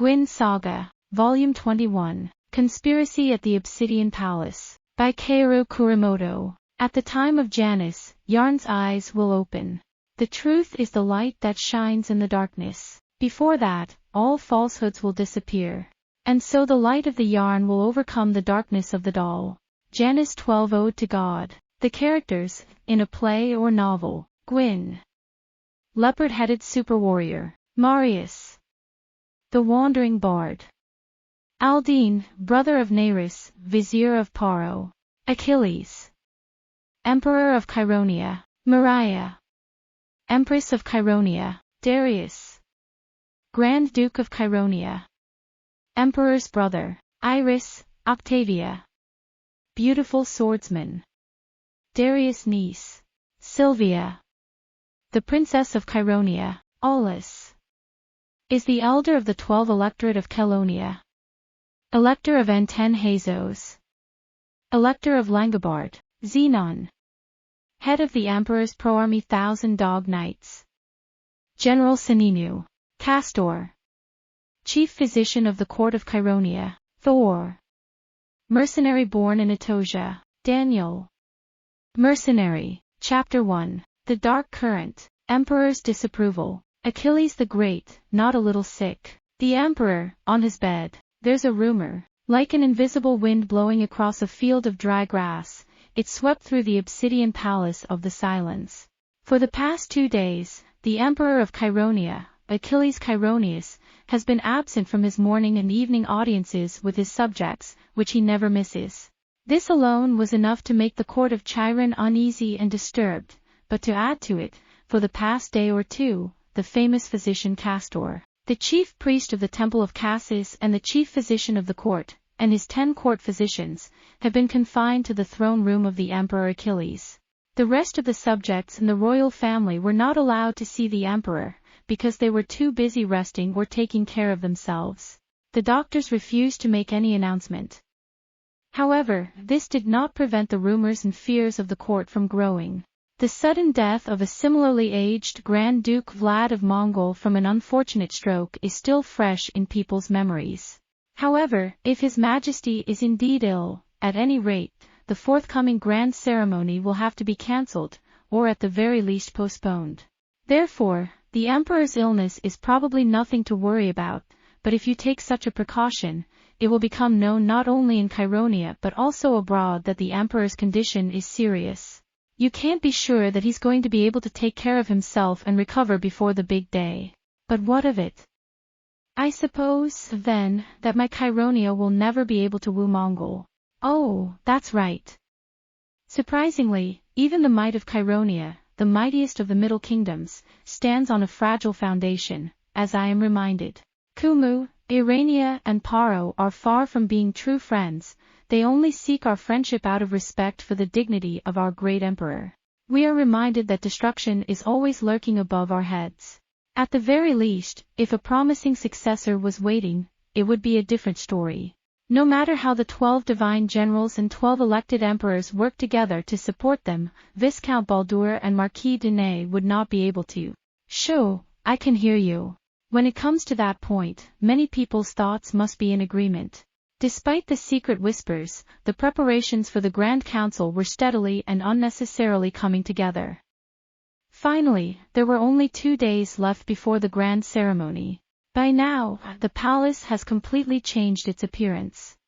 Guin Saga, Volume 21, Conspiracy at the Obsidian Palace, by Kaoru Kurimoto. At the time of Janus, Yarn's eyes will open. The truth is the light that shines in the darkness. Before that, all falsehoods will disappear. And so the light of the yarn will overcome the darkness of the doll. Janus 12 Ode to God. The characters, in a play or novel: Guin, leopard-headed super warrior; Marius, the wandering bard; Aldine, brother of Nereus, vizier of Paro; Achilles, emperor of Cheironia; Maria, empress of Cheironia; Darius, grand duke of Cheironia, emperor's brother; Iris, Octavia, beautiful swordsman; Darius' niece, Sylvia, the princess of Cheironia; Aulus is the elder of the 12 electorate of Chelonia, elector of Antenhazos, elector of Langobard; Xenon, head of the emperor's pro-army 1,000 dog knights; General Sininu; Castor, chief physician of the court of Cheironia; Thor, mercenary born in Etosia; Daniel, mercenary. Chapter 1. The Dark Current. Emperor's disapproval. Achilles the Great, not a little sick. The emperor, on his bed. There's a rumor. Like an invisible wind blowing across a field of dry grass, it swept through the Obsidian Palace of the Silence. For the past 2 days, the emperor of Cheironia, Achilles Cheironeus, has been absent from his morning and evening audiences with his subjects, which he never misses. This alone was enough to make the court of Chiron uneasy and disturbed, but to add to it, for the past day or two, the famous physician Castor, the chief priest of the temple of Cassis and the chief physician of the court, and his 10 court physicians, have been confined to the throne room of the emperor Achilles. The rest of the subjects and the royal family were not allowed to see the emperor, because they were too busy resting or taking care of themselves. The doctors refused to make any announcement. However, this did not prevent the rumors and fears of the court from growing. The sudden death of a similarly aged Grand Duke Vlad of Mongol from an unfortunate stroke is still fresh in people's memories. However, if His Majesty is indeed ill, at any rate, the forthcoming grand ceremony will have to be cancelled, or at the very least postponed. Therefore, the emperor's illness is probably nothing to worry about, but if you take such a precaution, it will become known not only in Cheironia but also abroad that the emperor's condition is serious. You can't be sure that he's going to be able to take care of himself and recover before the big day. But what of it? I suppose, then, that my Cheironia will never be able to woo Mongol. Oh, that's right. Surprisingly, even the might of Cheironia, the mightiest of the Middle Kingdoms, stands on a fragile foundation, as I am reminded. Kumu, Irania and Paro are far from being true friends, they only seek our friendship out of respect for the dignity of our great emperor. We are reminded that destruction is always lurking above our heads. At the very least, if a promising successor was waiting, it would be a different story. No matter how the 12 divine generals and 12 elected emperors work together to support them, Viscount Baldur and Marquis de Ney would not be able to. Shoo, I can hear you. When it comes to that point, many people's thoughts must be in agreement. Despite the secret whispers, the preparations for the Grand Council were steadily and unnecessarily coming together. Finally, there were only 2 days left before the grand ceremony. By now, the palace has completely changed its appearance.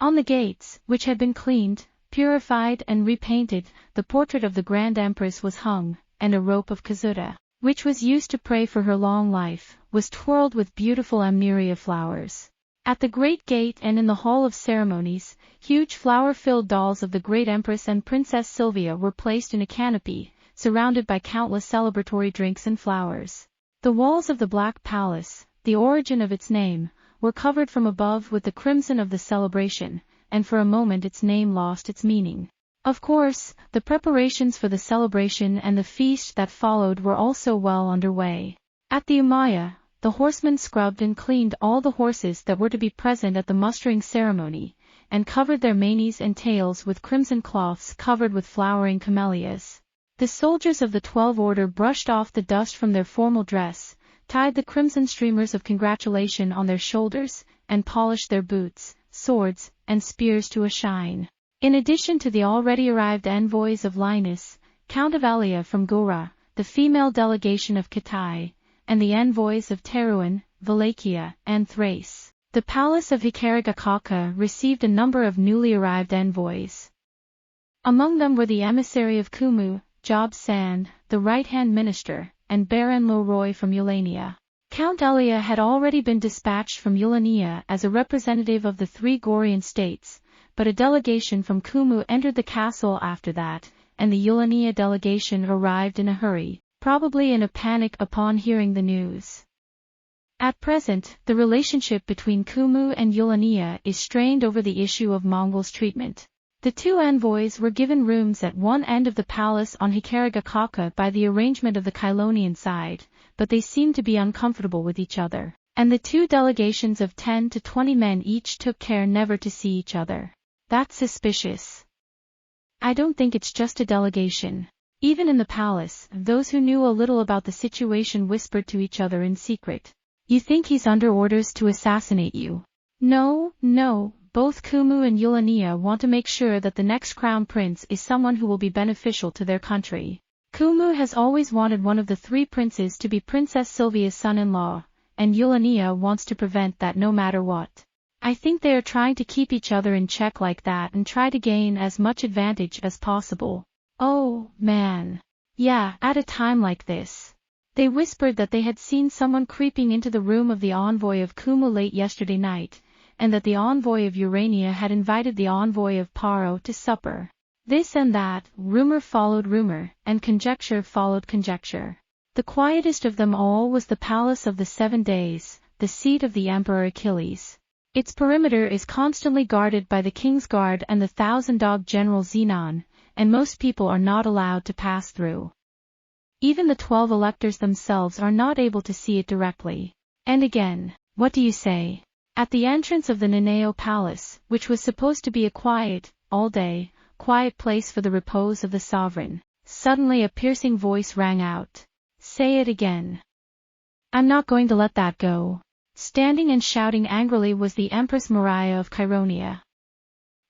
On the gates, which had been cleaned, purified and repainted, the portrait of the Grand Empress was hung, and a rope of Kazuta, which was used to pray for her long life, was twirled with beautiful amnesia flowers. At the great gate and in the hall of ceremonies, huge flower-filled dolls of the great Empress and Princess Sylvia were placed in a canopy, surrounded by countless celebratory drinks and flowers. The walls of the Black Palace, the origin of its name, were covered from above with the crimson of the celebration, and for a moment its name lost its meaning. Of course, the preparations for the celebration and the feast that followed were also well underway. At the Umayya, the horsemen scrubbed and cleaned all the horses that were to be present at the mustering ceremony, and covered their manes and tails with crimson cloths covered with flowering camellias. The soldiers of the 12 Order brushed off the dust from their formal dress, tied the crimson streamers of congratulation on their shoulders, and polished their boots, swords, and spears to a shine. In addition to the already arrived envoys of Linus, Count of Alia from Aurra, the female delegation of Kitai, and the envoys of Teruan, Wallachia, and Thrace, the palace of Hikaragakaka received a number of newly arrived envoys. Among them were the emissary of Kumu, Job Sand, the right-hand minister, and Baron Leroy from Eulania. Count Elia had already been dispatched from Eulania as a representative of the three Gorian states, but a delegation from Kumu entered the castle after that, and the Eulania delegation arrived in a hurry, probably in a panic upon hearing the news. At present, the relationship between Kumu and Eulania is strained over the issue of Mongols' treatment. The two envoys were given rooms at one end of the palace on Hikaragakaka by the arrangement of the Kylonian side, but they seemed to be uncomfortable with each other, and the two delegations of 10 to 20 men each took care never to see each other. That's suspicious. I don't think it's just a delegation. Even in the palace, those who knew a little about the situation whispered to each other in secret. You think he's under orders to assassinate you? No, both Kumu and Eulania want to make sure that the next crown prince is someone who will be beneficial to their country. Kumu has always wanted one of the three princes to be Princess Sylvia's son-in-law, and Eulania wants to prevent that no matter what. I think they are trying to keep each other in check like that and try to gain as much advantage as possible. Oh, man. Yeah, at a time like this. They whispered that they had seen someone creeping into the room of the envoy of Kumu late yesterday night, and that the envoy of Urania had invited the envoy of Paro to supper. This and that, rumor followed rumor, and conjecture followed conjecture. The quietest of them all was the Palace of the 7 Days, the seat of the Emperor Achilles. Its perimeter is constantly guarded by the King's Guard and the 1,000-dog General Xenon, and most people are not allowed to pass through. Even the 12 electors themselves are not able to see it directly. And again, what do you say? At the entrance of the Naneo Palace, which was supposed to be a quiet, all-day, quiet place for the repose of the sovereign, suddenly a piercing voice rang out. Say it again. I'm not going to let that go. Standing and shouting angrily was the Empress Maria of Chironia.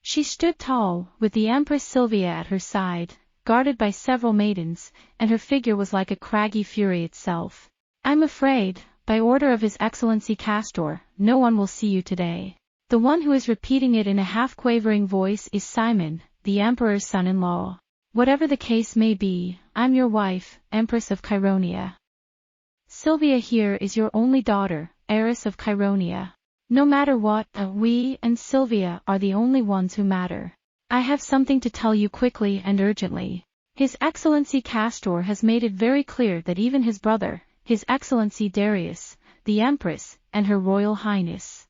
She stood tall, with the Empress Sylvia at her side, guarded by several maidens, and her figure was like a craggy fury itself. I'm afraid, by order of His Excellency Castor, no one will see you today. The one who is repeating it in a half-quavering voice is Simon, the Emperor's son-in-law. Whatever the case may be, I'm your wife, Empress of Chironia. Sylvia here is your only daughter, heiress of Chironia. No matter what, we and Sylvia are the only ones who matter. I have something to tell you quickly and urgently. His Excellency Castor has made it very clear that even his brother, His Excellency Darius, the Empress, and Her Royal Highness.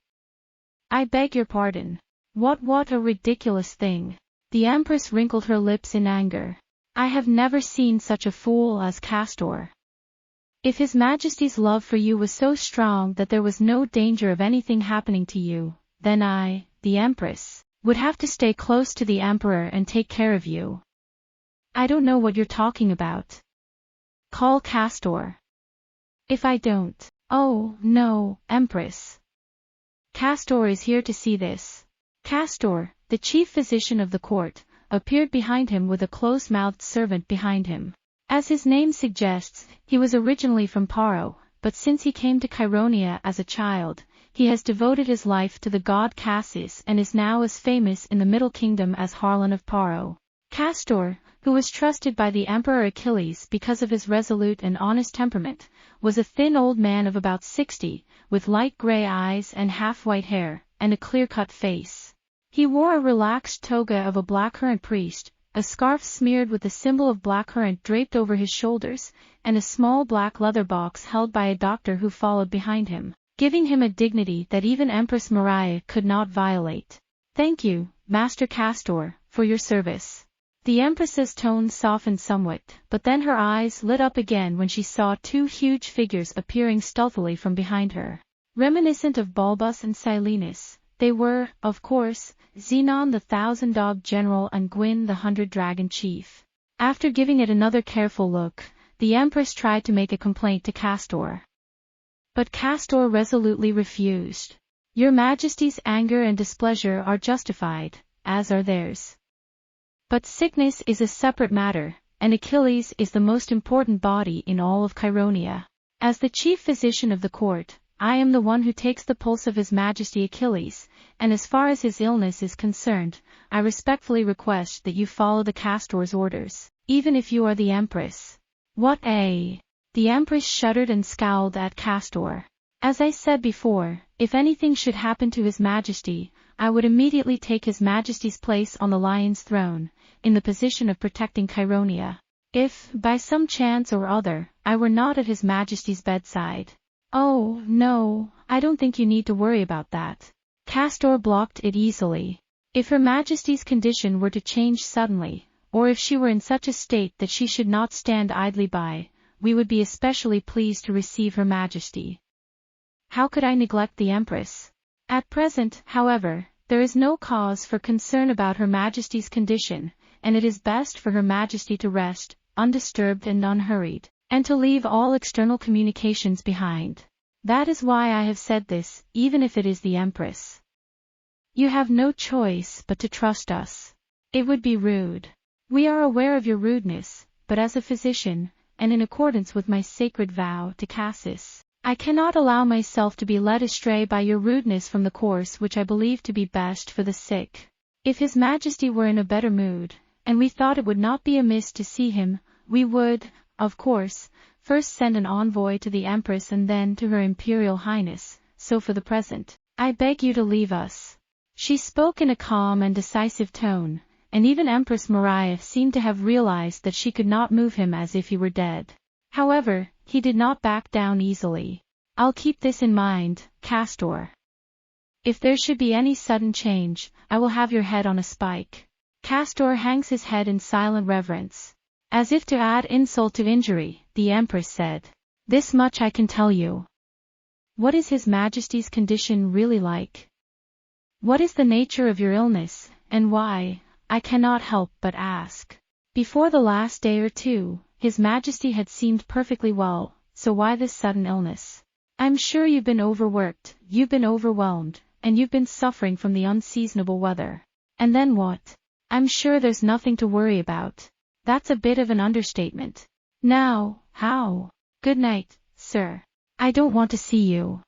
I beg your pardon. What a ridiculous thing. The Empress wrinkled her lips in anger. I have never seen such a fool as Castor. If His Majesty's love for you was so strong that there was no danger of anything happening to you, then I, the Empress, would have to stay close to the Emperor and take care of you. I don't know what you're talking about. Call Castor. If I don't, oh, no, Empress. Castor is here to see this. Castor, the chief physician of the court, appeared behind him with a close-mouthed servant behind him. As his name suggests, he was originally from Paro, but since he came to Chironia as a child, he has devoted his life to the god Cassis and is now as famous in the Middle Kingdom as Harlan of Paro. Castor, who was trusted by the Emperor Achilles because of his resolute and honest temperament, was a thin old man of about 60, with light gray eyes and half-white hair, and a clear-cut face. He wore a relaxed toga of a blackcurrant priest, a scarf smeared with the symbol of blackcurrant draped over his shoulders, and a small black leather box held by a doctor who followed behind him, giving him a dignity that even Empress Maria could not violate. Thank you, Master Castor, for your service. The Empress's tone softened somewhat, but then her eyes lit up again when she saw two huge figures appearing stealthily from behind her. Reminiscent of Balbus and Silenus, they were, of course, Xenon the 1,000-dog general and Guin the 100-dragon chief. After giving it another careful look, the Empress tried to make a complaint to Castor. But Castor resolutely refused. Your Majesty's anger and displeasure are justified, as are theirs. But sickness is a separate matter, and Achilles is the most important body in all of Cheironia. As the chief physician of the court, I am the one who takes the pulse of His Majesty Achilles, and as far as his illness is concerned, I respectfully request that you follow the Castor's orders, even if you are the Empress. What a... The Empress shuddered and scowled at Castor. As I said before, if anything should happen to His Majesty, I would immediately take His Majesty's place on the lion's throne, in the position of protecting Cheironia. If, by some chance or other, I were not at His Majesty's bedside. Oh, no, I don't think you need to worry about that. Castor blocked it easily. If Her Majesty's condition were to change suddenly, or if she were in such a state that she should not stand idly by, we would be especially pleased to receive Her Majesty. How could I neglect the Empress? At present, however, there is no cause for concern about Her Majesty's condition, and it is best for Her Majesty to rest, undisturbed and unhurried, and to leave all external communications behind. That is why I have said this, even if it is the Empress. You have no choice but to trust us. It would be rude. We are aware of your rudeness, but as a physician, and in accordance with my sacred vow to Cassis, I cannot allow myself to be led astray by your rudeness from the course which I believe to be best for the sick. If His Majesty were in a better mood, and we thought it would not be amiss to see him, we would, of course, first send an envoy to the Empress and then to Her Imperial Highness, so for the present, I beg you to leave us. She spoke in a calm and decisive tone, and even Empress Maria seemed to have realized that she could not move him as if he were dead. However, he did not back down easily. I'll keep this in mind, Castor. If there should be any sudden change, I will have your head on a spike. Castor hangs his head in silent reverence. As if to add insult to injury, the Empress said, "This much I can tell you. What is His Majesty's condition really like? What is the nature of your illness, and why, I cannot help but ask. Before the last day or two, His Majesty had seemed perfectly well, so why this sudden illness? I'm sure you've been overworked, you've been overwhelmed, and you've been suffering from the unseasonable weather. And then what? I'm sure there's nothing to worry about." That's a bit of an understatement. Now, how? Good night, sir. I don't want to see you.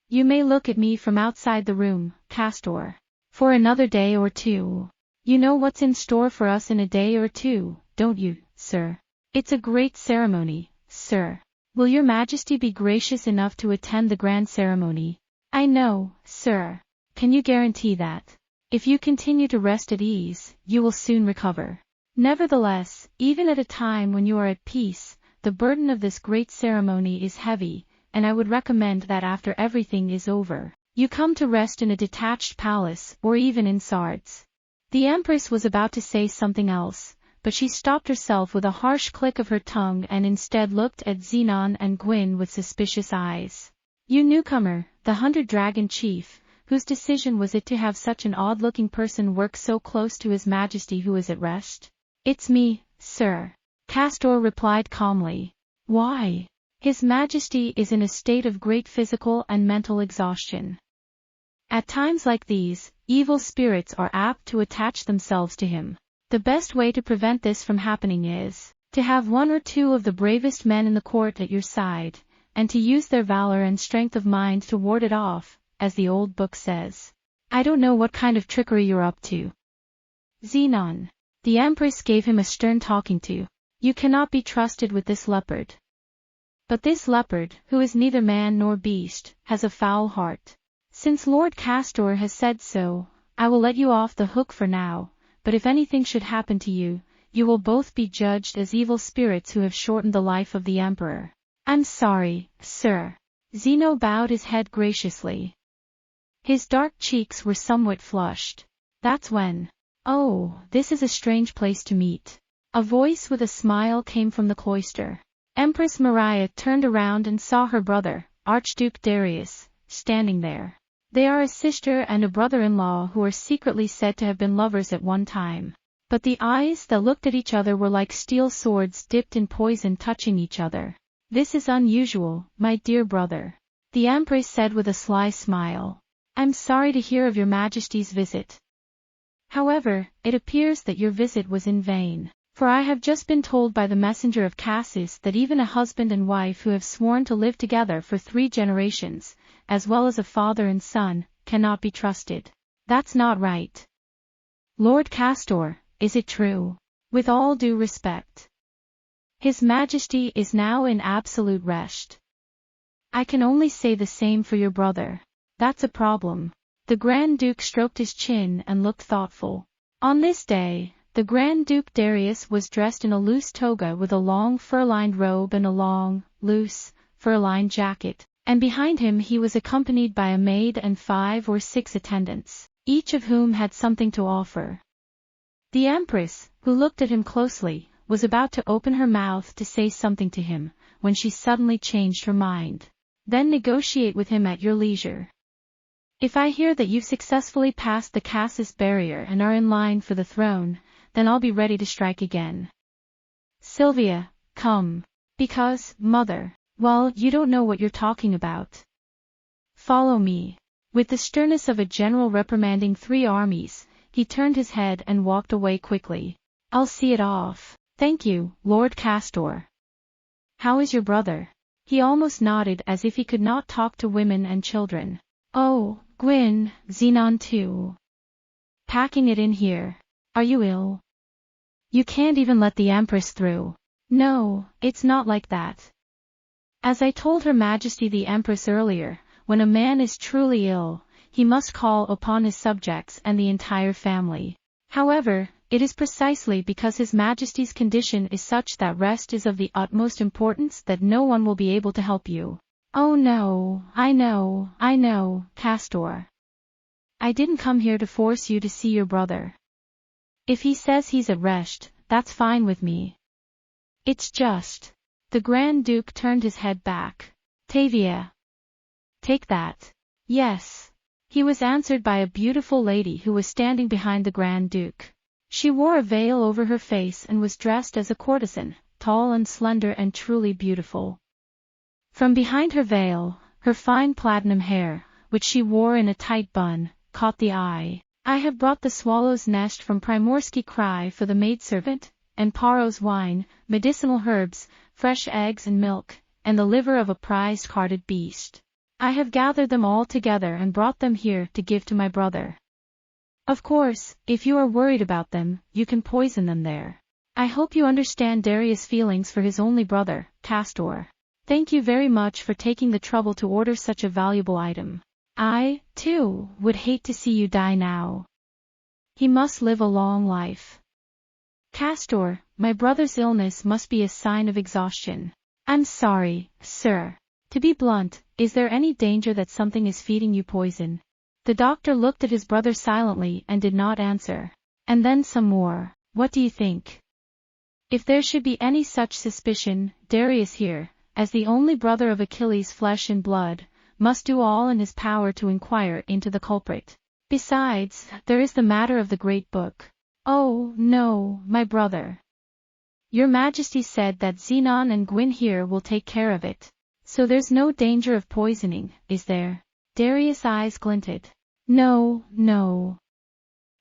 You may look at me from outside the room, Castor. For another day or two. You know what's in store for us in a day or two, don't you, sir? It's a great ceremony, sir. Will your Majesty be gracious enough to attend the grand ceremony? I know, sir. Can you guarantee that? If you continue to rest at ease, you will soon recover. Nevertheless, even at a time when you are at peace, the burden of this great ceremony is heavy, and I would recommend that after everything is over, you come to rest in a detached palace or even in Sardes. The Empress was about to say something else, but she stopped herself with a harsh click of her tongue and instead looked at Zenon and Guin with suspicious eyes. "You newcomer, the 100-dragon chief, whose decision was it to have such an odd-looking person work so close to His Majesty who is at rest?" "It's me, sir," Castor replied calmly. "Why?" "His Majesty is in a state of great physical and mental exhaustion. At times like these, evil spirits are apt to attach themselves to him. The best way to prevent this from happening is to have one or two of the bravest men in the court at your side, and to use their valor and strength of mind to ward it off, as the old book says. I don't know what kind of trickery you're up to." "Zenon." The Empress gave him a stern talking to. "You cannot be trusted with this leopard. But this leopard, who is neither man nor beast, has a foul heart. Since Lord Castor has said so, I will let you off the hook for now, but if anything should happen to you, you will both be judged as evil spirits who have shortened the life of the Emperor." "I'm sorry, sir." Zeno bowed his head graciously. His dark cheeks were somewhat flushed. "That's when. Oh, this is a strange place to meet." A voice with a smile came from the cloister. Empress Maria turned around and saw her brother, Archduke Darius, standing there. They are a sister and a brother-in-law who are secretly said to have been lovers at one time. But the eyes that looked at each other were like steel swords dipped in poison touching each other. This is unusual, my dear brother. The Empress said with a sly smile. I'm sorry to hear of your Majesty's visit. However, it appears that your visit was in vain, for I have just been told by the messenger of Cassis that even a husband and wife who have sworn to live together for 3 generations, as well as a father and son, cannot be trusted. That's not right. Lord Castor, is it true? With all due respect. His Majesty is now in absolute rest. I can only say the same for your brother. That's a problem. The Grand Duke stroked his chin and looked thoughtful. On this day, the Grand Duke Darius was dressed in a loose toga with a long fur-lined robe and a long, loose, fur-lined jacket, and behind him he was accompanied by a maid and 5 or 6 attendants, each of whom had something to offer. The Empress, who looked at him closely, was about to open her mouth to say something to him, when she suddenly changed her mind. Then negotiate with him at your leisure. If I hear that you've successfully passed the Cassis barrier and are in line for the throne, then I'll be ready to strike again. Sylvia, come. Because, mother, well, you don't know what you're talking about. Follow me. With the sternness of a general reprimanding 3 armies, he turned his head and walked away quickly. I'll see it off. Thank you, Lord Castor. How is your brother? He almost nodded as if he could not talk to women and children. Oh, Guin, Xenon too. Packing it in here. Are you ill? You can't even let the Empress through. No, it's not like that. As I told Her Majesty the Empress earlier, when a man is truly ill, he must call upon his subjects and the entire family. However, it is precisely because His Majesty's condition is such that rest is of the utmost importance that no one will be able to help you. Oh no, I know, Castor. I didn't come here to force you to see your brother. If he says he's at rest, that's fine with me. It's just... The Grand Duke turned his head back. Tavia. Take that. Yes. He was answered by a beautiful lady who was standing behind the Grand Duke. She wore a veil over her face and was dressed as a courtesan, tall and slender and truly beautiful. From behind her veil, her fine platinum hair, which she wore in a tight bun, caught the eye. I have brought the swallow's nest from Primorsky Krai for the maidservant, and Paro's wine, medicinal herbs, fresh eggs and milk, and the liver of a prized carded beast. I have gathered them all together and brought them here to give to my brother. Of course, if you are worried about them, you can poison them there. I hope you understand Darius' feelings for his only brother, Castor. Thank you very much for taking the trouble to order such a valuable item. I, too, would hate to see you die now. He must live a long life. Castor, my brother's illness must be a sign of exhaustion. I'm sorry, sir. To be blunt, is there any danger that something is feeding you poison? The doctor looked at his brother silently and did not answer. And then some more. What do you think? If there should be any such suspicion, Darius here, as the only brother of Achilles' flesh and blood, must do all in his power to inquire into the culprit. Besides, there is the matter of the great book. Oh, no, my brother. Your Majesty said that Xenon and Guin here will take care of it. So there's no danger of poisoning, is there? Darius' eyes glinted. No.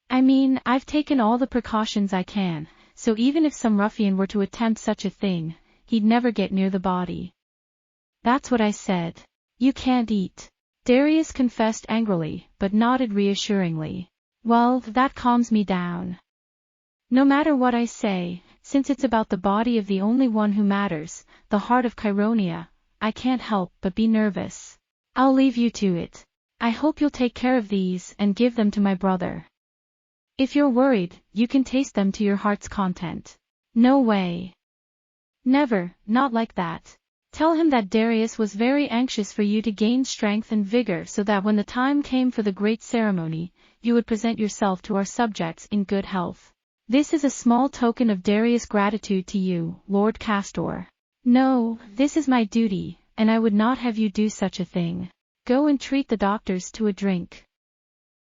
I mean, I've taken all the precautions I can, so even if some ruffian were to attempt such a thing, he'd never get near the body. That's what I said. You can't eat. Darius confessed angrily, but nodded reassuringly. Well, that calms me down. No matter what I say, since it's about the body of the only one who matters, the heart of Chironia, I can't help but be nervous. I'll leave you to it. I hope you'll take care of these and give them to my brother. If you're worried, you can taste them to your heart's content. No way. Never, not like that. Tell him that Darius was very anxious for you to gain strength and vigor so that when the time came for the great ceremony, you would present yourself to our subjects in good health. This is a small token of Darius' gratitude to you, Lord Castor. No, this is my duty, and I would not have you do such a thing. Go and treat the doctors to a drink.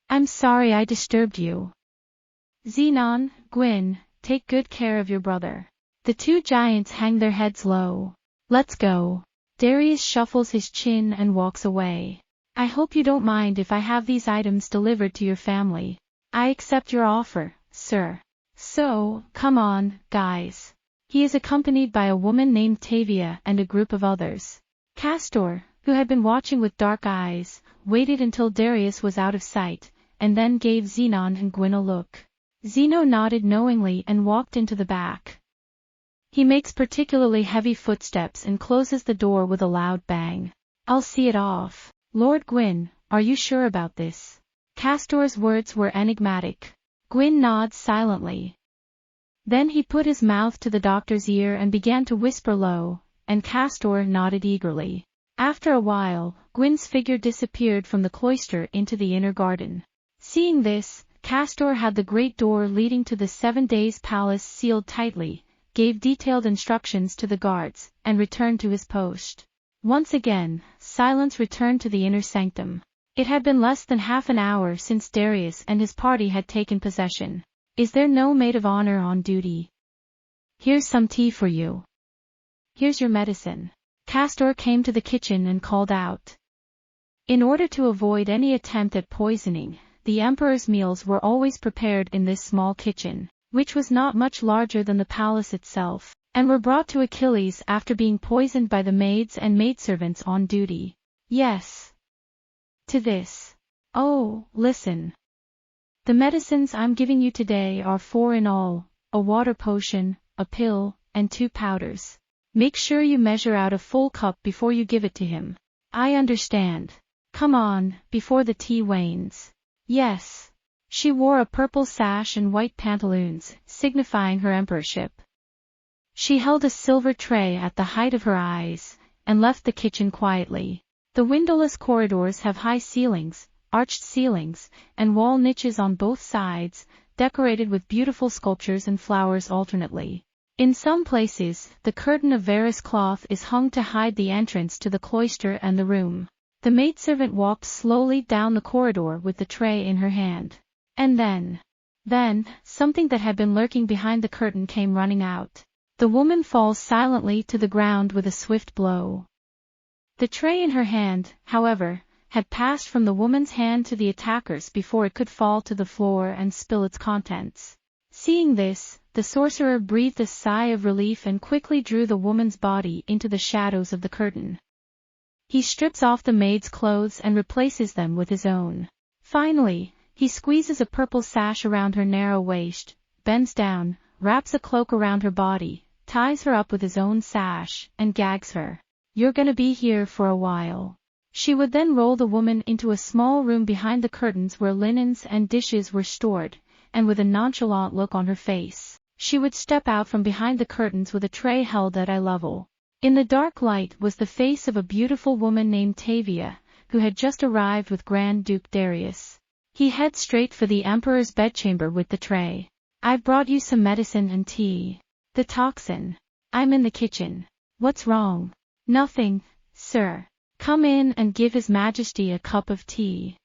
I'm sorry I disturbed you. Xenon, Guin, take good care of your brother. The 2 giants hang their heads low. Let's go. Darius shuffles his chin and walks away. I hope you don't mind if I have these items delivered to your family. I accept your offer, sir. So, come on, guys. He is accompanied by a woman named Tavia and a group of others. Castor, who had been watching with dark eyes, waited until Darius was out of sight, and then gave Xenon and Guin a look. Zeno nodded knowingly and walked into the back. He makes particularly heavy footsteps and closes the door with a loud bang. I'll see it off. Lord Guin, are you sure about this? Castor's words were enigmatic. Guin nods silently. Then he put his mouth to the doctor's ear and began to whisper low, and Castor nodded eagerly. After a while, Guin's figure disappeared from the cloister into the inner garden. Seeing this, Castor had the great door leading to the 7 Days Palace sealed tightly, gave detailed instructions to the guards, and returned to his post. Once again, silence returned to the inner sanctum. It had been less than half an hour since Darius and his party had taken possession. Is there no maid of honor on duty? Here's some tea for you. Here's your medicine. Castor came to the kitchen and called out. In order to avoid any attempt at poisoning, the emperor's meals were always prepared in this small kitchen, which was not much larger than the palace itself, and were brought to Achilles after being poisoned by the maids and maidservants on duty. Yes. To this. Oh, listen. The medicines I'm giving you today are 4 in all, a water potion, a pill, and 2 powders. Make sure you measure out a full cup before you give it to him. I understand. Come on, before the tea wanes. Yes. She wore a purple sash and white pantaloons, signifying her emperorship. She held a silver tray at the height of her eyes, and left the kitchen quietly. The windowless corridors have high ceilings, arched ceilings, and wall niches on both sides, decorated with beautiful sculptures and flowers alternately. In some places, the curtain of varus cloth is hung to hide the entrance to the cloister and the room. The maidservant walked slowly down the corridor with the tray in her hand. And then, something that had been lurking behind the curtain came running out. The woman falls silently to the ground with a swift blow. The tray in her hand, however, had passed from the woman's hand to the attackers before it could fall to the floor and spill its contents. Seeing this, the sorcerer breathed a sigh of relief and quickly drew the woman's body into the shadows of the curtain. He strips off the maid's clothes and replaces them with his own. Finally, he squeezes a purple sash around her narrow waist, bends down, wraps a cloak around her body, ties her up with his own sash, and gags her. You're gonna be here for a while. She would then roll the woman into a small room behind the curtains where linens and dishes were stored, and with a nonchalant look on her face, she would step out from behind the curtains with a tray held at eye level. In the dark light was the face of a beautiful woman named Tavia, who had just arrived with Grand Duke Darius. He heads straight for the emperor's bedchamber with the tray. I've brought you some medicine and tea. The toxin. I'm in the kitchen. What's wrong? Nothing, sir. Come in and give His Majesty a cup of tea.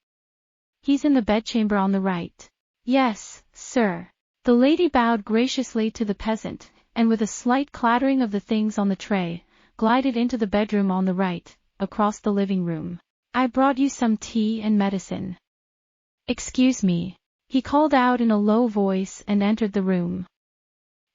He's in the bedchamber on the right. Yes, sir. The lady bowed graciously to the peasant, and with a slight clattering of the things on the tray, glided into the bedroom on the right, across the living room. I brought you some tea and medicine. Excuse me. He called out in a low voice and entered the room.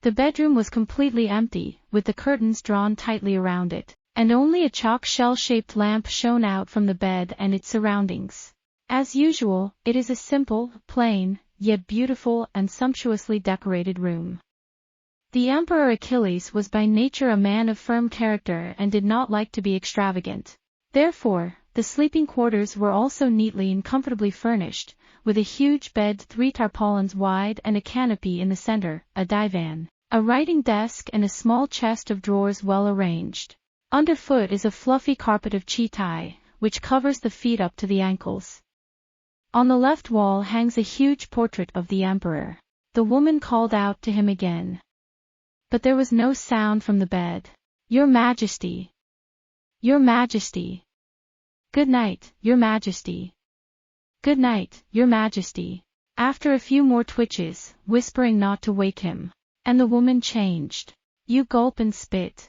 The bedroom was completely empty, with the curtains drawn tightly around it, and only a chalk shell-shaped lamp shone out from the bed and its surroundings. As usual, it is a simple, plain, yet beautiful and sumptuously decorated room. The Emperor Achilles was by nature a man of firm character and did not like to be extravagant. Therefore, the sleeping quarters were also neatly and comfortably furnished, with a huge bed 3 tarpaulins wide and a canopy in the center, a divan, a writing desk and a small chest of drawers well arranged. Underfoot is a fluffy carpet of chitai, which covers the feet up to the ankles. On the left wall hangs a huge portrait of the emperor. The woman called out to him again. But there was no sound from the bed. Your Majesty. Your Majesty. Good night, Your Majesty. Good night, Your Majesty. After a few more twitches, whispering not to wake him. And the woman changed. You gulp and spit.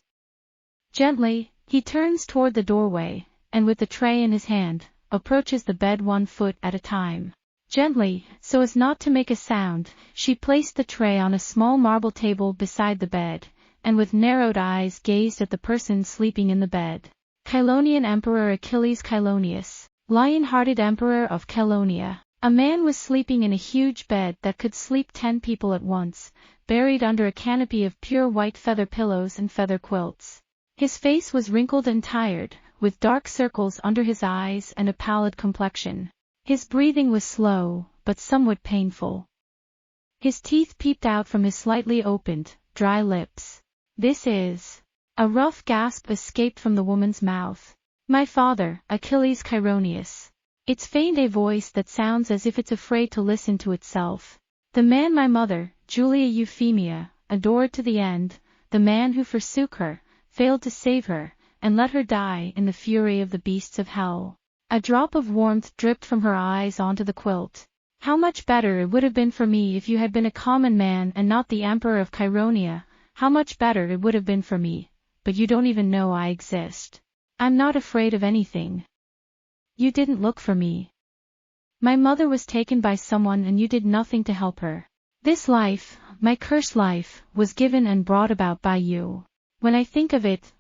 Gently, he turns toward the doorway, and with the tray in his hand, approaches the bed 1 foot at a time. Gently, so as not to make a sound, she placed the tray on a small marble table beside the bed, and with narrowed eyes gazed at the person sleeping in the bed. Chylonian Emperor Achilles Chylonius, lion-hearted Emperor of Chylonia. A man was sleeping in a huge bed that could sleep 10 people at once, buried under a canopy of pure white feather pillows and feather quilts. His face was wrinkled and tired, with dark circles under his eyes and a pallid complexion. His breathing was slow, but somewhat painful. His teeth peeped out from his slightly opened, dry lips. "This is..." A rough gasp escaped from the woman's mouth. "My father, Achilles Chyronius." It's feigned a voice that sounds as if it's afraid to listen to itself. "The man my mother, Julia Euphemia, adored to the end, the man who forsook her, failed to save her, and let her die in the fury of the beasts of hell." A drop of warmth dripped from her eyes onto the quilt. "How much better it would have been for me if you had been a common man and not the Emperor of Chyronia. How much better it would have been for me. But you don't even know I exist. I'm not afraid of anything. You didn't look for me. My mother was taken by someone and you did nothing to help her. This life, my cursed life, was given and brought about by you. When I think of it.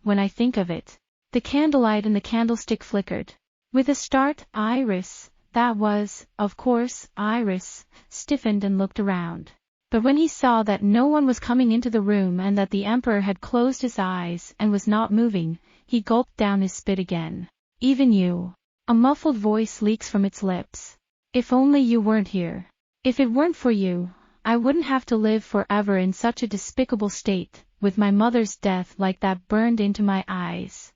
The candlelight in the candlestick flickered. With a start, Iris, that was, of course, Iris, stiffened and looked around. But when he saw that no one was coming into the room and that the Emperor had closed his eyes and was not moving, he gulped down his spit again. "Even you." A muffled voice leaks from its lips. "If only you weren't here. If it weren't for you, I wouldn't have to live forever in such a despicable state, with my mother's death like that burned into my eyes.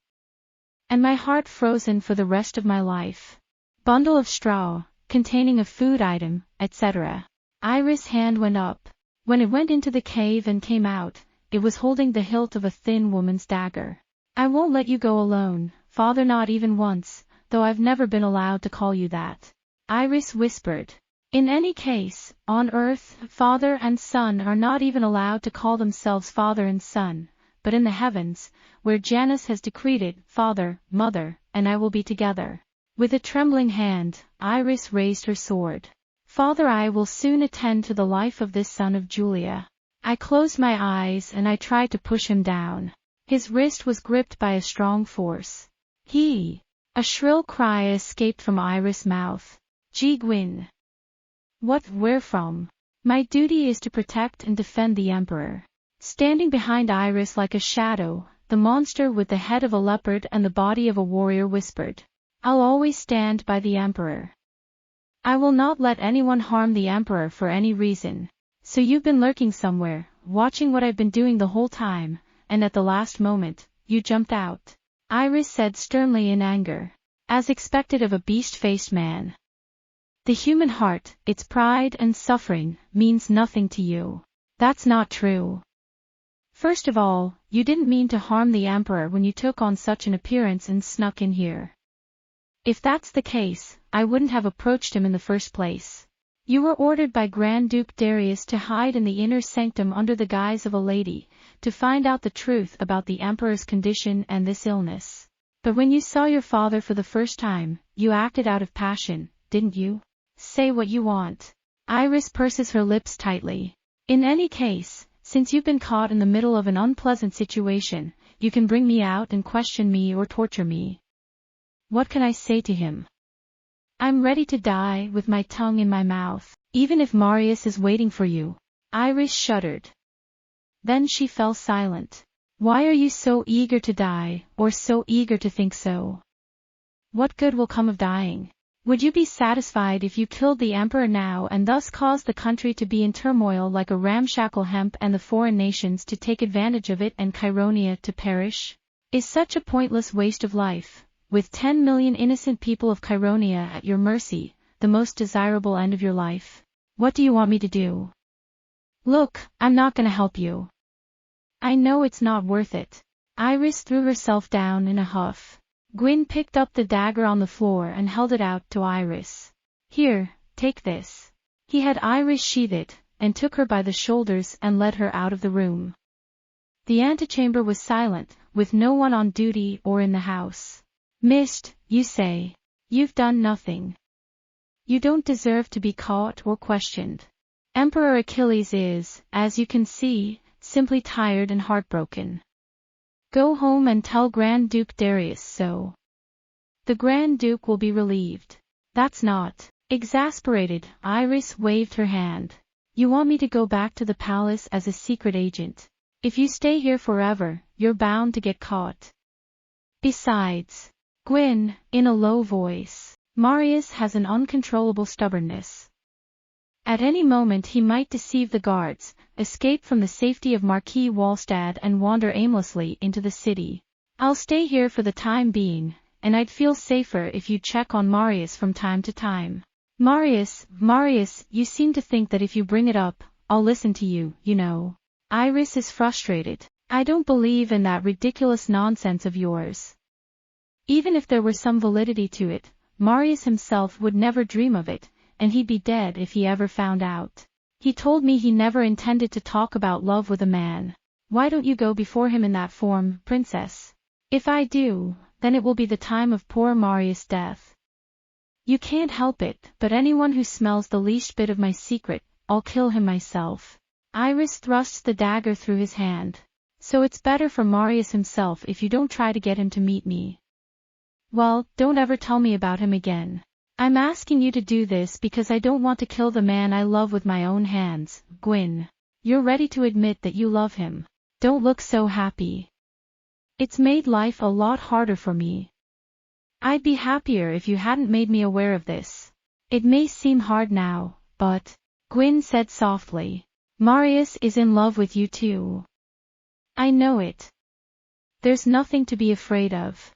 And my heart frozen for the rest of my life. Bundle of straw, containing a food item, etc." Iris' hand went up. When it went into the cave and came out, it was holding the hilt of a thin woman's dagger. "I won't let you go alone, father, not even once, though I've never been allowed to call you that," Iris whispered. "In any case, on Earth, father and son are not even allowed to call themselves father and son, but in the heavens, where Janus has decreed it, father, mother, and I will be together." With a trembling hand, Iris raised her sword. "Father, I will soon attend to the life of this son of Julia." I closed my eyes and I tried to push him down. His wrist was gripped by a strong force. "He!" A shrill cry escaped from Iris' mouth. "Gee, Guin. What, where from?" "My duty is to protect and defend the Emperor." Standing behind Iris like a shadow, the monster with the head of a leopard and the body of a warrior whispered, "I'll always stand by the Emperor. I will not let anyone harm the Emperor for any reason. So you've been lurking somewhere, watching what I've been doing the whole time, and at the last moment, you jumped out," Iris said sternly in anger, as expected of a beast-faced man. "The human heart, its pride and suffering, means nothing to you. That's not true. First of all, you didn't mean to harm the Emperor when you took on such an appearance and snuck in here. If that's the case, I wouldn't have approached him in the first place. You were ordered by Grand Duke Darius to hide in the inner sanctum under the guise of a lady, to find out the truth about the Emperor's condition and this illness. But when you saw your father for the first time, you acted out of passion, didn't you? Say what you want." Iris purses her lips tightly. "In any case, since you've been caught in the middle of an unpleasant situation, you can bring me out and question me or torture me. What can I say to him? I'm ready to die with my tongue in my mouth, even if Marius is waiting for you." Iris shuddered. Then she fell silent. "Why are you so eager to die, or so eager to think so? What good will come of dying? Would you be satisfied if you killed the Emperor now and thus caused the country to be in turmoil like a ramshackle hemp and the foreign nations to take advantage of it and Chyronia to perish? Is such a pointless waste of life, with 10 million innocent people of Chyronia at your mercy, the most desirable end of your life? What do you want me to do? Look, I'm not gonna help you. I know it's not worth it." Iris threw herself down in a huff. Guin picked up the dagger on the floor and held it out to Iris. "Here, take this." He had Iris sheath it, and took her by the shoulders and led her out of the room. The antechamber was silent, with no one on duty or in the house. Missed, you say. You've done nothing. You don't deserve to be caught or questioned. Emperor Achilles is, as you can see, simply tired and heartbroken. Go home and tell Grand Duke Darius so. The Grand Duke will be relieved. That's not. Exasperated, Iris waved her hand. You want me to go back to the palace as a secret agent? If you stay here forever, you're bound to get caught. Besides, Guin, in a low voice, Marius has an uncontrollable stubbornness. At any moment he might deceive the guards, escape from the safety of Marquis Wallstad and wander aimlessly into the city. I'll stay here for the time being, and I'd feel safer if you check on Marius from time to time. Marius, you seem to think that if you bring it up, I'll listen to you, you know. Iris is frustrated. I don't believe in that ridiculous nonsense of yours. Even if there were some validity to it, Marius himself would never dream of it, and he'd be dead if he ever found out. He told me he never intended to talk about love with a man. Why don't you go before him in that form, princess? If I do, then it will be the time of poor Marius' death. You can't help it, but anyone who smells the least bit of my secret, I'll kill him myself. Iris thrusts the dagger through his hand. So it's better for Marius himself if you don't try to get him to meet me. Well, don't ever tell me about him again. I'm asking you to do this because I don't want to kill the man I love with my own hands, Guin. You're ready to admit that you love him. Don't look so happy. It's made life a lot harder for me. I'd be happier if you hadn't made me aware of this. It may seem hard now, but, Guin said softly, Marius is in love with you too. I know it. There's nothing to be afraid of.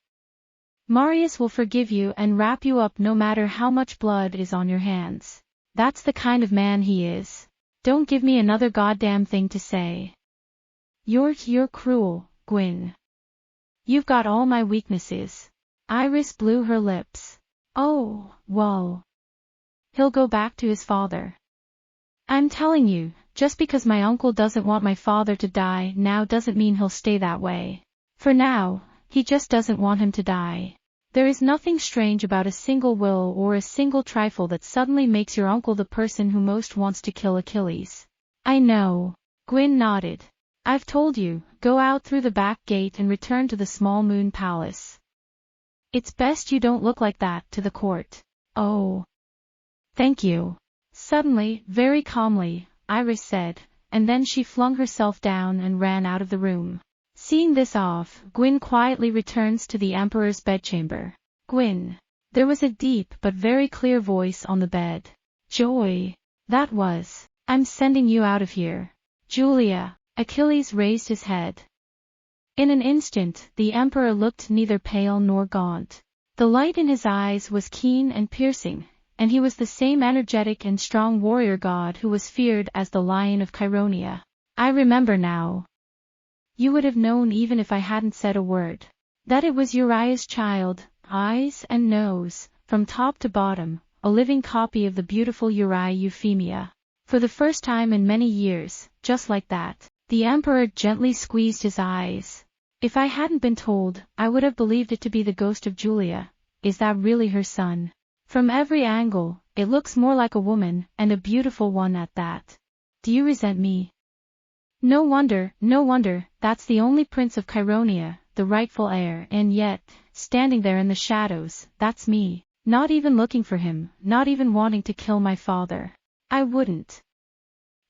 Marius will forgive you and wrap you up no matter how much blood is on your hands. That's the kind of man he is. Don't give me another goddamn thing to say. You're cruel, Guin. You've got all my weaknesses. Iris blew her lips. Oh, well. He'll go back to his father. I'm telling you, just because my uncle doesn't want my father to die now doesn't mean he'll stay that way. For now, he just doesn't want him to die. There is nothing strange about a single will or a single trifle that suddenly makes your uncle the person who most wants to kill Achilles. I know. Guin nodded. I've told you, go out through the back gate and return to the small moon palace. It's best you don't look like that to the court. Oh. Thank you. Suddenly, very calmly, Iris said, and then she flung herself down and ran out of the room. Seeing this off, Guin quietly returns to the Emperor's bedchamber. Guin. There was a deep but very clear voice on the bed. Joy. That was. I'm sending you out of here. Julia. Achilles raised his head. In an instant, the Emperor looked neither pale nor gaunt. The light in his eyes was keen and piercing, and he was the same energetic and strong warrior god who was feared as the Lion of Cheironia. I remember now. You would have known even if I hadn't said a word. That it was Uriah's child, eyes and nose, from top to bottom, a living copy of the beautiful Uriah Euphemia. For the first time in many years, just like that, the Emperor gently squeezed his eyes. If I hadn't been told, I would have believed it to be the ghost of Julia. Is that really her son? From every angle, it looks more like a woman, and a beautiful one at that. Do you resent me? No wonder, that's the only prince of Cheironia, the rightful heir, and yet, standing there in the shadows, that's me, not even looking for him, not even wanting to kill my father. I wouldn't.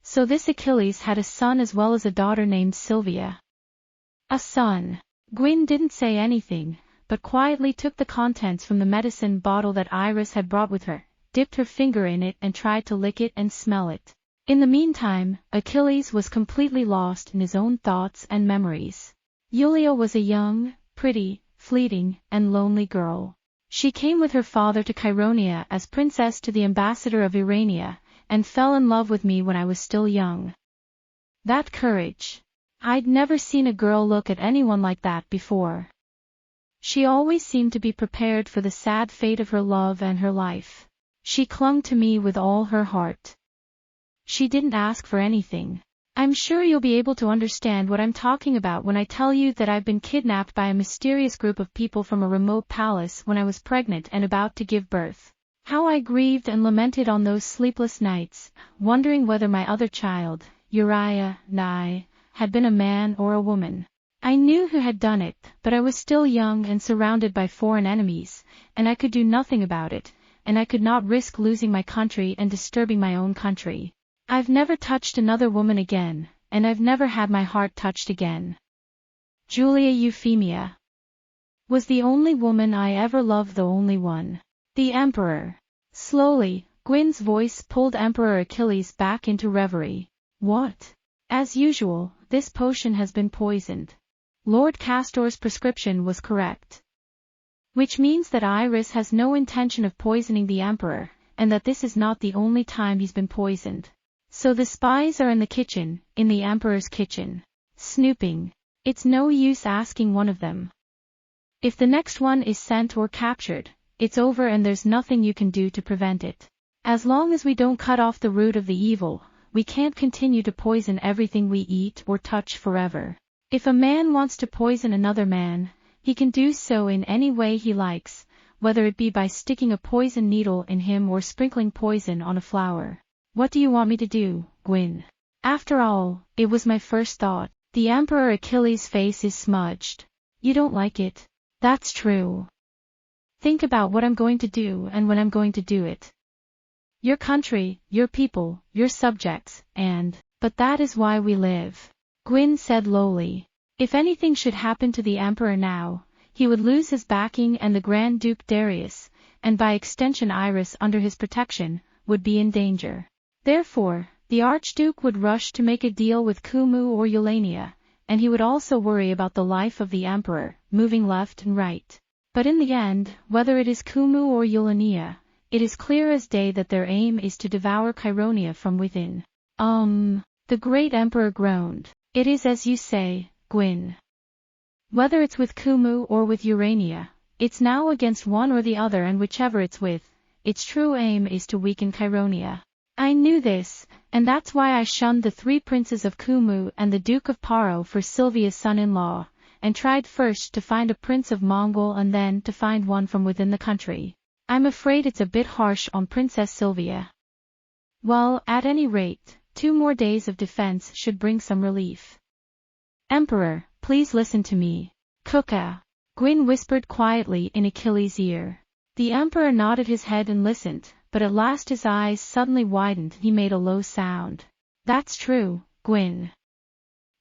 So this Achilles had a son as well as a daughter named Sylvia. A son. Guin didn't say anything, but quietly took the contents from the medicine bottle that Iris had brought with her, dipped her finger in it and tried to lick it and smell it. In the meantime, Achilles was completely lost in his own thoughts and memories. Julia was a young, pretty, fleeting, and lonely girl. She came with her father to Cheironia as princess to the ambassador of Irania, and fell in love with me when I was still young. That courage! I'd never seen a girl look at anyone like that before. She always seemed to be prepared for the sad fate of her love and her life. She clung to me with all her heart. She didn't ask for anything. I'm sure you'll be able to understand what I'm talking about when I tell you that I've been kidnapped by a mysterious group of people from a remote palace when I was pregnant and about to give birth. How I grieved and lamented on those sleepless nights, wondering whether my other child, Uriah, had been a man or a woman. I knew who had done it, but I was still young and surrounded by foreign enemies, and I could do nothing about it, and I could not risk losing my country and disturbing my own country. I've never touched another woman again, and I've never had my heart touched again. Julia Euphemia was the only woman I ever loved, the only one. The Emperor. Slowly, Guin's voice pulled Emperor Achilles back into reverie. What? As usual, this potion has been poisoned. Lord Castor's prescription was correct. Which means that Iris has no intention of poisoning the Emperor, and that this is not the only time he's been poisoned. So the spies are in the kitchen, in the Emperor's kitchen. Snooping. It's no use asking one of them. If the next one is sent or captured, it's over and there's nothing you can do to prevent it. As long as we don't cut off the root of the evil, we can't continue to poison everything we eat or touch forever. If a man wants to poison another man, he can do so in any way he likes, whether it be by sticking a poison needle in him or sprinkling poison on a flower. What do you want me to do, Guin? After all, it was my first thought. The Emperor Achilles' face is smudged. You don't like it? That's true. Think about what I'm going to do and when I'm going to do it. Your country, your people, your subjects, but that is why we live. Guin said lowly. If anything should happen to the Emperor now, he would lose his backing and the Grand Duke Darius, and by extension Iris under his protection, would be in danger. Therefore, the Archduke would rush to make a deal with Kumu or Eulania, and he would also worry about the life of the Emperor, moving left and right. But in the end, whether it is Kumu or Eulania, it is clear as day that their aim is to devour Cheironia from within. The great Emperor groaned. It is as you say, Guin. Whether it's with Kumu or with Urania, it's now against one or the other, and whichever it's with, its true aim is to weaken Cheironia. I knew this, and that's why I shunned the 3 princes of Kumu and the Duke of Paro for Sylvia's son-in-law, and tried first to find a prince of Mongol and then to find one from within the country. I'm afraid it's a bit harsh on Princess Sylvia. Well, at any rate, 2 more days of defense should bring some relief. Emperor, please listen to me. Kuka. Guin whispered quietly in Achilles' ear. The Emperor nodded his head and listened, but at last his eyes suddenly widened. He made a low sound. That's true, Guin.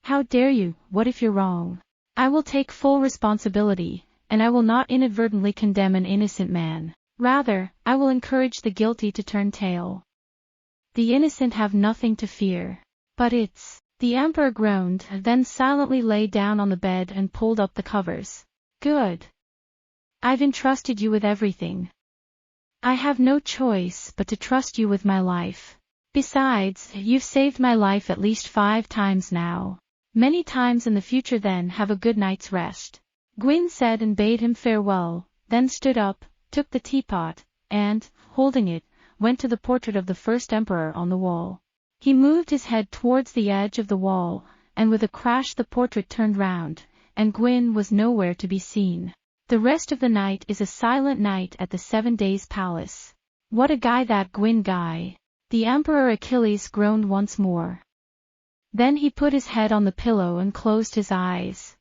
How dare you? What if you're wrong? I will take full responsibility, and I will not inadvertently condemn an innocent man. Rather, I will encourage the guilty to turn tail. The innocent have nothing to fear. But it's... The Emperor groaned, then silently lay down on the bed and pulled up the covers. Good. I've entrusted you with everything. I have no choice but to trust you with my life. Besides, you've saved my life at least 5 times now. Many times in the future then. Have a good night's rest. Guin said and bade him farewell, then stood up, took the teapot, and, holding it, went to the portrait of the first emperor on the wall. He moved his head towards the edge of the wall, and with a crash the portrait turned round, and Guin was nowhere to be seen. The rest of the night is a silent night at the 7 Days Palace. What a guy that Guin guy! The Emperor Achilles groaned once more. Then he put his head on the pillow and closed his eyes.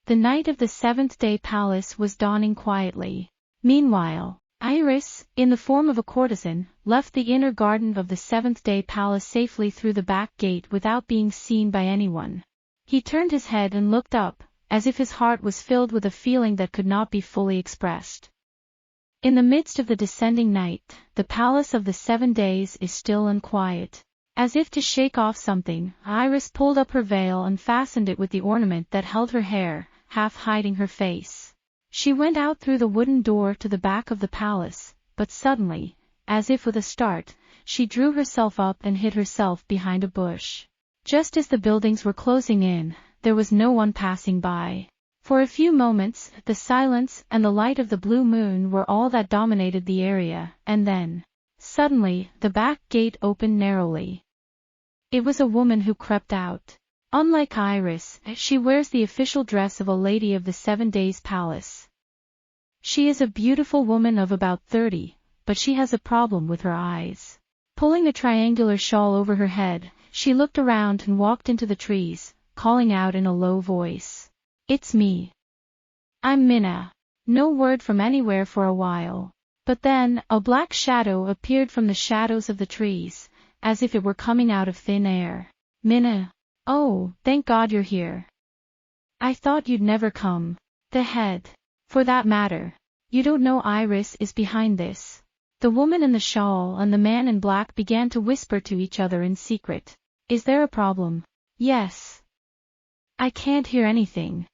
The night of the 7th Day Palace was dawning quietly. Meanwhile, Iris, in the form of a courtesan, left the inner garden of the 7th Day Palace safely through the back gate without being seen by anyone. He turned his head and looked up, as if his heart was filled with a feeling that could not be fully expressed. In the midst of the descending night, the palace of the 7 days is still and quiet. As if to shake off something, Iris pulled up her veil and fastened it with the ornament that held her hair, half hiding her face. She went out through the wooden door to the back of the palace, but suddenly, as if with a start, she drew herself up and hid herself behind a bush. Just as the buildings were closing in, there was no one passing by. For a few moments, the silence and the light of the blue moon were all that dominated the area, and then, suddenly, the back gate opened narrowly. It was a woman who crept out. Unlike Iris, she wears the official dress of a lady of the 7 Days Palace. She is a beautiful woman of about 30, but she has a problem with her eyes. Pulling a triangular shawl over her head, she looked around and walked into the trees, calling out in a low voice. "It's me. I'm Minna." No word from anywhere for a while. But then, a black shadow appeared from the shadows of the trees, as if it were coming out of thin air. "Minna. Oh, thank God you're here. I thought you'd never come." The head. "For that matter, you don't know Iris is behind this." The woman in the shawl and the man in black began to whisper to each other in secret. "Is there a problem?" "Yes. I can't hear anything.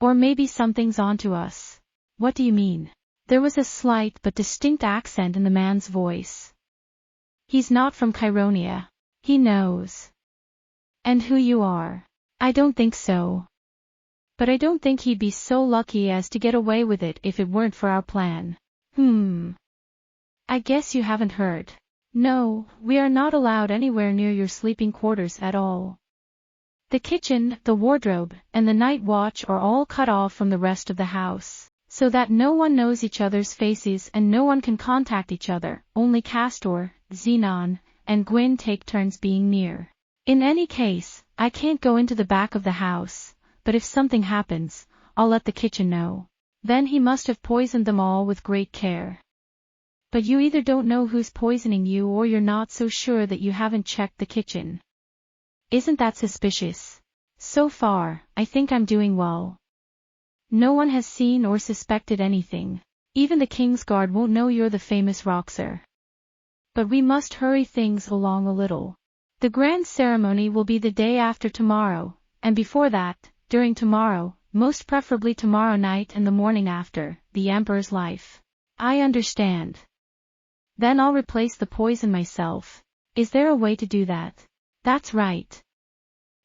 Or maybe something's onto us." "What do you mean?" There was a slight but distinct accent in the man's voice. "He's not from Chironia. He knows. And who you are." "I don't think so. But I don't think he'd be so lucky as to get away with it if it weren't for our plan." I guess you haven't heard." "No, we are not allowed anywhere near your sleeping quarters at all. The kitchen, the wardrobe, and the night watch are all cut off from the rest of the house, so that no one knows each other's faces and no one can contact each other. Only Castor, Xenon, and Guin take turns being near. In any case, I can't go into the back of the house, but if something happens, I'll let the kitchen know." Then he must have poisoned them all with great care. "But you either don't know who's poisoning you or you're not so sure that you haven't checked the kitchen. Isn't that suspicious?" "So far, I think I'm doing well. No one has seen or suspected anything. Even the King's Guard won't know you're the famous Roxer. But we must hurry things along a little. The grand ceremony will be the day after tomorrow, and before that, during tomorrow, most preferably tomorrow night and the morning after, the Emperor's life." "I understand. Then I'll replace the poison myself." "Is there a way to do that?" "That's right.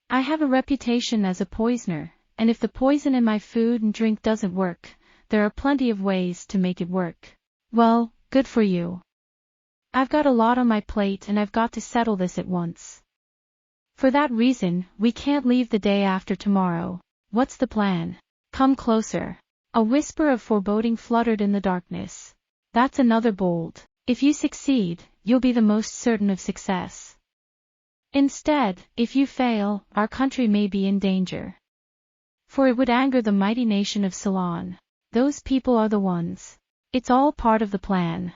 I have a reputation as a poisoner, and if the poison in my food and drink doesn't work, there are plenty of ways to make it work." "Well, good for you. I've got a lot on my plate and I've got to settle this at once. For that reason, we can't leave the day after tomorrow." "What's the plan?" "Come closer." A whisper of foreboding fluttered in the darkness. "That's another bold. If you succeed, you'll be the most certain of success. Instead, if you fail, our country may be in danger. For it would anger the mighty nation of Ceylon. Those people are the ones. It's all part of the plan.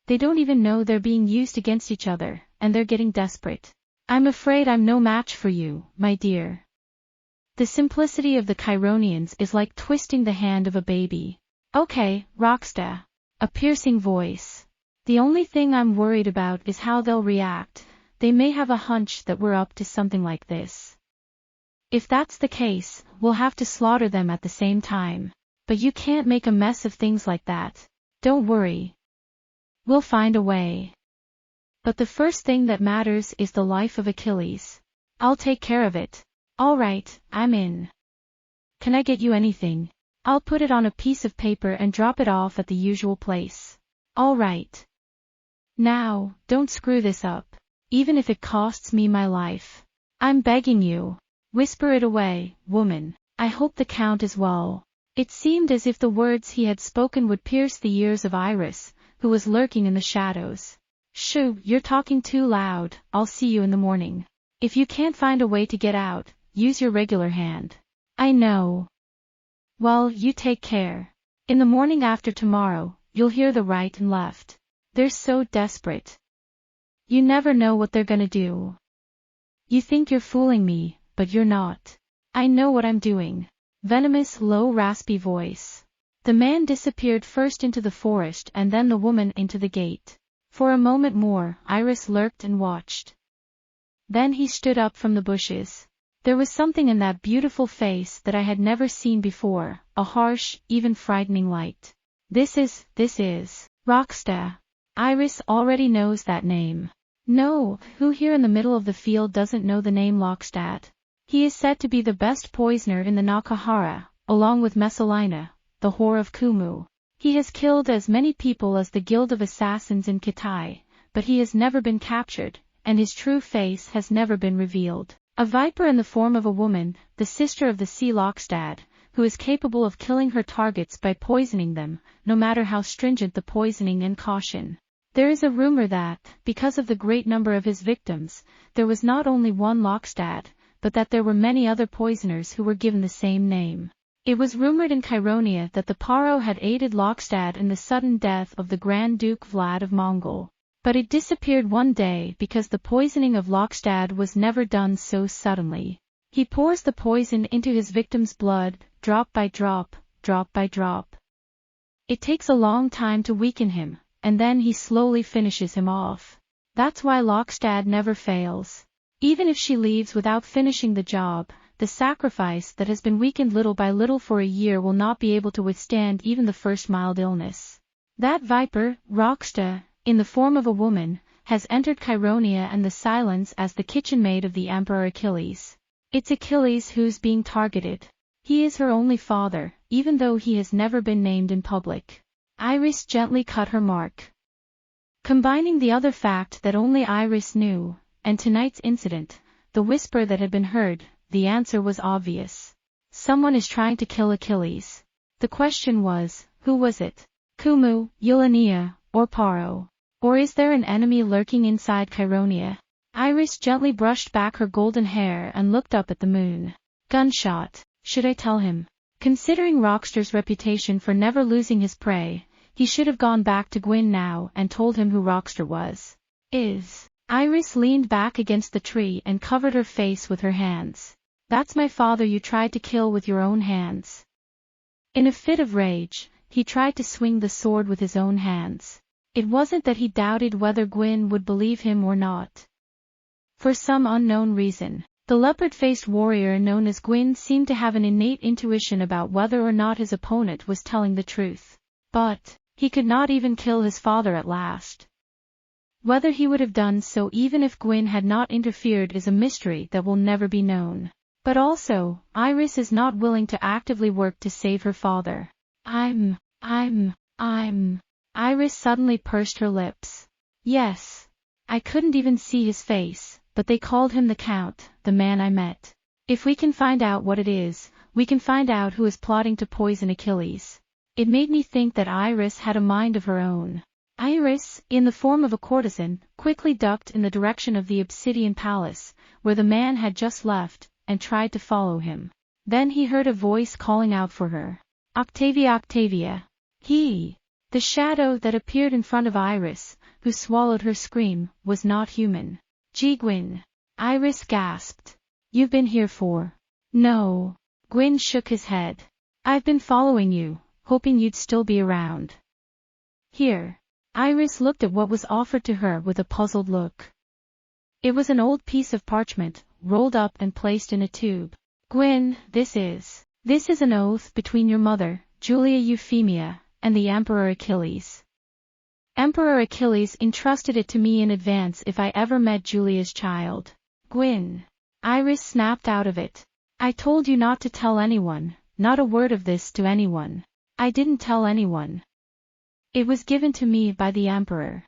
They don't even know they're being used against each other, and they're getting desperate. I'm afraid I'm no match for you, my dear. The simplicity of the Chironians is like twisting the hand of a baby." "Okay, Roxta." A piercing voice. "The only thing I'm worried about is how they'll react. They may have a hunch that we're up to something like this. If that's the case, we'll have to slaughter them at the same time. But you can't make a mess of things like that. Don't worry. We'll find a way. But the first thing that matters is the life of Achilles. I'll take care of it." "All right, I'm in. Can I get you anything?" "I'll put it on a piece of paper and drop it off at the usual place." "All right. Now, don't screw this up. Even if it costs me my life. I'm begging you. Whisper it away, woman. I hope the Count is well." It seemed as if the words he had spoken would pierce the ears of Iris, who was lurking in the shadows. "Shoo, you're talking too loud. I'll see you in the morning. If you can't find a way to get out, use your regular hand." "I know." "Well, you take care. In the morning after tomorrow, you'll hear the right and left. They're so desperate. You never know what they're gonna do. You think you're fooling me, but you're not. I know what I'm doing." Venomous, low, raspy voice. The man disappeared first into the forest and then the woman into the gate. For a moment more, Iris lurked and watched. Then he stood up from the bushes. There was something in that beautiful face that I had never seen before, a harsh, even frightening light. This is Roxta. Iris already knows that name. No, who here in the middle of the field doesn't know the name Lokstad? He is said to be the best poisoner in the Nakahara, along with Messalina, the whore of Kumu. He has killed as many people as the Guild of Assassins in Kitai, but he has never been captured, and his true face has never been revealed. A viper in the form of a woman, the sister of the sea Lokstad, who is capable of killing her targets by poisoning them, no matter how stringent the poisoning and caution. There is a rumor that, because of the great number of his victims, there was not only one Lokstad, but that there were many other poisoners who were given the same name. It was rumored in Chironia that the Paro had aided Lokstad in the sudden death of the Grand Duke Vlad of Mongol. But it disappeared one day because the poisoning of Lokstad was never done so suddenly. He pours the poison into his victim's blood, drop by drop, drop by drop. It takes a long time to weaken him, and then he slowly finishes him off. That's why Lokstad never fails. Even if she leaves without finishing the job, the sacrifice that has been weakened little by little for a year will not be able to withstand even the first mild illness. That viper, Roksta, in the form of a woman, has entered Chironia and the Silence as the kitchen maid of the Emperor Achilles. It's Achilles who's being targeted. He is her only father, even though he has never been named in public. Iris gently cut her mark. Combining the other fact that only Iris knew, and tonight's incident, the whisper that had been heard, the answer was obvious. Someone is trying to kill Achilles. The question was, who was it? Kumu, Yelenia, or Paro? Or is there an enemy lurking inside Chironia? Iris gently brushed back her golden hair and looked up at the moon. Gunshot. Should I tell him? Considering Rockster's reputation for never losing his prey, he should have gone back to Guin now and told him who Rockster was. Iris leaned back against the tree and covered her face with her hands. That's my father you tried to kill with your own hands. In a fit of rage, he tried to swing the sword with his own hands. It wasn't that he doubted whether Guin would believe him or not. For some unknown reason, the leopard-faced warrior known as Guin seemed to have an innate intuition about whether or not his opponent was telling the truth. But he could not even kill his father at last. Whether he would have done so even if Guin had not interfered is a mystery that will never be known. But also, Iris is not willing to actively work to save her father. Iris suddenly pursed her lips. Yes. I couldn't even see his face, but they called him the Count, the man I met. If we can find out what it is, we can find out who is plotting to poison Achilles. It made me think that Iris had a mind of her own. Iris, in the form of a courtesan, quickly ducked in the direction of the Obsidian Palace, where the man had just left, and tried to follow him. Then he heard a voice calling out for her. Octavia, Octavia. The shadow that appeared in front of Iris, who swallowed her scream, was not human. Guin. Iris gasped. You've been here for? No. Guin shook his head. I've been following you, hoping you'd still be around. Here. Iris looked at what was offered to her with a puzzled look. It was an old piece of parchment, rolled up and placed in a tube. Guin, this is an oath between your mother, Julia Euphemia, and the Emperor Achilles. Emperor Achilles entrusted it to me in advance if I ever met Julia's child. Guin. Iris snapped out of it. I told you not to tell anyone, not a word of this to anyone. I didn't tell anyone. It was given to me by the Emperor.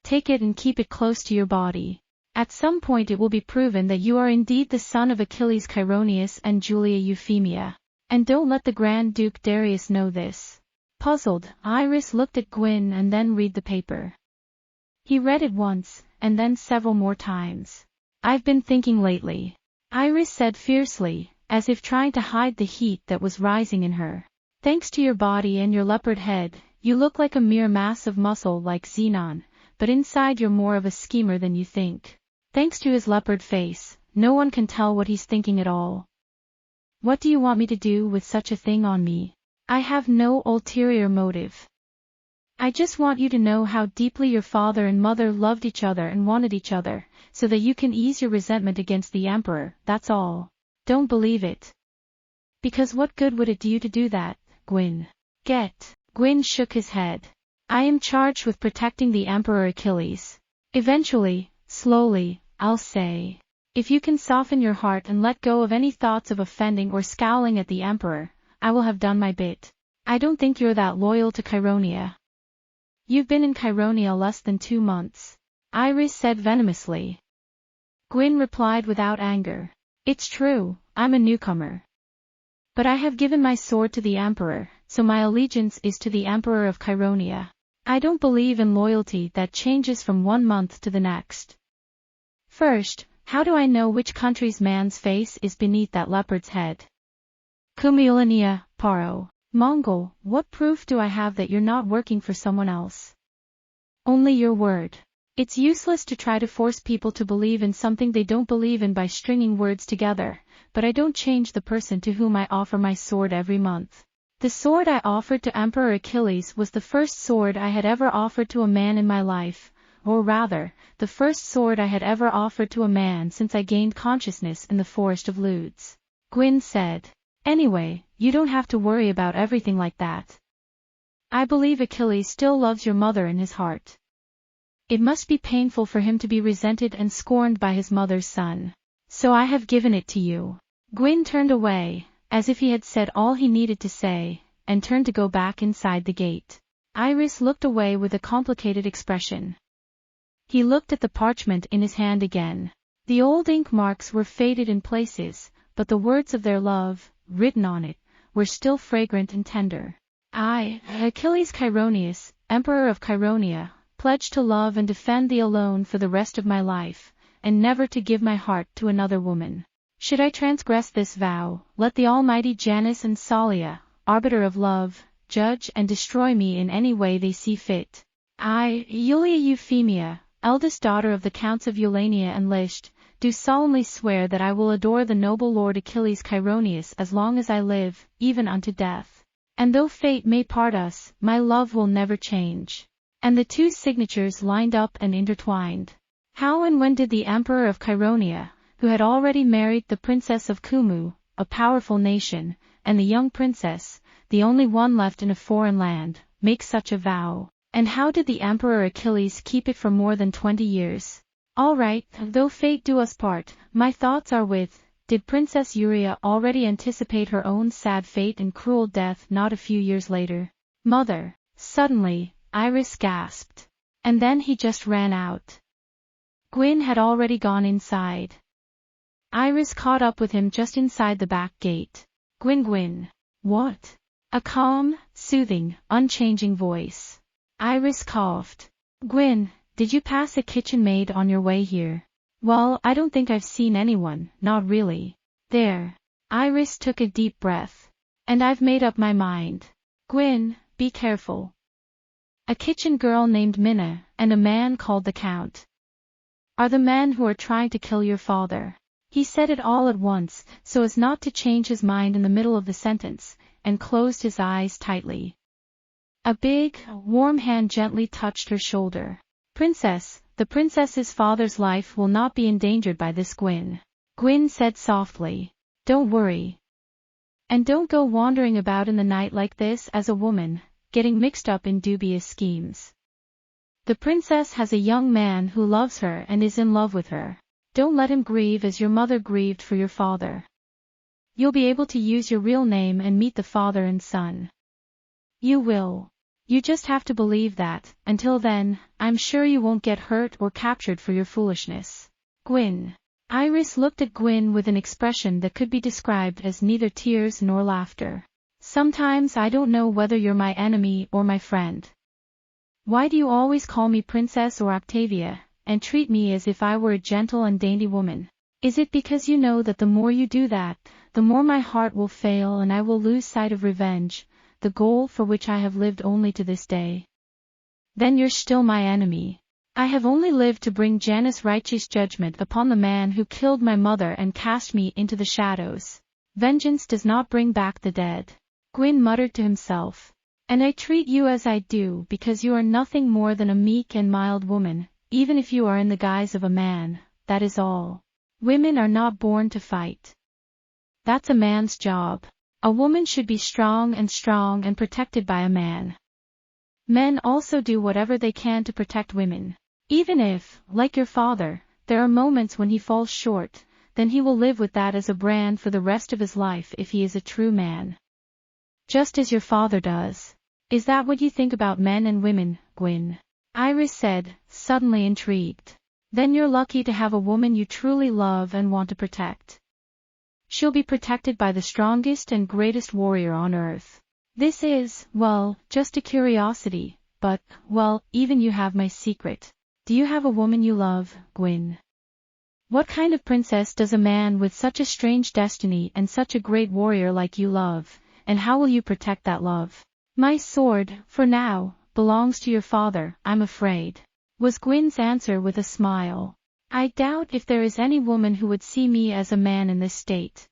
Take it and keep it close to your body. At some point it will be proven that you are indeed the son of Achilles Chironius and Julia Euphemia. And don't let the Grand Duke Darius know this. Puzzled, Iris looked at Guin and then read the paper. He read it once, and then several more times. I've been thinking lately, Iris said fiercely, as if trying to hide the heat that was rising in her. Thanks to your body and your leopard head, you look like a mere mass of muscle like Xenon, but inside you're more of a schemer than you think. Thanks to his leopard face, no one can tell what he's thinking at all. What do you want me to do with such a thing on me? I have no ulterior motive. I just want you to know how deeply your father and mother loved each other and wanted each other, so that you can ease your resentment against the Emperor, that's all. Don't believe it. Because what good would it do you to do that, Guin? Guin shook his head. I am charged with protecting the Emperor Achilles. Eventually, slowly, I'll say. If you can soften your heart and let go of any thoughts of offending or scowling at the Emperor, I will have done my bit. I don't think you're that loyal to Chironia. You've been in Chironia less than 2 months. Iris said venomously. Guin replied without anger. It's true, I'm a newcomer. But I have given my sword to the Emperor, so my allegiance is to the Emperor of Chironia. I don't believe in loyalty that changes from one month to the next. First, how do I know which country's man's face is beneath that leopard's head? Kumulania, Paro. Mongol, what proof do I have that you're not working for someone else? Only your word. It's useless to try to force people to believe in something they don't believe in by stringing words together, but I don't change the person to whom I offer my sword every month. The sword I offered to Emperor Achilles was the first sword I had ever offered to a man in my life, or rather, the first sword I had ever offered to a man since I gained consciousness in the Forest of Ludes. Guin said. Anyway, you don't have to worry about everything like that. I believe Achilles still loves your mother in his heart. It must be painful for him to be resented and scorned by his mother's son. So I have given it to you. Guin turned away, as if he had said all he needed to say, and turned to go back inside the gate. Iris looked away with a complicated expression. He looked at the parchment in his hand again. The old ink marks were faded in places, but the words of their love, written on it, were still fragrant and tender. I, Achilles Chironius, Emperor of Chironia, pledge to love and defend thee alone for the rest of my life, and never to give my heart to another woman. Should I transgress this vow, let the almighty Janus and Salia, arbiter of love, judge and destroy me in any way they see fit. I, Iulia Euphemia, eldest daughter of the Counts of Eulania and Lisht, do solemnly swear that I will adore the noble lord Achilles Chironius as long as I live, even unto death. And though fate may part us, my love will never change. And the two signatures lined up and intertwined. How and when did the Emperor of Chironia, who had already married the Princess of Kumu, a powerful nation, and the young princess, the only one left in a foreign land, make such a vow? And how did the Emperor Achilles keep it for more than 20 years? All right, though fate do us part, my thoughts are with, did Princess Aurra already anticipate her own sad fate and cruel death not a few years later? Mother! Suddenly, Iris gasped. And then he just ran out. Guin had already gone inside. Iris caught up with him just inside the back gate. Guin. What? A calm, soothing, unchanging voice. Iris coughed. Guin, did you pass a kitchen maid on your way here? Well, I don't think I've seen anyone, not really. There. Iris took a deep breath. And I've made up my mind. Guin, be careful. A kitchen girl named Minna, and a man called the Count. Are the men who are trying to kill your father. He said it all at once, so as not to change his mind in the middle of the sentence, and closed his eyes tightly. A big, warm hand gently touched her shoulder. Princess, the princess's father's life will not be endangered by this, Guin. Guin said softly. Don't worry. And don't go wandering about in the night like this as a woman, getting mixed up in dubious schemes. The princess has a young man who loves her and is in love with her. Don't let him grieve as your mother grieved for your father. You'll be able to use your real name and meet the father and son. You will. You just have to believe that. Until then, I'm sure you won't get hurt or captured for your foolishness. Guin. Iris looked at Guin with an expression that could be described as neither tears nor laughter. Sometimes I don't know whether you're my enemy or my friend. Why do you always call me Princess or Octavia, and treat me as if I were a gentle and dainty woman? Is it because you know that the more you do that, the more my heart will fail and I will lose sight of revenge, the goal for which I have lived only to this day? Then you're still my enemy. I have only lived to bring Janus righteous judgment upon the man who killed my mother and cast me into the shadows. Vengeance does not bring back the dead. Guin muttered to himself. And I treat you as I do because you are nothing more than a meek and mild woman, even if you are in the guise of a man, that is all. Women are not born to fight. That's a man's job. A woman should be strong and protected by a man. Men also do whatever they can to protect women. Even if, like your father, there are moments when he falls short, then he will live with that as a brand for the rest of his life if he is a true man. Just as your father does. Is that what you think about men and women, Guin? Iris said, suddenly intrigued. Then you're lucky to have a woman you truly love and want to protect. She'll be protected by the strongest and greatest warrior on earth. This is, well, just a curiosity, but, well, even you have my secret. Do you have a woman you love, Guin? What kind of princess does a man with such a strange destiny and such a great warrior like you love, and how will you protect that love? My sword, for now, belongs to your father, I'm afraid, was Guin's answer with a smile. I doubt if there is any woman who would see me as a man in this state.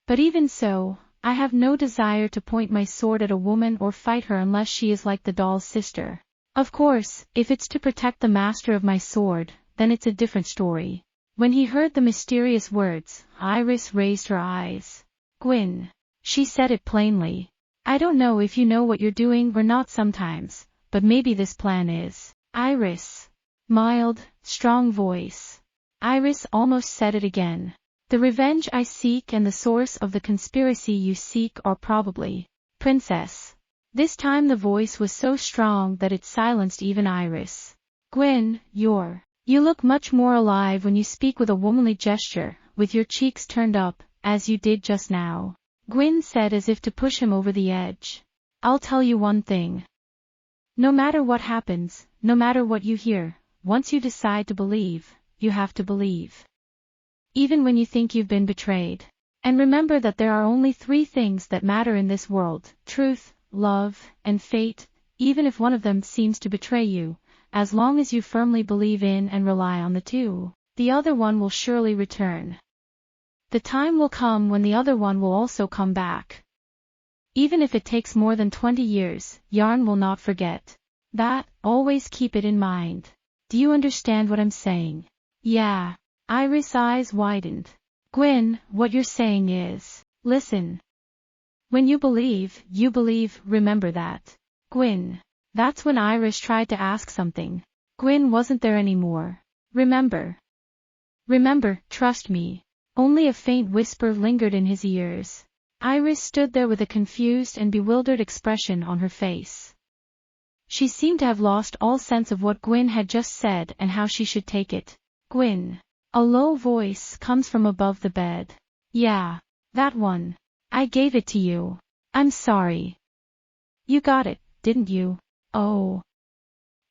But even so, I have no desire to point my sword at a woman or fight her unless she is like the doll's sister. Of course, if it's to protect the master of my sword, then it's a different story. When he heard the mysterious words, Iris raised her eyes. Guin. She said it plainly. I don't know if you know what you're doing or not sometimes, but maybe this plan is. Iris. Mild, strong voice. Iris almost said it again. The revenge I seek and the source of the conspiracy you seek are probably. Princess. This time the voice was so strong that it silenced even Iris. Guin, you look much more alive when you speak with a womanly gesture, with your cheeks turned up, as you did just now. Guin said as if to push him over the edge. I'll tell you one thing. No matter what happens, no matter what you hear, once you decide to believe, you have to believe. Even when you think you've been betrayed. And remember that there are only 3 things that matter in this world: truth, love, and fate. Even if one of them seems to betray you, as long as you firmly believe in and rely on the 2, the other one will surely return. The time will come when the other one will also come back. Even if it takes more than 20 years, Yarn will not forget. That, always keep it in mind. Do you understand what I'm saying? Yeah. Iris' eyes widened. Guin, what you're saying is, listen. When you believe, remember that. Guin. That's when Iris tried to ask something. Guin wasn't there anymore. Remember. Remember, trust me. Only a faint whisper lingered in his ears. Iris stood there with a confused and bewildered expression on her face. She seemed to have lost all sense of what Guin had just said and how she should take it. Guin. A low voice comes from above the bed. Yeah. That one. I gave it to you. I'm sorry. You got it, didn't you? Oh.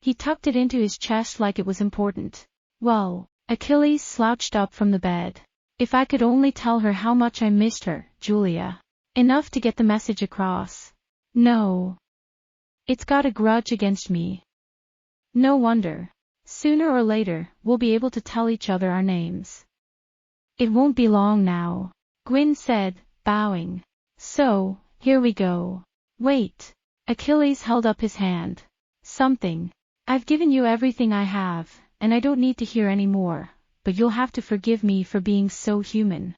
He tucked it into his chest like it was important. Well, Achilles slouched up from the bed. If I could only tell her how much I missed her, Julia. Enough to get the message across. No. It's got a grudge against me. No wonder. Sooner or later, we'll be able to tell each other our names. It won't be long now, Guin said, bowing. So, here we go. Wait. Achilles held up his hand. Something. I've given you everything I have, and I don't need to hear any more, but you'll have to forgive me for being so human.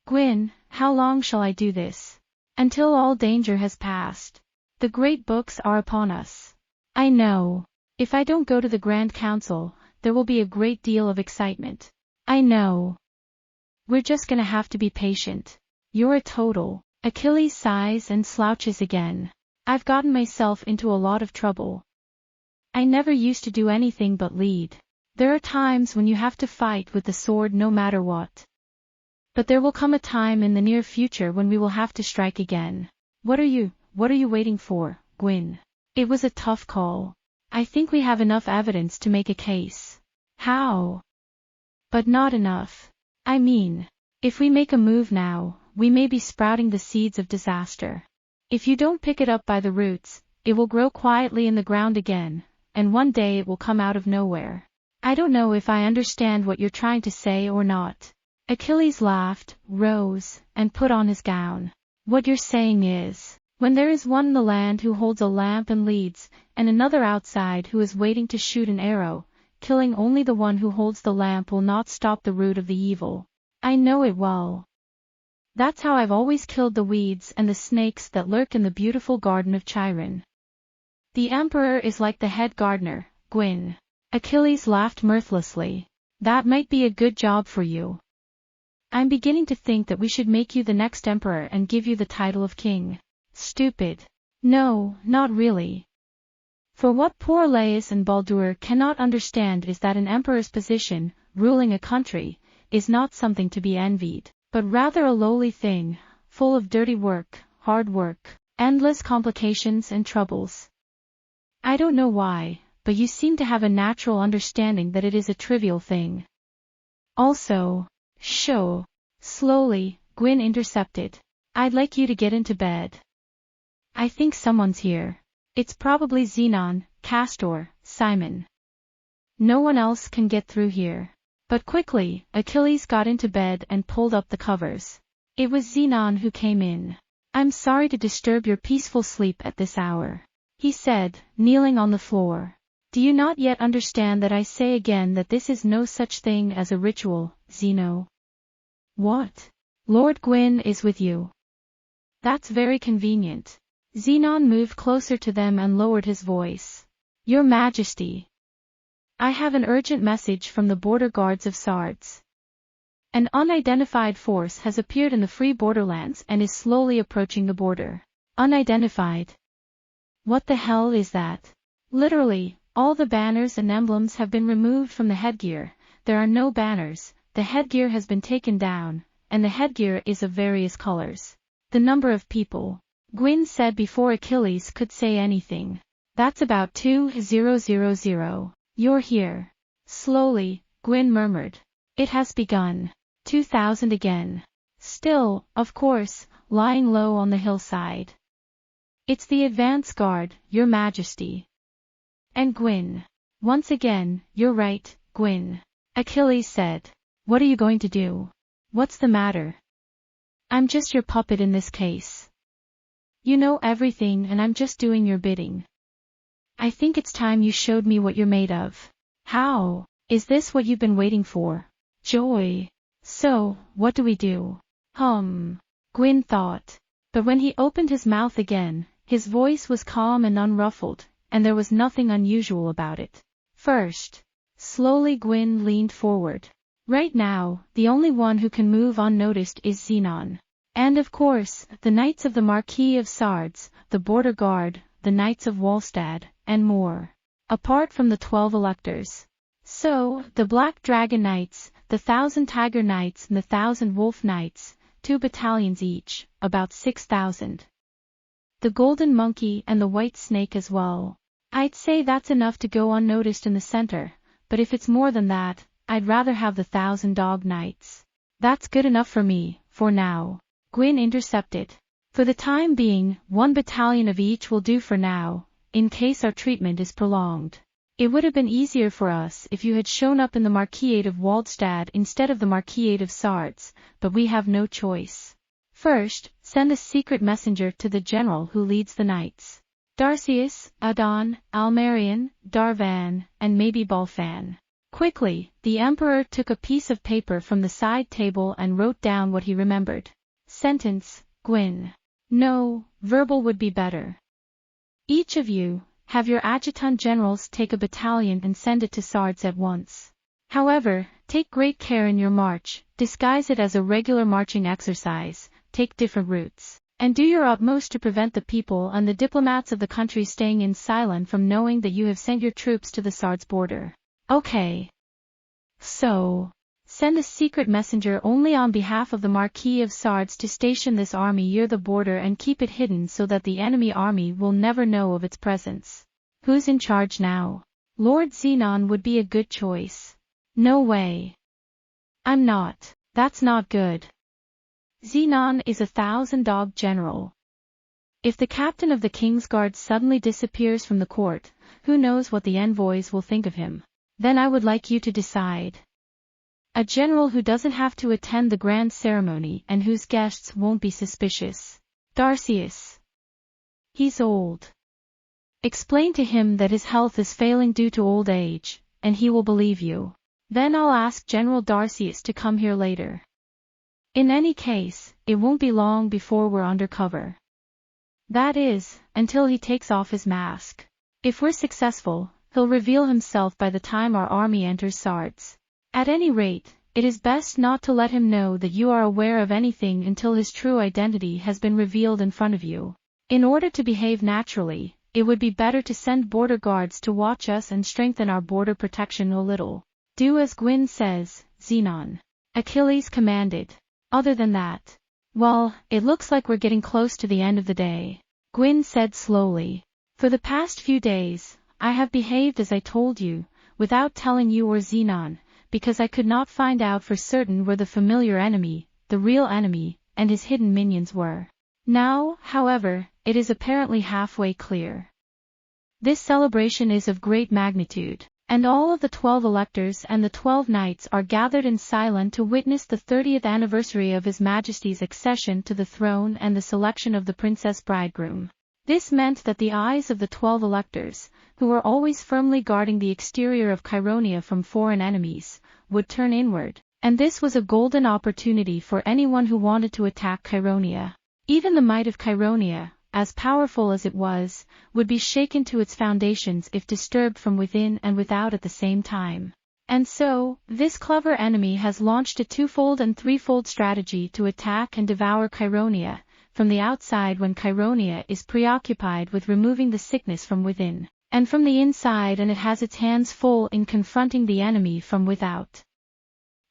Guin, how long shall I do this? Until all danger has passed. The great books are upon us. I know. If I don't go to the Grand Council, there will be a great deal of excitement. I know. We're just gonna have to be patient. You're a total. Achilles sighs and slouches again. I've gotten myself into a lot of trouble. I never used to do anything but lead. There are times when you have to fight with the sword no matter what. But there will come a time in the near future when we will have to strike again. What are you waiting for, Guin? It was a tough call. I think we have enough evidence to make a case. How? But not enough. I mean, if we make a move now, we may be sprouting the seeds of disaster. If you don't pick it up by the roots, it will grow quietly in the ground again, and one day it will come out of nowhere. I don't know if I understand what you're trying to say or not. Achilles laughed, rose, and put on his gown. What you're saying is, when there is one in the land who holds a lamp and leads, and another outside who is waiting to shoot an arrow, killing only the one who holds the lamp will not stop the root of the evil. I know it well. That's how I've always killed the weeds and the snakes that lurk in the beautiful garden of Chiron. The emperor is like the head gardener, Guin. Achilles laughed mirthlessly. That might be a good job for you. I'm beginning to think that we should make you the next emperor and give you the title of king. Stupid. No, not really. For what poor Laius and Baldur cannot understand is that an emperor's position, ruling a country, is not something to be envied, but rather a lowly thing, full of dirty work, hard work, endless complications and troubles. I don't know why, but you seem to have a natural understanding that it is a trivial thing. Also, show. Slowly, Guin intercepted. I'd like you to get into bed. I think someone's here. It's probably Xenon, Castor, Simon. No one else can get through here. But quickly, Achilles got into bed and pulled up the covers. It was Xenon who came in. I'm sorry to disturb your peaceful sleep at this hour, he said, kneeling on the floor. Do you not yet understand that I say again that this is no such thing as a ritual, Zeno? What? Lord Guin is with you. That's very convenient. Xenon moved closer to them and lowered his voice. Your Majesty. I have an urgent message from the border guards of Sards. An unidentified force has appeared in the free borderlands and is slowly approaching the border. Unidentified. What the hell is that? Literally, all the banners and emblems have been removed from the headgear. There are no banners, the headgear has been taken down, and the headgear is of various colors. The number of people, Guin said before Achilles could say anything. That's about 2000. You're here. Slowly, Guin murmured. It has begun. 2000 again. Still, of course, lying low on the hillside. It's the advance guard, Your Majesty. And Guin. Once again, you're right, Guin. Achilles said. What are you going to do? What's the matter? I'm just your puppet in this case. You know everything and I'm just doing your bidding. I think it's time you showed me what you're made of. How? Is this what you've been waiting for? Joy. So, what do we do? Guin thought. But when he opened his mouth again, his voice was calm and unruffled, and there was nothing unusual about it. First. Slowly Guin leaned forward. Right now, the only one who can move unnoticed is Xenon. And of course, the Knights of the Marquis of Sards, the Border Guard, the Knights of Walstad, and more. Apart from the 12 electors. So, the Black Dragon Knights, the 1,000 Tiger Knights and the 1,000 Wolf Knights, 2 battalions each, about 6,000. The Golden Monkey and the White Snake as well. I'd say that's enough to go unnoticed in the center, but if it's more than that, I'd rather have the 1,000 Dog Knights. That's good enough for me, for now. Guin intercepted. For the time being, 1 battalion of each will do for now, in case our treatment is prolonged. It would have been easier for us if you had shown up in the Marquisate of Waldstad instead of the Marquisate of Sards, but we have no choice. First, send a secret messenger to the general who leads the knights. Darcius, Adon, Almerian, Darvan, and maybe Balfan. Quickly, the emperor took a piece of paper from the side table and wrote down what he remembered. Sentence, Guin. No, verbal would be better. Each of you, have your adjutant generals take a battalion and send it to Sards at once. However, take great care in your march, disguise it as a regular marching exercise, take different routes, and do your utmost to prevent the people and the diplomats of the country staying in silent from knowing that you have sent your troops to the Sards border. Okay. So, send a secret messenger only on behalf of the Marquis of Sards to station this army near the border and keep it hidden so that the enemy army will never know of its presence. Who's in charge now? Lord Xenon would be a good choice. No way. I'm not. That's not good. Xenon is a 1,000-dog general. If the captain of the King's Guard suddenly disappears from the court, who knows what the envoys will think of him? Then I would like you to decide. A general who doesn't have to attend the grand ceremony and whose guests won't be suspicious. Darcius. He's old. Explain to him that his health is failing due to old age, and he will believe you. Then I'll ask General Darcius to come here later. In any case, it won't be long before we're under cover. That is, until he takes off his mask. If we're successful, he'll reveal himself by the time our army enters Sards. At any rate, it is best not to let him know that you are aware of anything until his true identity has been revealed in front of you. In order to behave naturally, it would be better to send border guards to watch us and strengthen our border protection a little. Do as Guin says, Zenon. Achilles commanded. Other than that. Well, it looks like we're getting close to the end of the day. Guin said slowly. For the past few days, I have behaved as I told you, without telling you or Zenon, because I could not find out for certain where the familiar enemy, the real enemy, and his hidden minions were. Now, however, it is apparently halfway clear. This celebration is of great magnitude, and all of the 12 electors and the 12 knights are gathered in Ceylon to witness the 30th anniversary of His Majesty's accession to the throne and the selection of the princess bridegroom. This meant that the eyes of the 12 electors, who were always firmly guarding the exterior of Cheironia from foreign enemies, would turn inward, and this was a golden opportunity for anyone who wanted to attack Cheironia. Even the might of Cheironia, as powerful as it was, would be shaken to its foundations if disturbed from within and without at the same time. And so, this clever enemy has launched a twofold and threefold strategy to attack and devour Cheironia, from the outside when Cheironia is preoccupied with removing the sickness from within, and from the inside and it has its hands full in confronting the enemy from without.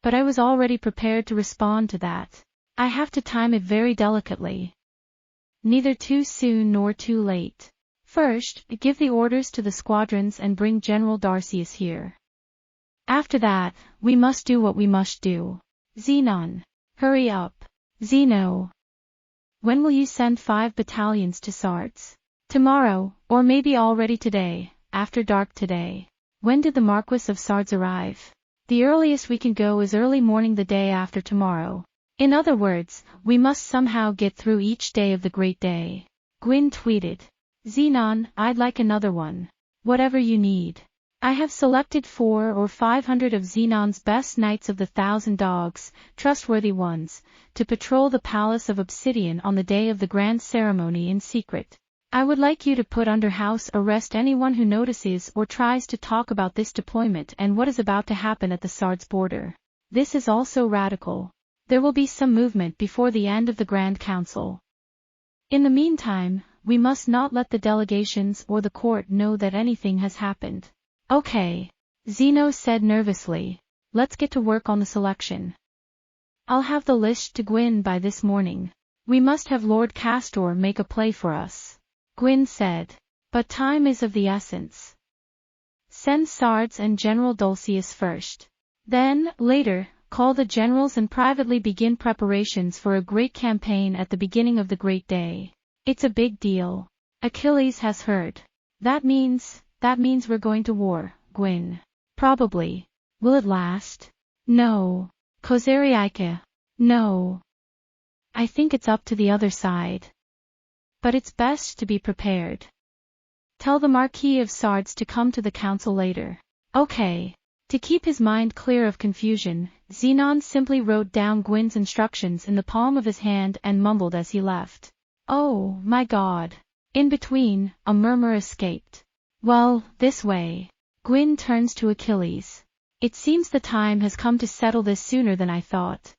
But I was already prepared to respond to that. I have to time it very delicately. Neither too soon nor too late. First, give the orders to the squadrons and bring General Darcius here. After that, we must do what we must do. Zenon. Hurry up. Zeno. When will you send 5 battalions to Sardes? Tomorrow, or maybe already today, after dark today. When did the Marquis of Sardes arrive? The earliest we can go is early morning the day after tomorrow. In other words, we must somehow get through each day of the great day. Guin tweeted. Zenon, I'd like another one. Whatever you need. I have selected 400 or 500 of Zenon's best knights of the 1,000 dogs, trustworthy ones, to patrol the palace of Obsidian on the day of the grand ceremony in secret. I would like you to put under house arrest anyone who notices or tries to talk about this deployment and what is about to happen at the Sardes border. This is also radical. There will be some movement before the end of the Grand Council. In the meantime, we must not let the delegations or the court know that anything has happened. Okay. Zeno said nervously. Let's get to work on the selection. I'll have the list to Guin by this morning. We must have Lord Castor make a play for us. Guin said. But time is of the essence. Send Sardes and General Dulcius first. Then, later, call the generals and privately begin preparations for a great campaign at the beginning of the great day. It's a big deal. Achilles has heard. That means we're going to war, Guin. Probably. Will it last? No. Kozeriaika. No. I think it's up to the other side. But it's best to be prepared. Tell the Marquis of Sardes to come to the council later. Okay. To keep his mind clear of confusion, Zenon simply wrote down Guin's instructions in the palm of his hand and mumbled as he left. Oh, my God. In between, a murmur escaped. Well, this way. Guin turns to Achilles. It seems the time has come to settle this sooner than I thought.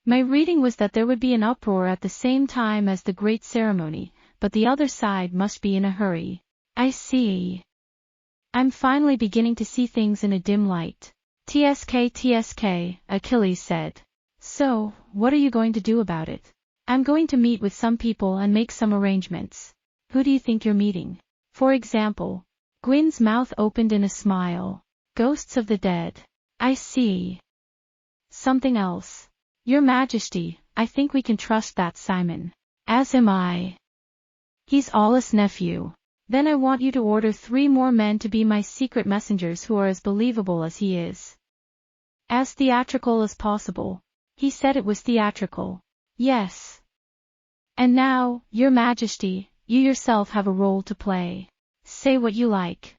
My reading was that there would be an uproar at the same time as the great ceremony, but the other side must be in a hurry. I see. I'm finally beginning to see things in a dim light. TSK, Achilles said. So, what are you going to do about it? I'm going to meet with some people and make some arrangements. Who do you think you're meeting? For example. Guin's mouth opened in a smile. Ghosts of the dead. I see. Something else. Your Majesty, I think we can trust that Simon. As am I. He's Aulus' nephew. Then I want you to order 3 more men to be my secret messengers who are as believable as he is. As theatrical as possible. He said it was theatrical. Yes. And now, Your Majesty, you yourself have a role to play. Say what you like.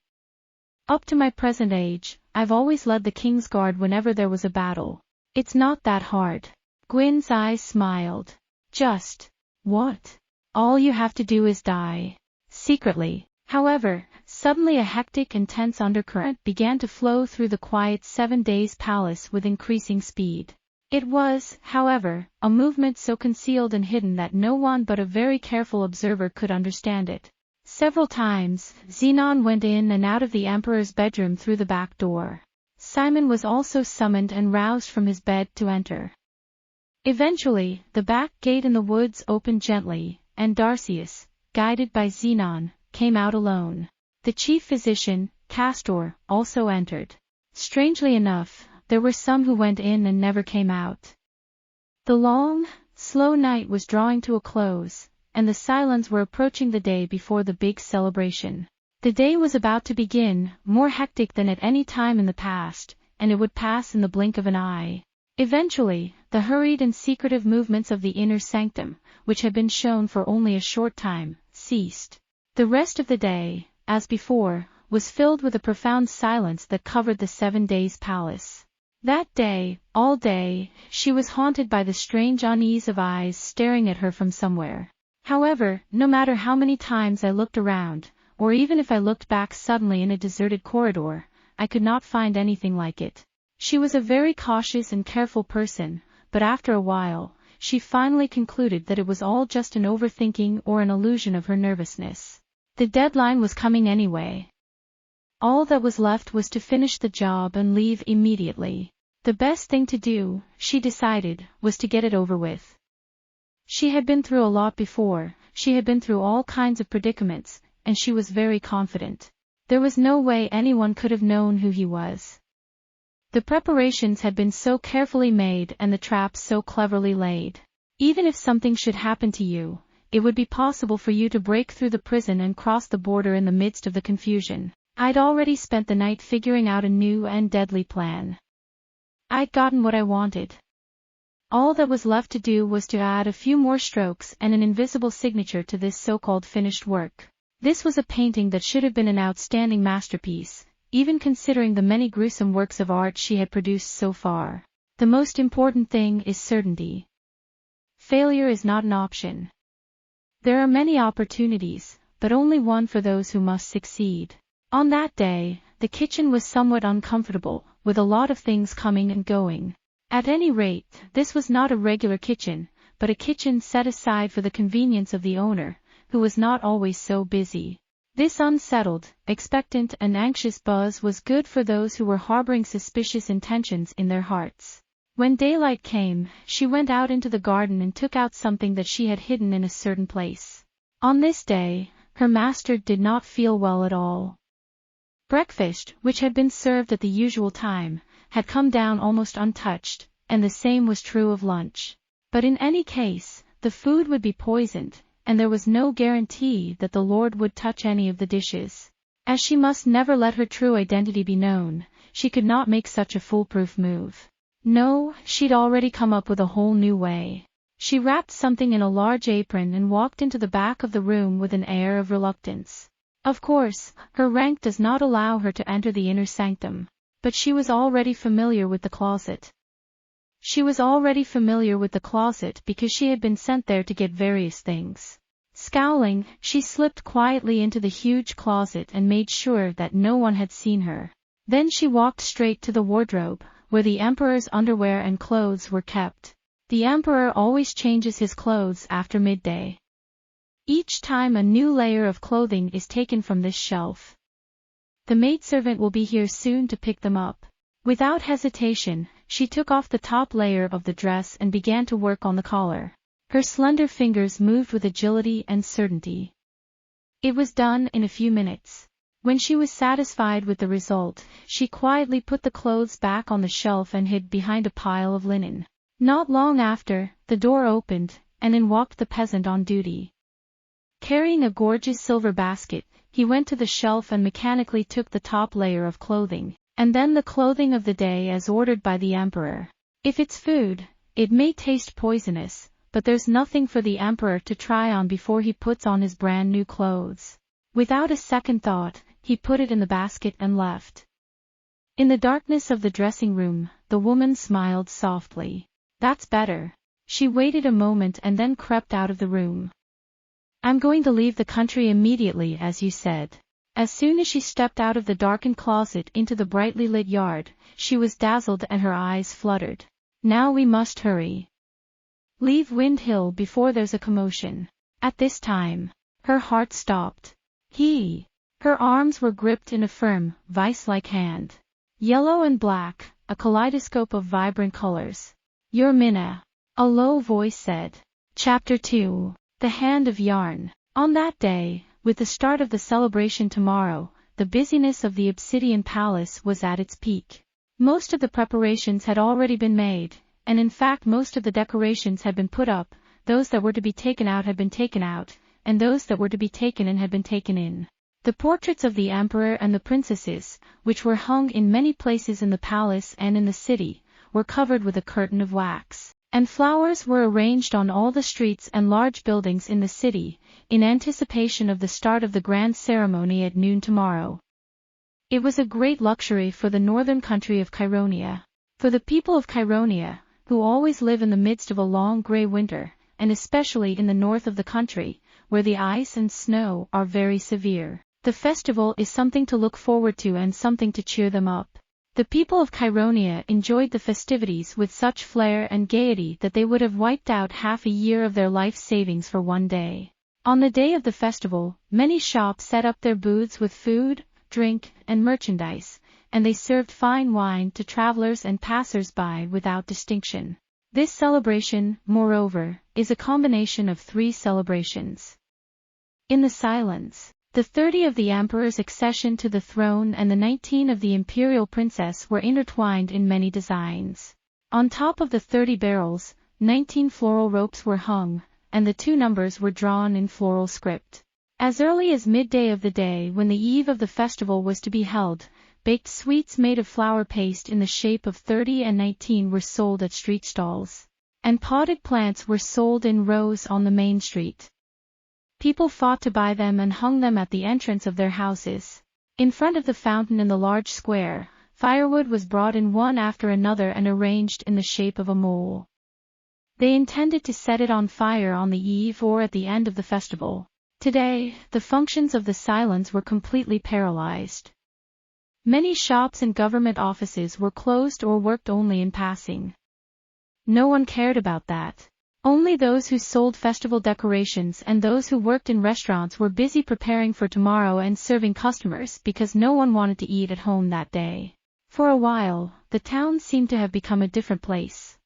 Up to my present age, I've always led the King's Guard whenever there was a battle. It's not that hard. Guin's eyes smiled. Just. What? All you have to do is die. Secretly. However, suddenly a hectic and tense undercurrent began to flow through the quiet 7 Days Palace with increasing speed. It was, however, a movement so concealed and hidden that no one but a very careful observer could understand it. Several times, Zenon went in and out of the emperor's bedroom through the back door. Simon was also summoned and roused from his bed to enter. Eventually, the back gate in the woods opened gently, and Darcius, guided by Zenon, came out alone. The chief physician, Castor, also entered. Strangely enough, there were some who went in and never came out. The long, slow night was drawing to a close, and the Cylons were approaching the day before the big celebration. The day was about to begin, more hectic than at any time in the past, and it would pass in the blink of an eye. Eventually, the hurried and secretive movements of the inner sanctum, which had been shown for only a short time, ceased. The rest of the day, as before, was filled with a profound silence that covered the 7 days palace. That day, all day, she was haunted by the strange unease of eyes staring at her from somewhere. However, no matter how many times I looked around, or even if I looked back suddenly in a deserted corridor, I could not find anything like it. She was a very cautious and careful person, but after a while, she finally concluded that it was all just an overthinking or an illusion of her nervousness. The deadline was coming anyway. All that was left was to finish the job and leave immediately. The best thing to do, she decided, was to get it over with. She had been through a lot before, she had been through all kinds of predicaments, and she was very confident. There was no way anyone could have known who he was. The preparations had been so carefully made and the traps so cleverly laid. Even if something should happen to you, it would be possible for you to break through the prison and cross the border in the midst of the confusion. I'd already spent the night figuring out a new and deadly plan. I'd gotten what I wanted. All that was left to do was to add a few more strokes and an invisible signature to this so-called finished work. This was a painting that should have been an outstanding masterpiece, even considering the many gruesome works of art she had produced so far. The most important thing is certainty. Failure is not an option. There are many opportunities, but only one for those who must succeed. On that day, the kitchen was somewhat uncomfortable, with a lot of things coming and going. At any rate, this was not a regular kitchen, but a kitchen set aside for the convenience of the owner, who was not always so busy. This unsettled, expectant and anxious buzz was good for those who were harboring suspicious intentions in their hearts. When daylight came, she went out into the garden and took out something that she had hidden in a certain place. On this day, her master did not feel well at all. Breakfast, which had been served at the usual time, had come down almost untouched, and the same was true of lunch. But in any case, the food would be poisoned, and there was no guarantee that the Lord would touch any of the dishes. As she must never let her true identity be known, she could not make such a foolproof move. No, she'd already come up with a whole new way. She wrapped something in a large apron and walked into the back of the room with an air of reluctance. Of course, her rank does not allow her to enter the inner sanctum. But she was already familiar with the closet. Because she had been sent there to get various things. Scowling, she slipped quietly into the huge closet and made sure that no one had seen her. Then she walked straight to the wardrobe, where the emperor's underwear and clothes were kept. The emperor always changes his clothes after midday. Each time a new layer of clothing is taken from this shelf. The maidservant will be here soon to pick them up. Without hesitation, she took off the top layer of the dress and began to work on the collar. Her slender fingers moved with agility and certainty. It was done in a few minutes. When she was satisfied with the result, she quietly put the clothes back on the shelf and hid behind a pile of linen. Not long after, the door opened, and in walked the peasant on duty. Carrying a gorgeous silver basket, he went to the shelf and mechanically took the top layer of clothing, and then the clothing of the day as ordered by the emperor. If it's food, it may taste poisonous, but there's nothing for the emperor to try on before he puts on his brand new clothes. Without a second thought, he put it in the basket and left. In the darkness of the dressing room, the woman smiled softly. That's better. She waited a moment and then crept out of the room. I'm going to leave the country immediately, as you said. As soon as she stepped out of the darkened closet into the brightly lit yard, she was dazzled and her eyes fluttered. Now we must hurry. Leave Wind Hill before there's a commotion. At this time, her heart stopped. Her arms were gripped in a firm, vice-like hand. Yellow and black, a kaleidoscope of vibrant colors. "You're Minna," a low voice said. Chapter 2. The Hand of Yarn. On that day, with the start of the celebration tomorrow, the busyness of the Obsidian Palace was at its peak. Most of the preparations had already been made, and in fact most of the decorations had been put up. Those that were to be taken out had been taken out, and those that were to be taken in had been taken in. The portraits of the emperor and the princesses, which were hung in many places in the palace and in the city, were covered with a curtain of wax, and flowers were arranged on all the streets and large buildings in the city, in anticipation of the start of the grand ceremony at noon tomorrow. It was a great luxury for the northern country of Chironia. For the people of Chironia, who always live in the midst of a long grey winter, and especially in the north of the country, where the ice and snow are very severe, the festival is something to look forward to and something to cheer them up. The people of Chironia enjoyed the festivities with such flair and gaiety that they would have wiped out half a year of their life savings for one day. On the day of the festival, many shops set up their booths with food, drink, and merchandise, and they served fine wine to travelers and passers-by without distinction. This celebration, moreover, is a combination of 3 celebrations. In the silence, the 30 of the emperor's accession to the throne and the 19 of the imperial princess were intertwined in many designs. On top of the 30 barrels, 19 floral ropes were hung, and the 2 numbers were drawn in floral script. As early as midday of the day when the eve of the festival was to be held, baked sweets made of flour paste in the shape of 30 and 19 were sold at street stalls, and potted plants were sold in rows on the main street. People fought to buy them and hung them at the entrance of their houses. In front of the fountain in the large square, firewood was brought in one after another and arranged in the shape of a mole. They intended to set it on fire on the eve or at the end of the festival. Today, the functions of the silence were completely paralyzed. Many shops and government offices were closed or worked only in passing. No one cared about that. Only those who sold festival decorations and those who worked in restaurants were busy preparing for tomorrow and serving customers because no one wanted to eat at home that day. For a while, the town seemed to have become a different place.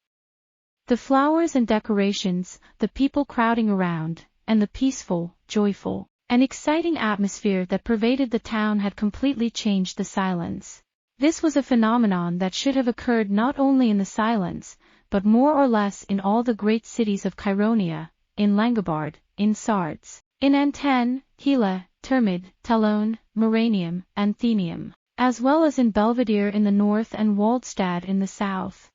The flowers and decorations, the people crowding around, and the peaceful, joyful, and exciting atmosphere that pervaded the town had completely changed the silence. This was a phenomenon that should have occurred not only in the silence, but more or less in all the great cities of Chironia, in Langobard, in Sardes, in Anten, Hela, Termid, Talon, Moranium, and Thenium, as well as in Belvedere in the north and Waldstad in the south.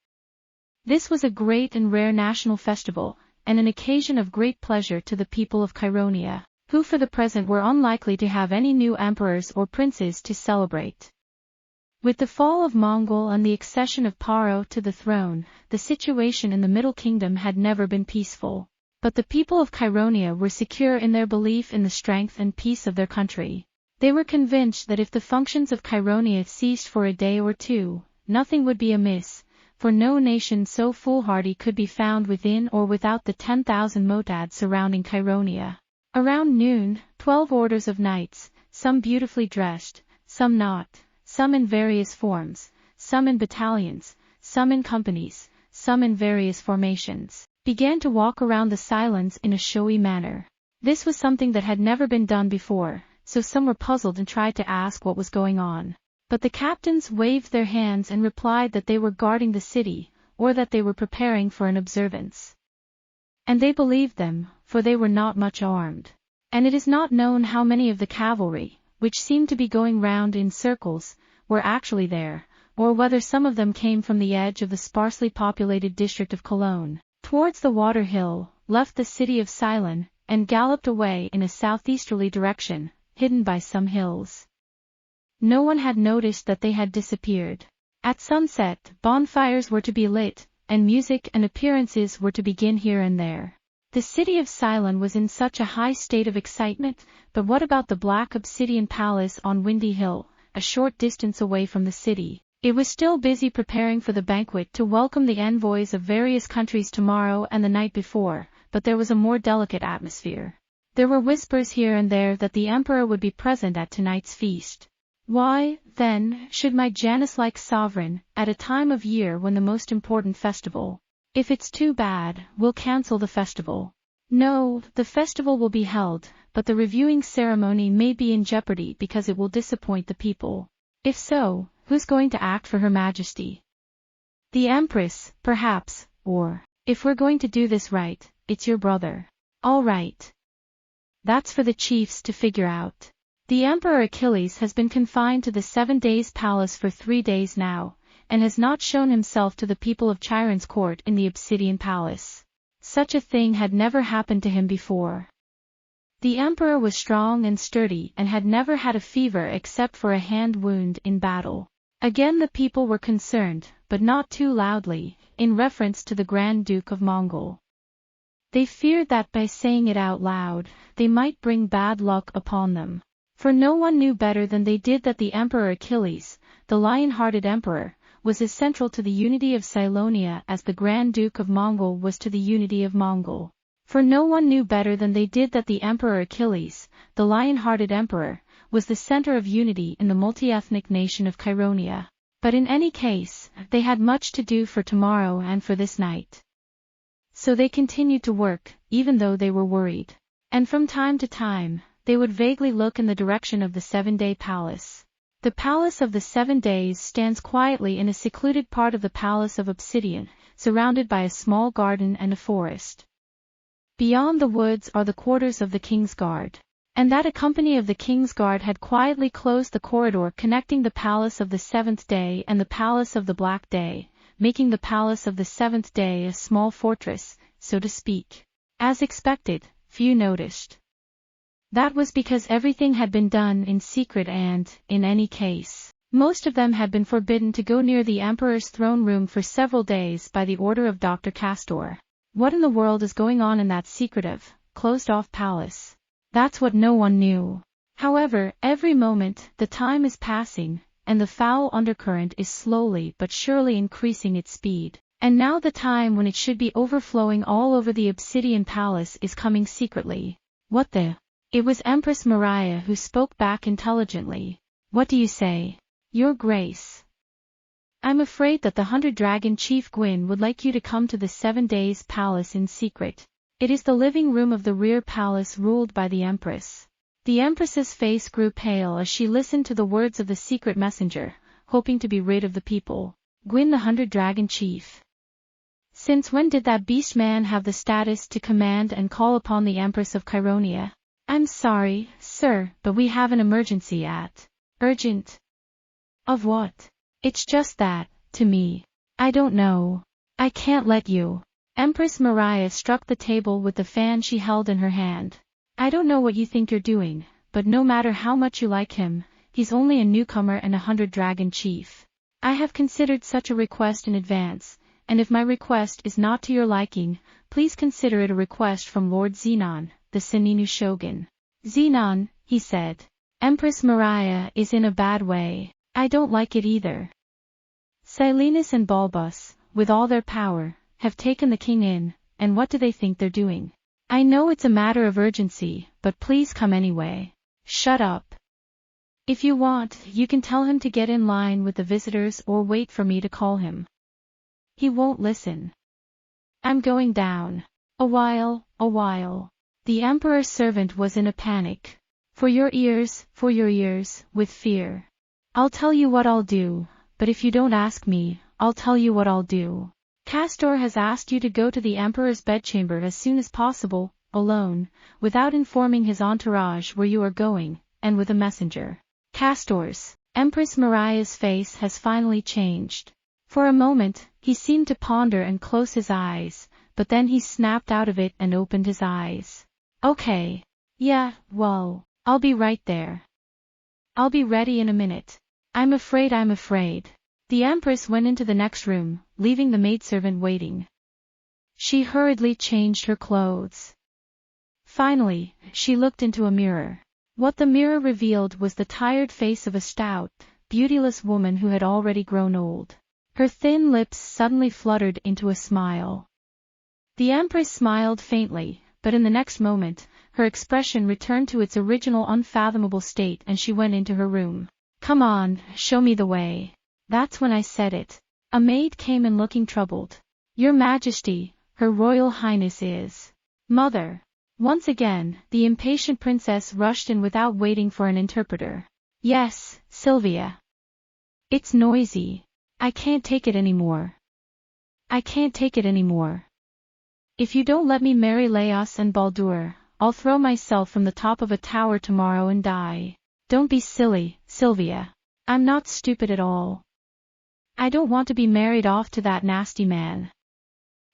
This was a great and rare national festival, and an occasion of great pleasure to the people of Chironia, who for the present were unlikely to have any new emperors or princes to celebrate. With the fall of Mongol and the accession of Paro to the throne, the situation in the Middle Kingdom had never been peaceful. But the people of Chironia were secure in their belief in the strength and peace of their country. They were convinced that if the functions of Chironia ceased for a day or two, nothing would be amiss, for no nation so foolhardy could be found within or without the 10,000 motads surrounding Chironia. Around noon, 12 orders of knights, some beautifully dressed, some not, some in various forms, some in battalions, some in companies, some in various formations, began to walk around the silence in a showy manner. This was something that had never been done before, so some were puzzled and tried to ask what was going on. But the captains waved their hands and replied that they were guarding the city, or that they were preparing for an observance. And they believed them, for they were not much armed. And it is not known how many of the cavalry, which seemed to be going round in circles, were actually there, or whether some of them came from the edge of the sparsely populated district of Cologne, towards the water hill, left the city of Ceylon, and galloped away in a southeasterly direction, hidden by some hills. No one had noticed that they had disappeared. At sunset, bonfires were to be lit, and music and appearances were to begin here and there. The city of Ceylon was in such a high state of excitement, but what about the black obsidian palace on Windy Hill, a short distance away from the city? It was still busy preparing for the banquet to welcome the envoys of various countries tomorrow and the night before, but there was a more delicate atmosphere. There were whispers here and there that the emperor would be present at tonight's feast. Why, then, should my Janus-like sovereign, at a time of year when the most important festival? If it's too bad, we'll cancel the festival. No, the festival will be held, but the reviewing ceremony may be in jeopardy because it will disappoint the people. If so, who's going to act for Her Majesty? The Empress, perhaps, or, if we're going to do this right, it's your brother. All right. That's for the chiefs to figure out. The Emperor Achilles has been confined to the 7 days palace for 3 days now, and has not shown himself to the people of Chiron's court in the Obsidian palace. Such a thing had never happened to him before. The emperor was strong and sturdy and had never had a fever except for a hand wound in battle. Again the people were concerned, but not too loudly, in reference to the Grand Duke of Mongol. They feared that by saying it out loud, they might bring bad luck upon them. For no one knew better than they did that the Emperor Achilles, the lion-hearted emperor, was as central to the unity of Cylonia as the Grand Duke of Mongol was to the unity of Mongol. For no one knew better than they did that the Emperor Achilles, the lion-hearted emperor, was the center of unity in the multi-ethnic nation of Chironia. But in any case, they had much to do for tomorrow and for this night. So they continued to work, even though they were worried. And from time to time, they would vaguely look in the direction of the 7-day palace. The Palace of the 7 Days stands quietly in a secluded part of the Palace of Obsidian, surrounded by a small garden and a forest. Beyond the woods are the quarters of the King's Guard. And that a company of the King's Guard had quietly closed the corridor connecting the Palace of the 7th Day and the Palace of the Black Day, making the Palace of the 7th Day a small fortress, so to speak. As expected, few noticed. That was because everything had been done in secret and, in any case, most of them had been forbidden to go near the Emperor's throne room for several days by the order of Dr. Castor. What in the world is going on in that secretive, closed-off palace? That's what no one knew. However, every moment, the time is passing, and the foul undercurrent is slowly but surely increasing its speed. And now the time when it should be overflowing all over the Obsidian Palace is coming secretly. What the? It was Empress Maria who spoke back intelligently. What do you say? Your Grace. I'm afraid that the 100-dragon chief Guin would like you to come to the 7 Days Palace in secret. It is the living room of the rear palace ruled by the Empress. The Empress's face grew pale as she listened to the words of the secret messenger, hoping to be rid of the people. Guin the 100-dragon chief. Since when did that beast man have the status to command and call upon the Empress of Chironia? I'm sorry, sir, but we have an emergency at. Urgent? Of what? It's just that, to me. I don't know. I can't let you. Empress Maria struck the table with the fan she held in her hand. I don't know what you think you're doing, but no matter how much you like him, he's only a newcomer and a 100-dragon chief. I have considered such a request in advance, and if my request is not to your liking, please consider it a request from Lord Zenon, the Seninu shogun. Zenon, he said. Empress Maria is in a bad way. I don't like it either. Silenus and Balbus, with all their power, have taken the king in, and what do they think they're doing? I know it's a matter of urgency, but please come anyway. Shut up. If you want, you can tell him to get in line with the visitors or wait for me to call him. He won't listen. I'm going down. A while. The emperor's servant was in a panic. For your ears, with fear. I'll tell you what I'll do, but if you don't ask me, I'll tell you what I'll do. Castor has asked you to go to the emperor's bedchamber as soon as possible, alone, without informing his entourage where you are going, and with a messenger. Castor's, Empress Maria's face has finally changed. For a moment, he seemed to ponder and close his eyes, but then he snapped out of it and opened his eyes. Okay. Yeah, well, I'll be right there. I'll be ready in a minute. I'm afraid. The Empress went into the next room, leaving the maidservant waiting. She hurriedly changed her clothes. Finally, she looked into a mirror. What the mirror revealed was the tired face of a stout, beautyless woman who had already grown old. Her thin lips suddenly fluttered into a smile. The Empress smiled faintly, but in the next moment, her expression returned to its original unfathomable state and she went into her room. "Come on, show me the way." That's when I said it. A maid came in looking troubled. "Your Majesty, Her Royal Highness is..." "Mother." Once again, the impatient princess rushed in without waiting for an interpreter. "Yes, Sylvia. It's noisy. I can't take it anymore. I can't take it anymore. If you don't let me marry Laos and Baldur, I'll throw myself from the top of a tower tomorrow and die." "Don't be silly, Sylvia. I'm not stupid at all. I don't want to be married off to that nasty man.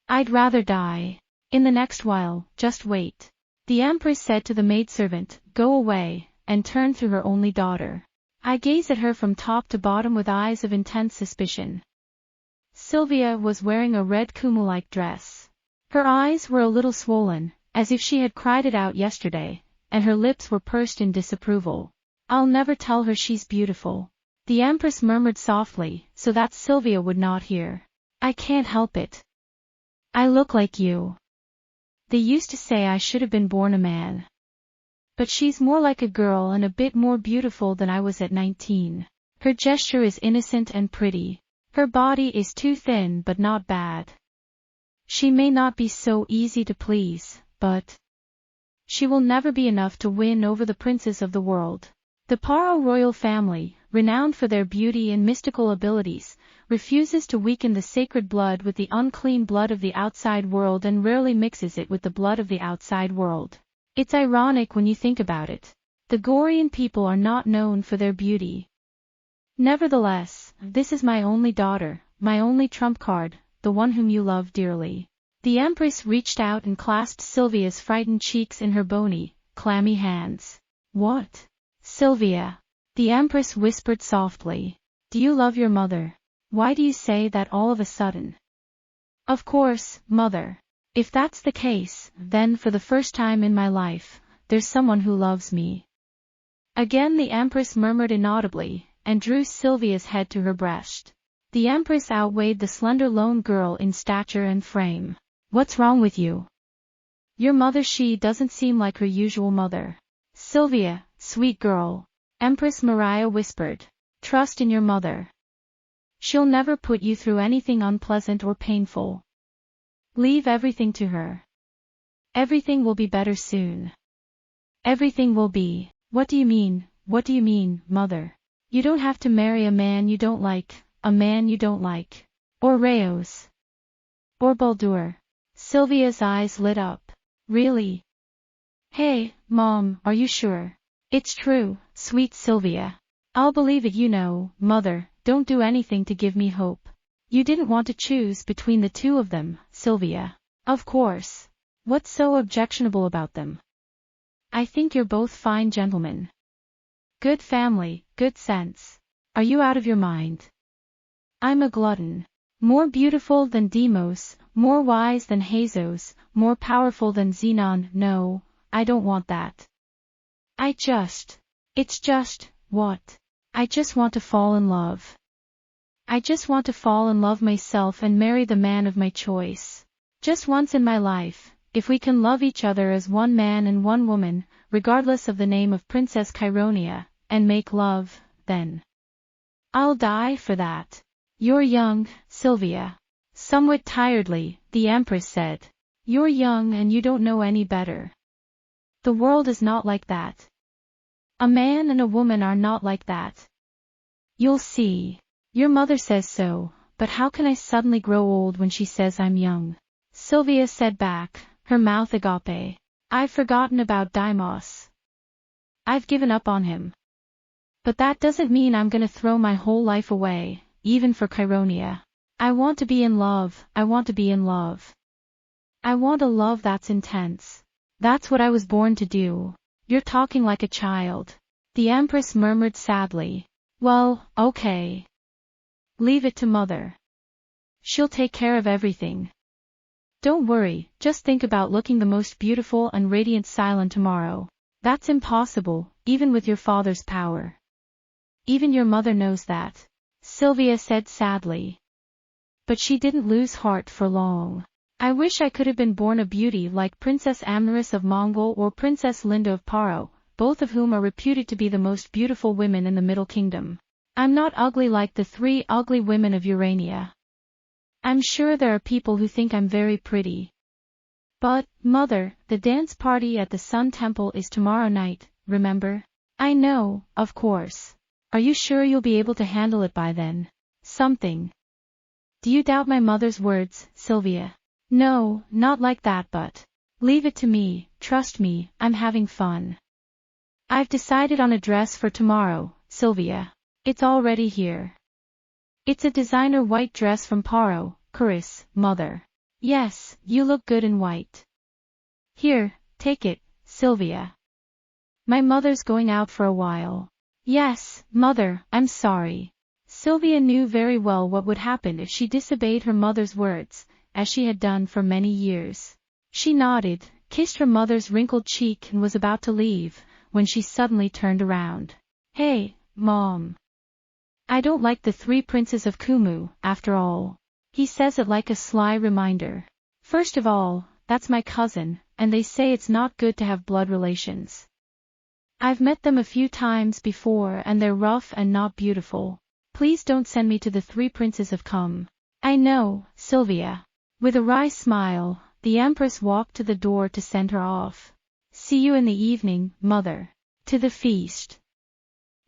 I'd rather die. In the next while, just wait." The Empress said to the maidservant, "Go away," and turned to her only daughter. I gazed at her from top to bottom with eyes of intense suspicion. Sylvia was wearing a red kumu-like dress. Her eyes were a little swollen, as if she had cried it out yesterday, and her lips were pursed in disapproval. "I'll never tell her she's beautiful," the Empress murmured softly, so that Sylvia would not hear. "I can't help it. I look like you. They used to say I should have been born a man. But she's more like a girl and a bit more beautiful than I was at 19. Her gesture is innocent and pretty. Her body is too thin but not bad. She may not be so easy to please, but she will never be enough to win over the princes of the world." The Paro royal family, renowned for their beauty and mystical abilities, refuses to weaken the sacred blood with the unclean blood of the outside world and rarely mixes it with the blood of the outside world. It's ironic when you think about it. The Goryeo people are not known for their beauty. Nevertheless, this is my only daughter, my only trump card, the one whom you love dearly. The Empress reached out and clasped Sylvia's frightened cheeks in her bony, clammy hands. "What? Sylvia," the Empress whispered softly. "Do you love your mother? Why do you say that all of a sudden?" "Of course, mother. If that's the case, then for the first time in my life, there's someone who loves me." Again the Empress murmured inaudibly, and drew Sylvia's head to her breast. The Empress outweighed the slender lone girl in stature and frame. "What's wrong with you? Your mother, she doesn't seem like her usual mother." "Sylvia, sweet girl," Empress Maria whispered. "Trust in your mother. She'll never put you through anything unpleasant or painful. Leave everything to her. Everything will be better soon. Everything will be." "What do you mean? What do you mean, mother? You don't have to marry a man you don't like, a man you don't like. Or Raos. Or Baldur." Sylvia's eyes lit up. "Really? Hey, Mom, are you sure?" "It's true, sweet Sylvia. I'll believe it, you know, mother, don't do anything to give me hope. You didn't want to choose between the two of them, Sylvia." "Of course. What's so objectionable about them? I think you're both fine gentlemen. Good family, good sense. Are you out of your mind? I'm a glutton. More beautiful than Demos, more wise than Hazos, more powerful than Xenon. No, I don't want that. It's just, what? I just want to fall in love. I just want to fall in love myself and marry the man of my choice. Just once in my life, if we can love each other as one man and one woman, regardless of the name of Princess Chironia, and make love, then I'll die for that." "You're young, Sylvia." Somewhat tiredly, the Empress said. "You're young and you don't know any better. The world is not like that. A man and a woman are not like that. You'll see. Your mother says so, but how can I suddenly grow old when she says I'm young?" Sylvia said back, her mouth agape. "I've forgotten about Deimos. I've given up on him. But that doesn't mean I'm gonna throw my whole life away, even for Chironia. I want to be in love, I want to be in love. I want a love that's intense. That's what I was born to do." "You're talking like a child," the Empress murmured sadly. "Well, okay. Leave it to Mother. She'll take care of everything. Don't worry, just think about looking the most beautiful and radiant Cylon tomorrow. That's impossible, even with your father's power. Even your mother knows that," Sylvia said sadly. But she didn't lose heart for long. I wish I could have been born a beauty like Princess Amneris of Mongol or Princess Linda of Paro, both of whom are reputed to be the most beautiful women in the Middle Kingdom. I'm not ugly like the 3 ugly women of Urania. I'm sure there are people who think I'm very pretty. But, Mother, the dance party at the Sun Temple is tomorrow night, remember? I know, of course. Are you sure you'll be able to handle it by then? Something. Do you doubt my mother's words, Sylvia? No, not like that, but leave it to me, trust me, I'm having fun. I've decided on a dress for tomorrow, Sylvia. It's already here. It's a designer white dress from Paro, Kuris, Mother. Yes, you look good in white. Here, take it, Sylvia. My mother's going out for a while. Yes, Mother, I'm sorry. Sylvia knew very well what would happen if she disobeyed her mother's words, as she had done for many years. She nodded, kissed her mother's wrinkled cheek and was about to leave, when she suddenly turned around. Hey, Mom. I don't like the 3 princes of Kumu, after all. He says it like a sly reminder. First of all, that's my cousin, and they say it's not good to have blood relations. I've met them a few times before and they're rough and not beautiful. Please don't send me to the 3 princes of Kum. I know, Sylvia. With a wry smile, the Empress walked to the door to send her off. See you in the evening, Mother. To the feast.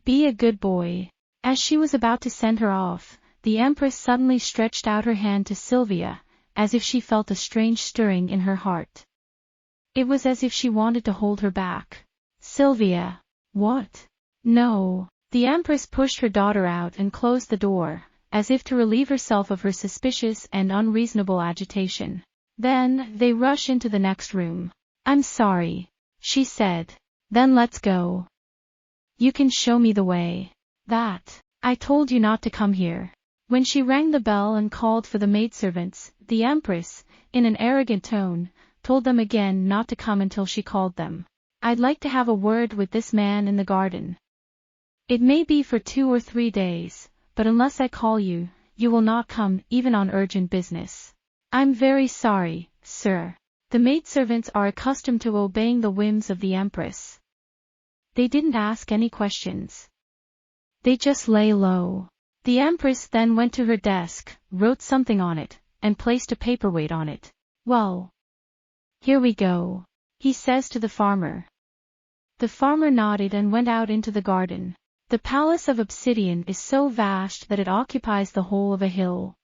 Be a good boy. As she was about to send her off, the Empress suddenly stretched out her hand to Sylvia, as if she felt a strange stirring in her heart. It was as if she wanted to hold her back. Sylvia. What? No. The Empress pushed her daughter out and closed the door, as if to relieve herself of her suspicious and unreasonable agitation. Then, they rushed into the next room. I'm sorry, she said. Then let's go. You can show me the way. That. I told you not to come here. When she rang the bell and called for the maidservants, the Empress, in an arrogant tone, told them again not to come until she called them. I'd like to have a word with this man in the garden. It may be for 2 or 3 days, but unless I call you, you will not come, even on urgent business. I'm very sorry, sir. The maidservants are accustomed to obeying the whims of the Empress. They didn't ask any questions. They just lay low. The Empress then went to her desk, wrote something on it, and placed a paperweight on it. Well, here we go, he says to the farmer. The farmer nodded and went out into the garden. The palace of Obsidian is so vast that it occupies the whole of a hill.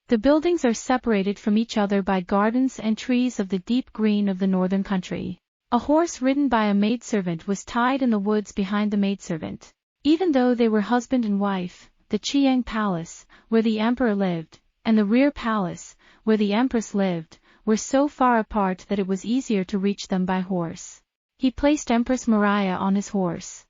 The buildings are separated from each other by gardens and trees of the deep green of the northern country. A horse ridden by a maidservant was tied in the woods behind the maidservant. Even though they were husband and wife, the Chiang Palace, where the emperor lived, and the rear palace, where the empress lived, were so far apart that it was easier to reach them by horse. He placed Empress Maria on his horse.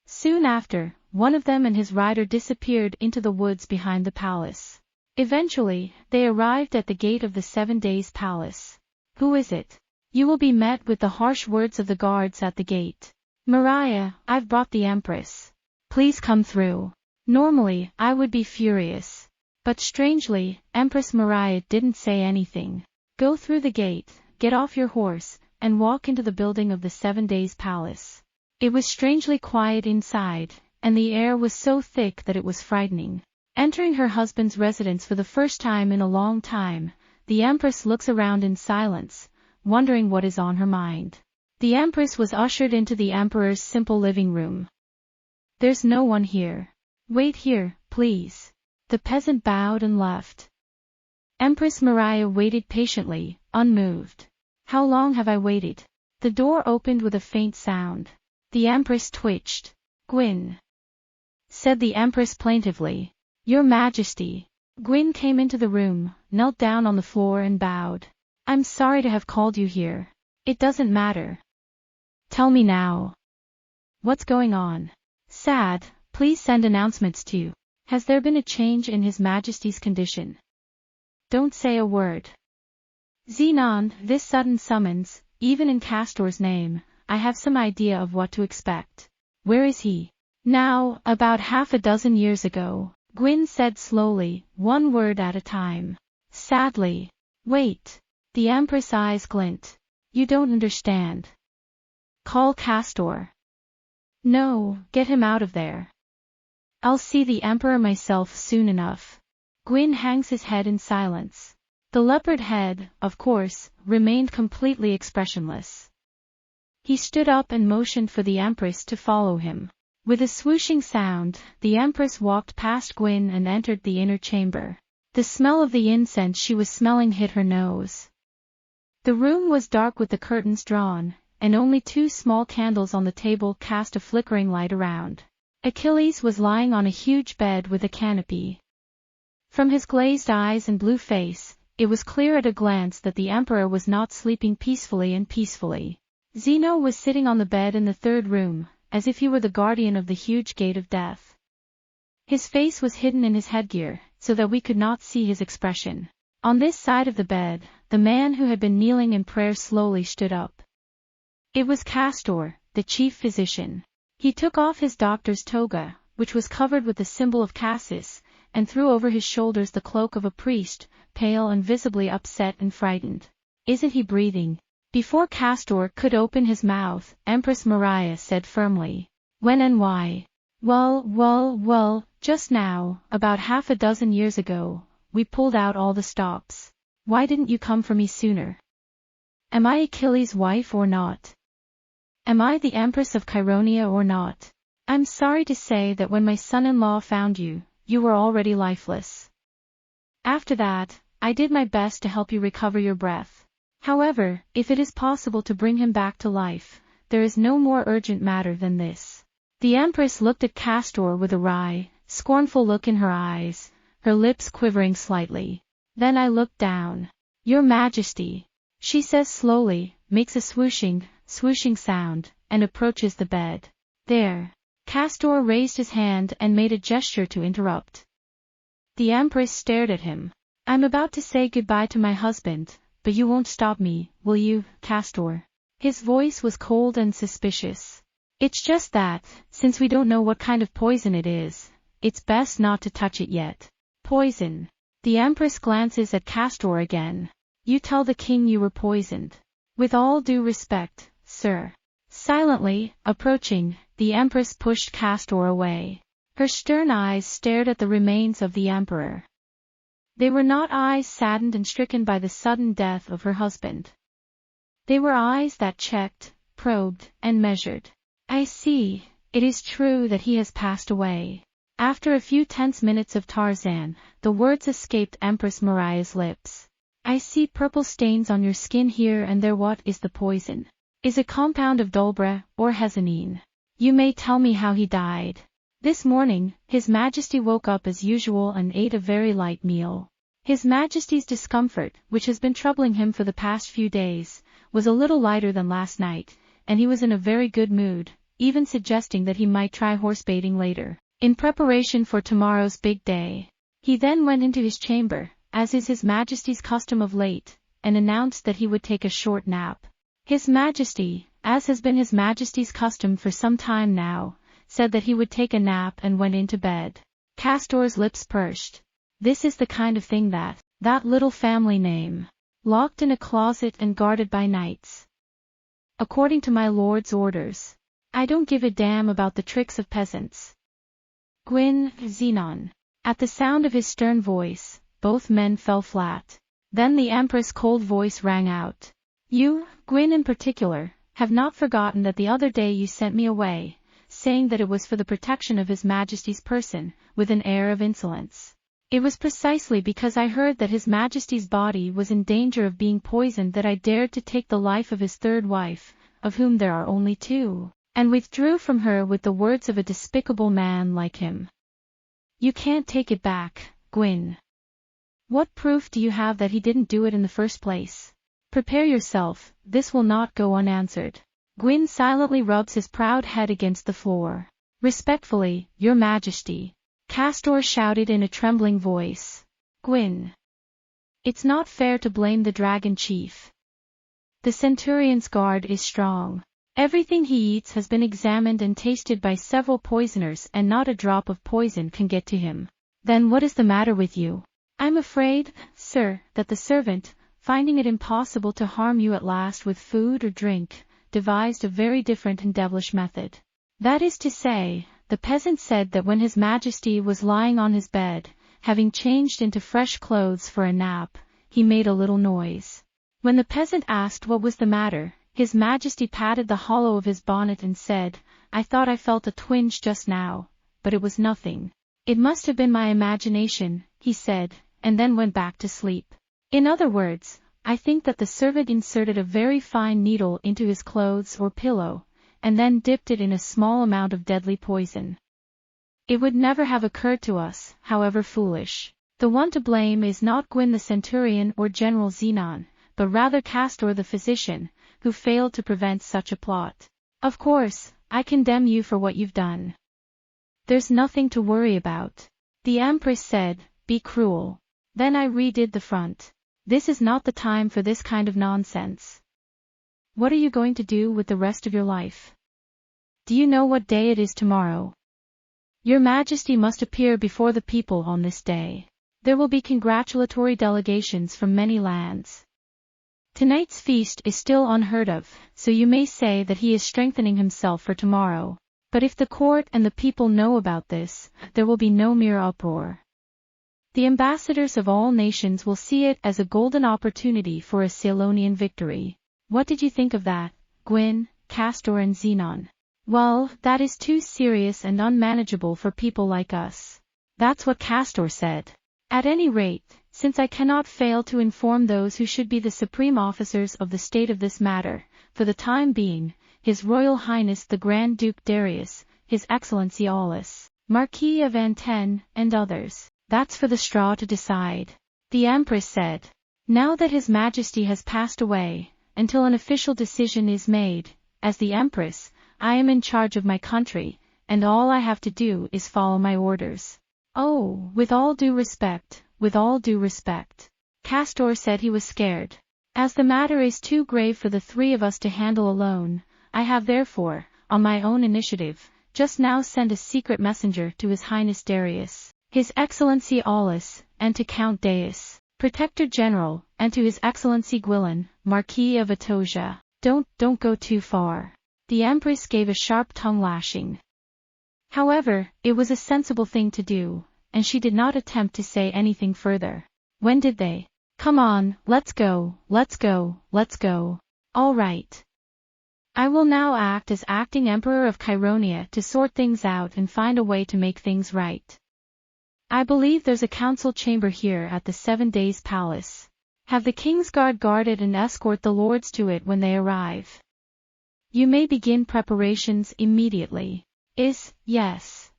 Soon after, one of them and his rider disappeared into the woods behind the palace. Eventually, they arrived at the gate of the 7 Days Palace. Who is it? You will be met with the harsh words of the guards at the gate. Maria, I've brought the Empress. Please come through. Normally, I would be furious. But strangely, Empress Maria didn't say anything. Go through the gate, get off your horse, and walk into the building of the 7 Days Palace. It was strangely quiet inside, and the air was so thick that it was frightening. Entering her husband's residence for the first time in a long time, the Empress looks around in silence, wondering what is on her mind. The Empress was ushered into the Emperor's simple living room. There's no one here. Wait here, please. The peasant bowed and left. Empress Maria waited patiently, unmoved. How long have I waited? The door opened with a faint sound. The Empress twitched. Guin, said the Empress plaintively. Your Majesty. Guin came into the room, knelt down on the floor and bowed. I'm sorry to have called you here. It doesn't matter. Tell me now. What's going on? Sad, please send announcements to. Has there been a change in His Majesty's condition? Don't say a word. Xenon, this sudden summons, even in Castor's name, I have some idea of what to expect. Where is he? Now, about 6 years ago, Guin said slowly, one word at a time. Sadly. Wait. The Empress' eyes glint. You don't understand. Call Castor. No, get him out of there. I'll see the Emperor myself soon enough. Guin hangs his head in silence. The leopard head, of course, remained completely expressionless. He stood up and motioned for the Empress to follow him. With a swooshing sound, the Empress walked past Guin and entered the inner chamber. The smell of the incense she was smelling hit her nose. The room was dark with the curtains drawn, and only 2 small candles on the table cast a flickering light around. Achilles was lying on a huge bed with a canopy. From his glazed eyes and blue face, it was clear at a glance that the Emperor was not sleeping peacefully. Zeno was sitting on the bed in the 3rd room, as if he were the guardian of the huge gate of death. His face was hidden in his headgear, so that we could not see his expression. On this side of the bed, the man who had been kneeling in prayer slowly stood up. It was Castor, the chief physician. He took off his doctor's toga, which was covered with the symbol of Cassis, and threw over his shoulders the cloak of a priest, pale and visibly upset and frightened. Isn't he breathing? Before Castor could open his mouth, Empress Maria said firmly. When and why? Well, just now, about half a dozen years ago, we pulled out all the stops. Why didn't you come for me sooner? Am I Achilles' wife or not? Am I the Empress of Cheironia or not? I'm sorry to say that when my son-in-law found you, you were already lifeless. After that, I did my best to help you recover your breath. However, if it is possible to bring him back to life, there is no more urgent matter than this. The Empress looked at Castor with a wry, scornful look in her eyes, her lips quivering slightly. Then I looked down. Your Majesty, she says slowly, makes a swooshing sound, and approaches the bed. There. Castor raised his hand and made a gesture to interrupt. The Empress stared at him. I'm about to say goodbye to my husband, but you won't stop me, will you, Castor? His voice was cold and suspicious. It's just that, since we don't know what kind of poison it is, it's best not to touch it yet. Poison. The Empress glances at Castor again. You tell the king you were poisoned. With all due respect, sir. Silently, approaching, the Empress pushed Castor away. Her stern eyes stared at the remains of the Emperor. They were not eyes saddened and stricken by the sudden death of her husband. They were eyes that checked, probed, and measured. I see, it is true that he has passed away. After a few tense minutes of Tarzan, the words escaped Empress Maria's lips. I see purple stains on your skin here and there. What is the poison? Is a compound of dolbra, or hezanine. You may tell me how he died. This morning, His Majesty woke up as usual and ate a very light meal. His Majesty's discomfort, which has been troubling him for the past few days, was a little lighter than last night, and he was in a very good mood, even suggesting that he might try horse baiting later, in preparation for tomorrow's big day. He then went into his chamber, as is His Majesty's custom of late, and announced that he would take a short nap. His Majesty, as has been His Majesty's custom for some time now, said that he would take a nap and went into bed. Castor's lips pursed. This is the kind of thing that little family name. Locked in a closet and guarded by knights. According to my lord's orders. I don't give a damn about the tricks of peasants. Guin, Zenon. At the sound of his stern voice, both men fell flat. Then the Empress' cold voice rang out. You, Guin in particular, have not forgotten that the other day you sent me away, saying that it was for the protection of His Majesty's person, with an air of insolence. It was precisely because I heard that His Majesty's body was in danger of being poisoned that I dared to take the life of his 3rd wife, of whom there are only 2, and withdrew from her with the words of a despicable man like him. You can't take it back, Guin. What proof do you have that he didn't do it in the first place? Prepare yourself, this will not go unanswered. Guin silently rubs his proud head against the floor. Respectfully, Your Majesty. Castor shouted in a trembling voice. Guin. It's not fair to blame the dragon chief. The centurion's guard is strong. Everything he eats has been examined and tasted by several poisoners and not a drop of poison can get to him. Then what is the matter with you? I'm afraid, sir, that the servant, finding it impossible to harm you at last with food or drink, devised a very different and devilish method. That is to say, the peasant said that when His Majesty was lying on his bed, having changed into fresh clothes for a nap, he made a little noise. When the peasant asked what was the matter, His Majesty patted the hollow of his bonnet and said, "I thought I felt a twinge just now, but it was nothing. It must have been my imagination," he said, and then went back to sleep. In other words, I think that the servant inserted a very fine needle into his clothes or pillow, and then dipped it in a small amount of deadly poison. It would never have occurred to us, however foolish. The one to blame is not Guin the centurion or General Zenon, but rather Castor the physician, who failed to prevent such a plot. Of course, I condemn you for what you've done. There's nothing to worry about. The Empress said, "Be cruel." Then I redid the front. This is not the time for this kind of nonsense. What are you going to do with the rest of your life? Do you know what day it is tomorrow? Your Majesty must appear before the people on this day. There will be congratulatory delegations from many lands. Tonight's feast is still unheard of, so you may say that he is strengthening himself for tomorrow. But if the court and the people know about this, there will be no mere uproar. The ambassadors of all nations will see it as a golden opportunity for a Cylonian victory. What did you think of that, Guin, Castor and Zenon? Well, that is too serious and unmanageable for people like us. That's what Castor said. At any rate, since I cannot fail to inform those who should be the supreme officers of the state of this matter, for the time being, His Royal Highness the Grand Duke Darius, His Excellency Aulus, Marquis of Anten, and others, that's for the straw to decide. The Empress said, "Now that His Majesty has passed away, until an official decision is made, as the Empress, I am in charge of my country, and all I have to do is follow my orders." "Oh, with all due respect, with all due respect." Castor said he was scared. "As the matter is too grave for the three of us to handle alone, I have therefore, on my own initiative, just now sent a secret messenger to His Highness Darius, His Excellency Aulus, and to Count Deus, Protector General, and to His Excellency Gwilyn, Marquis of Atosia. Don't go too far." The Empress gave a sharp tongue lashing. However, it was a sensible thing to do, and she did not attempt to say anything further. When did they? "Come on, let's go, let's go, let's go." "All right. I will now act as acting Emperor of Chironia to sort things out and find a way to make things right. I believe there's a council chamber here at the 7 Days Palace. Have the King's Guard guard it and escort the lords to it when they arrive. You may begin preparations immediately." Yes.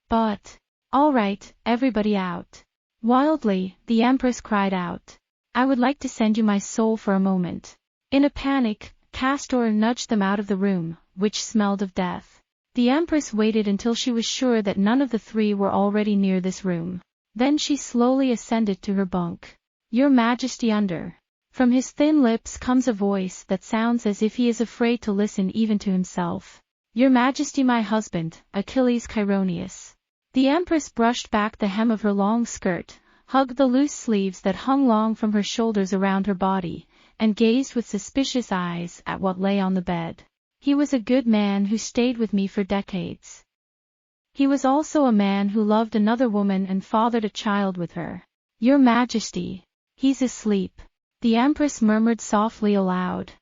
But, all right, everybody out. Wildly, the Empress cried out, "I would like to send you my soul for a moment." In a panic, Castor nudged them out of the room, which smelled of death. The Empress waited until she was sure that none of the three were already near this room. Then she slowly ascended to her bunk. "Your Majesty under." From his thin lips comes a voice that sounds as if he is afraid to listen even to himself. "Your Majesty, my husband, Achilles Chironius." The Empress brushed back the hem of her long skirt, hugged the loose sleeves that hung long from her shoulders around her body, and gazed with suspicious eyes at what lay on the bed. "He was a good man who stayed with me for decades. He was also a man who loved another woman and fathered a child with her. Your Majesty, he's asleep," the Empress murmured softly aloud.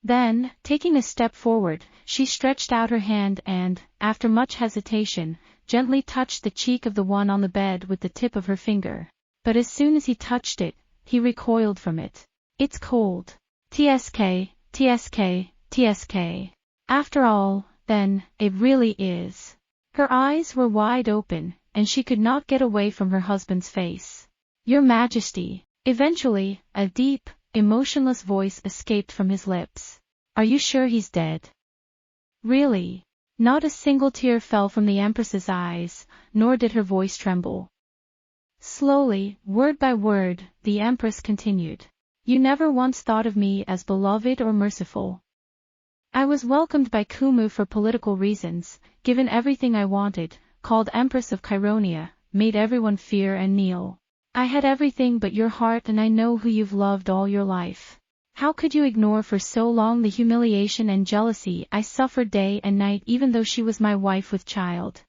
Then, taking a step forward, she stretched out her hand and, after much hesitation, gently touched the cheek of the one on the bed with the tip of her finger. But as soon as he touched it, he recoiled from it. "It's cold. TSK. After all, then, it really is." Her eyes were wide open, and she could not get away from her husband's face. "Your Majesty." Eventually, a deep, emotionless voice escaped from his lips. "Are you sure he's dead?" "Really?" Not a single tear fell from the Empress's eyes, nor did her voice tremble. Slowly, word by word, the Empress continued. "You never once thought of me as beloved or merciful. I was welcomed by Kumu for political reasons, given everything I wanted, called Empress of Chironia, made everyone fear and kneel. I had everything but your heart, and I know who you've loved all your life. How could you ignore for so long the humiliation and jealousy I suffered day and night, even though she was my wife with child?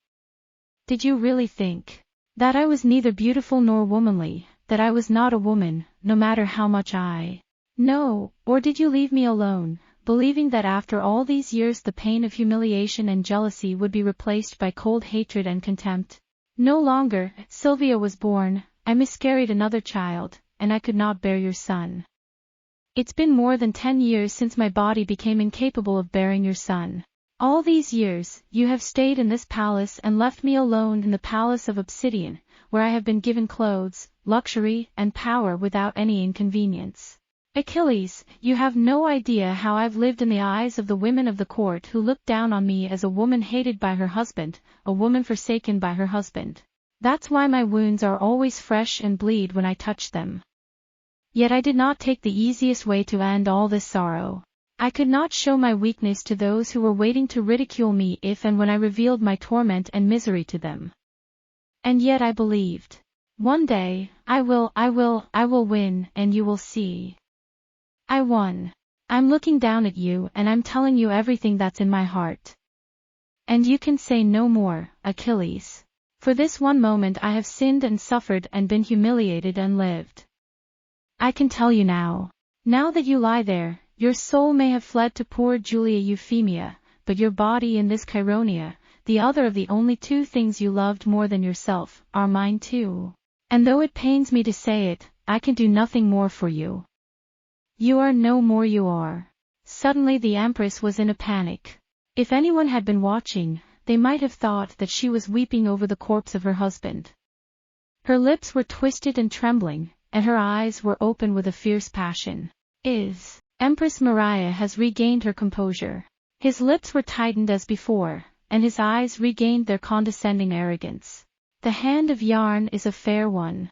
Did you really think that I was neither beautiful nor womanly, that I was not a woman, no matter how much I know? Or did you leave me alone, believing that after all these years the pain of humiliation and jealousy would be replaced by cold hatred and contempt? No longer. Sylvia was born, I miscarried another child, and I could not bear your son. It's been more than 10 years since my body became incapable of bearing your son. All these years, you have stayed in this palace and left me alone in the palace of Obsidian, where I have been given clothes, luxury, and power without any inconvenience. Achilles, you have no idea how I've lived in the eyes of the women of the court, who looked down on me as a woman hated by her husband, a woman forsaken by her husband. That's why my wounds are always fresh and bleed when I touch them. Yet I did not take the easiest way to end all this sorrow. I could not show my weakness to those who were waiting to ridicule me if and when I revealed my torment and misery to them. And yet I believed. One day, I will win, and you will see. I won. I'm looking down at you and I'm telling you everything that's in my heart. And you can say no more, Achilles. For this one moment I have sinned and suffered and been humiliated and lived. I can tell you now. Now that you lie there, your soul may have fled to poor Julia Euphemia, but your body in this Cheironia, the other of the only two things you loved more than yourself, are mine too. And though it pains me to say it, I can do nothing more for you. You are no more, you are. Suddenly the Empress was in a panic. If anyone had been watching, they might have thought that she was weeping over the corpse of her husband. Her lips were twisted and trembling, and her eyes were open with a fierce passion. Empress Maria has regained her composure. His lips were tightened as before, and his eyes regained their condescending arrogance. The hand of Yarn is a fair one.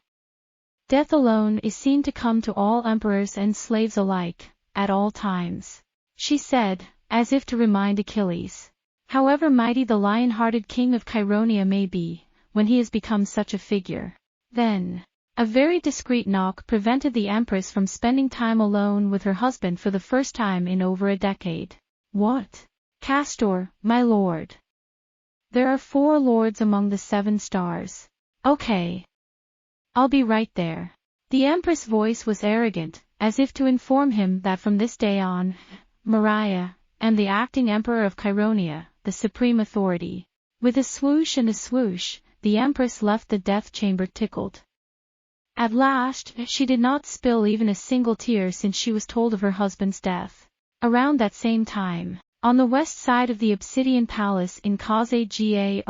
Death alone is seen to come to all emperors and slaves alike, at all times, she said, as if to remind Achilles. However mighty the lion-hearted king of Cheironia may be, when he has become such a figure. Then, a very discreet knock prevented the Empress from spending time alone with her husband for the first time in over a decade. What? Castor, my lord. There are 4 lords among the 7 stars. Okay. I'll be right there. The Empress' voice was arrogant, as if to inform him that from this day on, Maria, am the acting emperor of Cheironia, the supreme authority. With a swoosh and a swoosh, the Empress left the death chamber tickled. At last, she did not spill even a single tear since she was told of her husband's death. Around that same time, on the west side of the Obsidian Palace in Kaze-ga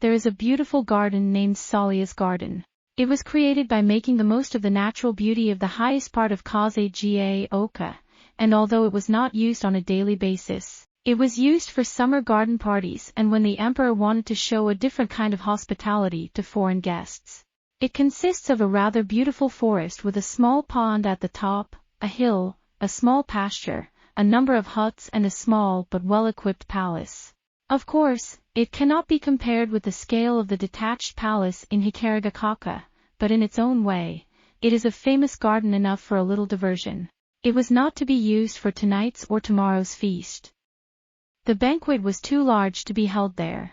there is a beautiful garden named Solia's Garden. It was created by making the most of the natural beauty of the highest part of Kaze-ga, and although it was not used on a daily basis, it was used for summer garden parties and when the emperor wanted to show a different kind of hospitality to foreign guests. It consists of a rather beautiful forest with a small pond at the top, a hill, a small pasture, a number of huts and a small but well-equipped palace. Of course, it cannot be compared with the scale of the detached palace in Hikarigakaka, but in its own way, it is a famous garden enough for a little diversion. It was not to be used for tonight's or tomorrow's feast. The banquet was too large to be held there.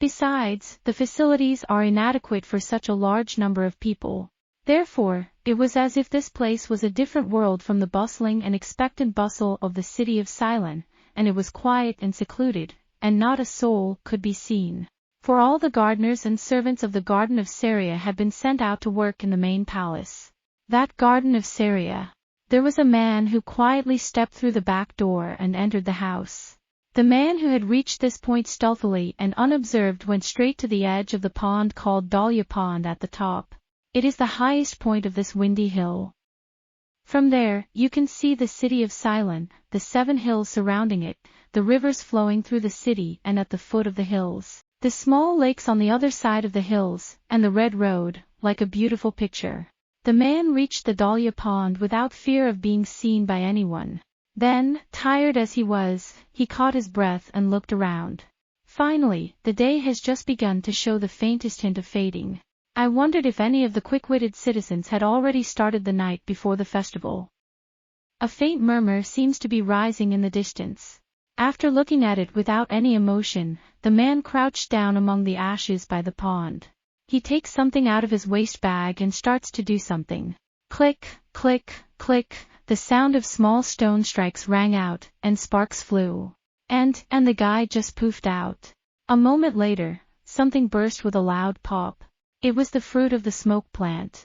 Besides, the facilities are inadequate for such a large number of people. Therefore, it was as if this place was a different world from the bustling and expectant bustle of the city of Cylon, and it was quiet and secluded, and not a soul could be seen. For all the gardeners and servants of the Garden of Saria had been sent out to work in the main palace. That Garden of Saria. There was a man who quietly stepped through the back door and entered the house. The man who had reached this point stealthily and unobserved went straight to the edge of the pond called Dahlia Pond at the top. It is the highest point of this windy hill. From there, you can see the city of Cylon, the 7 hills surrounding it, the rivers flowing through the city and at the foot of the hills, the small lakes on the other side of the hills, and the red road, like a beautiful picture. The man reached the Dahlia Pond without fear of being seen by anyone. Then, tired as he was, he caught his breath and looked around. Finally, the day has just begun to show the faintest hint of fading. I wondered if any of the quick-witted citizens had already started the night before the festival. A faint murmur seems to be rising in the distance. After looking at it without any emotion, the man crouched down among the ashes by the pond. He takes something out of his waist bag and starts to do something. Click, click, click, the sound of small stone strikes rang out, and sparks flew. And the guy just poofed out. A moment later, something burst with a loud pop. It was the fruit of the smoke plant.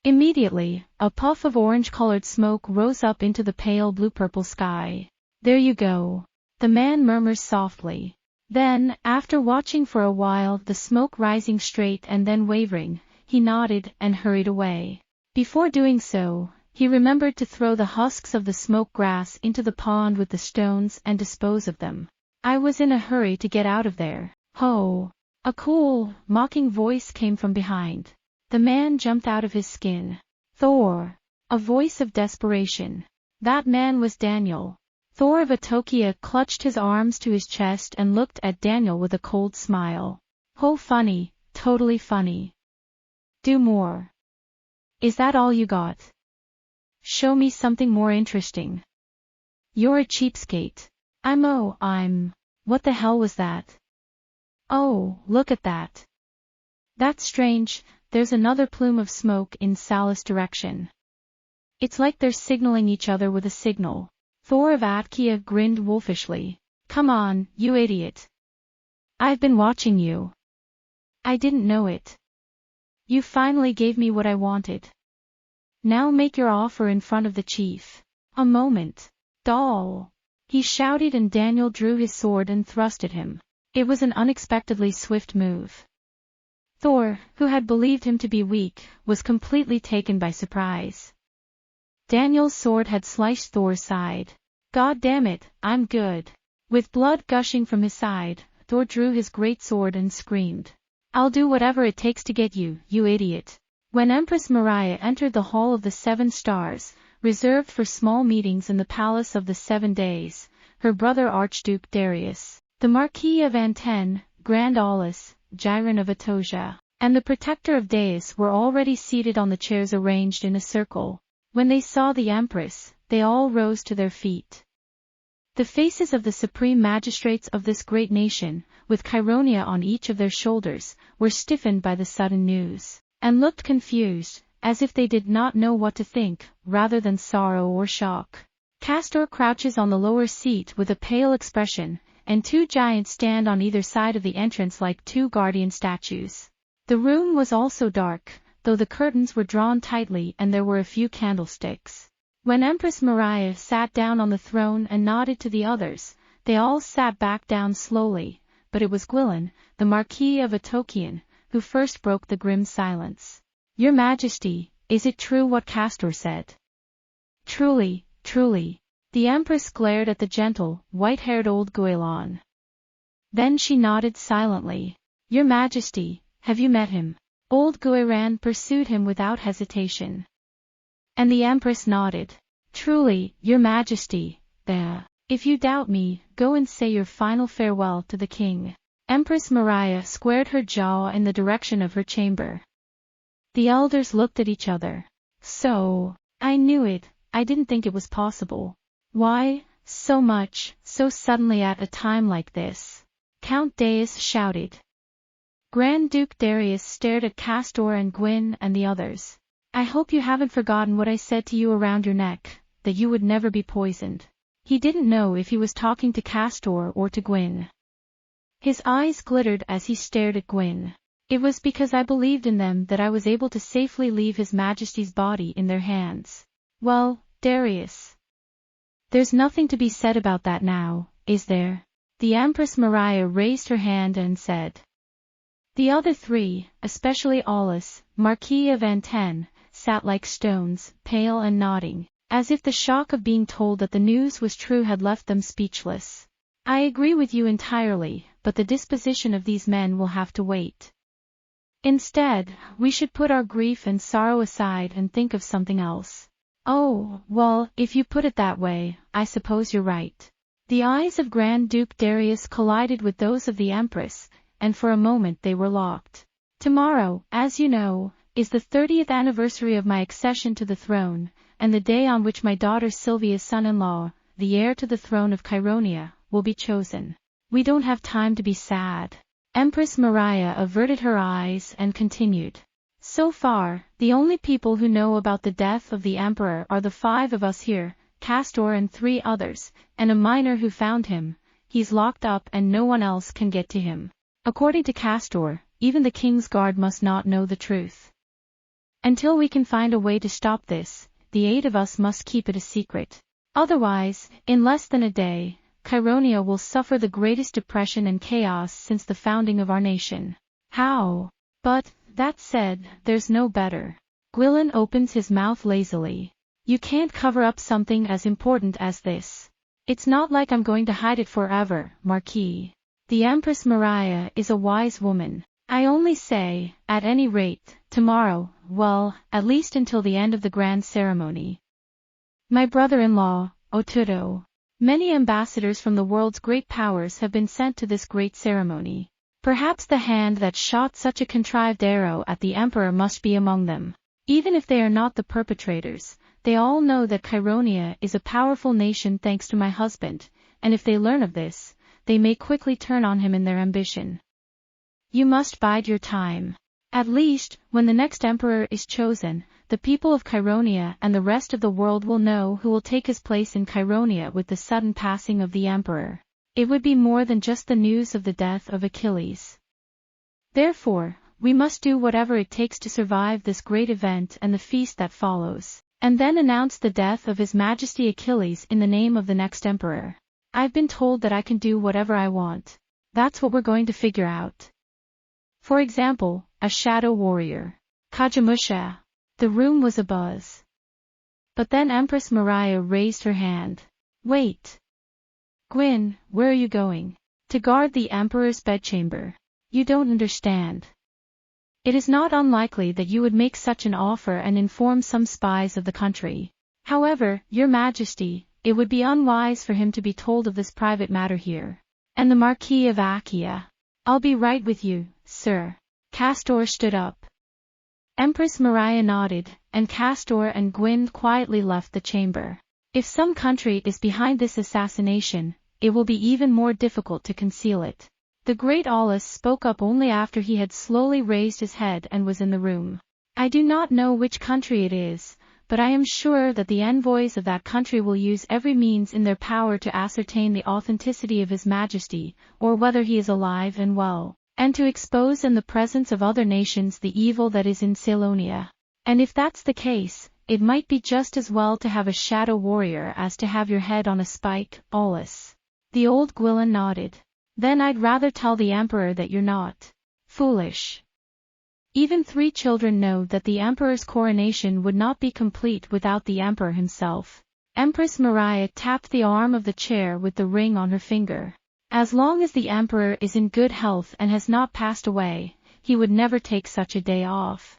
Immediately, a puff of orange-colored smoke rose up into the pale blue-purple sky. There you go. The man murmurs softly. Then, after watching for a while the smoke rising straight and then wavering, he nodded and hurried away. Before doing so, he remembered to throw the husks of the smoke grass into the pond with the stones and dispose of them. I was in a hurry to get out of there. Ho! A cool, mocking voice came from behind. The man jumped out of his skin. Thor! A voice of desperation. That man was Daniel. Thor of Atokia clutched his arms to his chest and looked at Daniel with a cold smile. Oh, funny, totally funny. Do more. Is that all you got? Show me something more interesting. You're a cheapskate. I'm. What the hell was that? Oh, look at that. That's strange, there's another plume of smoke in Sal's direction. It's like they're signaling each other with a signal. Thor of Atkia grinned wolfishly. Come on, you idiot. I've been watching you. I didn't know it. You finally gave me what I wanted. Now make your offer in front of the chief. A moment. Doll! He shouted and Daniel drew his sword and thrust at him. It was an unexpectedly swift move. Thor, who had believed him to be weak, was completely taken by surprise. Daniel's sword had sliced Thor's side. God damn it, I'm good. With blood gushing from his side, Thor drew his great sword and screamed. I'll do whatever it takes to get you, you idiot. When Empress Maria entered the Hall of the Seven Stars, reserved for small meetings in the Palace of the 7 Days, her brother Archduke Darius, the Marquis of Anten, Grand Aulus, Gyron of Atosia, and the Protector of Deus were already seated on the chairs arranged in a circle. When they saw the Empress, they all rose to their feet. The faces of the supreme magistrates of this great nation, with Chironia on each of their shoulders, were stiffened by the sudden news, and looked confused, as if they did not know what to think, rather than sorrow or shock. Castor crouches on the lower seat with a pale expression, and 2 giants stand on either side of the entrance like 2 guardian statues. The room was also dark, though the curtains were drawn tightly and there were a few candlesticks. When Empress Maria sat down on the throne and nodded to the others, they all sat back down slowly, but it was Gwilyn, the Marquis of Atokian, who first broke the grim silence. Your Majesty, is it true what Castor said? Truly, truly. The Empress glared at the gentle, white-haired old Gwilyn. Then she nodded silently. Your Majesty, have you met him? Old Gwilyn pursued him without hesitation. And the Empress nodded. Truly, Your Majesty, there. If you doubt me, go and say your final farewell to the king. Empress Maria squared her jaw in the direction of her chamber. The elders looked at each other. So, I knew it, I didn't think it was possible. Why, so much, so suddenly at a time like this? Count Deus shouted. Grand Duke Darius stared at Castor and Gwyn and the others. I hope you haven't forgotten what I said to you around your neck, that you would never be poisoned. He didn't know if he was talking to Castor or to Gwyn. His eyes glittered as he stared at Gwyn. It was because I believed in them that I was able to safely leave His Majesty's body in their hands. Well, Darius. There's nothing to be said about that now, is there? The Empress Maria raised her hand and said. The other 3, especially Aulus, Marquis of Anten, sat like stones, pale and nodding, as if the shock of being told that the news was true had left them speechless. I agree with you entirely, but the disposition of these men will have to wait. Instead, we should put our grief and sorrow aside and think of something else. Oh, well, if you put it that way, I suppose you're right. The eyes of Grand Duke Darius collided with those of the Empress, and for a moment they were locked. Tomorrow, as you know, is the 30th anniversary of my accession to the throne, and the day on which my daughter Sylvia's son-in-law, the heir to the throne of Chironia, will be chosen. We don't have time to be sad. Empress Maria averted her eyes and continued. So far, the only people who know about the death of the emperor are the 5 of us here, Castor and 3 others, and a miner who found him. He's locked up and no one else can get to him. According to Castor, even the king's guard must not know the truth. Until we can find a way to stop this, the 8 of us must keep it a secret. Otherwise, in less than a day, Chironia will suffer the greatest depression and chaos since the founding of our nation. How? But, that said, there's no better. Guilin opens his mouth lazily. You can't cover up something as important as this. It's not like I'm going to hide it forever, Marquis. The Empress Maria is a wise woman. I only say, at any rate, tomorrow, well, at least until the end of the grand ceremony. My brother-in-law, Oturo. Many ambassadors from the world's great powers have been sent to this great ceremony. Perhaps the hand that shot such a contrived arrow at the emperor must be among them. Even if they are not the perpetrators, they all know that Chironia is a powerful nation thanks to my husband, and if they learn of this, they may quickly turn on him in their ambition. You must bide your time. At least, when the next emperor is chosen, the people of Chironia and the rest of the world will know who will take his place in Chironia with the sudden passing of the emperor. It would be more than just the news of the death of Achilles. Therefore, we must do whatever it takes to survive this great event and the feast that follows, and then announce the death of His Majesty Achilles in the name of the next emperor. I've been told that I can do whatever I want. That's what we're going to figure out. For example, a shadow warrior. Kajamusha. The room was abuzz. But then Empress Maria raised her hand. Wait. Guin, where are you going? To guard the emperor's bedchamber. You don't understand. It is not unlikely that you would make such an offer and inform some spies of the country. However, Your Majesty, it would be unwise for him to be told of this private matter here. And the Marquis of Achaia. I'll be right with you, sir. Castor stood up. Empress Maria nodded, and Castor and Guin quietly left the chamber. If some country is behind this assassination, it will be even more difficult to conceal it. The great Aulus spoke up only after he had slowly raised his head and was in the room. I do not know which country it is, but I am sure that the envoys of that country will use every means in their power to ascertain the authenticity of His Majesty, or whether he is alive and well, and to expose in the presence of other nations the evil that is in Ceylonia. And if that's the case, it might be just as well to have a shadow warrior as to have your head on a spike, Aulus. The old Guilin nodded. Then I'd rather tell the emperor that you're not foolish. Even 3 children know that the emperor's coronation would not be complete without the emperor himself. Empress Maria tapped the arm of the chair with the ring on her finger. As long as the emperor is in good health and has not passed away, he would never take such a day off.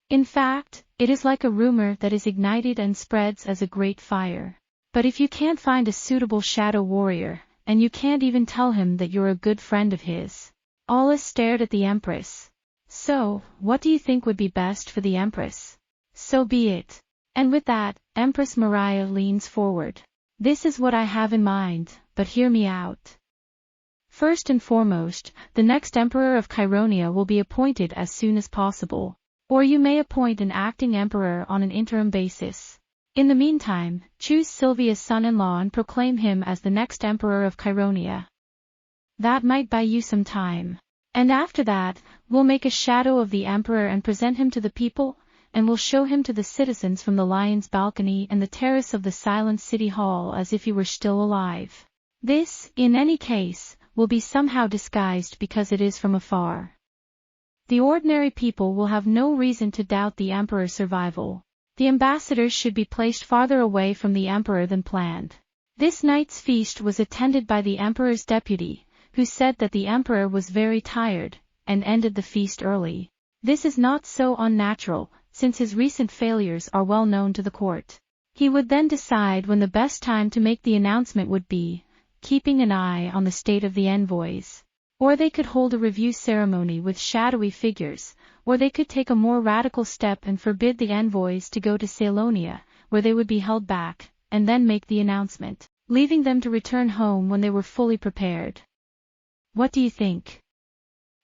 In fact, it is like a rumor that is ignited and spreads as a great fire. But if you can't find a suitable shadow warrior, and you can't even tell him that you're a good friend of his. Aulus stared at the empress. So, what do you think would be best for the empress? So be it. And with that, Empress Maria leans forward. This is what I have in mind, but hear me out. First and foremost, the next emperor of Chironia will be appointed as soon as possible. Or you may appoint an acting emperor on an interim basis. In the meantime, choose Sylvia's son-in-law and proclaim him as the next emperor of Chironia. That might buy you some time. And after that, we'll make a shadow of the emperor and present him to the people, and we'll show him to the citizens from the Lion's Balcony and the terrace of the Silent City Hall as if he were still alive. This, in any case, will be somehow disguised because it is from afar. The ordinary people will have no reason to doubt the emperor's survival. The ambassadors should be placed farther away from the emperor than planned. This night's feast was attended by the emperor's deputy, who said that the emperor was very tired, and ended the feast early. This is not so unnatural, since his recent failures are well known to the court. He would then decide when the best time to make the announcement would be, keeping an eye on the state of the envoys. Or they could hold a review ceremony with shadowy figures, or they could take a more radical step and forbid the envoys to go to Ceylonia, where they would be held back, and then make the announcement, leaving them to return home when they were fully prepared. What do you think?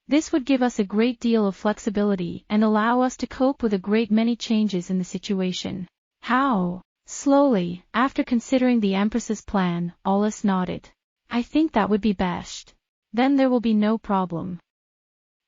This would give us a great deal of flexibility and allow us to cope with a great many changes in the situation. How? Slowly, after considering the Empress's plan, Aulus nodded. I think that would be best. Then there will be no problem.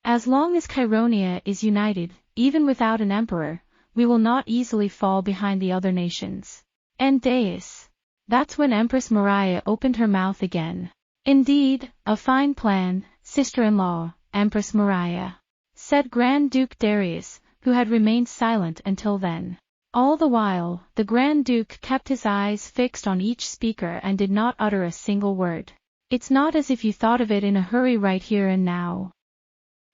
As long as Cheironia is united, even without an emperor, we will not easily fall behind the other nations. And Deus. That's when Empress Maria opened her mouth again. Indeed, a fine plan, sister-in-law, Empress Maria, said Grand Duke Darius, who had remained silent until then. All the while, the Grand Duke kept his eyes fixed on each speaker and did not utter a single word. It's not as if you thought of it in a hurry right here and now.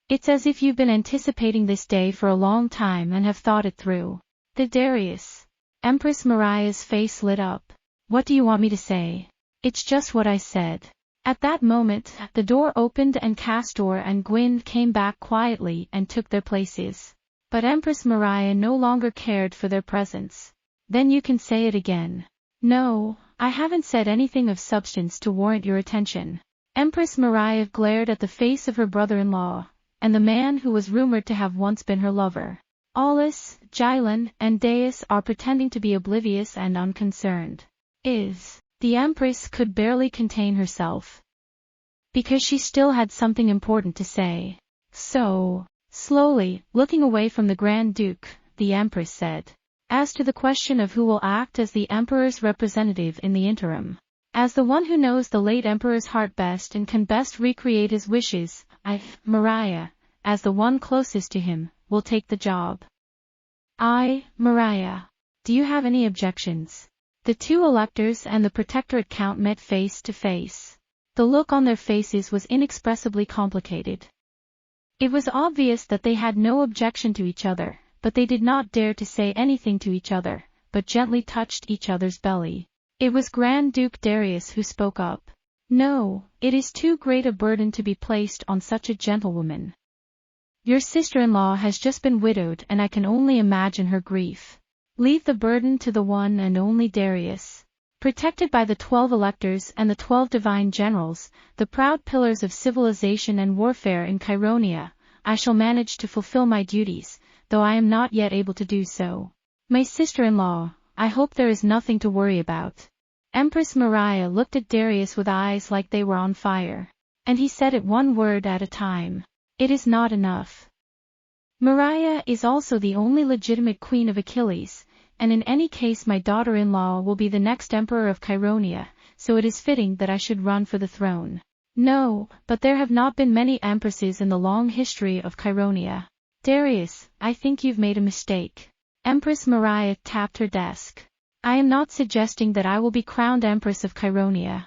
It's as if you've been anticipating this day for a long time and have thought it through. The Darius. Empress Maria's face lit up. What do you want me to say? It's just what I said. At that moment, the door opened and Castor and Guin came back quietly and took their places. But Empress Maria no longer cared for their presence. Then you can say it again. No, I haven't said anything of substance to warrant your attention. Empress Maria glared at the face of her brother-in-law, and the man who was rumored to have once been her lover. Aulus, Gilon, and Deus are pretending to be oblivious and unconcerned. The Empress could barely contain herself. Because she still had something important to say. So, slowly, looking away from the Grand Duke, the Empress said, as to the question of who will act as the Emperor's representative in the interim, as the one who knows the late Emperor's heart best and can best recreate his wishes, Maria, as the one closest to him, will take the job. Maria. Do you have any objections? The two electors and the Protectorate Count met face to face. The look on their faces was inexpressibly complicated. It was obvious that they had no objection to each other, but they did not dare to say anything to each other, but gently touched each other's belly. It was Grand Duke Darius who spoke up. No, it is too great a burden to be placed on such a gentlewoman. Your sister-in-law has just been widowed and I can only imagine her grief. Leave the burden to the one and only Darius. Protected by the 12 electors and the 12 divine generals, the proud pillars of civilization and warfare in Cheironia, I shall manage to fulfill my duties, though I am not yet able to do so. My sister-in-law, I hope there is nothing to worry about. Empress Maria looked at Darius with eyes like they were on fire. And he said it one word at a time. It is not enough. Maria is also the only legitimate queen of Achilles, and in any case my daughter-in-law will be the next emperor of Cheironia, so it is fitting that I should run for the throne. No, but there have not been many empresses in the long history of Cheironia. Darius, I think you've made a mistake. Empress Maria tapped her desk. I am not suggesting that I will be crowned Empress of Cheironia.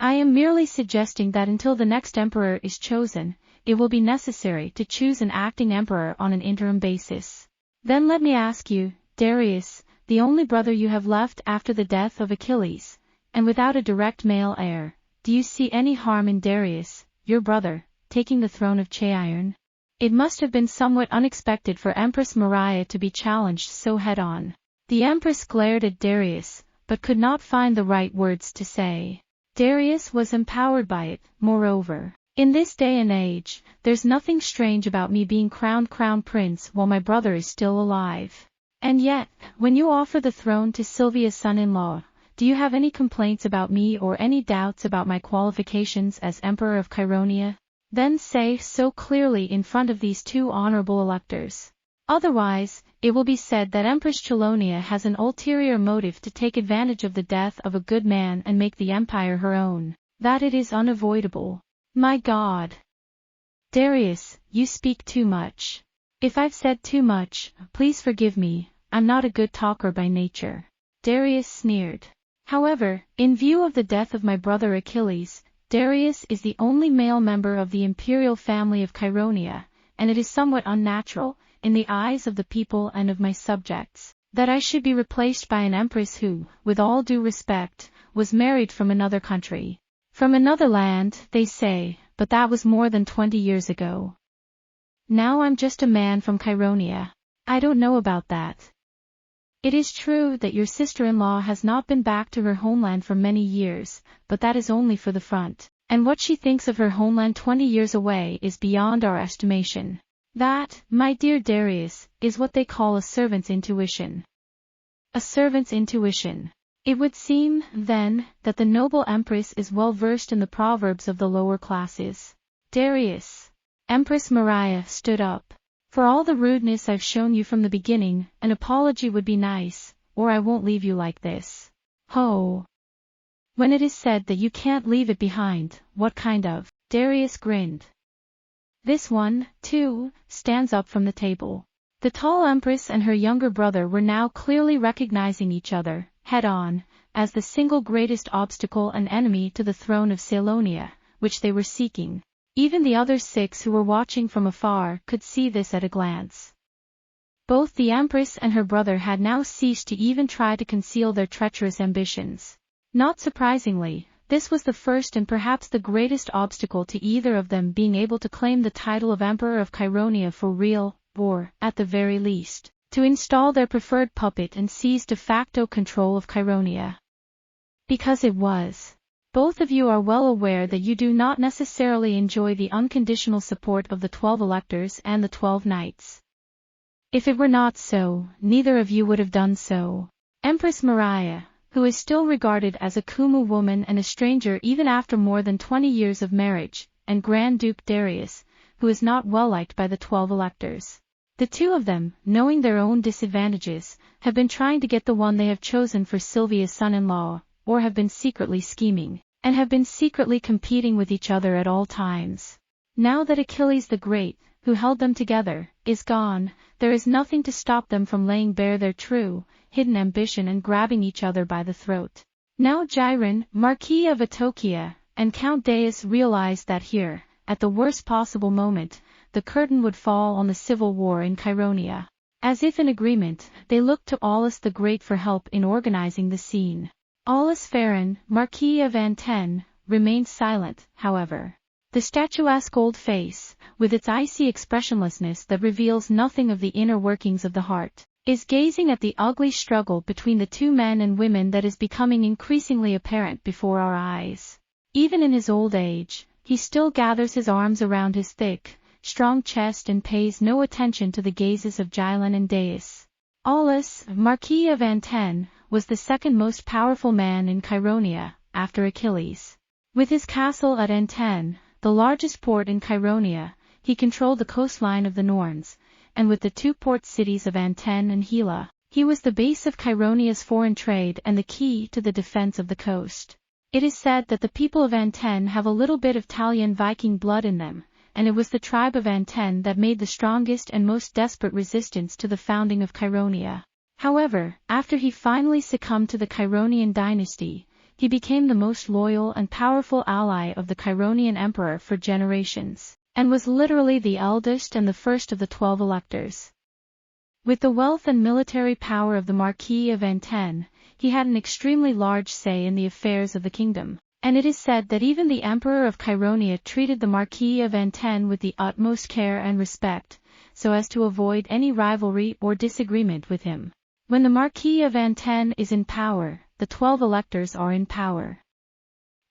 I am merely suggesting that until the next emperor is chosen, it will be necessary to choose an acting emperor on an interim basis. Then let me ask you, Darius, the only brother you have left after the death of Achilles, and without a direct male heir, do you see any harm in Darius, your brother, taking the throne of Cheiron? It must have been somewhat unexpected for Empress Maria to be challenged so head-on. The Empress glared at Darius, but could not find the right words to say. Darius was empowered by it, moreover. In this day and age, there's nothing strange about me being crowned crown prince while my brother is still alive. And yet, when you offer the throne to Silvia's son-in-law, do you have any complaints about me or any doubts about my qualifications as Emperor of Cheironia? Then say so clearly in front of these two honorable electors. Otherwise, it will be said that Empress Cheironia has an ulterior motive to take advantage of the death of a good man and make the empire her own. That it is unavoidable. My God! Darius, you speak too much. If I've said too much, please forgive me, I'm not a good talker by nature. Darius sneered. However, in view of the death of my brother Achilles, Darius is the only male member of the imperial family of Cheironia, and it is somewhat unnatural, in the eyes of the people and of my subjects, that I should be replaced by an empress who, with all due respect, was married from another country. From another land, they say, but that was more than 20 years ago. Now I'm just a man from Chironia. I don't know about that. It is true that your sister-in-law has not been back to her homeland for many years, but that is only for the front, and what she thinks of her homeland 20 years away is beyond our estimation. That, my dear Darius, is what they call a servant's intuition. A servant's intuition. It would seem, then, that the noble Empress is well versed in the proverbs of the lower classes. Darius. Empress Maria stood up. For all the rudeness I've shown you from the beginning, an apology would be nice, or I won't leave you like this. Ho! When it is said that you can't leave it behind, what kind of? Darius grinned. This one, too, stands up from the table. The tall Empress and her younger brother were now clearly recognizing each other, head-on, as the single greatest obstacle and enemy to the throne of Ceylonia, which they were seeking. Even the other 6 who were watching from afar could see this at a glance. Both the Empress and her brother had now ceased to even try to conceal their treacherous ambitions. Not surprisingly, this was the first and perhaps the greatest obstacle to either of them being able to claim the title of Emperor of Chironia for real, or, at the very least, to install their preferred puppet and seize de facto control of Chironia. Because it was. Both of you are well aware that you do not necessarily enjoy the unconditional support of the 12 electors and the 12 knights. If it were not so, neither of you would have done so. Empress Maria, who is still regarded as a Kumu woman and a stranger even after more than 20 years of marriage, and Grand Duke Darius, who is not well liked by the 12 electors. The two of them, knowing their own disadvantages, have been trying to get the one they have chosen for Sylvia's son-in-law, or have been secretly scheming, and have been secretly competing with each other at all times. Now that Achilles the Great, who held them together, is gone, there is nothing to stop them from laying bare their true, hidden ambition and grabbing each other by the throat. Now Gyron, Marquis of Atokia, and Count Deus realized that here, at the worst possible moment, the curtain would fall on the civil war in Chironia. As if in agreement, they looked to Aulus the Great for help in organizing the scene. Aulus Farron, Marquis of Anten, remained silent, however. The statuesque old face, with its icy expressionlessness that reveals nothing of the inner workings of the heart, is gazing at the ugly struggle between the two men and women that is becoming increasingly apparent before our eyes. Even in his old age, he still gathers his arms around his thick, strong chest and pays no attention to the gazes of Gylan and Deus. Aulus, Marquis of Anten, was the second most powerful man in Chironia, after Achilles. With his castle at Anten, the largest port in Chironia, he controlled the coastline of the Norns, and with the 2 port cities of Anten and Hela, he was the base of Chironia's foreign trade and the key to the defense of the coast. It is said that the people of Anten have a little bit of Talian Viking blood in them, and it was the tribe of Anten that made the strongest and most desperate resistance to the founding of Chironia. However, after he finally succumbed to the Chironian dynasty, he became the most loyal and powerful ally of the Chironian emperor for generations, and was literally the eldest and the first of the 12 electors. With the wealth and military power of the Marquis of Anten, he had an extremely large say in the affairs of the kingdom, and it is said that even the Emperor of Chironia treated the Marquis of Anten with the utmost care and respect, so as to avoid any rivalry or disagreement with him. When the Marquis of Anten is in power, the 12 electors are in power.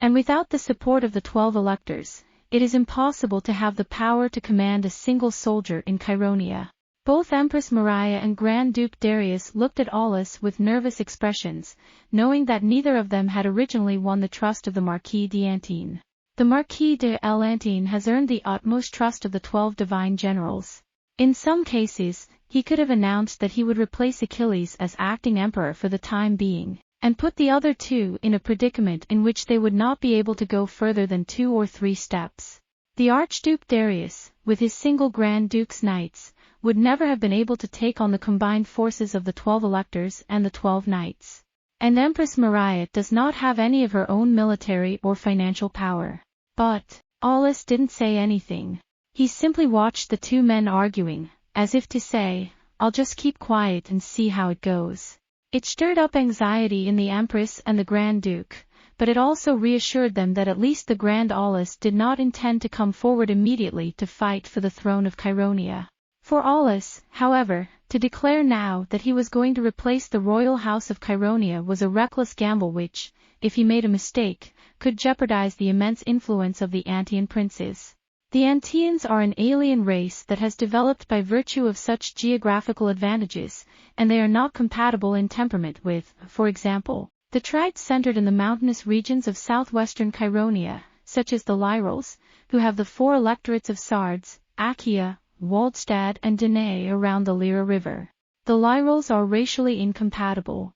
And without the support of the 12 electors, it is impossible to have the power to command a single soldier in Chironia. Both Empress Maria and Grand Duke Darius looked at Aulus with nervous expressions, knowing that neither of them had originally won the trust of the Marquis d'Antine. The Marquis de l'Antine has earned the utmost trust of the 12 divine generals. In some cases, he could have announced that he would replace Achilles as acting emperor for the time being, and put the other 2 in a predicament in which they would not be able to go further than 2 or 3 steps. The Archduke Darius, with his single Grand Duke's knights, would never have been able to take on the combined forces of the 12 electors and the 12 knights. And Empress Maria does not have any of her own military or financial power. But Aulus didn't say anything. He simply watched the 2 men arguing, as if to say, "I'll just keep quiet and see how it goes." It stirred up anxiety in the Empress and the Grand Duke, but it also reassured them that at least the Grand Aulus did not intend to come forward immediately to fight for the throne of Cheironia. For Aulus, however, to declare now that he was going to replace the royal house of Cheironia was a reckless gamble which, if he made a mistake, could jeopardize the immense influence of the Antean princes. The Anteans are an alien race that has developed by virtue of such geographical advantages, and they are not compatible in temperament with, for example, the tribes centered in the mountainous regions of southwestern Cheironia, such as the Lyrals, who have the 4 electorates of Sardes, Achaea, Waldstad and Danae around the Lyra River. The Lyrals are racially incompatible.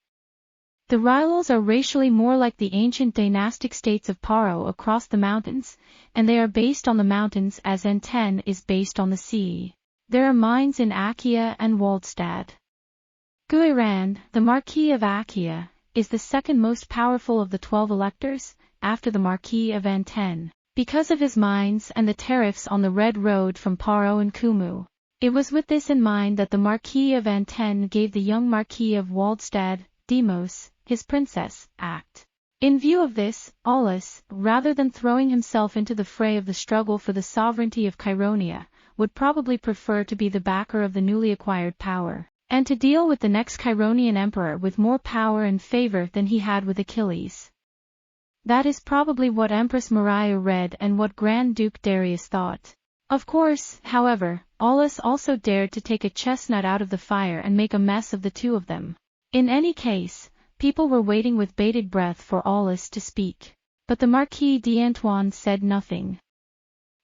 The Rylals are racially more like the ancient dynastic states of Paro across the mountains, and they are based on the mountains as Enten is based on the sea. There are mines in Achaea and Waldstad. Guirand, the Marquis of Achaea, is the second most powerful of the 12 electors, after the Marquis of Enten, because of his mines and the tariffs on the Red Road from Paro and Kumu. It was with this in mind that the Marquis of Enten gave the young Marquis of Waldstad, Demos, his princess, Act. In view of this, Aulus, rather than throwing himself into the fray of the struggle for the sovereignty of Cheironia, would probably prefer to be the backer of the newly acquired power, and to deal with the next Cheironian emperor with more power and favor than he had with Achilles. That is probably what Empress Maria read and what Grand Duke Darius thought. Of course, however, Aulus also dared to take a chestnut out of the fire and make a mess of the two of them. In any case, people were waiting with bated breath for Aulus to speak. But the Marquis d'Antoine said nothing.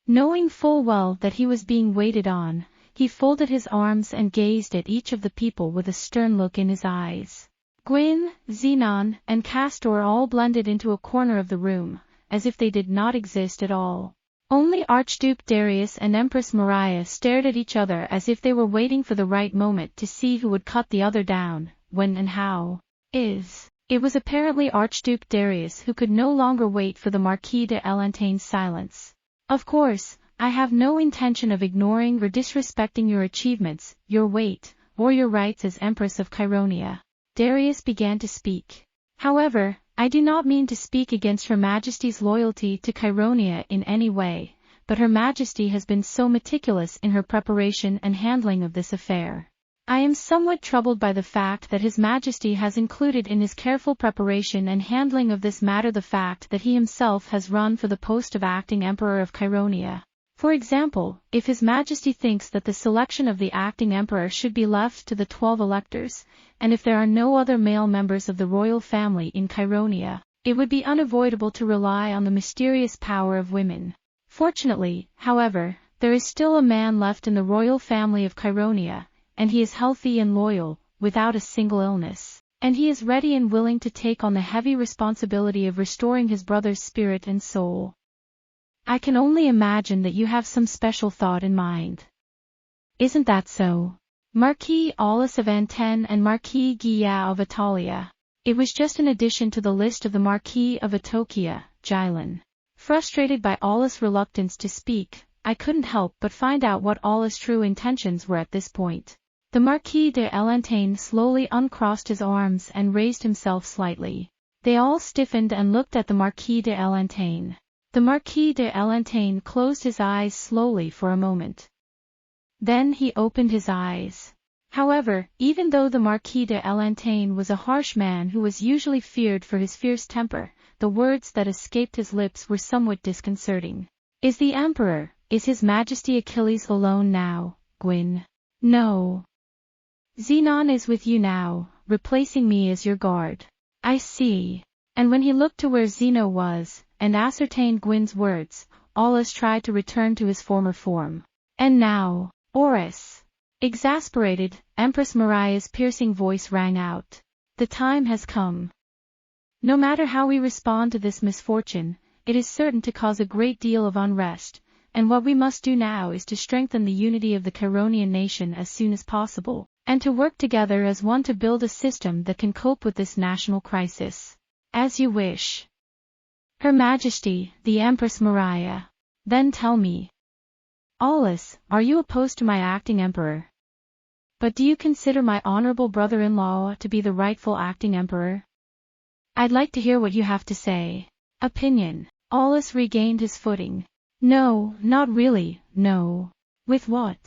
Knowing full well that he was being waited on, he folded his arms and gazed at each of the people with a stern look in his eyes. Guin, Zenon, and Castor all blended into a corner of the room, as if they did not exist at all. Only Archduke Darius and Empress Maria stared at each other as if they were waiting for the right moment to see who would cut the other down, when and how. It was apparently Archduke Darius who could no longer wait for the Marquis de Elentane's silence. Of course, I have no intention of ignoring or disrespecting your achievements, your weight, or your rights as Empress of Cheironia. Darius began to speak. However, I do not mean to speak against Her Majesty's loyalty to Cheironia in any way, but Her Majesty has been so meticulous in her preparation and handling of this affair. I am somewhat troubled by the fact that His Majesty has included in his careful preparation and handling of this matter the fact that he himself has run for the post of acting Emperor of Cheironia. For example, if His Majesty thinks that the selection of the acting emperor should be left to the 12 electors, and if there are no other male members of the royal family in Cheironia, it would be unavoidable to rely on the mysterious power of women. Fortunately, however, there is still a man left in the royal family of Cheironia, and he is healthy and loyal, without a single illness, and he is ready and willing to take on the heavy responsibility of restoring his brother's spirit and soul. I can only imagine that you have some special thought in mind. Isn't that so? Marquis Aulus of Anten and Marquis Gia of Italia. It was just an addition to the list of the Marquis of Atokia, Gilon. Frustrated by Aulus' reluctance to speak, I couldn't help but find out what Aulus' true intentions were at this point. The Marquis de Elentaine slowly uncrossed his arms and raised himself slightly. They all stiffened and looked at the Marquis de Elentaine. The Marquis de Elentaine closed his eyes slowly for a moment. Then he opened his eyes. However, even though the Marquis de Elentaine was a harsh man who was usually feared for his fierce temper, the words that escaped his lips were somewhat disconcerting. Is the Emperor, is His Majesty Achilles alone now, Guin? No. Zenon is with you now, replacing me as your guard. I see. And when he looked to where Zeno was, and ascertained Gwyn's words, Aulus tried to return to his former form. And now, Oris. Exasperated, Empress Maria's piercing voice rang out. The time has come. No matter how we respond to this misfortune, it is certain to cause a great deal of unrest, and what we must do now is to strengthen the unity of the Cheironian nation as soon as possible, and to work together as one to build a system that can cope with this national crisis. As you wish. Her Majesty, the Empress Maria. Then tell me. Aulus, are you opposed to my acting emperor? But do you consider my honorable brother-in-law to be the rightful acting emperor? I'd like to hear what you have to say. Opinion. Aulus regained his footing. No, not really, no. With what?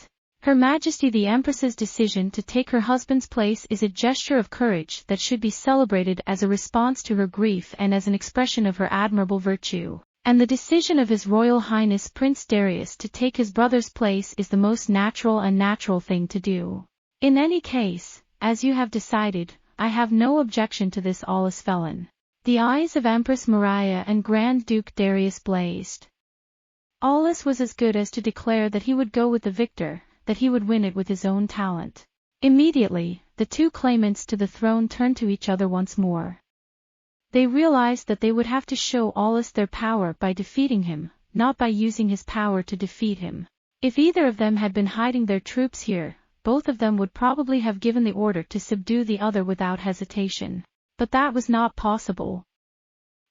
Her Majesty the Empress's decision to take her husband's place is a gesture of courage that should be celebrated as a response to her grief and as an expression of her admirable virtue. And the decision of His Royal Highness Prince Darius to take his brother's place is the most natural thing to do. In any case, as you have decided, I have no objection to this Aulus felon. The eyes of Empress Maria and Grand Duke Darius blazed. Aulus was as good as to declare that he would go with the victor, that he would win it with his own talent. Immediately, the two claimants to the throne turned to each other once more. They realized that they would have to show Aulus their power by defeating him, not by using his power to defeat him. If either of them had been hiding their troops here, both of them would probably have given the order to subdue the other without hesitation. But that was not possible.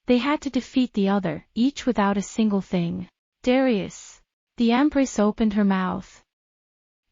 They had to defeat the other, each without a single thing. Darius. The Empress opened her mouth.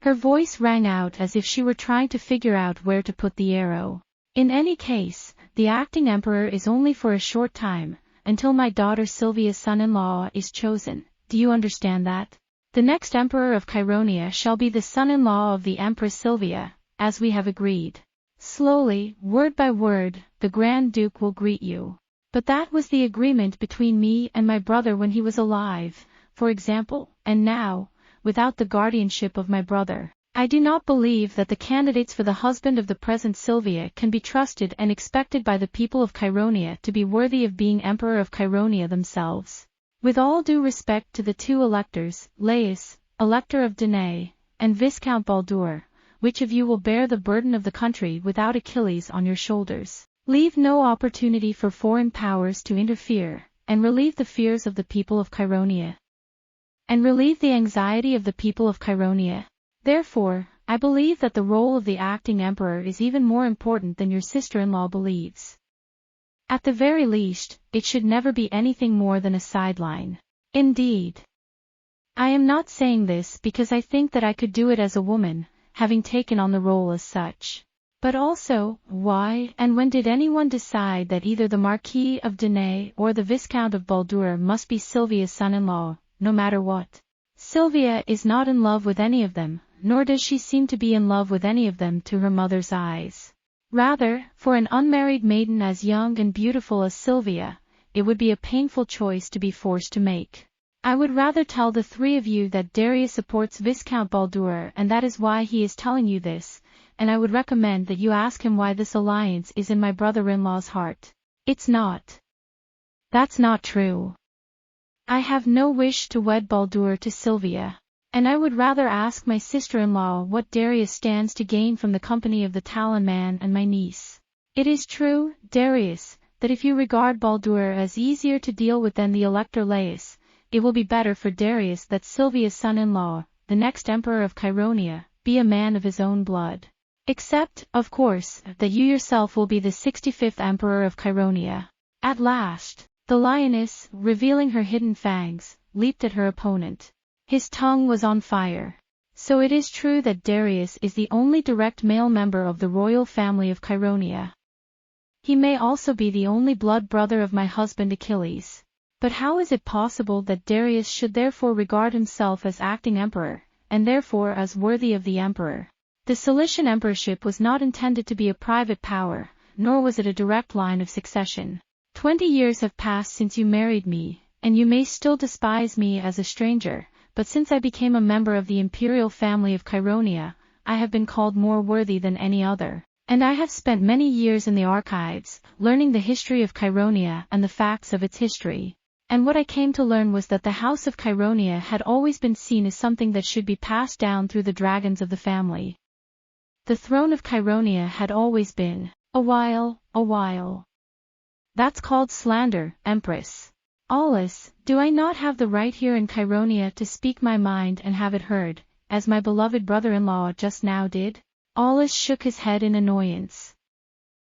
Her voice rang out as if she were trying to figure out where to put the arrow. In any case, the acting emperor is only for a short time, until my daughter Silvia's son-in-law is chosen. Do you understand that? The next emperor of Cheironia shall be the son-in-law of the Empress Silvia, as we have agreed. Slowly, word by word, the Grand Duke will greet you. But that was the agreement between me and my brother when he was alive, for example, and now, without the guardianship of my brother, I do not believe that the candidates for the husband of the present Silvia can be trusted and expected by the people of Cheironia to be worthy of being Emperor of Cheironia themselves. With all due respect to the two electors, Laius, Elector of Danae, and Viscount Baldur, which of you will bear the burden of the country without Achilles on your shoulders? Leave no opportunity for foreign powers to interfere, and relieve the fears of the people of Cheironia. And relieve the anxiety of the people of Cheironia. Therefore, I believe that the role of the acting emperor is even more important than your sister-in-law believes. At the very least, it should never be anything more than a sideline. Indeed. I am not saying this because I think that I could do it as a woman, having taken on the role as such. But also, why and when did anyone decide that either the Marquis of Danae or the Viscount of Baldur must be Silvia's son-in-law, no matter what? Silvia is not in love with any of them, nor does she seem to be in love with any of them to her mother's eyes. Rather, for an unmarried maiden as young and beautiful as Silvia, it would be a painful choice to be forced to make. I would rather tell the three of you that Darius supports Viscount Baldur and that is why he is telling you this, and I would recommend that you ask him why this alliance is in my brother-in-law's heart. It's not. That's not true. I have no wish to wed Baldur to Silvia. And I would rather ask my sister-in-law what Darius stands to gain from the company of the Talon man and my niece. It is true, Darius, that if you regard Baldur as easier to deal with than the Elector Laius, it will be better for Darius that Silvia's son-in-law, the next emperor of Cheironia, be a man of his own blood. Except, of course, that you yourself will be the 65th emperor of Cheironia. At last, the lioness, revealing her hidden fangs, leaped at her opponent. His tongue was on fire. So it is true that Darius is the only direct male member of the royal family of Cheironia. He may also be the only blood brother of my husband Achilles. But how is it possible that Darius should therefore regard himself as acting emperor, and therefore as worthy of the emperor? The Cilician emperorship was not intended to be a private power, nor was it a direct line of succession. 20 years have passed since you married me, and you may still despise me as a stranger, but since I became a member of the imperial family of Cheironia, I have been called more worthy than any other, and I have spent many years in the archives, learning the history of Cheironia and the facts of its history. And what I came to learn was that the house of Cheironia had always been seen as something that should be passed down through the dragons of the family. The throne of Cheironia had always been, a while. That's called slander, Empress. Aulus, do I not have the right here in Cheironia to speak my mind and have it heard, as my beloved brother-in-law just now did? Aulus shook his head in annoyance.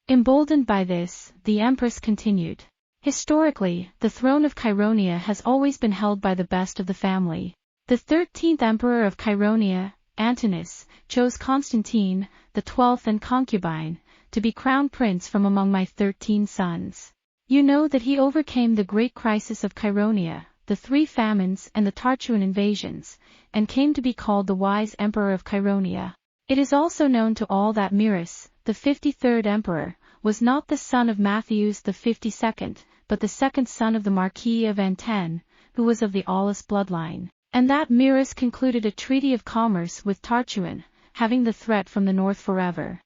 Emboldened by this, the Empress continued. Historically, the throne of Cheironia has always been held by the best of the family. The 13th emperor of Cheironia, Antinous, chose Constantine, the 12th and concubine, to be crown prince from among my 13 sons. You know that he overcame the great crisis of Cheironia, the 3 famines and the Tarchuan invasions, and came to be called the wise emperor of Cheironia. It is also known to all that Myrrhus, the 53rd emperor, was not the son of Matthews the 52nd, but the second son of the Marquis of Anten, who was of the Aulus bloodline, and that Myrrhus concluded a treaty of commerce with Tarchuan, having the threat from the north forever.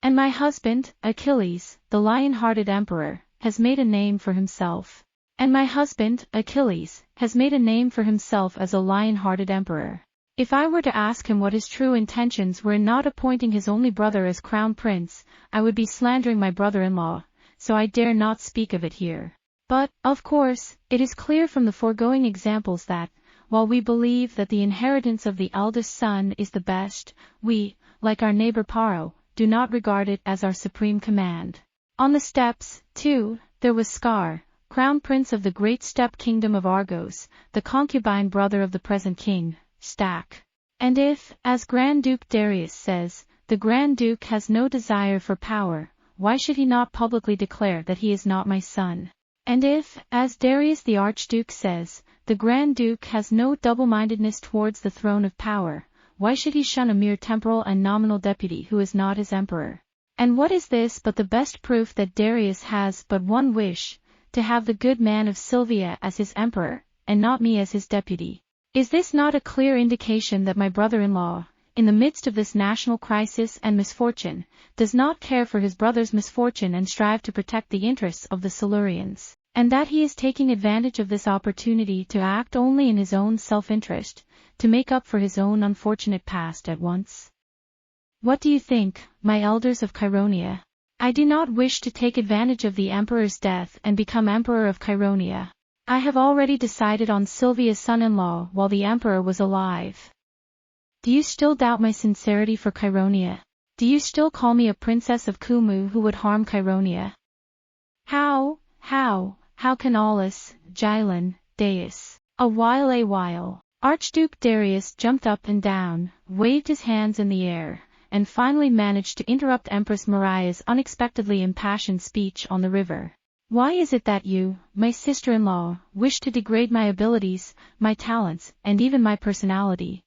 And my husband, Achilles, the lion-hearted emperor, has made a name for himself. And my husband, Achilles, has made a name for himself as a lion-hearted emperor. If I were to ask him what his true intentions were in not appointing his only brother as crown prince, I would be slandering my brother-in-law, so I dare not speak of it here. But, of course, it is clear from the foregoing examples that, while we believe that the inheritance of the eldest son is the best, we, like our neighbor Paro, do not regard it as our supreme command. On the steppes, too, there was Scar, crown prince of the great steppe kingdom of Argos, the concubine brother of the present king, Stack. And if, as Grand Duke Darius says, the Grand Duke has no desire for power, why should he not publicly declare that he is not my son? And if, as Darius the Archduke says, the Grand Duke has no double-mindedness towards the throne of power, why should he shun a mere temporal and nominal deputy who is not his emperor? And what is this but the best proof that Darius has but one wish, to have the good man of Sylvia as his emperor, and not me as his deputy? Is this not a clear indication that my brother-in-law, in the midst of this national crisis and misfortune, does not care for his brother's misfortune and strive to protect the interests of the Silurians, and that he is taking advantage of this opportunity to act only in his own self-interest, to make up for his own unfortunate past at once? What do you think, my elders of Cheironia? I do not wish to take advantage of the emperor's death and become emperor of Cheironia. I have already decided on Sylvia's son-in-law while the emperor was alive. Do you still doubt my sincerity for Cheironia? Do you still call me a princess of Kumu who would harm Cheironia? How can Aulus, Gilon, Deus, a while. Archduke Darius jumped up and down, waved his hands in the air, and finally managed to interrupt Empress Maria's unexpectedly impassioned speech on the river. Why is it that you, my sister-in-law, wish to degrade my abilities, my talents, and even my personality?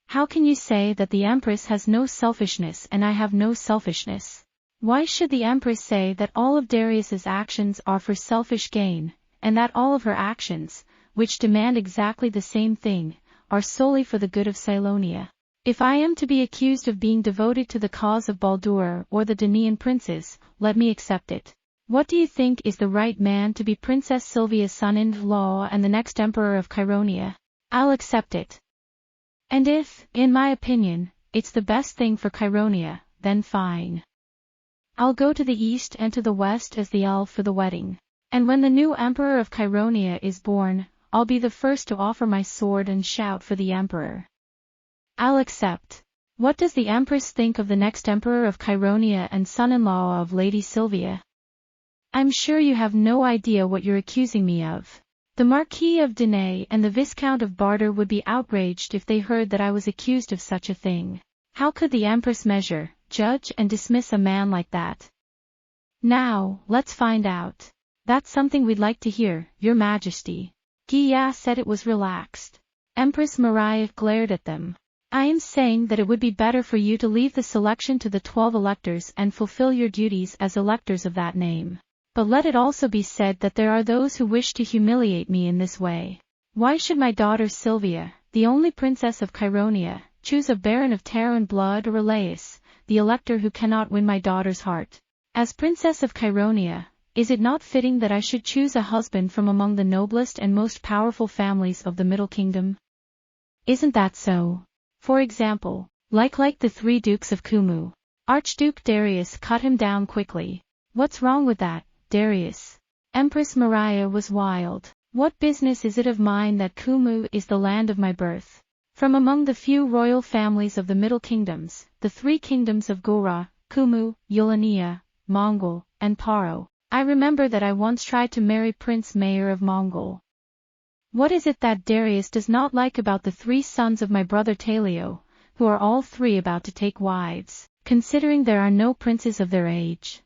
How can you say that the Empress has no selfishness and I have no selfishness? Why should the Empress say that all of Darius's actions are for selfish gain, and that all of her actions, which demand exactly the same thing, are solely for the good of Cylonia? If I am to be accused of being devoted to the cause of Baldur or the Danaan princes, let me accept it. What do you think is the right man to be Princess Sylvia's son-in-law and the next emperor of Cheironia? I'll accept it. And if, in my opinion, it's the best thing for Cheironia, then fine. I'll go to the east and to the west as the elf for the wedding. And when the new emperor of Cheironia is born, I'll be the first to offer my sword and shout for the emperor. I'll accept. What does the Empress think of the next emperor of Cheironia and son-in-law of Lady Sylvia? I'm sure you have no idea what you're accusing me of. The Marquis of Denay and the Viscount of Barter would be outraged if they heard that I was accused of such a thing. How could the Empress measure, judge and dismiss a man like that? Now, let's find out. That's something we'd like to hear, Your Majesty. Guia said it was relaxed. Empress Maria glared at them. I am saying that it would be better for you to leave the selection to the 12 electors and fulfill your duties as electors of that name. But let it also be said that there are those who wish to humiliate me in this way. Why should my daughter Sylvia, the only princess of Cheironia, choose a baron of Terran blood or Laius, the elector who cannot win my daughter's heart? As princess of Cheironia, is it not fitting that I should choose a husband from among the noblest and most powerful families of the Middle Kingdom? Isn't that so? For example, like the 3 dukes of Kumu. Archduke Darius cut him down quickly. What's wrong with that, Darius? Empress Maria was wild. What business is it of mine that Kumu is the land of my birth? From among the few royal families of the Middle Kingdoms, the 3 kingdoms of Gora, Kumu, Yulania, Mongol, and Paro, I remember that I once tried to marry Prince Mayor of Mongol. What is it that Darius does not like about the 3 sons of my brother Talio, who are all 3 about to take wives, considering there are no princes of their age?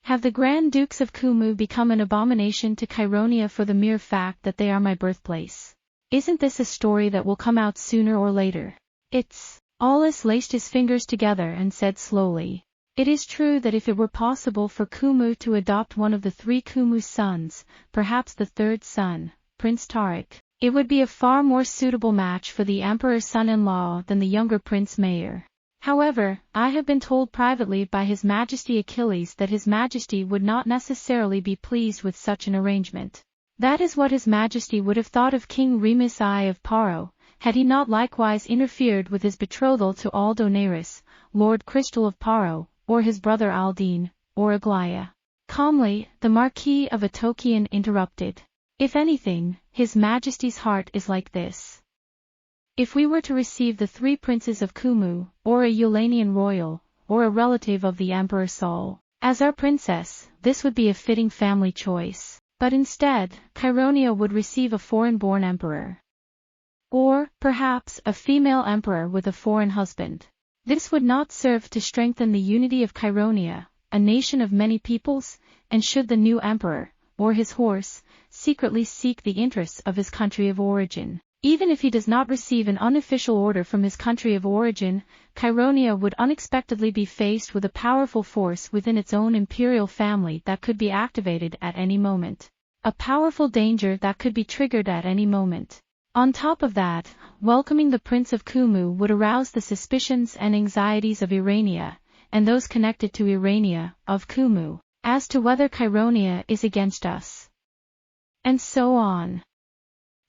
Have the Grand Dukes of Kumu become an abomination to Cheironia for the mere fact that they are my birthplace? Isn't this a story that will come out sooner or later? It's... Aulus laced his fingers together and said slowly. It is true that if it were possible for Kumu to adopt one of the 3 Kumu sons, perhaps the 3rd son, Prince Tariq, it would be a far more suitable match for the emperor's son-in-law than the younger Prince Mayer. However, I have been told privately by His Majesty Achilles that His Majesty would not necessarily be pleased with such an arrangement. That is what His Majesty would have thought of King Remus I of Paro, had he not likewise interfered with his betrothal to Aldonarus, Lord Crystal of Paro, or his brother Aldine, or Aglaia. Calmly, the Marquis of Atokian interrupted. If anything, His Majesty's heart is like this. If we were to receive the 3 princes of Kumu, or a Eulanian royal, or a relative of the Emperor Saul, as our princess, this would be a fitting family choice. But instead, Cheironia would receive a foreign-born emperor. Or, perhaps, a female emperor with a foreign husband. This would not serve to strengthen the unity of Cheironia, a nation of many peoples, and should the new emperor, or his horse, secretly seek the interests of his country of origin, even if he does not receive an unofficial order from his country of origin, Cheironia would unexpectedly be faced with a powerful force within its own imperial family that could be activated at any moment. A powerful danger that could be triggered at any moment. On top of that, welcoming the Prince of Kumu would arouse the suspicions and anxieties of Irania, and those connected to Irania, of Kumu, as to whether Cheironia is against us. And so on.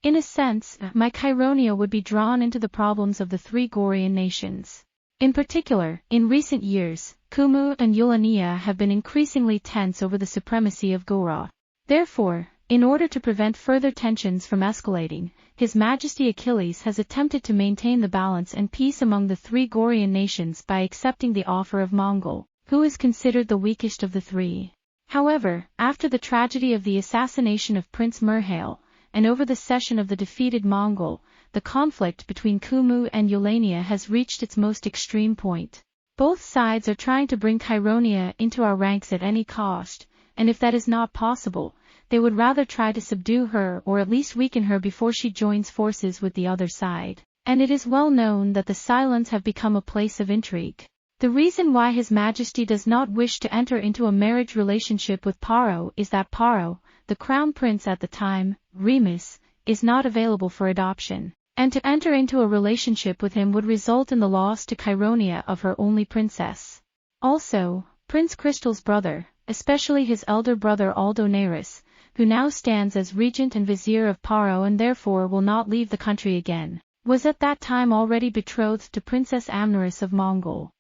In a sense, my Cheironia would be drawn into the problems of the 3 Gorian nations. In particular, in recent years, Kumu and Eulania have been increasingly tense over the supremacy of Aurra. Therefore, in order to prevent further tensions from escalating, His Majesty Achilles has attempted to maintain the balance and peace among the 3 Gorian nations by accepting the offer of Mongol, who is considered the weakest of the 3. However, after the tragedy of the assassination of Prince Mirhail, and over the cession of the defeated Mongol, the conflict between Kumu and Eulania has reached its most extreme point. Both sides are trying to bring Cheironia into our ranks at any cost, and if that is not possible, they would rather try to subdue her or at least weaken her before she joins forces with the other side. And it is well known that the Silons have become a place of intrigue. The reason why His Majesty does not wish to enter into a marriage relationship with Paro is that Paro, the crown prince at the time, Remus, is not available for adoption, and to enter into a relationship with him would result in the loss to Cheironia of her only princess. Also, Prince Crystal's brother, especially his elder brother Aldonarus, who now stands as regent and vizier of Paro and therefore will not leave the country again, was at that time already betrothed to Princess Amneris of Mongol.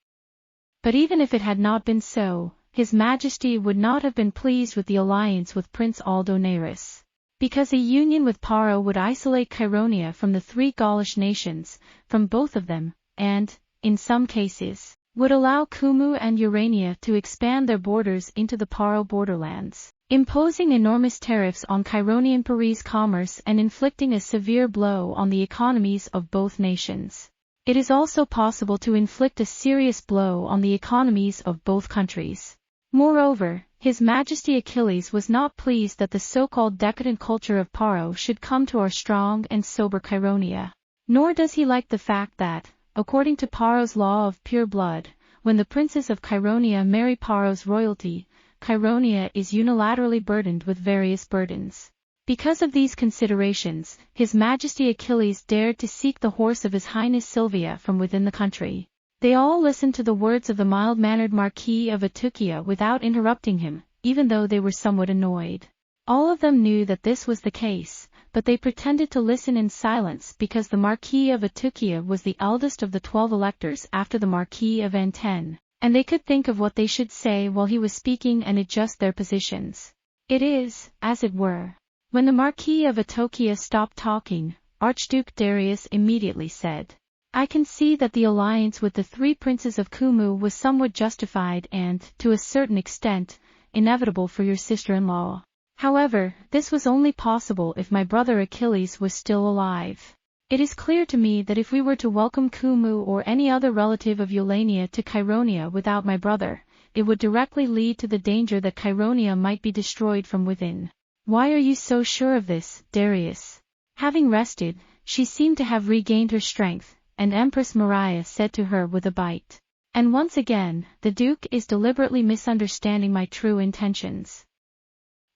But even if it had not been so, His Majesty would not have been pleased with the alliance with Prince Aldonarus, because a union with Paro would isolate Cheironia from the 3 Gaulish nations, from both of them, and, in some cases, would allow Kumu and Urania to expand their borders into the Paro borderlands, imposing enormous tariffs on Cheironian Paris commerce and inflicting a severe blow on the economies of both nations. It is also possible to inflict a serious blow on the economies of both countries. Moreover, His Majesty Achilles was not pleased that the so-called decadent culture of Paro should come to our strong and sober Cheironia. Nor does he like the fact that, according to Paro's law of pure blood, when the princes of Cheironia marry Paro's royalty, Cheironia is unilaterally burdened with various burdens. Because of these considerations, His Majesty Achilles dared to seek the horse of His Highness Silvia from within the country. They all listened to the words of the mild-mannered Marquis of Atukia without interrupting him, even though they were somewhat annoyed. All of them knew that this was the case, but they pretended to listen in silence because the Marquis of Atukia was the eldest of the 12 electors after the Marquis of Anten, and they could think of what they should say while he was speaking and adjust their positions. It is, as it were. When the Marquis of Atokia stopped talking, Archduke Darius immediately said, "I can see that the alliance with the 3 princes of Kumu was somewhat justified and, to a certain extent, inevitable for your sister-in-law. However, this was only possible if my brother Achilles was still alive. It is clear to me that if we were to welcome Kumu or any other relative of Eulania to Cheironia without my brother, it would directly lead to the danger that Chironia might be destroyed from within. Why are you so sure of this, Darius? Having rested, she seemed to have regained her strength, and Empress Maria said to her with a bite. And once again, the Duke is deliberately misunderstanding my true intentions.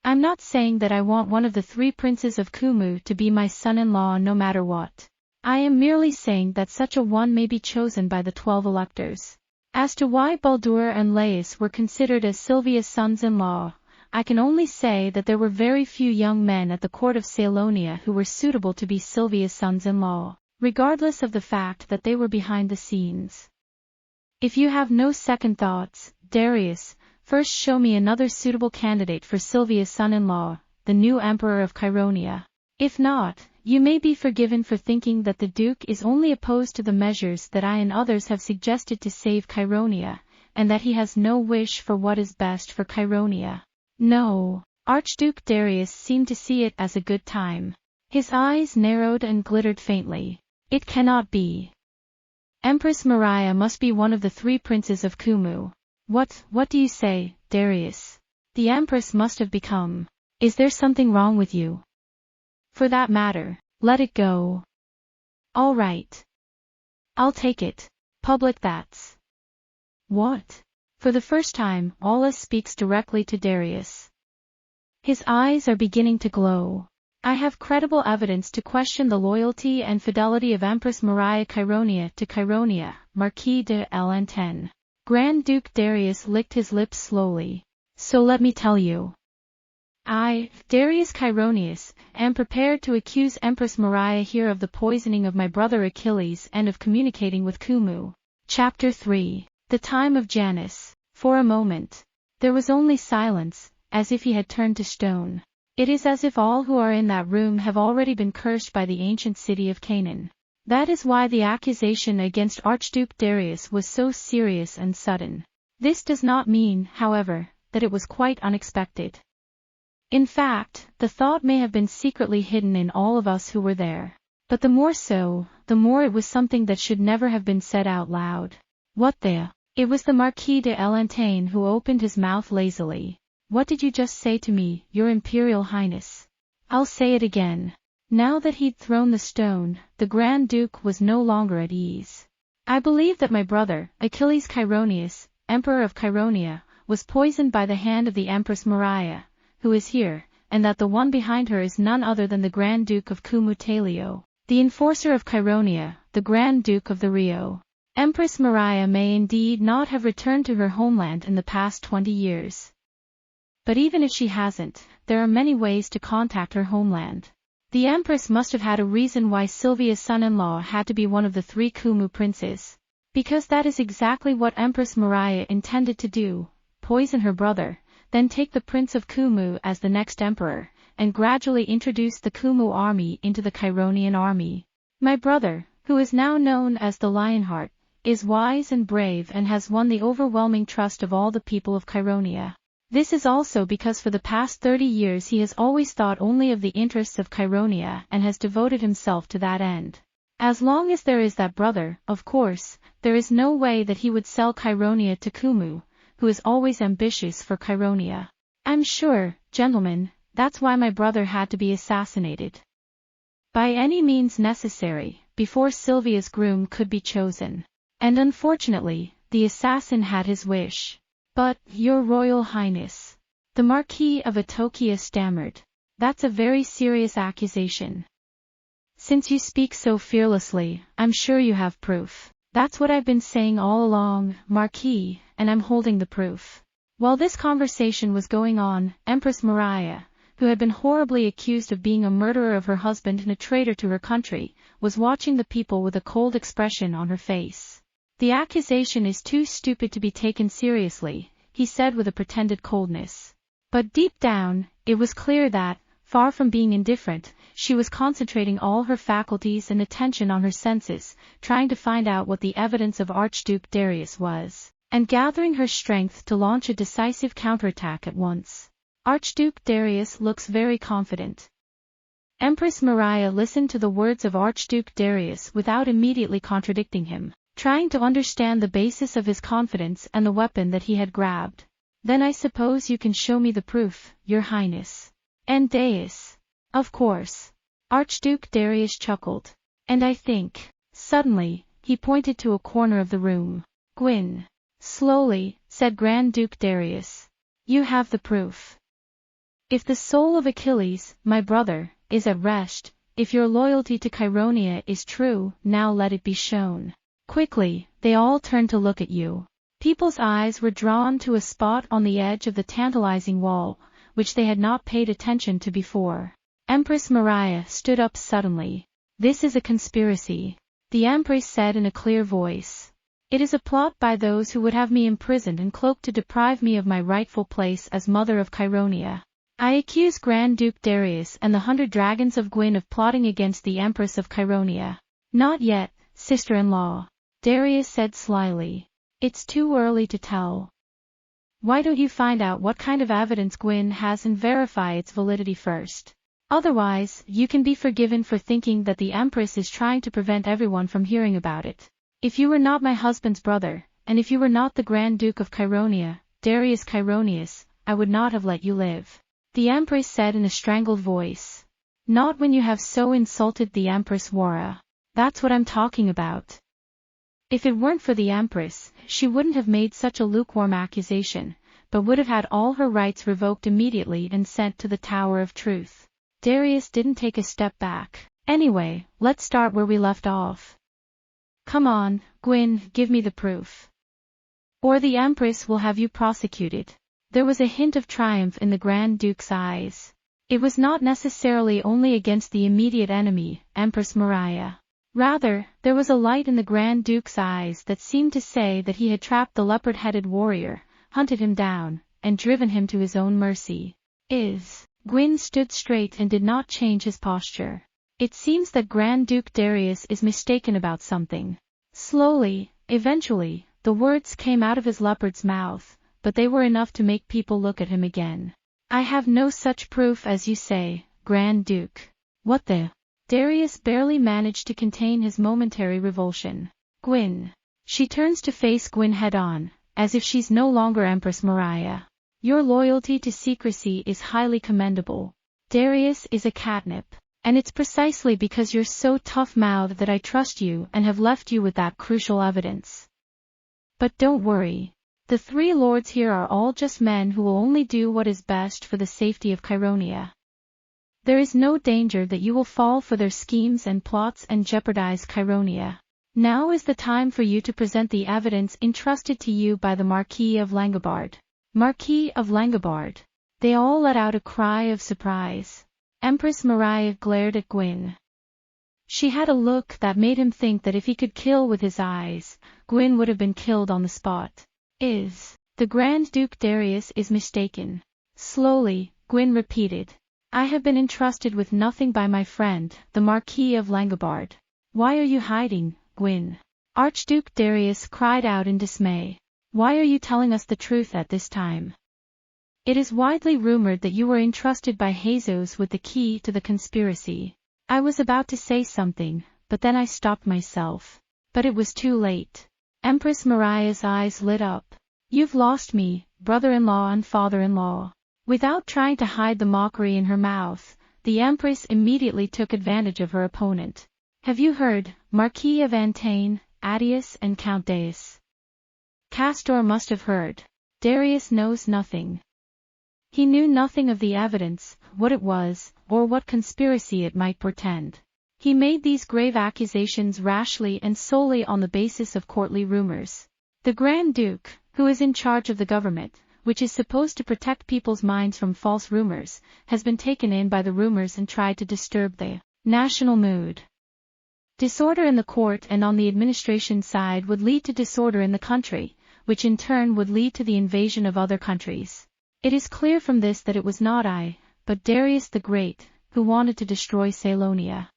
I'm not saying that I want one of the 3 princes of Kumu to be my son-in-law no matter what. I am merely saying that such a one may be chosen by the 12 electors. As to why Baldur and Laius were considered as Silvia's sons-in-law, I can only say that there were very few young men at the court of Salonia who were suitable to be Silvia's sons-in-law, regardless of the fact that they were behind the scenes. If you have no second thoughts, Darius, first show me another suitable candidate for Silvia's son-in-law, the new emperor of Chironia. If not, you may be forgiven for thinking that the Duke is only opposed to the measures that I and others have suggested to save Chironia, and that he has no wish for what is best for Chironia. No, Archduke Darius seemed to see it as a good time. His eyes narrowed and glittered faintly. It cannot be. Empress Maria must be one of the 3 princes of Kumu. What do you say, Darius? The Empress must have become. Is there something wrong with you? For that matter, let it go. All right. I'll take it. Public that's. What? For the first time, Aurra speaks directly to Darius. His eyes are beginning to glow. I have credible evidence to question the loyalty and fidelity of Empress Maria Chironia to Chironia, Marquis de L'Antenne. Grand Duke Darius licked his lips slowly. So let me tell you. I, Darius Chironius, am prepared to accuse Empress Maria here of the poisoning of my brother Achilles and of communicating with Kumu. Chapter 3. The Time of Janus. For a moment, there was only silence, as if he had turned to stone. It is as if all who are in that room have already been cursed by the ancient city of Canaan. That is why the accusation against Archduke Darius was so serious and sudden. This does not mean, however, that it was quite unexpected. In fact, the thought may have been secretly hidden in all of us who were there. But the more so, the more it was something that should never have been said out loud. What the? It was the Marquis de L'Antenne who opened his mouth lazily. What did you just say to me, Your Imperial Highness? I'll say it again. Now that he'd thrown the stone, the Grand Duke was no longer at ease. I believe that my brother, Achilles Chironius, Emperor of Chironia, was poisoned by the hand of the Empress Maria, who is here, and that the one behind her is none other than the Grand Duke of Cumutalio, the enforcer of Chironia, the Grand Duke of the Rio. Empress Maria may indeed not have returned to her homeland in the past 20 years. But even if she hasn't, there are many ways to contact her homeland. The Empress must have had a reason why Silvia's son-in-law had to be one of the 3 Kumu princes. Because that is exactly what Empress Maria intended to do, poison her brother, then take the Prince of Kumu as the next emperor, and gradually introduce the Kumu army into the Chironian army. My brother, who is now known as the Lionheart, is wise and brave and has won the overwhelming trust of all the people of Chironia. This is also because for the past 30 years he has always thought only of the interests of Chironia and has devoted himself to that end. As long as there is that brother, of course, there is no way that he would sell Chironia to Kumu, who is always ambitious for Chironia. I'm sure, gentlemen, that's why my brother had to be assassinated. By any means necessary, before Silvia's groom could be chosen. And unfortunately, the assassin had his wish. But, Your Royal Highness, the Marquis of Atokia stammered, that's a very serious accusation. Since you speak so fearlessly, I'm sure you have proof. That's what I've been saying all along, Marquis, and I'm holding the proof. While this conversation was going on, Empress Maria, who had been horribly accused of being a murderer of her husband and a traitor to her country, was watching the people with a cold expression on her face. The accusation is too stupid to be taken seriously, he said with a pretended coldness. But deep down, it was clear that, far from being indifferent, she was concentrating all her faculties and attention on her senses, trying to find out what the evidence of Archduke Darius was, and gathering her strength to launch a decisive counterattack at once. Archduke Darius looks very confident. Empress Maria listened to the words of Archduke Darius without immediately contradicting him. trying to understand the basis of his confidence and the weapon that he had grabbed. Then I suppose you can show me the proof, Your Highness. And Deus. Of course. Archduke Darius chuckled. And I think. Suddenly, he pointed to a corner of the room. Guin. Slowly, said Grand Duke Darius. You have the proof. If the soul of Achilles, my brother, is at rest, if your loyalty to Cheironia is true, now let it be shown. Quickly, they all turned to look at you. People's eyes were drawn to a spot on the edge of the tantalizing wall, which they had not paid attention to before. Empress Maria stood up suddenly. This is a conspiracy. The Empress said in a clear voice. It is a plot by those who would have me imprisoned and cloaked to deprive me of my rightful place as mother of Cheironia. I accuse Grand Duke Darius and the 100 dragons of Guin of plotting against the Empress of Cheironia. Not yet, sister-in-law. Darius said slyly. It's too early to tell. Why don't you find out what kind of evidence Guin has and verify its validity first? Otherwise, you can be forgiven for thinking that the Empress is trying to prevent everyone from hearing about it. If you were not my husband's brother, and if you were not the Grand Duke of Cheironia, Darius Chironius, I would not have let you live. The Empress said in a strangled voice. Not when you have so insulted the Empress Aurra. That's what I'm talking about. If it weren't for the Empress, she wouldn't have made such a lukewarm accusation, but would have had all her rights revoked immediately and sent to the Tower of Truth. Darius didn't take a step back. Anyway, let's start where we left off. Come on, Guin, give me the proof. Or the Empress will have you prosecuted. There was a hint of triumph in the Grand Duke's eyes. It was not necessarily only against the immediate enemy, Empress Maria. Rather, there was a light in the Grand Duke's eyes that seemed to say that he had trapped the leopard-headed warrior, hunted him down, and driven him to his own mercy. Guin stood straight and did not change his posture. It seems that Grand Duke Darius is mistaken about something. Slowly, eventually, the words came out of his leopard's mouth, but they were enough to make people look at him again. I have no such proof as you say, Grand Duke. What the? Darius barely managed to contain his momentary revulsion. Guin. She turns to face Guin head-on, as if she's no longer Empress Maria. Your loyalty to secrecy is highly commendable. Darius is a catnip. And it's precisely because you're so tough-mouthed that I trust you and have left you with that crucial evidence. But don't worry. The 3 lords here are all just men who will only do what is best for the safety of Cheironia. There is no danger that you will fall for their schemes and plots and jeopardize Cheironia. Now is the time for you to present the evidence entrusted to you by the Marquis of Langobard. Marquis of Langobard. They all let out a cry of surprise. Empress Maria glared at Guin. She had a look that made him think that if he could kill with his eyes, Guin would have been killed on the spot. The Grand Duke Darius is mistaken. Slowly, Guin repeated. I have been entrusted with nothing by my friend, the Marquis of Langobard. Why are you hiding, Guin? Archduke Darius cried out in dismay. Why are you telling us the truth at this time? It is widely rumored that you were entrusted by Jesus with the key to the conspiracy. I was about to say something, but then I stopped myself. But it was too late. Empress Maria's eyes lit up. You've lost me, brother-in-law and father-in-law. Without trying to hide the mockery in her mouth, the Empress immediately took advantage of her opponent. Have you heard, Marquis of Antaine, Attius and Count Deus? Castor must have heard. Darius knows nothing. He knew nothing of the evidence, what it was, or what conspiracy it might portend. He made these grave accusations rashly and solely on the basis of courtly rumors. The Grand Duke, who is in charge of the government, which is supposed to protect people's minds from false rumors, has been taken in by the rumors and tried to disturb the national mood. Disorder in the court and on the administration side would lead to disorder in the country, which in turn would lead to the invasion of other countries. It is clear from this that it was not I, but Darius the Great, who wanted to destroy Salonia.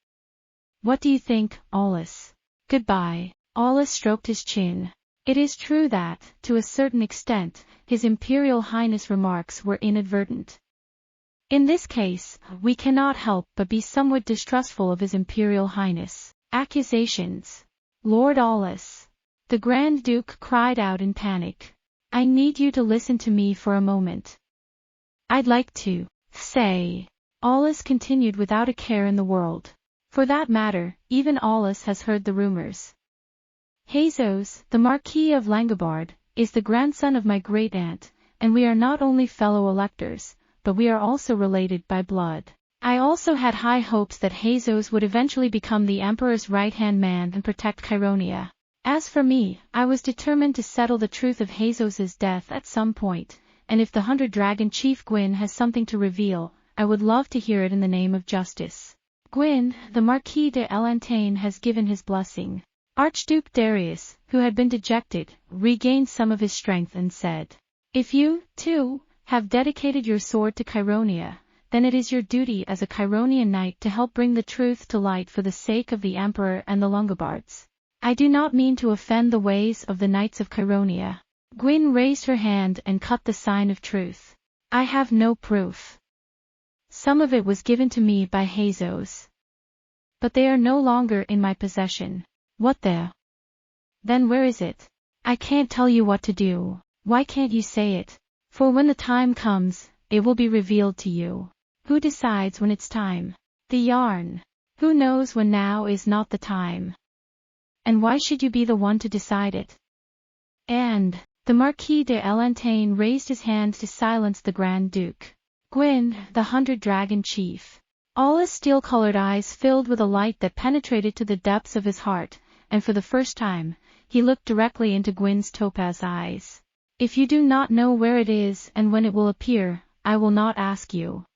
What do you think, Aulus? Goodbye. Aulus stroked his chin. It is true that, to a certain extent, His Imperial Highness' remarks were inadvertent. In this case, we cannot help but be somewhat distrustful of His Imperial Highness. Accusations. Lord Aulus. The Grand Duke cried out in panic. I need you to listen to me for a moment. I'd like to say. Aulus continued without a care in the world. For that matter, even Aulus has heard the rumors. Jesus, the Marquis of Langobard, is the grandson of my great-aunt, and we are not only fellow electors, but we are also related by blood. I also had high hopes that Jesus would eventually become the Emperor's right-hand man and protect Cheironia. As for me, I was determined to settle the truth of Jesus's death at some point, and if the 100-dragon chief Guin has something to reveal, I would love to hear it in the name of justice. Guin, the Marquis de Elantane, has given his blessing. Archduke Darius, who had been dejected, regained some of his strength and said, If you, too, have dedicated your sword to Cheironia, then it is your duty as a Cheironian knight to help bring the truth to light for the sake of the Emperor and the Longobards. I do not mean to offend the ways of the knights of Cheironia. Guin raised her hand and cut the sign of truth. I have no proof. Some of it was given to me by Jesus. But they are no longer in my possession. What the? Then where is it? I can't tell you what to do. Why can't you say it? For when the time comes, it will be revealed to you. Who decides when it's time? The yarn. Who knows when now is not the time? And why should you be the one to decide it? And the Marquis de Elantane raised his hand to silence the Grand Duke. Guin, the 100-dragon chief. Aulus' steel-colored eyes filled with a light that penetrated to the depths of his heart, and for the first time, he looked directly into Guin's topaz eyes. If you do not know where it is and when it will appear, I will not ask you.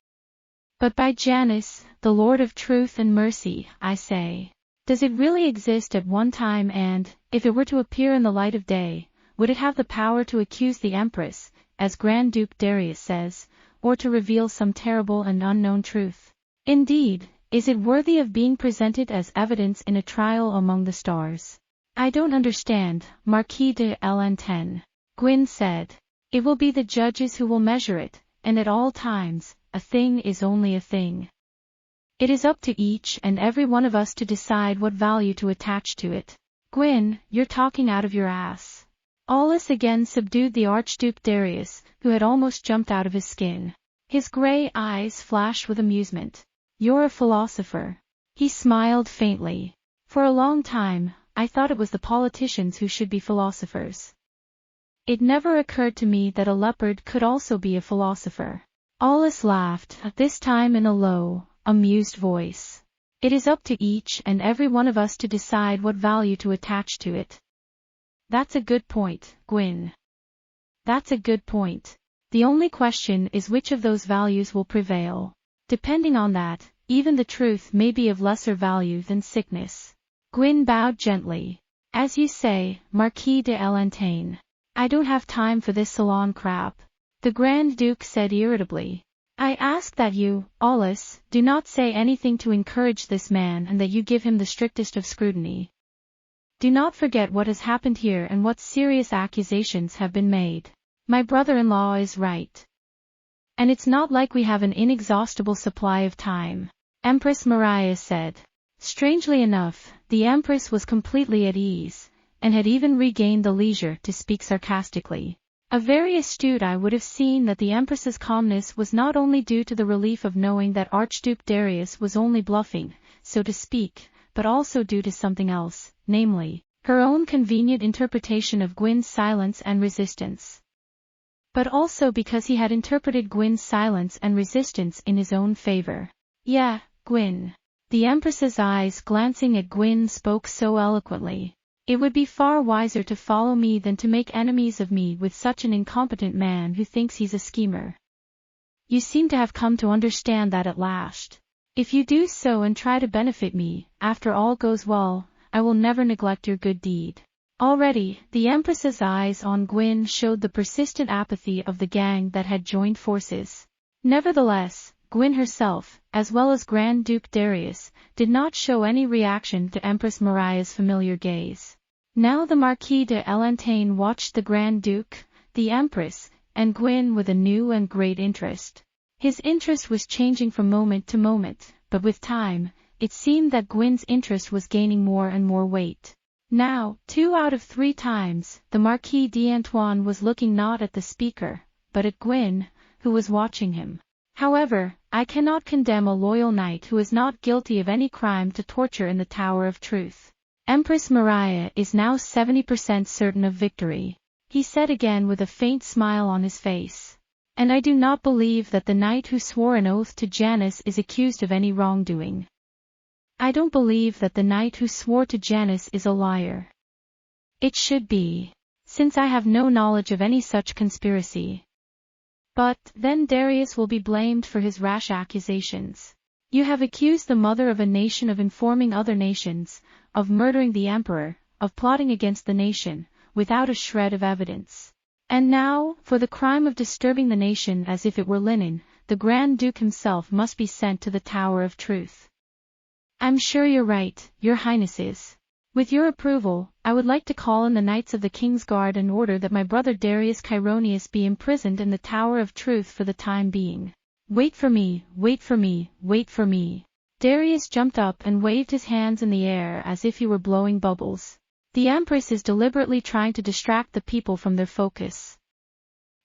But by Janus, the Lord of Truth and Mercy, I say. Does it really exist at one time and, if it were to appear in the light of day, would it have the power to accuse the Empress, as Grand Duke Darius says, or to reveal some terrible and unknown truth? Indeed, is it worthy of being presented as evidence in a trial among the stars? I don't understand, Marquis de Elantane. Guin said. It will be the judges who will measure it, and at all times, a thing is only a thing. It is up to each and every one of us to decide what value to attach to it. Guin, you're talking out of your ass. Aulus again subdued the Archduke Darius, who had almost jumped out of his skin. His gray eyes flashed with amusement. You're a philosopher. He smiled faintly. For a long time, I thought it was the politicians who should be philosophers. It never occurred to me that a leopard could also be a philosopher. Aulus laughed, this time in a low, amused voice. It is up to each and every one of us to decide what value to attach to it. That's a good point, Guin. That's a good point. The only question is which of those values will prevail. Depending on that, even the truth may be of lesser value than sickness. Guin bowed gently. As you say, Marquis de Elantane. I don't have time for this salon crap. The Grand Duke said irritably. I ask that you, Aulus, do not say anything to encourage this man and that you give him the strictest of scrutiny. Do not forget what has happened here and what serious accusations have been made. My brother-in-law is right. And it's not like we have an inexhaustible supply of time. Empress Maria said. Strangely enough, the Empress was completely at ease, and had even regained the leisure to speak sarcastically. A very astute eye would have seen that the Empress's calmness was not only due to the relief of knowing that Archduke Darius was only bluffing, so to speak, but also due to something else, namely, her own convenient interpretation of Guin's silence and resistance. But also because he had interpreted Guin's silence and resistance in his own favor. Yeah, Guin. The Empress's eyes glancing at Guin spoke so eloquently. It would be far wiser to follow me than to make enemies of me with such an incompetent man who thinks he's a schemer. You seem to have come to understand that at last. If you do so and try to benefit me, after all goes well, I will never neglect your good deed. Already, the Empress's eyes on Guin showed the persistent apathy of the gang that had joined forces. Nevertheless, Guin herself, as well as Grand Duke Darius, did not show any reaction to Empress Maria's familiar gaze. Now the Marquis de Elantane watched the Grand Duke, the Empress, and Guin with a new and great interest. His interest was changing from moment to moment, but with time, it seemed that Guin's interest was gaining more and more weight. Now, 2 out of 3 times, the Marquis d'Antoine was looking not at the speaker, but at Guin, who was watching him. However, I cannot condemn a loyal knight who is not guilty of any crime to torture in the Tower of Truth. Empress Maria is now 70% certain of victory, he said again with a faint smile on his face. And I do not believe that the knight who swore an oath to Janus is accused of any wrongdoing. I don't believe that the knight who swore to Janus is a liar. It should be, since I have no knowledge of any such conspiracy. But, then Darius will be blamed for his rash accusations. You have accused the mother of a nation of informing other nations, of murdering the emperor, of plotting against the nation, without a shred of evidence. And now, for the crime of disturbing the nation as if it were linen, the Grand Duke himself must be sent to the Tower of Truth. I'm sure you're right, your highnesses. With your approval, I would like to call in the Knights of the King's Guard and order that my brother Darius Chironius be imprisoned in the Tower of Truth for the time being. Wait for me, wait for me, wait for me. Darius jumped up and waved his hands in the air as if he were blowing bubbles. The Empress is deliberately trying to distract the people from their focus.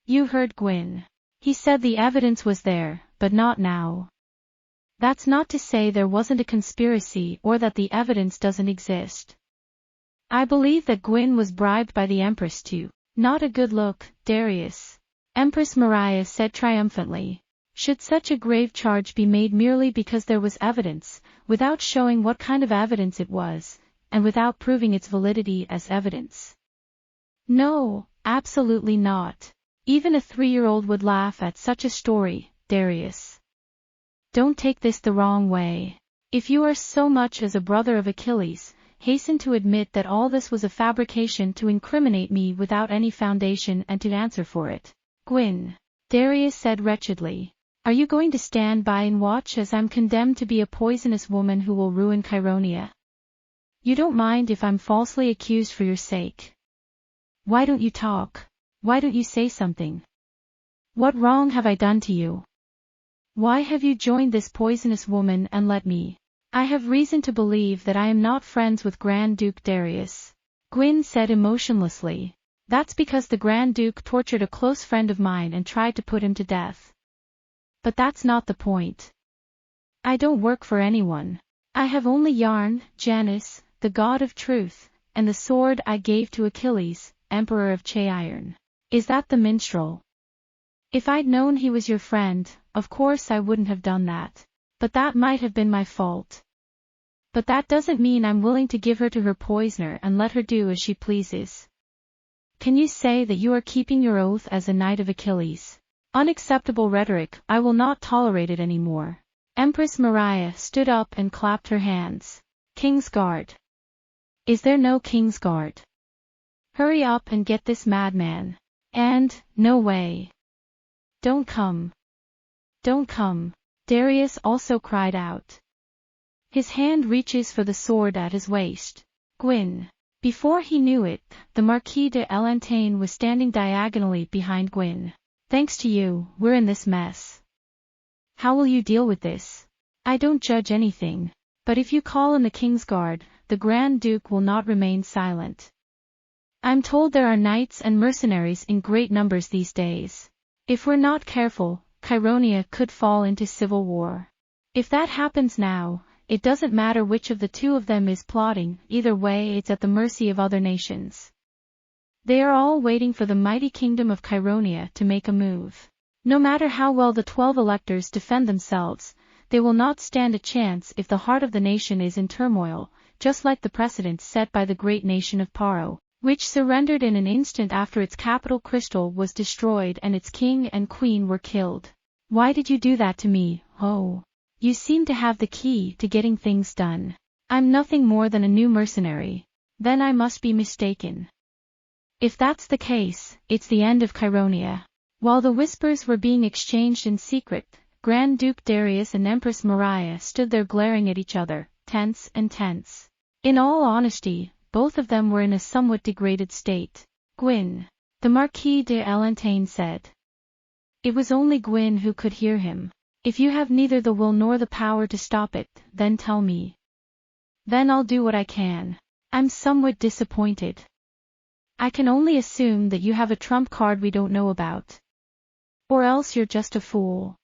You heard Guin. He said the evidence was there, but not now. That's not to say there wasn't a conspiracy or that the evidence doesn't exist. I believe that Guin was bribed by the Empress too. Not a good look, Darius. Empress Maria said triumphantly. Should such a grave charge be made merely because there was evidence, without showing what kind of evidence it was, and without proving its validity as evidence? No, absolutely not. Even a 3-year-old would laugh at such a story, Darius. Don't take this the wrong way. If you are so much as a brother of Achilles, hasten to admit that all this was a fabrication to incriminate me without any foundation and to answer for it. Guin. Darius said wretchedly. Are you going to stand by and watch as I'm condemned to be a poisonous woman who will ruin Chironia? You don't mind if I'm falsely accused for your sake. Why don't you talk? Why don't you say something? What wrong have I done to you? Why have you joined this poisonous woman and let me? I have reason to believe that I am not friends with Grand Duke Darius. Guin said emotionlessly. That's because the Grand Duke tortured a close friend of mine and tried to put him to death. But that's not the point. I don't work for anyone. I have only Yarn, Janus, the god of truth, and the sword I gave to Achilles, emperor of Cheiron. Is that the minstrel? If I'd known he was your friend, of course I wouldn't have done that. But that might have been my fault. But that doesn't mean I'm willing to give her to her poisoner and let her do as she pleases. Can you say that you are keeping your oath as a knight of Achilles? Unacceptable rhetoric, I will not tolerate it anymore. Empress Maria stood up and clapped her hands. King's Guard. Is there no King's Guard? Hurry up and get this madman. And, no way. Don't come. Don't come. Darius also cried out. His hand reaches for the sword at his waist. Guin. Before he knew it, the Marquis de L'Antaine was standing diagonally behind Guin. Thanks to you, we're in this mess. How will you deal with this? I don't judge anything. But if you call in the King's Guard, the Grand Duke will not remain silent. I'm told there are knights and mercenaries in great numbers these days. If we're not careful, Chironia could fall into civil war. If that happens now, it doesn't matter which of the two of them is plotting, either way it's at the mercy of other nations. They are all waiting for the mighty kingdom of Chironia to make a move. No matter how well the 12 electors defend themselves, they will not stand a chance if the heart of the nation is in turmoil, just like the precedent set by the great nation of Paro, which surrendered in an instant after its capital Crystal was destroyed and its king and queen were killed. Why did you do that to me? Oh. You seem to have the key to getting things done. I'm nothing more than a new mercenary. Then I must be mistaken. If that's the case, it's the end of Chironia. While the whispers were being exchanged in secret, Grand Duke Darius and Empress Maria stood there glaring at each other, tense and tense. In all honesty, both of them were in a somewhat degraded state. Guin. The Marquis de L'Antaine said. It was only Guin who could hear him. If you have neither the will nor the power to stop it, then tell me. Then I'll do what I can. I'm somewhat disappointed. I can only assume that you have a trump card we don't know about. Or else you're just a fool.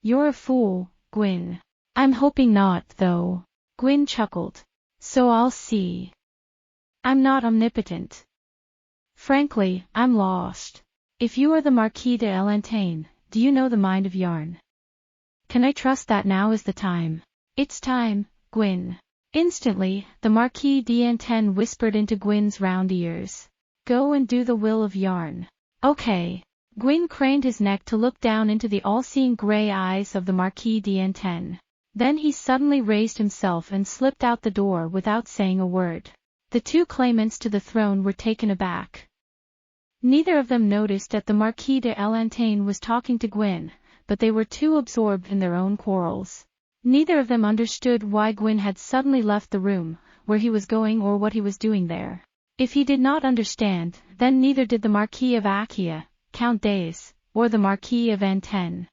You're a fool, Guin. I'm hoping not, though. Guin chuckled. So I'll see. I'm not omnipotent. Frankly, I'm lost. If you are the Marquis de Elantane, do you know the mind of Yarn? Can I trust that now is the time? It's time, Guin. Instantly, the Marquis d'Elantane whispered into Gwyn's round ears. Go and do the will of Yarn. Okay. Guin craned his neck to look down into the all-seeing grey eyes of the Marquis d'Elantane. Then he suddenly raised himself and slipped out the door without saying a word. The two claimants to the throne were taken aback. Neither of them noticed that the Marquis de Elantane was talking to Guin, but they were too absorbed in their own quarrels. Neither of them understood why Guin had suddenly left the room, where he was going or what he was doing there. If he did not understand, then neither did the Marquis of Achaia, Count Deis, or the Marquis of Antenne.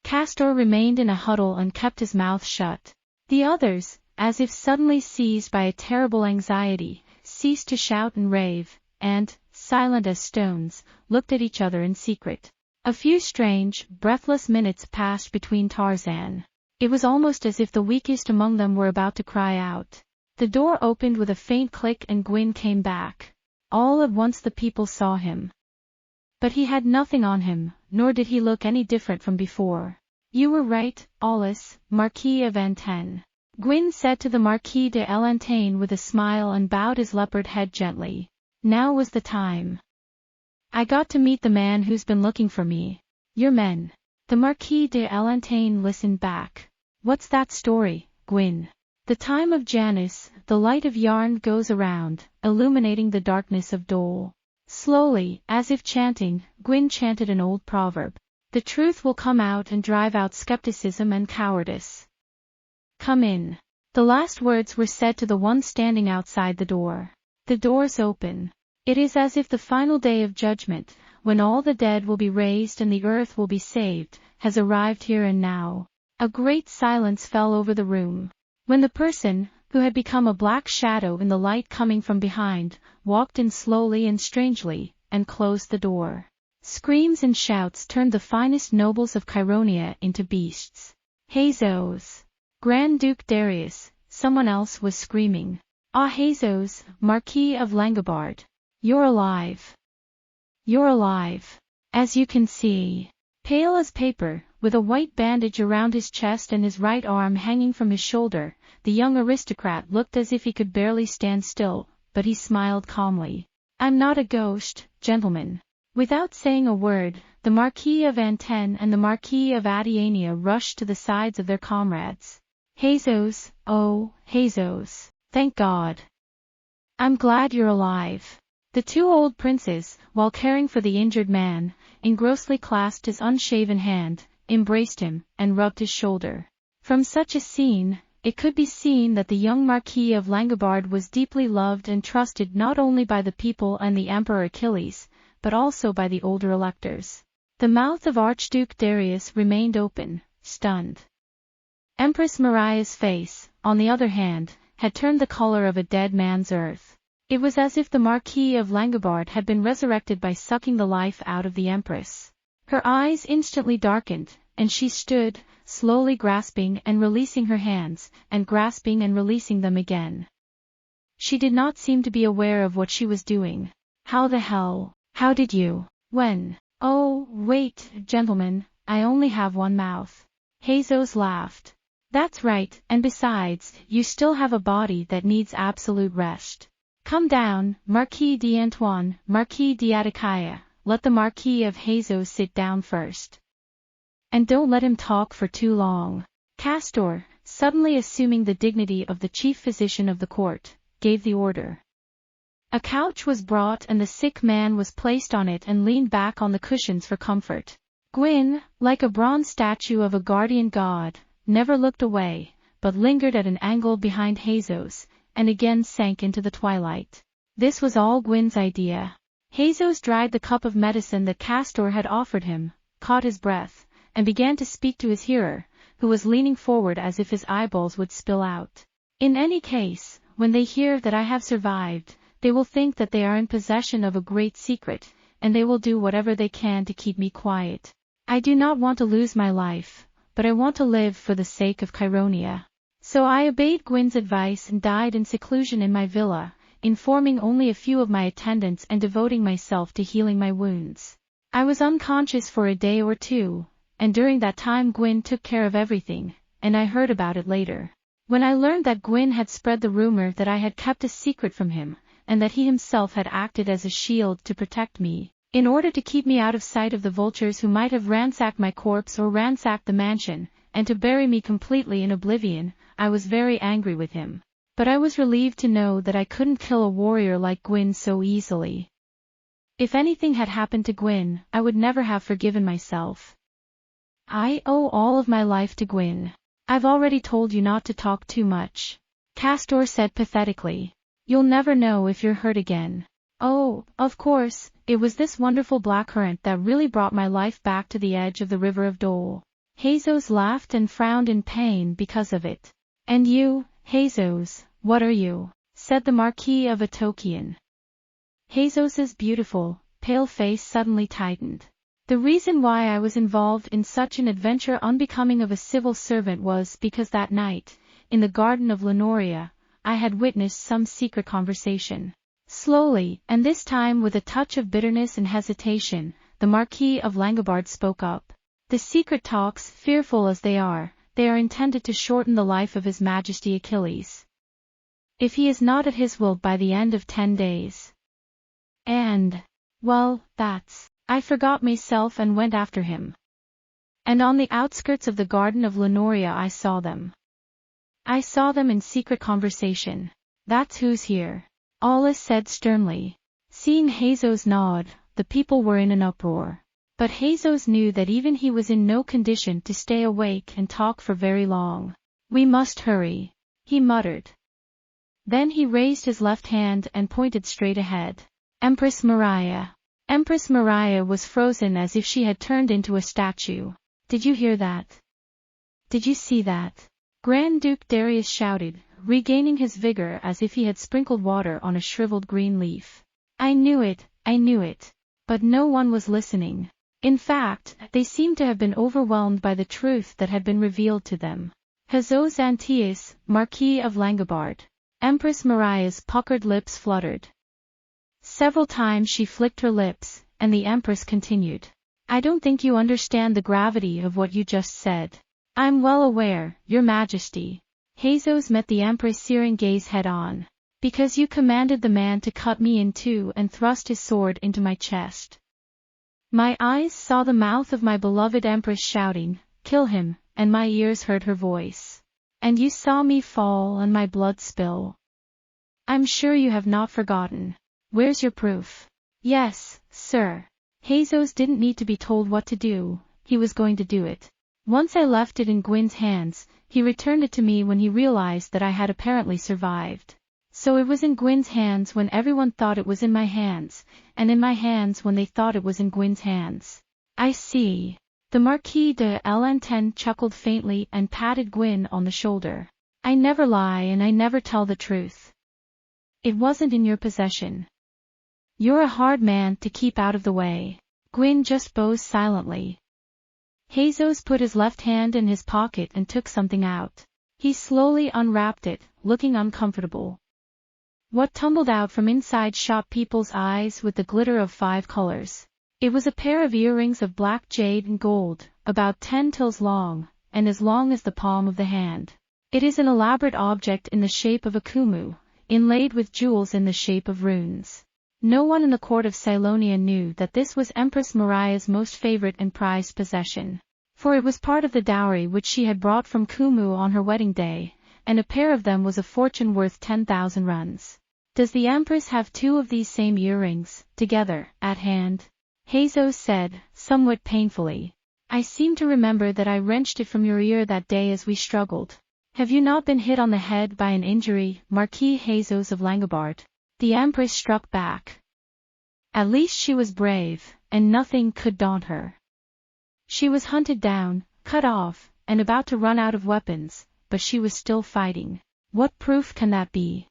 Castor remained in a huddle and kept his mouth shut. The others, as if suddenly seized by a terrible anxiety, ceased to shout and rave, and, silent as stones, looked at each other in secret. A few strange, breathless minutes passed between Tarzan. It was almost as if the weakest among them were about to cry out. The door opened with a faint click and Guin came back. All at once the people saw him. But he had nothing on him, nor did he look any different from before. You were right, Aulus, Marquis of Antenne. Guin said to the Marquis de Elantane with a smile and bowed his leopard head gently. Now was the time. I got to meet the man who's been looking for me. Your men. The Marquis de Elantane listened back. What's that story, Guin? The time of Janus, the light of Yarn goes around, illuminating the darkness of Dole. Slowly, as if chanting, Guin chanted an old proverb. The truth will come out and drive out skepticism and cowardice. Come in. The last words were said to the one standing outside the door. The doors open. It is as if the final day of judgment, when all the dead will be raised and the earth will be saved, has arrived here and now. A great silence fell over the room. When the person, who had become a black shadow in the light coming from behind, walked in slowly and strangely, and closed the door. Screams and shouts turned the finest nobles of Chironia into beasts. Hazos! Grand Duke Darius, someone else was screaming. Ah Hazos, Marquis of Langobard! You're alive! You're alive! As you can see. Pale as paper, with a white bandage around his chest and his right arm hanging from his shoulder, the young aristocrat looked as if he could barely stand still, but he smiled calmly. I'm not a ghost, gentlemen. Without saying a word, the Marquis of Antenne and the Marquis of Adiania rushed to the sides of their comrades. Hazos, oh, Hazos, thank God. I'm glad you're alive. The two old princes, while caring for the injured man, engrossingly clasped his unshaven hand, embraced him, and rubbed his shoulder. From such a scene, it could be seen that the young Marquis of Langobard was deeply loved and trusted not only by the people and the Emperor Achilles, but also by the older electors. The mouth of Archduke Darius remained open, stunned. Empress Maria's face, on the other hand, had turned the color of a dead man's earth. It was as if the Marquis of Langobard had been resurrected by sucking the life out of the Empress. Her eyes instantly darkened, and she stood, slowly grasping and releasing her hands, and grasping and releasing them again. She did not seem to be aware of what she was doing. How the hell? How did you? When? Oh, wait, gentlemen, I only have one mouth. Hazos laughed. That's right, and besides, you still have a body that needs absolute rest. Come down, Marquis d'Antoine, Marquis d'Atticaya, let the Marquis of Hazos sit down first. And don't let him talk for too long. Castor, suddenly assuming the dignity of the chief physician of the court, gave the order. A couch was brought and the sick man was placed on it and leaned back on the cushions for comfort. Guin, like a bronze statue of a guardian god, never looked away, but lingered at an angle behind Hazos, and again sank into the twilight. This was all Guin's idea. Hazos dried the cup of medicine that Castor had offered him, caught his breath, and began to speak to his hearer, who was leaning forward as if his eyeballs would spill out. In any case, when they hear that I have survived, they will think that they are in possession of a great secret, and they will do whatever they can to keep me quiet. I do not want to lose my life, but I want to live for the sake of Chironia. So I obeyed Guin's advice and died in seclusion in my villa, informing only a few of my attendants and devoting myself to healing my wounds. I was unconscious for a day or two, and during that time Guin took care of everything, and I heard about it later. When I learned that Guin had spread the rumor that I had kept a secret from him, and that he himself had acted as a shield to protect me, in order to keep me out of sight of the vultures who might have ransacked my corpse or ransacked the mansion, and to bury me completely in oblivion, I was very angry with him. But I was relieved to know that I couldn't kill a warrior like Guin so easily. If anything had happened to Guin, I would never have forgiven myself. I owe all of my life to Guin. I've already told you not to talk too much, Castor said pathetically. You'll never know if you're hurt again. Oh, of course, it was this wonderful blackcurrant that really brought my life back to the edge of the river of Dole. Jesus laughed and frowned in pain because of it. And you, Jesus, what are you? Said the Marquis of Atokian. Jezos's beautiful, pale face suddenly tightened. The reason why I was involved in such an adventure unbecoming of a civil servant was because that night, in the garden of Lenoria, I had witnessed some secret conversation. Slowly, and this time with a touch of bitterness and hesitation, the Marquis of Langobard spoke up. The secret talks, fearful as they are intended to shorten the life of His Majesty Achilles. If he is not at his will by the end of 10 days. And, well, I forgot myself and went after him. And on the outskirts of the garden of Lenoria I saw them. I saw them in secret conversation. That's who's here. Aulus said sternly. Seeing Jesus nod, the people were in an uproar. But Jesus knew that even he was in no condition to stay awake and talk for very long. We must hurry, he muttered. Then he raised his left hand and pointed straight ahead. Empress Maria. Empress Maria was frozen as if she had turned into a statue. Did you hear that? Did you see that? Grand Duke Darius shouted, regaining his vigor as if he had sprinkled water on a shriveled green leaf. I knew it. But no one was listening. In fact, they seemed to have been overwhelmed by the truth that had been revealed to them. Jesus Antius, Marquis of Langobard. Empress Maria's puckered lips fluttered. Several times she flicked her lips, and the Empress continued. I don't think you understand the gravity of what you just said. I'm well aware, Your Majesty. Jesus met the Empress' searing gaze head-on. Because you commanded the man to cut me in two and thrust his sword into my chest. My eyes saw the mouth of my beloved Empress shouting, kill him, and my ears heard her voice. And you saw me fall and my blood spill. I'm sure you have not forgotten. Where's your proof? Yes, sir. Jesus didn't need to be told what to do, he was going to do it. Once I left it in Guin's hands, he returned it to me when he realized that I had apparently survived. So it was in Guin's hands when everyone thought it was in my hands, and in my hands when they thought it was in Guin's hands. I see. The Marquis de L'Antenne chuckled faintly and patted Guin on the shoulder. I never lie and I never tell the truth. It wasn't in your possession. You're a hard man to keep out of the way. Guin just bows silently. Jesus put his left hand in his pocket and took something out. He slowly unwrapped it, looking uncomfortable. What tumbled out from inside shot people's eyes with the glitter of 5 colors. It was a pair of earrings of black jade and gold, about 10 tills long, and as long as the palm of the hand. It is an elaborate object in the shape of a kumu, inlaid with jewels in the shape of runes. No one in the court of Cylonia knew that this was Empress Maria's most favorite and prized possession. For it was part of the dowry which she had brought from Kumu on her wedding day, and a pair of them was a fortune worth 10,000 runs. Does the Empress have 2 of these same earrings, together, at hand? Jesus said, somewhat painfully. I seem to remember that I wrenched it from your ear that day as we struggled. Have you not been hit on the head by an injury, Marquis Jesus of Langobard? The Empress struck back. At least she was brave, and nothing could daunt her. She was hunted down, cut off, and about to run out of weapons, but she was still fighting. What proof can that be?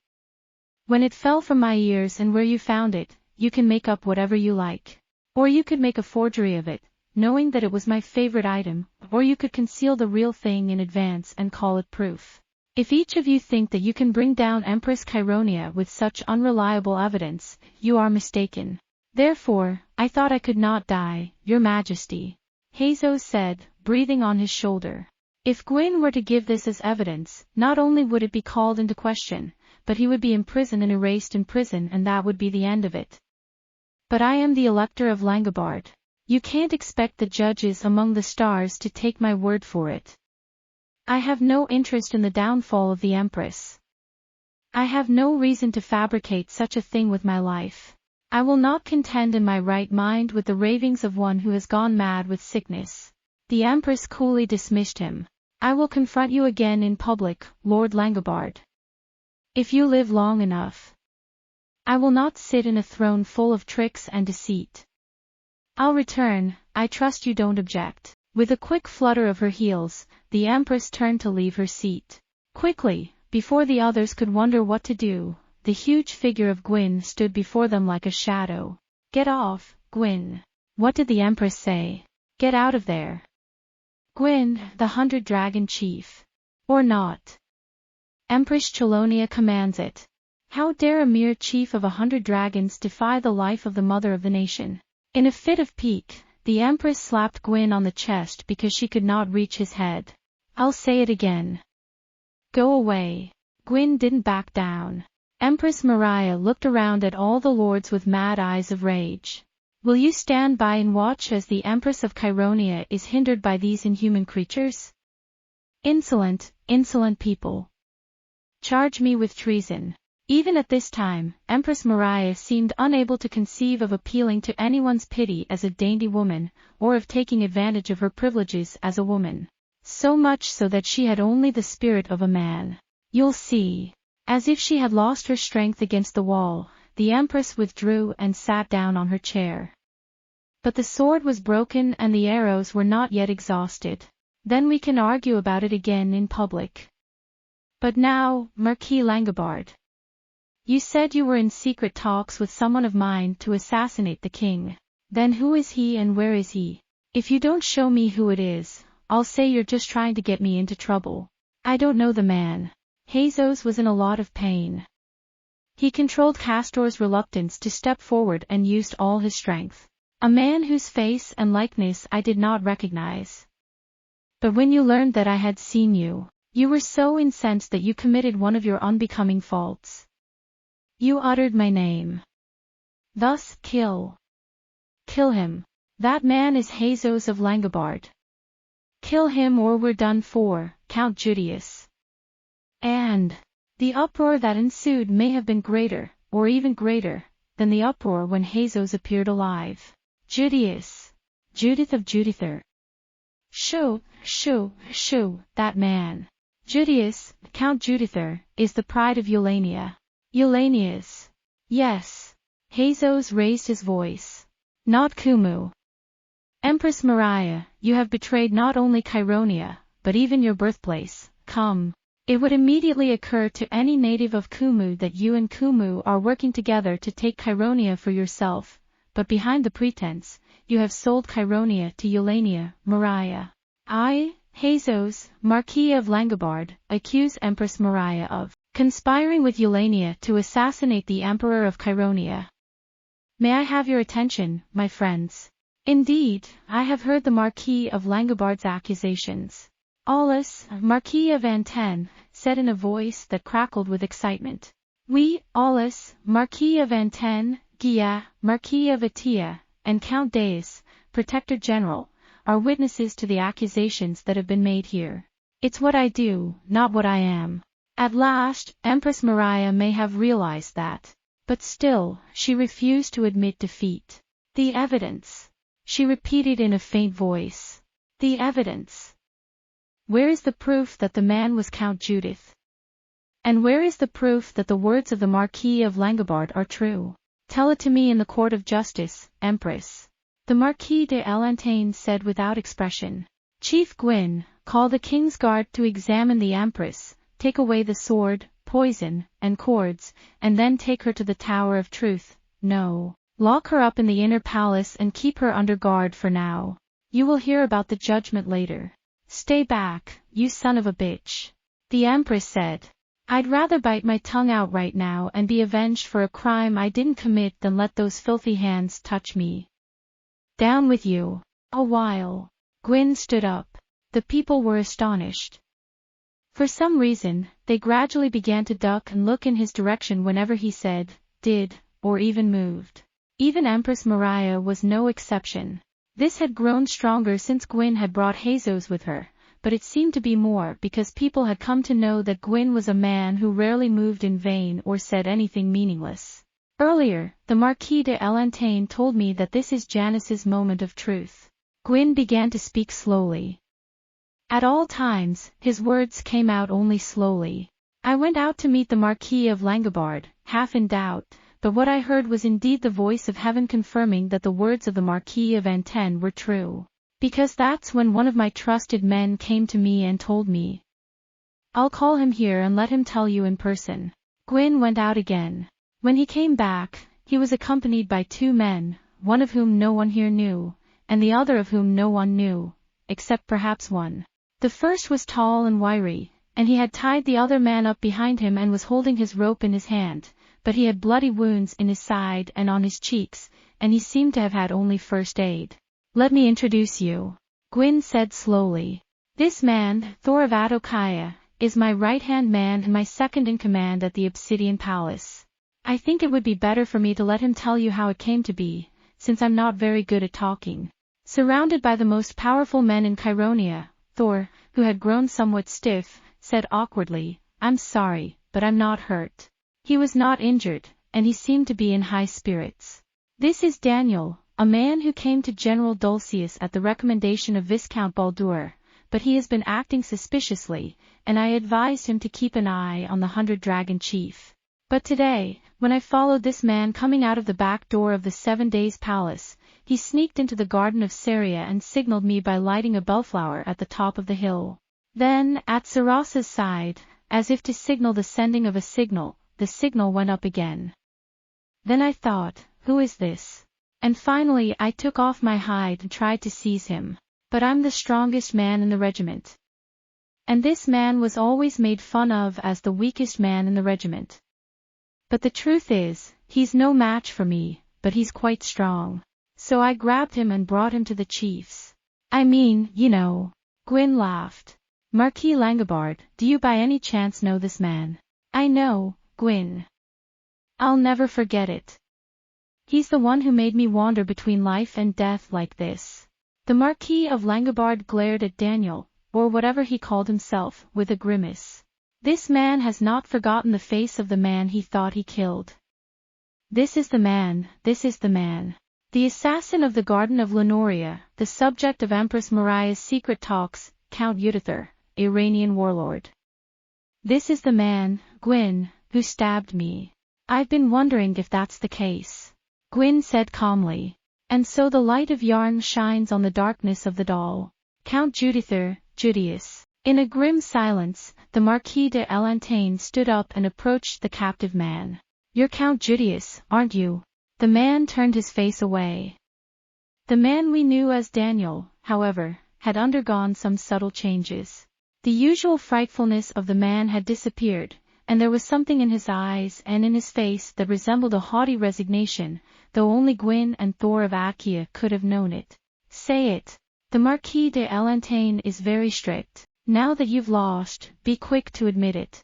When it fell from my ears and where you found it, you can make up whatever you like. Or you could make a forgery of it, knowing that it was my favorite item, or you could conceal the real thing in advance and call it proof. If each of you think that you can bring down Empress Chironia with such unreliable evidence, you are mistaken. Therefore, I thought I could not die, Your Majesty. Heizou said, breathing on his shoulder. If Guin were to give this as evidence, not only would it be called into question, but he would be imprisoned and erased in prison, and that would be the end of it. But I am the Elector of Langobard. You can't expect the judges among the stars to take my word for it. I have no interest in the downfall of the Empress. I have no reason to fabricate such a thing with my life. I will not contend in my right mind with the ravings of one who has gone mad with sickness. The Empress coolly dismissed him. I will confront you again in public, Lord Langobard. If you live long enough. I will not sit in a throne full of tricks and deceit. I'll return, I trust you don't object. With a quick flutter of her heels, the Empress turned to leave her seat. Quickly, before the others could wonder what to do, the huge figure of Guin stood before them like a shadow. Get off, Guin. What did the Empress say? Get out of there. Guin, the 100-dragon chief. Or not. Empress Chilonia commands it. How dare a mere chief of 100 dragons defy the life of the mother of the nation? In a fit of pique, the Empress slapped Guin on the chest because she could not reach his head. I'll say it again. Go away. Guin didn't back down. Empress Maria looked around at all the lords with mad eyes of rage. Will you stand by and watch as the Empress of Chironia is hindered by these inhuman creatures? Insolent, insolent people. Charge me with treason. Even at this time, Empress Maria seemed unable to conceive of appealing to anyone's pity as a dainty woman, or of taking advantage of her privileges as a woman. So much so that she had only the spirit of a man. You'll see. As if she had lost her strength against the wall, the Empress withdrew and sat down on her chair. But the sword was broken and the arrows were not yet exhausted. Then we can argue about it again in public. But now, Marquis Langobard. You said you were in secret talks with someone of mine to assassinate the king. Then who is he and where is he? If you don't show me who it is, I'll say you're just trying to get me into trouble. I don't know the man. Heizou was in a lot of pain. He controlled Castor's reluctance to step forward and used all his strength. A man whose face and likeness I did not recognize. But when you learned that I had seen you, you were so incensed that you committed one of your unbecoming faults. You uttered my name. Thus, kill. Kill him. That man is Heizou of Langobard. Kill him or we're done for, Count Judius. And the uproar that ensued may have been greater, or even greater, than the uproar when Heizou appeared alive. Judius. Judith of Judither. Shoo, that man. Judius, Count Judither, is the pride of Eulania. Eulania's. Yes. Heizou raised his voice. Not Kumu. Empress Maria, you have betrayed not only Chironia, but even your birthplace. Come. It would immediately occur to any native of Kumu that you and Kumu are working together to take Chironia for yourself, but behind the pretense, you have sold Chironia to Eulania, Maria. I, Heizou, Marquis of Langobard, accuse Empress Maria of conspiring with Eulania to assassinate the Emperor of Chironia. May I have your attention, my friends? Indeed, I have heard the Marquis of Langobard's accusations. Aulus, Marquis of Anten, said in a voice that crackled with excitement. We, Aulus, Marquis of Anten, Gia, Marquis of Atia, and Count Deus, Protector General, are witnesses to the accusations that have been made here. It's what I do, not what I am. At last, Empress Maria may have realized that. But still, she refused to admit defeat. The evidence. She repeated in a faint voice. The evidence. Where is the proof that the man was Count Judith? And where is the proof that the words of the Marquis of Langobard are true? Tell it to me in the court of justice, Empress. The Marquis de Elantane said without expression. Chief Guin, call the king's guard to examine the Empress, take away the sword, poison, and cords, and then take her to the Tower of Truth. No. Lock her up in the inner palace and keep her under guard for now. You will hear about the judgment later. Stay back, you son of a bitch. The Empress said. I'd rather bite my tongue out right now and be avenged for a crime I didn't commit than let those filthy hands touch me. Down with you. A while. Guin stood up. The people were astonished. For some reason, they gradually began to duck and look in his direction whenever he said, did, or even moved. Even Empress Maria was no exception. This had grown stronger since Guin had brought Jesus with her, but it seemed to be more because people had come to know that Guin was a man who rarely moved in vain or said anything meaningless. Earlier, the Marquis de Elentaine told me that this is Janice's moment of truth. Guin began to speak slowly. At all times, his words came out only slowly. I went out to meet the Marquis of Langobard, half in doubt, but what I heard was indeed the voice of heaven confirming that the words of the Marquis of Antin were true. Because that's when one of my trusted men came to me and told me. I'll call him here and let him tell you in person. Guin went out again. When he came back, he was accompanied by 2 men, one of whom no one here knew, and the other of whom no one knew, except perhaps one. The first was tall and wiry, and he had tied the other man up behind him and was holding his rope in his hand, but he had bloody wounds in his side and on his cheeks, and he seemed to have had only first aid. Let me introduce you. Guin said slowly. This man, Thor of Atokaya, is my right-hand man and my second in command at the Obsidian Palace. I think it would be better for me to let him tell you how it came to be, since I'm not very good at talking. Surrounded by the most powerful men in Chironia, Thor, who had grown somewhat stiff, said awkwardly, I'm sorry, but I'm not hurt. He was not injured, and he seemed to be in high spirits. This is Daniel, a man who came to General Dulcius at the recommendation of Viscount Baldur, but he has been acting suspiciously, and I advised him to keep an eye on the 100-dragon chief. But today, when I followed this man coming out of the back door of the 7 Days Palace, he sneaked into the garden of Saria and signaled me by lighting a bellflower at the top of the hill. Then, at Sarasa's side, as if to signal the sending of a signal, the signal went up again. Then I thought, who is this? And finally I took off my hide and tried to seize him. But I'm the strongest man in the regiment. And this man was always made fun of as the weakest man in the regiment. But the truth is, he's no match for me, but he's quite strong. So I grabbed him and brought him to the chiefs. I mean, you know. Guin laughed. Marquis Langobard, do you by any chance know this man? I know, Guin. I'll never forget it. He's the one who made me wander between life and death like this. The Marquis of Langobard glared at Daniel, or whatever he called himself, with a grimace. This man has not forgotten the face of the man he thought he killed. This is the man, this is the man. The assassin of the Garden of Lenoria, the subject of Empress Maria's secret talks, Count Yudithar, Iranian warlord. This is the man, Guin, who stabbed me. I've been wondering if that's the case. Guin said calmly. And so the light of yarn shines on the darkness of the doll. Count Judithar, Judius. In a grim silence, the Marquis de Elentaine stood up and approached the captive man. You're Count Judius, aren't you? The man turned his face away. The man we knew as Daniel, however, had undergone some subtle changes. The usual frightfulness of the man had disappeared, and there was something in his eyes and in his face that resembled a haughty resignation, though only Guin and Thor of Achaea could have known it. Say it. The Marquis de Elentaine is very strict. Now that you've lost, be quick to admit it.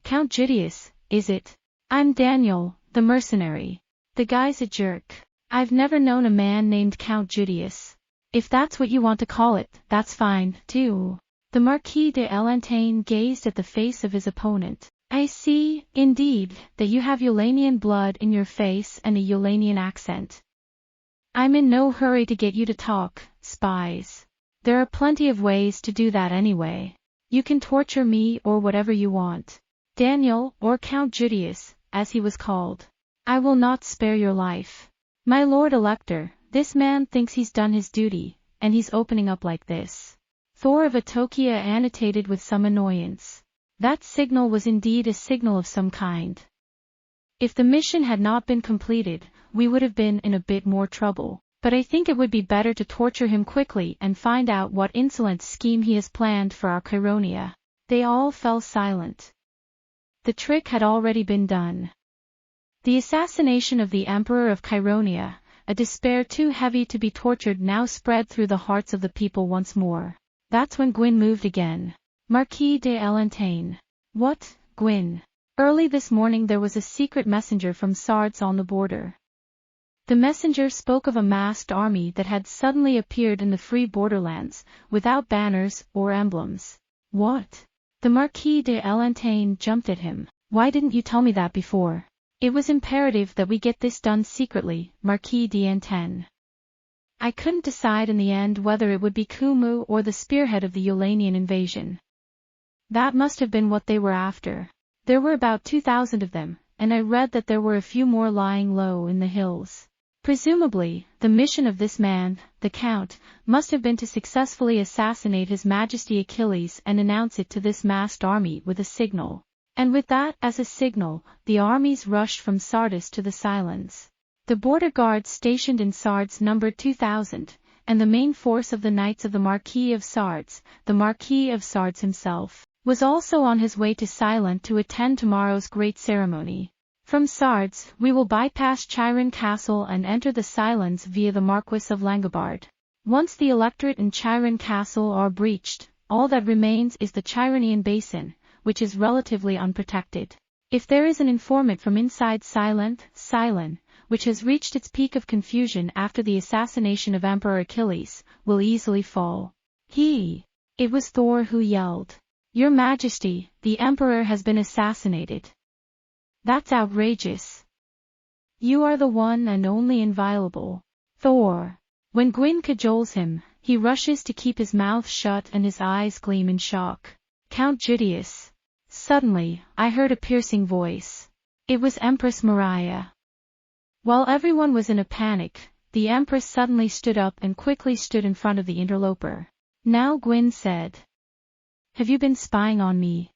Count Judius, is it? I'm Daniel, the mercenary. The guy's a jerk. I've never known a man named Count Judius. If that's what you want to call it, that's fine, too. The Marquis de Elentaine gazed at the face of his opponent. I see, indeed, that you have Eulanian blood in your face and a Eulanian accent. I'm in no hurry to get you to talk, spies. There are plenty of ways to do that anyway. You can torture me or whatever you want. Daniel, or Count Judius, as he was called. I will not spare your life. My Lord Elector, this man thinks he's done his duty, and he's opening up like this. Thor of Atokia annotated with some annoyance. That signal was indeed a signal of some kind. If the mission had not been completed, we would have been in a bit more trouble, but I think it would be better to torture him quickly and find out what insolent scheme he has planned for our Chironia. They all fell silent. The trick had already been done. The assassination of the Emperor of Chironia, a despair too heavy to be tortured, now spread through the hearts of the people once more. That's when Guin moved again. Marquis de Elentaine. What, Guin? Early this morning there was a secret messenger from Sardes on the border. The messenger spoke of a masked army that had suddenly appeared in the free borderlands, without banners or emblems. What? The Marquis de Elentaine jumped at him. Why didn't you tell me that before? It was imperative that we get this done secretly, Marquis d'Antin. I couldn't decide in the end whether it would be Kumu or the spearhead of the Eulanian invasion. That must have been what they were after. There were about 2,000 of them, and I read that there were a few more lying low in the hills. Presumably, the mission of this man, the Count, must have been to successfully assassinate His Majesty Achilles and announce it to this masked army with a signal. And with that as a signal, the armies rushed from Sardis to the Silons. The border guards stationed in Sardes numbered 2,000, and the main force of the Knights of the Marquis of Sardes, the Marquis of Sardes himself, was also on his way to Silent to attend tomorrow's great ceremony. From Sardes, we will bypass Chiron Castle and enter the Silons via the Marquis of Langobard. Once the electorate and Chiron Castle are breached, all that remains is the Chironian Basin, which is relatively unprotected. If there is an informant from inside Silon, which has reached its peak of confusion after the assassination of Emperor Achilles, will easily fall. It was Thor who yelled, "Your Majesty, the Emperor has been assassinated." That's outrageous. You are the one and only inviolable. Thor. When Guin cajoles him, he rushes to keep his mouth shut and his eyes gleam in shock. Count Jutius. Suddenly, I heard a piercing voice. It was Empress Maria. While everyone was in a panic, the Empress suddenly stood up and quickly stood in front of the interloper. Now Guin said, "Have you been spying on me?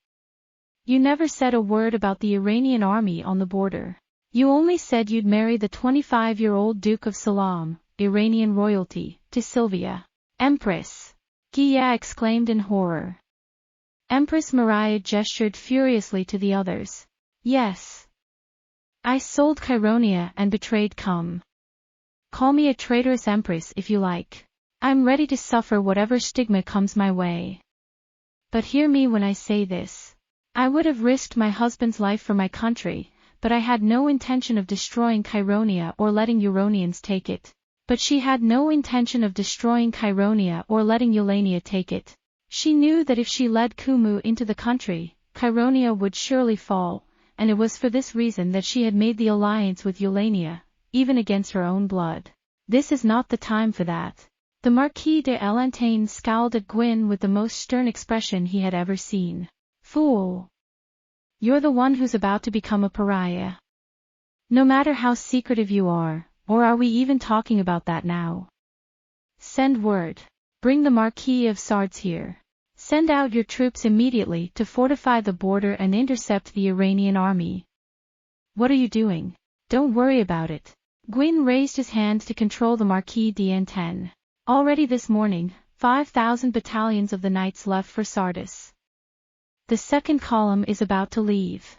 You never said a word about the Iranian army on the border. You only said you'd marry the 25-year-old Duke of Salam, Iranian royalty, to Sylvia." Empress! Gia exclaimed in horror. Empress Maria gestured furiously to the others. Yes. I sold Chironia and betrayed Cum. Call me a traitorous empress if you like. I'm ready to suffer whatever stigma comes my way. But hear me when I say this. I would have risked my husband's life for my country, but I had no intention of destroying Chironia or letting Euronians take it. But she had no intention of destroying Chironia or letting Eulania take it. She knew that if she led Kumu into the country, Chironia would surely fall, and it was for this reason that she had made the alliance with Eulania, even against her own blood. This is not the time for that. The Marquis de Elentaine scowled at Guin with the most stern expression he had ever seen. Fool! You're the one who's about to become a pariah. No matter how secretive you are, or are we even talking about that now? Send word. Bring the Marquis of Sardes here. Send out your troops immediately to fortify the border and intercept the Iranian army. What are you doing? Don't worry about it. Guin raised his hand to control the Marquis d'Antin. Already this morning, 5,000 battalions of the knights left for Sardis. The second column is about to leave.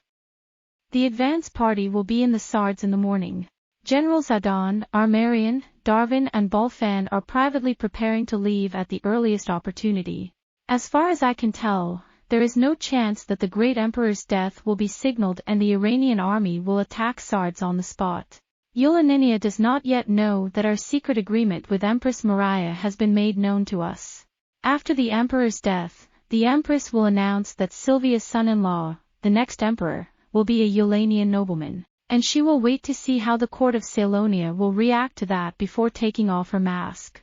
The advance party will be in the Sardes in the morning. Generals Adon, Armarian, Darwin and Balfan are privately preparing to leave at the earliest opportunity. As far as I can tell, there is no chance that the great emperor's death will be signaled and the Iranian army will attack Sardes on the spot. Eulaninia does not yet know that our secret agreement with Empress Maria has been made known to us. After the emperor's death, the empress will announce that Sylvia's son-in-law, the next emperor, will be a Eulanian nobleman, and she will wait to see how the court of Salonia will react to that before taking off her mask.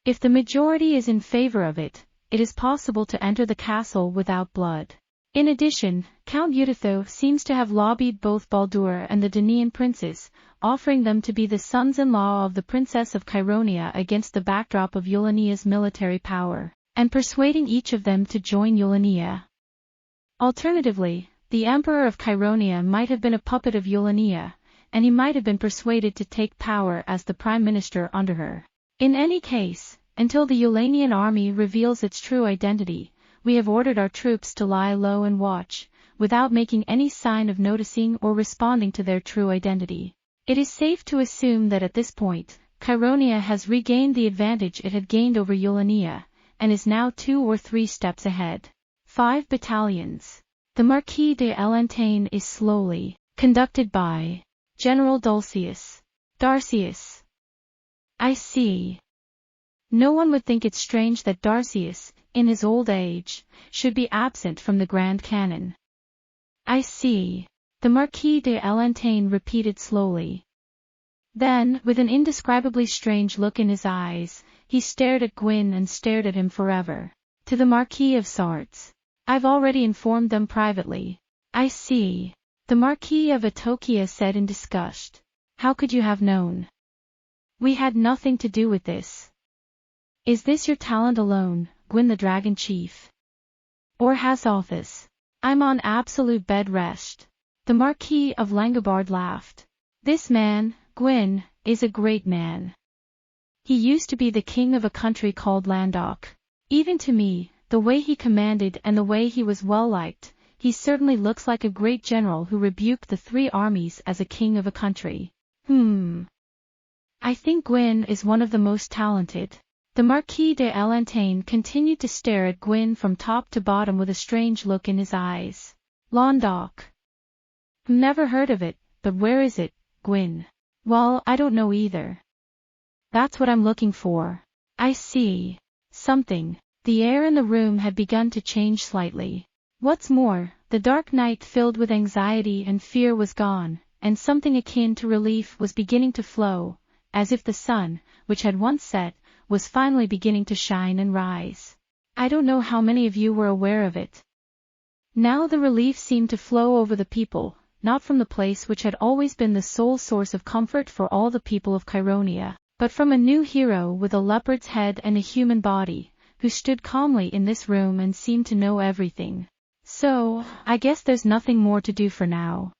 If the majority is in favor of it, it is possible to enter the castle without blood. In addition, Count Euthytho seems to have lobbied both Baldur and the Danaan princes, offering them to be the sons-in-law of the Princess of Chironia against the backdrop of Eulania's military power, and persuading each of them to join Eulania. Alternatively, the Emperor of Cheironia might have been a puppet of Eulania, and he might have been persuaded to take power as the prime minister under her. In any case, until the Eulanian army reveals its true identity, we have ordered our troops to lie low and watch, without making any sign of noticing or responding to their true identity. It is safe to assume that at this point, Cheironia has regained the advantage it had gained over Eulania, and is now 2 or 3 steps ahead. 5 battalions. The Marquis de Elentaine is slowly conducted by General Dulcius. Darcius. I see. No one would think it strange that Darcius, in his old age, should be absent from the Grand Cannon. I see. The Marquis de Elentaine repeated slowly. Then, with an indescribably strange look in his eyes, he stared at Guin and stared at him forever. To the Marquis of Sartz. I've already informed them privately. I see. The Marquis of Atokia said in disgust. How could you have known? We had nothing to do with this. Is this your talent alone, Guin the Dragon Chief? Or has office? I'm on absolute bed rest. The Marquis of Langobard laughed. This man, Guin, is a great man. He used to be the king of a country called Landoc. Even to me, the way he commanded and the way he was well liked, he certainly looks like a great general who rebuked the 3 armies as a king of a country. I think Guin is one of the most talented. The Marquis de Elentaine continued to stare at Guin from top to bottom with a strange look in his eyes. Landoc. Never heard of it, but where is it, Guin? Well, I don't know either. That's what I'm looking for. I see. Something. The air in the room had begun to change slightly. What's more, the dark night filled with anxiety and fear was gone, and something akin to relief was beginning to flow, as if the sun, which had once set, was finally beginning to shine and rise. I don't know how many of you were aware of it. Now the relief seemed to flow over the people, not from the place which had always been the sole source of comfort for all the people of Cheironia, but from a new hero with a leopard's head and a human body, who stood calmly in this room and seemed to know everything. So, I guess there's nothing more to do for now.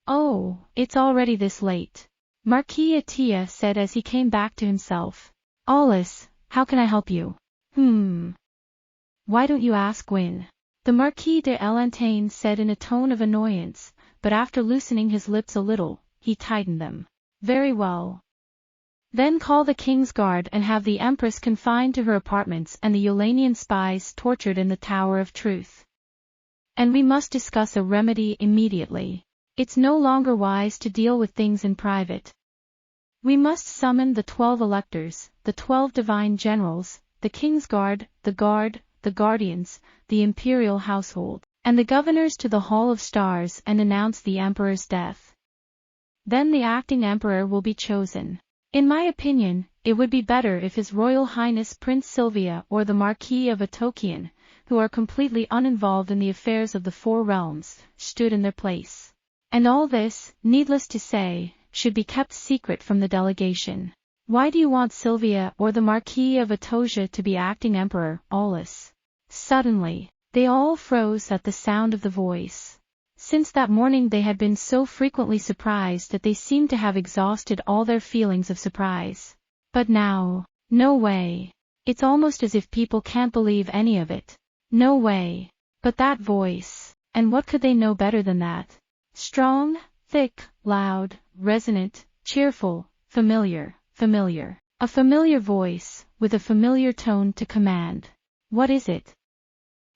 Oh, it's already this late. Marquis Atia said as he came back to himself. Aulus, how can I help you? Why don't you ask Guin? The Marquis de Elentaine said in a tone of annoyance, but after loosening his lips a little, he tightened them. Very well. Then call the King's Guard and have the Empress confined to her apartments and the Eulanian spies tortured in the Tower of Truth. And we must discuss a remedy immediately. It's no longer wise to deal with things in private. We must summon the 12 electors, the 12 divine generals, the King's Guard, the Guardians, the imperial household, and the governors to the Hall of Stars and announce the Emperor's death. Then the acting Emperor will be chosen. In my opinion, it would be better if His Royal Highness Prince Sylvia or the Marquis of Atokian, who are completely uninvolved in the affairs of the 4 realms, stood in their place. And all this, needless to say, should be kept secret from the delegation. Why do you want Sylvia or the Marquis of Atosia to be acting Emperor, Aulus? Suddenly, they all froze at the sound of the voice. Since that morning they had been so frequently surprised that they seemed to have exhausted all their feelings of surprise. But now, no way. It's almost as if people can't believe any of it. No way. But that voice, and what could they know better than that? Strong, thick, loud, resonant, cheerful, familiar. A familiar voice, with a familiar tone to command. What is it?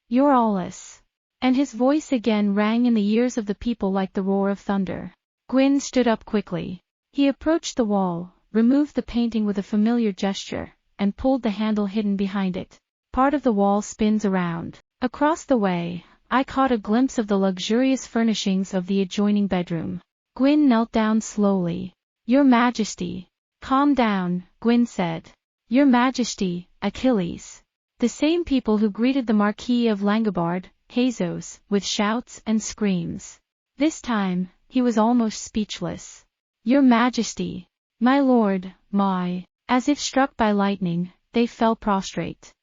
You're Aulus. And his voice again rang in the ears of the people like the roar of thunder. Guin stood up quickly. He approached the wall, removed the painting with a familiar gesture, and pulled the handle hidden behind it. Part of the wall spins around. Across the way, I caught a glimpse of the luxurious furnishings of the adjoining bedroom. Guin knelt down slowly. Your Majesty. Calm down, Guin said. Your Majesty, Achilles. The same people who greeted the Marquis of Langobard, Hazos, with shouts and screams. This time, he was almost speechless. Your Majesty. My lord, my. As if struck by lightning, they fell prostrate.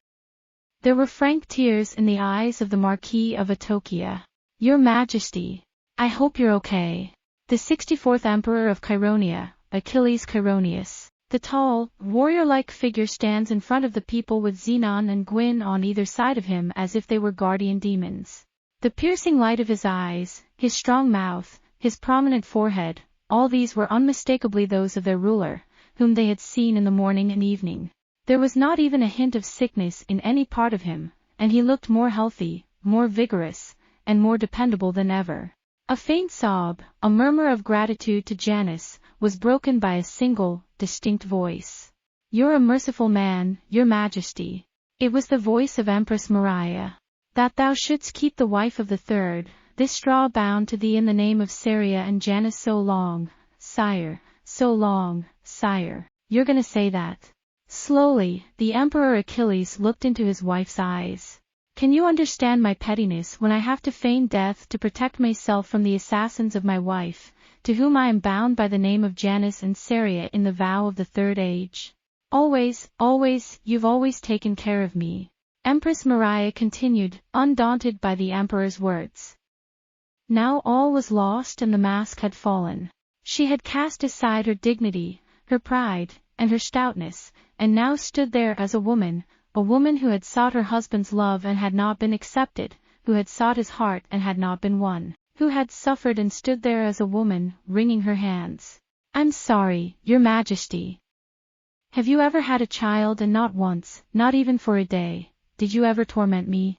There were frank tears in the eyes of the Marquis of Atokia. Your Majesty, I hope you're okay. The 64th Emperor of Chironia, Achilles Chironius. The tall, warrior-like figure stands in front of the people with Zenon and Guin on either side of him as if they were guardian demons. The piercing light of his eyes, his strong mouth, his prominent forehead, all these were unmistakably those of their ruler, whom they had seen in the morning and evening. There was not even a hint of sickness in any part of him, and he looked more healthy, more vigorous, and more dependable than ever. A faint sob, a murmur of gratitude to Janus, was broken by a single, distinct voice. You're a merciful man, Your Majesty. It was the voice of Empress Maria. That thou shouldst keep the wife of the third, this straw bound to thee in the name of Saria and Janus so long, sire, so long, sire. You're gonna say that? Slowly, the Emperor Achilles looked into his wife's eyes. Can you understand my pettiness when I have to feign death to protect myself from the assassins of my wife, to whom I am bound by the name of Janus and Saria in the vow of the third age? Always, you've always taken care of me. Empress Maria continued, undaunted by the Emperor's words. Now all was lost and the mask had fallen. She had cast aside her dignity, her pride, and her stoutness, and now stood there as a woman who had sought her husband's love and had not been accepted, who had sought his heart and had not been won, who had suffered and stood there as a woman, wringing her hands. I'm sorry, Your Majesty. Have you ever had a child and not once, not even for a day, did you ever torment me?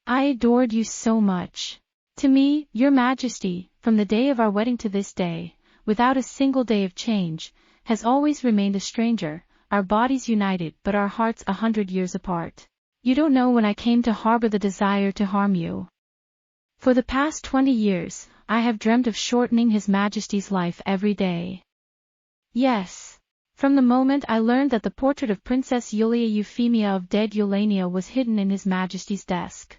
I adored you so much. To me, Your Majesty, from the day of our wedding to this day, without a single day of change, has always remained a stranger, our bodies united but our hearts 100 years apart. You don't know when I came to harbor the desire to harm you. For the past 20 years, I have dreamt of shortening His Majesty's life every day. Yes. From the moment I learned that the portrait of Princess Yulia Euphemia of dead Eulania was hidden in His Majesty's desk.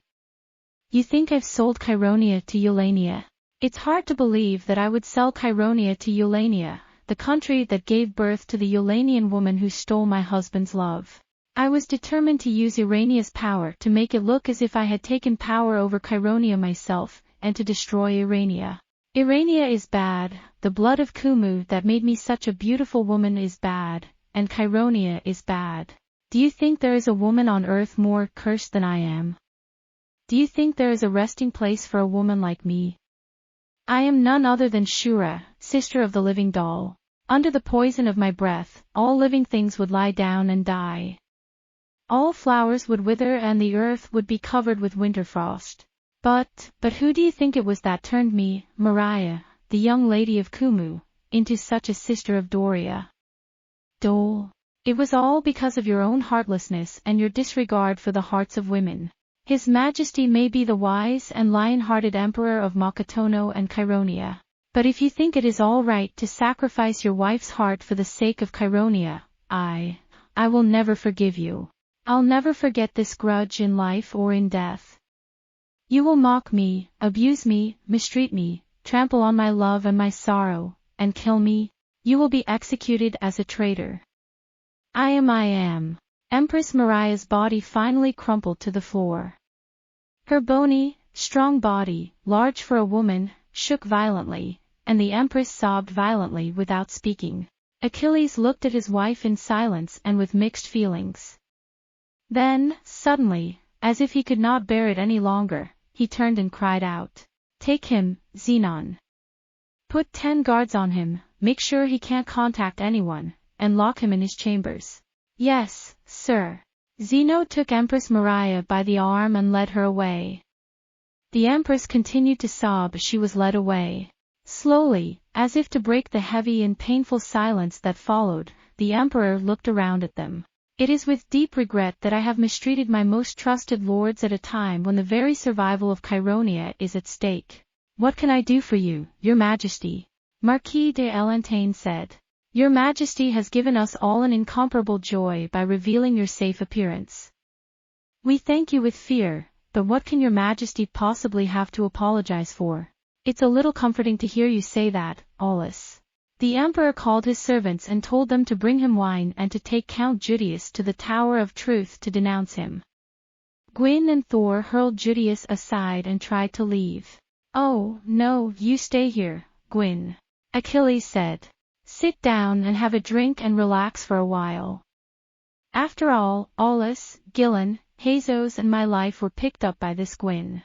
You think I've sold Chironia to Eulania? It's hard to believe that I would sell Chironia to Eulania, the country that gave birth to the Eulanian woman who stole my husband's love. I was determined to use Irania's power to make it look as if I had taken power over Chironia myself, and to destroy Irania. Irania is bad, the blood of Kumu that made me such a beautiful woman is bad, and Chironia is bad. Do you think there is a woman on earth more cursed than I am? Do you think there is a resting place for a woman like me? I am none other than Shura, sister of the living doll. Under the poison of my breath, all living things would lie down and die. All flowers would wither and the earth would be covered with winter frost. But who do you think it was that turned me, Maria, the young lady of Kumu, into such a sister of Doria? Dole. It was all because of your own heartlessness and your disregard for the hearts of women. His Majesty may be the wise and lion-hearted Emperor of Makatono and Chironia. But if you think it is all right to sacrifice your wife's heart for the sake of Chironia, I will never forgive you. I'll never forget this grudge in life or in death. You will mock me, abuse me, mistreat me, trample on my love and my sorrow, and kill me. You will be executed as a traitor. I am. Empress Maria's body finally crumpled to the floor. Her bony, strong body, large for a woman, shook violently, and the Empress sobbed violently without speaking. Achilles looked at his wife in silence and with mixed feelings. Then, suddenly, as if he could not bear it any longer, he turned and cried out, "Take him, Zenon. Put 10 guards on him, make sure he can't contact anyone, and lock him in his chambers." "Yes, sir." Zeno took Empress Maria by the arm and led her away. The Empress continued to sob as she was led away. Slowly, as if to break the heavy and painful silence that followed, the Emperor looked around at them. "It is with deep regret that I have mistreated my most trusted lords at a time when the very survival of Chironia is at stake. What can I do for you, Your Majesty?" Marquis de Elentaine said. "Your Majesty has given us all an incomparable joy by revealing your safe appearance. We thank you with fear, but what can Your Majesty possibly have to apologize for? It's a little comforting to hear you say that, Aulus." The Emperor called his servants and told them to bring him wine and to take Count Judius to the Tower of Truth to denounce him. Guin and Thor hurled Judæus aside and tried to leave. "Oh, no, you stay here, Guin," Achilles said. "Sit down and have a drink and relax for a while. After all, Aulus, Gillen, Hazos and my life were picked up by this Guin.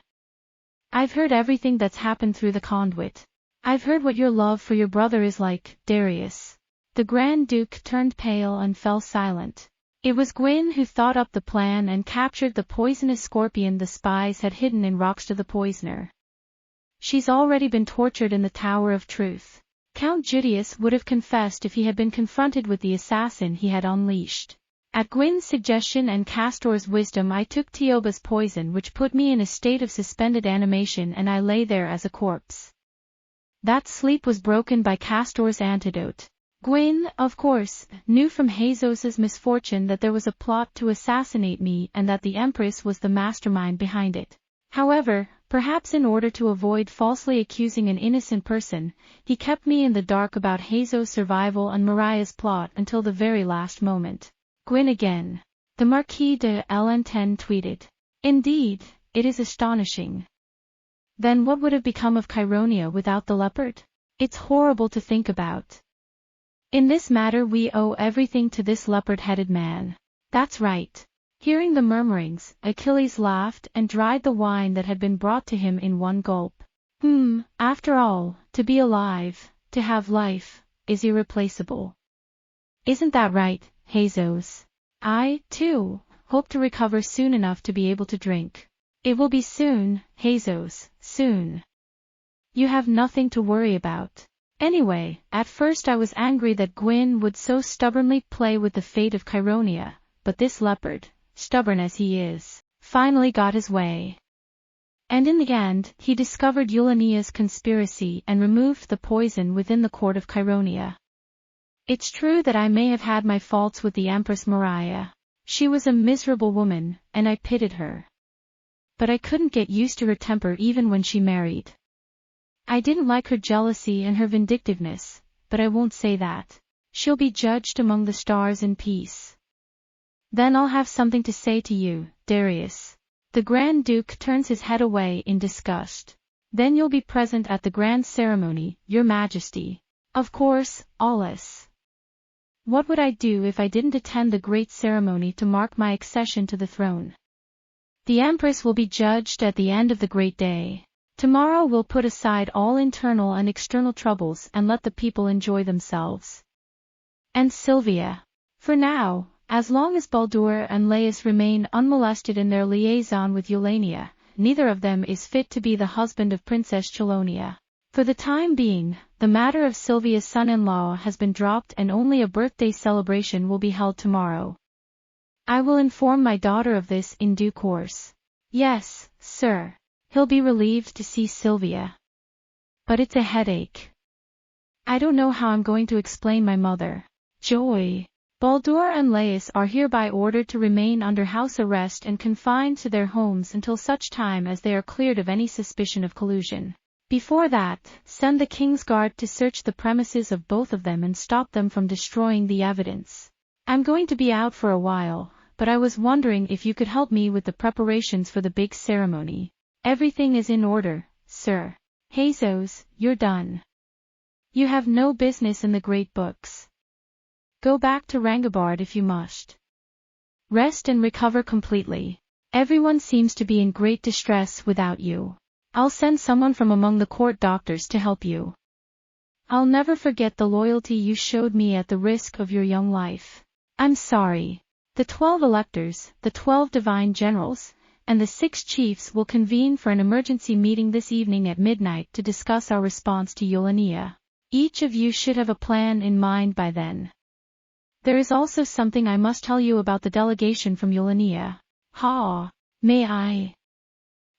I've heard everything that's happened through the conduit. I've heard what your love for your brother is like, Darius." The Grand Duke turned pale and fell silent. It was Guin who thought up the plan and captured the poisonous scorpion the spies had hidden in Roxta the Poisoner. She's already been tortured in the Tower of Truth. Count Judæus would have confessed if he had been confronted with the assassin he had unleashed. At Gwyn's suggestion and Castor's wisdom I took Tioba's poison, which put me in a state of suspended animation, and I lay there as a corpse. That sleep was broken by Castor's antidote. Gwyn, of course, knew from Hazos's misfortune that there was a plot to assassinate me and that the Empress was the mastermind behind it. However, perhaps in order to avoid falsely accusing an innocent person, he kept me in the dark about Hazos' survival and Mariah's plot until the very last moment. Gwyn again. The Marquis de L'Enten tweeted. Indeed, it is astonishing. Then what would have become of Chironia without the leopard? It's horrible to think about. In this matter we owe everything to this leopard-headed man. That's right. Hearing the murmurings, Achilles laughed and dried the wine that had been brought to him in one gulp. After all, to be alive, to have life, is irreplaceable. Isn't that right, Hazos? I, too, hope to recover soon enough to be able to drink. It will be soon, Hazos, soon. You have nothing to worry about. Anyway, at first I was angry that Gwyn would so stubbornly play with the fate of Chironia, but this leopard, stubborn as he is, finally got his way. And in the end, he discovered Eulania's conspiracy and removed the poison within the court of Chironia. It's true that I may have had my faults with the Empress Maria. She was a miserable woman, and I pitied her. But I couldn't get used to her temper even when she married. I didn't like her jealousy and her vindictiveness, but I won't say that. She'll be judged among the stars in peace. Then I'll have something to say to you, Darius. The Grand Duke turns his head away in disgust. Then you'll be present at the grand ceremony, Your Majesty. Of course, Aulus. What would I do if I didn't attend the great ceremony to mark my accession to the throne? The Empress will be judged at the end of the great day. Tomorrow we'll put aside all internal and external troubles and let the people enjoy themselves. And Sylvia. For now, as long as Baldur and Laius remain unmolested in their liaison with Eulania, neither of them is fit to be the husband of Princess Chelonia. For the time being, the matter of Sylvia's son-in-law has been dropped and only a birthday celebration will be held tomorrow. I will inform my daughter of this in due course. Yes, sir. He'll be relieved to see Sylvia. But it's a headache. I don't know how I'm going to explain my mother. Joy. Baldur and Laius are hereby ordered to remain under house arrest and confined to their homes until such time as they are cleared of any suspicion of collusion. Before that, send the King's Guard to search the premises of both of them and stop them from destroying the evidence. I'm going to be out for a while, but I was wondering if you could help me with the preparations for the big ceremony. Everything is in order, sir. Hazos, you're done. You have no business in the great books. Go back to Rangabard if you must. Rest and recover completely. Everyone seems to be in great distress without you. I'll send someone from among the court doctors to help you. I'll never forget the loyalty you showed me at the risk of your young life. I'm sorry. The 12 electors, the 12 divine generals, and the 6 chiefs will convene for an emergency meeting this evening at midnight to discuss our response to Eulania. Each of you should have a plan in mind by then. There is also something I must tell you about the delegation from Eulania. May I?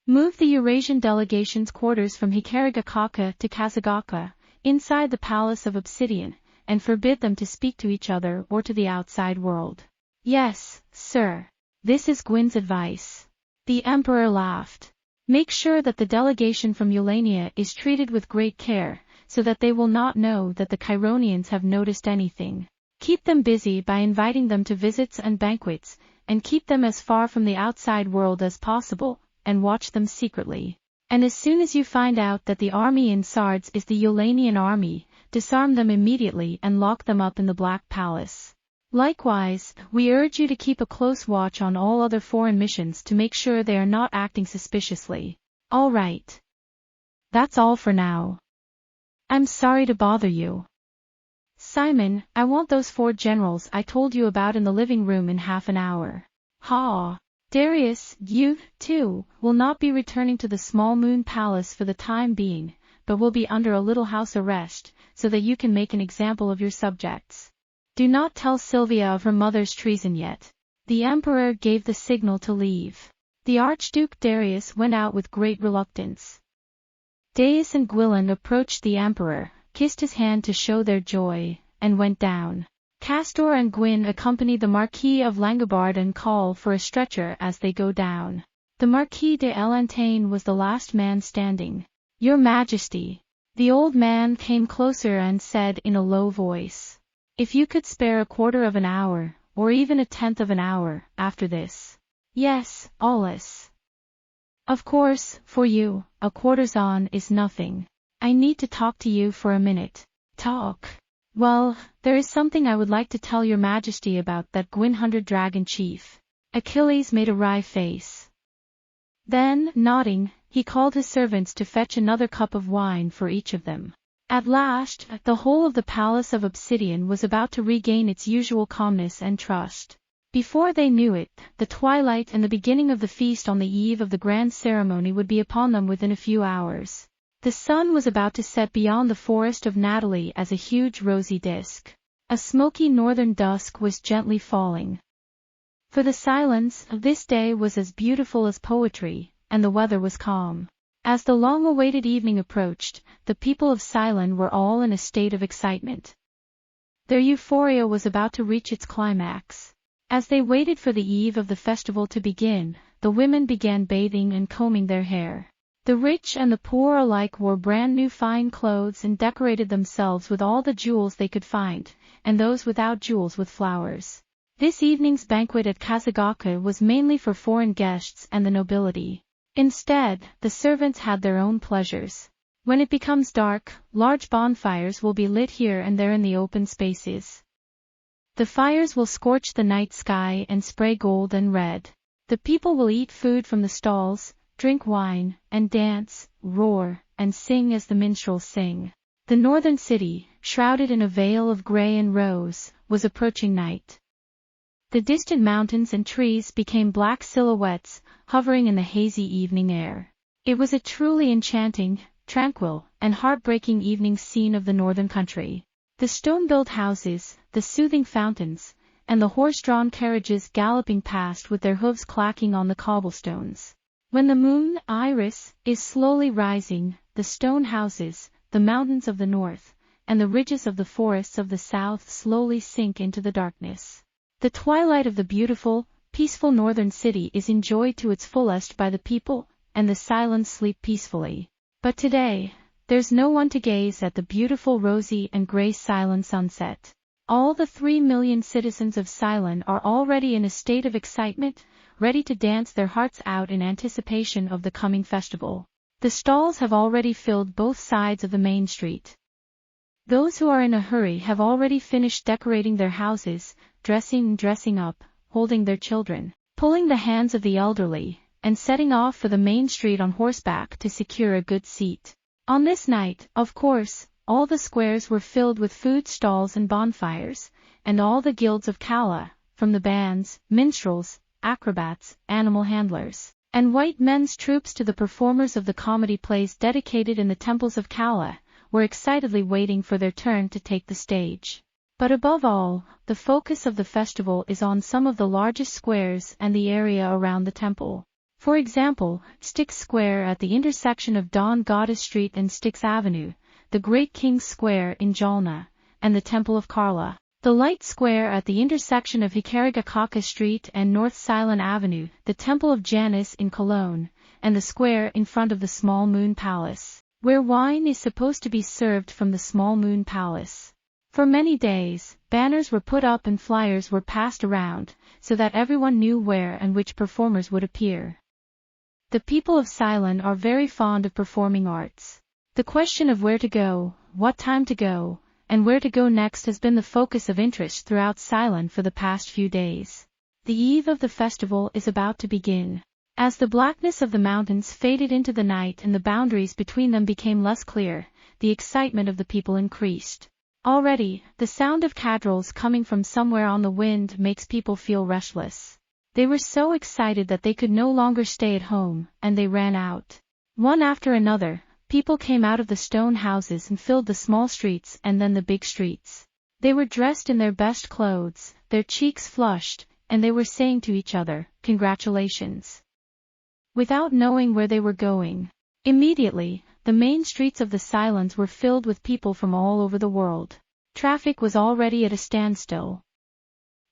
Move the Eurasian delegation's quarters from Hikarigakaka to Kasagaka, inside the Palace of Obsidian, and forbid them to speak to each other or to the outside world. Yes, sir. This is Gwyn's advice. The Emperor laughed. Make sure that the delegation from Eulania is treated with great care, so that they will not know that the Chironians have noticed anything. Keep them busy by inviting them to visits and banquets, and keep them as far from the outside world as possible, and watch them secretly. And as soon as you find out that the army in Sardes is the Eulanian army, disarm them immediately and lock them up in the Black Palace. Likewise, we urge you to keep a close watch on all other foreign missions to make sure they are not acting suspiciously. All right. That's all for now. I'm sorry to bother you. Simon, I want those 4 generals I told you about in the living room in half an hour. Ha! Darius, you, too, will not be returning to the Small Moon Palace for the time being, but will be under a little house arrest, so that you can make an example of your subjects. Do not tell Sylvia of her mother's treason yet. The Emperor gave the signal to leave. The Archduke Darius went out with great reluctance. Dais and Gwilyn approached the Emperor, kissed his hand to show their joy, and went down. Castor and Gwyn accompanied the Marquis of Langobard and call for a stretcher as they go down. The Marquis de Elantaine was the last man standing. Your Majesty. The old man came closer and said in a low voice, if you could spare a quarter of an hour, or even a tenth of an hour, after this. Yes, Aulus. Of course, for you, a quarter-zon is nothing. I need to talk to you for a minute. Talk. Well, there is something I would like to tell your Majesty about that Gwyn-100 dragon chief. Achilles made a wry face. Then, nodding, he called his servants to fetch another cup of wine for each of them. At last, the whole of the palace of Obsidian was about to regain its usual calmness and trust. Before they knew it, the twilight and the beginning of the feast on the eve of the grand ceremony would be upon them within a few hours. The sun was about to set beyond the forest of Natalie as a huge rosy disk. A smoky northern dusk was gently falling. For the Silence, this day was as beautiful as poetry, and the weather was calm. As the long-awaited evening approached, the people of Ceylon were all in a state of excitement. Their euphoria was about to reach its climax. As they waited for the eve of the festival to begin, the women began bathing and combing their hair. The rich and the poor alike wore brand new fine clothes and decorated themselves with all the jewels they could find, and those without jewels with flowers. This evening's banquet at Kazagaka was mainly for foreign guests and the nobility. Instead, the servants had their own pleasures. When it becomes dark, large bonfires will be lit here and there in the open spaces. The fires will scorch the night sky and spray gold and red. The people will eat food from the stalls, drink wine, and dance, roar, and sing as the minstrels sing. The northern city, shrouded in a veil of gray and rose, was approaching night. The distant mountains and trees became black silhouettes, hovering in the hazy evening air. It was a truly enchanting, tranquil, and heartbreaking evening scene of the northern country. The stone-built houses, the soothing fountains, and the horse-drawn carriages galloping past with their hooves clacking on the cobblestones. When the moon, Iris, is slowly rising, the stone houses, the mountains of the north, and the ridges of the forests of the south slowly sink into the darkness. The twilight of the beautiful, peaceful northern city is enjoyed to its fullest by the people, and the Cylons sleep peacefully. But today, there's no one to gaze at the beautiful rosy and gray Cylon sunset. All the 3 million citizens of Cylon are already in a state of excitement, ready to dance their hearts out in anticipation of the coming festival. The stalls have already filled both sides of the main street. Those who are in a hurry have already finished decorating their houses, dressing up, holding their children, pulling the hands of the elderly, and setting off for the main street on horseback to secure a good seat. On this night, of course, all the squares were filled with food stalls and bonfires, and all the guilds of Kala, from the bands, minstrels, acrobats, animal handlers, and white men's troops to the performers of the comedy plays dedicated in the temples of Kala, were excitedly waiting for their turn to take the stage. But above all, the focus of the festival is on some of the largest squares and the area around the temple. For example, Styx Square at the intersection of Dawn Goddess Street and Styx Avenue, the Great King's Square in Jalna, and the Temple of Karla. The Light Square at the intersection of Hikarigakaka Street and North Cylon Avenue, the Temple of Janus in Cologne, and the square in front of the Small Moon Palace, where wine is supposed to be served from the Small Moon Palace. For many days, banners were put up and flyers were passed around, so that everyone knew where and which performers would appear. The people of Ceylon are very fond of performing arts. The question of where to go, what time to go, and where to go next has been the focus of interest throughout Ceylon for the past few days. The eve of the festival is about to begin. As the blackness of the mountains faded into the night and the boundaries between them became less clear, the excitement of the people increased. Already, the sound of cadrils coming from somewhere on the wind makes people feel restless. They were so excited that they could no longer stay at home, and they ran out. One after another, people came out of the stone houses and filled the small streets and then the big streets. They were dressed in their best clothes, their cheeks flushed, and they were saying to each other, "Congratulations," without knowing where they were going. Immediately, the main streets of the Ceylons were filled with people from all over the world. Traffic was already at a standstill.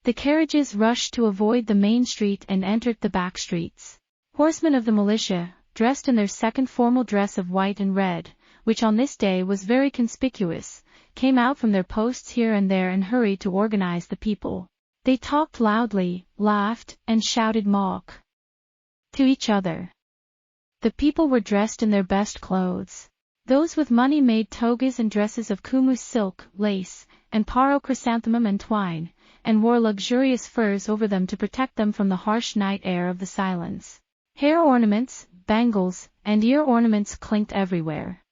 The carriages rushed to avoid the main street and entered the back streets. Horsemen of the militia, dressed in their second formal dress of white and red, which on this day was very conspicuous, came out from their posts here and there and hurried to organize the people. They talked loudly, laughed, and shouted mock to each other. The people were dressed in their best clothes. Those with money made togas and dresses of kumu silk, lace, and paro chrysanthemum and twine, and wore luxurious furs over them to protect them from the harsh night air of the Ceylons. Hair ornaments, bangles, and ear ornaments clinked everywhere.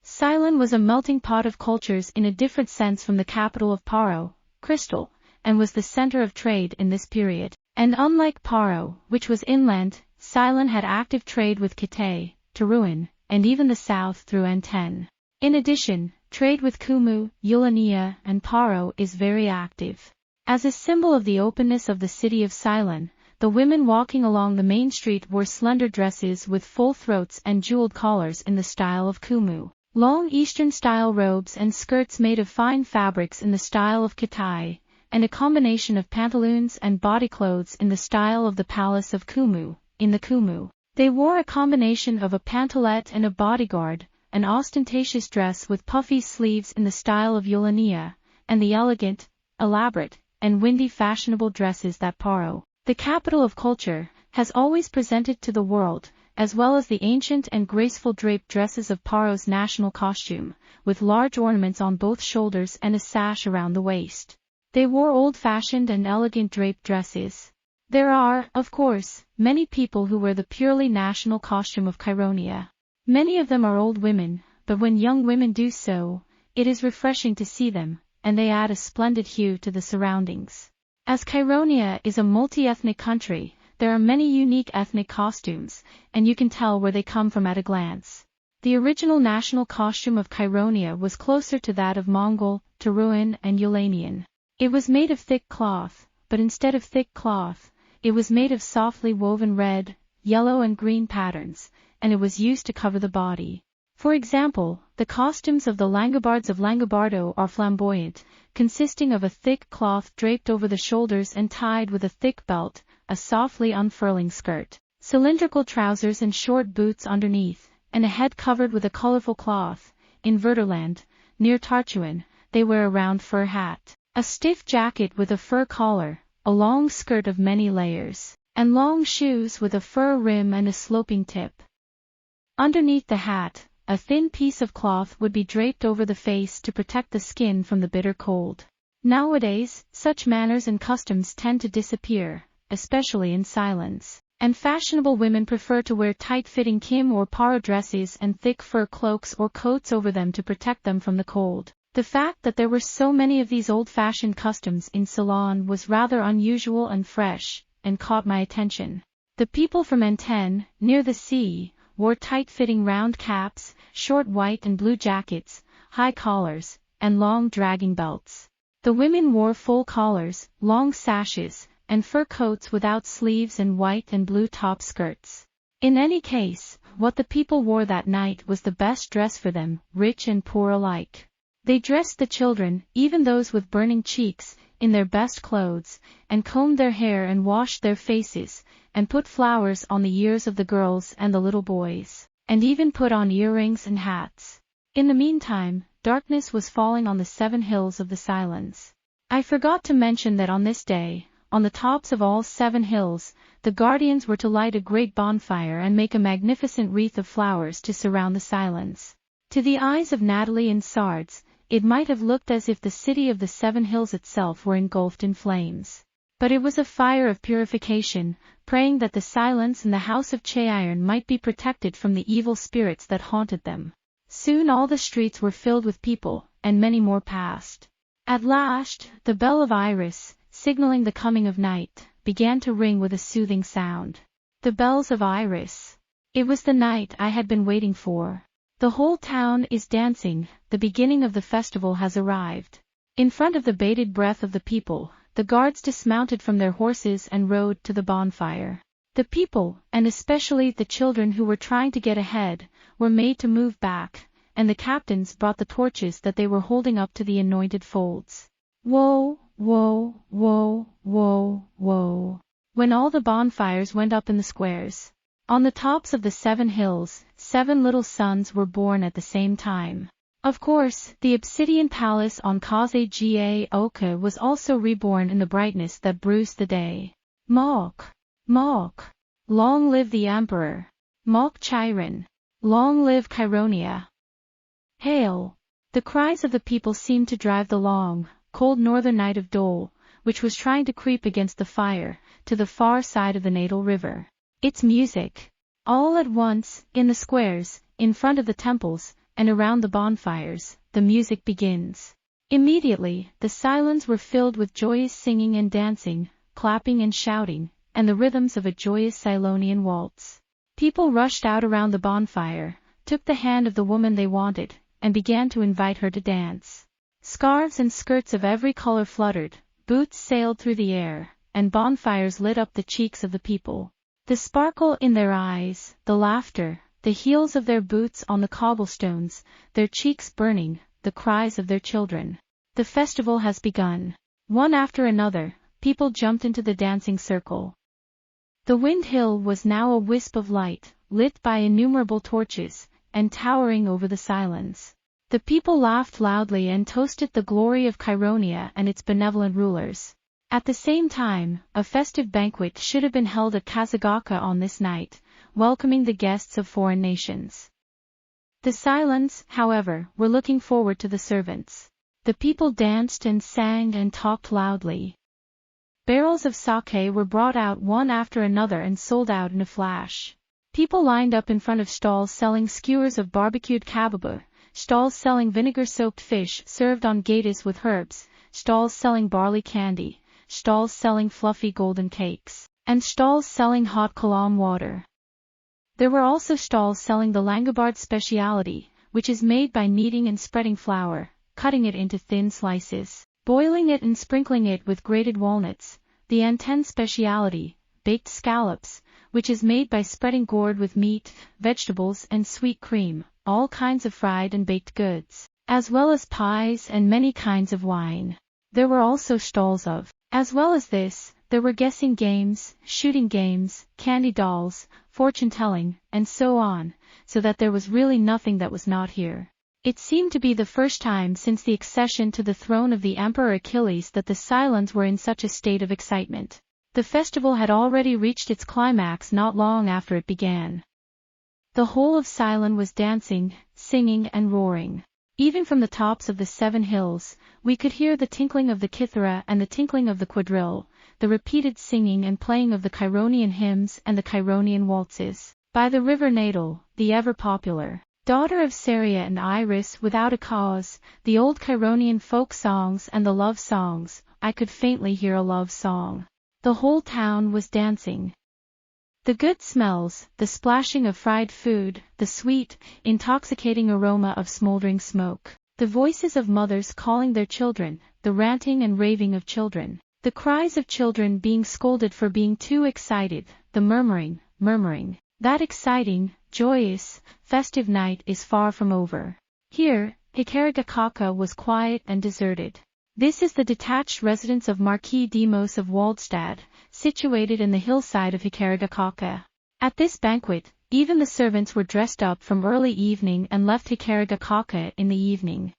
Ceylon was a melting pot of cultures in a different sense from the capital of Paro, Crystal, and was the center of trade in this period. And unlike Paro, which was inland, Ceylon had active trade with Kitay, Teruel, and even the south through N10. In addition, trade with Kumu, Ulania, and Paro is very active. As a symbol of the openness of the city of Ceylon, the women walking along the main street wore slender dresses with full throats and jeweled collars in the style of Kumu, long Eastern-style robes and skirts made of fine fabrics in the style of Kitay, and a combination of pantaloons and body clothes in the style of the palace of Kumu. In the Kumu, they wore a combination of a pantalette and a bodyguard, an ostentatious dress with puffy sleeves in the style of Ulania, and the elegant, elaborate, and windy fashionable dresses that Paro, the capital of culture, has always presented to the world, as well as the ancient and graceful draped dresses of Paro's national costume, with large ornaments on both shoulders and a sash around the waist. They wore old-fashioned and elegant draped dresses. There are, of course, many people who wear the purely national costume of Cheironia. Many of them are old women, but when young women do so, it is refreshing to see them, and they add a splendid hue to the surroundings. As Cheironia is a multi-ethnic country, there are many unique ethnic costumes, and you can tell where they come from at a glance. The original national costume of Cheironia was closer to that of Mongol, Teruel, and Ulanian. It was made of thick cloth, but instead of thick cloth, it was made of softly woven red, yellow and green patterns, and it was used to cover the body. For example, the costumes of the Langobards of Langobardo are flamboyant, consisting of a thick cloth draped over the shoulders and tied with a thick belt, a softly unfurling skirt, cylindrical trousers and short boots underneath, and a head covered with a colorful cloth. In Verderland, near Tarchuin, they wear a round fur hat, a stiff jacket with a fur collar, a long skirt of many layers, and long shoes with a fur rim and a sloping tip. Underneath the hat, a thin piece of cloth would be draped over the face to protect the skin from the bitter cold. Nowadays, such manners and customs tend to disappear, especially in Ceylons, and fashionable women prefer to wear tight-fitting kim or paro dresses and thick fur cloaks or coats over them to protect them from the cold. The fact that there were so many of these old-fashioned customs in Ceylon was rather unusual and fresh, and caught my attention. The people from N10, near the sea, wore tight-fitting round caps, short white and blue jackets, high collars, and long dragging belts. The women wore full collars, long sashes, and fur coats without sleeves and white and blue top skirts. In any case, what the people wore that night was the best dress for them, rich and poor alike. They dressed the children, even those with burning cheeks, in their best clothes, and combed their hair and washed their faces, and put flowers on the ears of the girls and the little boys, and even put on earrings and hats. In the meantime, darkness was falling on the 7 hills of the Silence. I forgot to mention that on this day, on the tops of all 7 hills, the guardians were to light a great bonfire and make a magnificent wreath of flowers to surround the Silence. To the eyes of Natalie and Sards, it might have looked as if the city of the 7 hills itself were engulfed in flames. But it was a fire of purification, praying that the Silence and the House of Cheiron might be protected from the evil spirits that haunted them. Soon all the streets were filled with people, and many more passed. At last, the bell of Iris, signaling the coming of night, began to ring with a soothing sound. The bells of Iris. It was the night I had been waiting for. The whole town is dancing, the beginning of the festival has arrived. In front of the bated breath of the people, the guards dismounted from their horses and rode to the bonfire. The people, and especially the children who were trying to get ahead, were made to move back, and the captains brought the torches that they were holding up to the anointed folds. Whoa, whoa, whoa, whoa, whoa. When all the bonfires went up in the squares. On the tops of the 7 hills, 7 little suns were born at the same time. Of course, the Obsidian Palace on Kaze-ga was also reborn in the brightness that bruised the day. Mok! Mok! Long live the Emperor! Mok Chiron! Long live Chironia! Hail! The cries of the people seemed to drive the long, cold northern night of Dole, which was trying to creep against the fire, to the far side of the Natal River. It's music. All at once, in the squares, in front of the temples, and around the bonfires, the music begins. Immediately, the Silence were filled with joyous singing and dancing, clapping and shouting, and the rhythms of a joyous Cylonian waltz. People rushed out around the bonfire, took the hand of the woman they wanted, and began to invite her to dance. Scarves and skirts of every color fluttered, boots sailed through the air, and bonfires lit up the cheeks of the people. The sparkle in their eyes, the laughter, the heels of their boots on the cobblestones, their cheeks burning, the cries of their children. The festival has begun. One after another, people jumped into the dancing circle. The Wind Hill was now a wisp of light, lit by innumerable torches, and towering over the Silence. The people laughed loudly and toasted the glory of Chironia and its benevolent rulers. At the same time, a festive banquet should have been held at Kazagaka on this night, welcoming the guests of foreign nations. The Silence, however, were looking forward to the servants. The people danced and sang and talked loudly. Barrels of sake were brought out one after another and sold out in a flash. People lined up in front of stalls selling skewers of barbecued kababa, stalls selling vinegar-soaked fish served on gatas with herbs, stalls selling barley candy, stalls selling fluffy golden cakes, and stalls selling hot kolam water. There were also stalls selling the Langobard speciality, which is made by kneading and spreading flour, cutting it into thin slices, boiling it and sprinkling it with grated walnuts, the Anten speciality, baked scallops, which is made by spreading gourd with meat, vegetables and sweet cream, all kinds of fried and baked goods, as well as pies and many kinds of wine. There were also stalls of. As well as this, there were guessing games, shooting games, candy dolls, fortune-telling, and so on, so that there was really nothing that was not here. It seemed to be the first time since the accession to the throne of the Emperor Achilles that the Silence were in such a state of excitement. The festival had already reached its climax not long after it began. The whole of Ceylon was dancing, singing and roaring. Even from the tops of the 7 hills, we could hear the tinkling of the kithara and the tinkling of the quadrille, the repeated singing and playing of the Chironian hymns and the Chironian waltzes. By the river Natal, the ever-popular daughter of Saria and Iris without a cause, the old Chironian folk songs and the love songs, I could faintly hear a love song. The whole town was dancing. The good smells, the splashing of fried food, the sweet, intoxicating aroma of smoldering smoke, the voices of mothers calling their children, the ranting and raving of children, the cries of children being scolded for being too excited, the murmuring, that exciting, joyous, festive night is far from over. Here, Hikaragakaka was quiet and deserted. This is the detached residence of Marquis Demos of Waldstad, situated in the hillside of Hikaragakaka. At this banquet, even the servants were dressed up from early evening and left Hikaragakaka in the evening.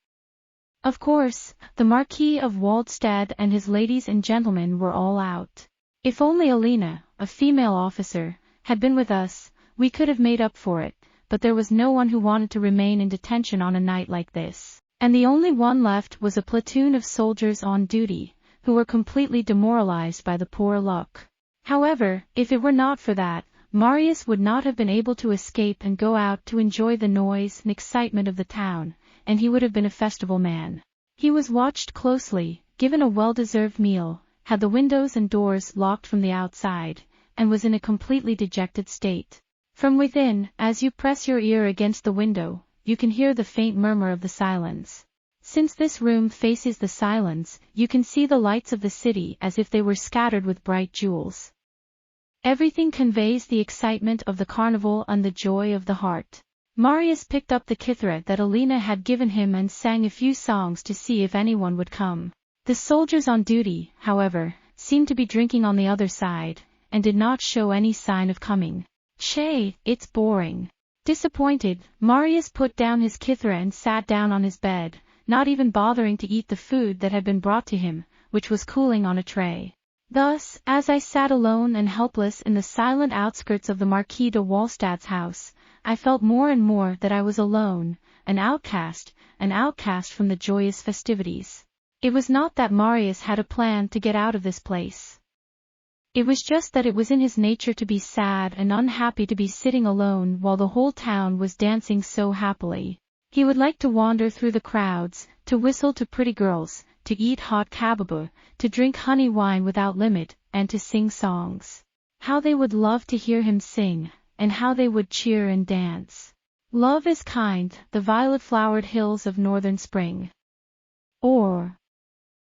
Of course, the Marquis of Waldstad and his ladies and gentlemen were all out. If only Alina, a female officer, had been with us, we could have made up for it, but there was no one who wanted to remain in detention on a night like this, and the only one left was a platoon of soldiers on duty, who were completely demoralized by the poor luck. However, if it were not for that, Marius would not have been able to escape and go out to enjoy the noise and excitement of the town, and he would have been a festival man. He was watched closely, given a well-deserved meal, had the windows and doors locked from the outside, and was in a completely dejected state. From within, as you press your ear against the window, you can hear the faint murmur of the silence. Since this room faces the silence, you can see the lights of the city as if they were scattered with bright jewels. Everything conveys the excitement of the carnival and the joy of the heart. Marius picked up the kithra that Alina had given him and sang a few songs to see if anyone would come. The soldiers on duty, however, seemed to be drinking on the other side, and did not show any sign of coming. Che, it's boring. Disappointed, Marius put down his kithra and sat down on his bed, not even bothering to eat the food that had been brought to him, which was cooling on a tray. Thus, as I sat alone and helpless in the silent outskirts of the Marquis de Waldstad's house, I felt more and more that I was alone, an outcast from the joyous festivities. It was not that Marius had a plan to get out of this place. It was just that it was in his nature to be sad and unhappy to be sitting alone while the whole town was dancing so happily. He would like to wander through the crowds, to whistle to pretty girls, to eat hot kebab, to drink honey wine without limit, and to sing songs. How they would love to hear him sing, and how they would cheer and dance. Love is kind, the violet-flowered hills of northern spring. Or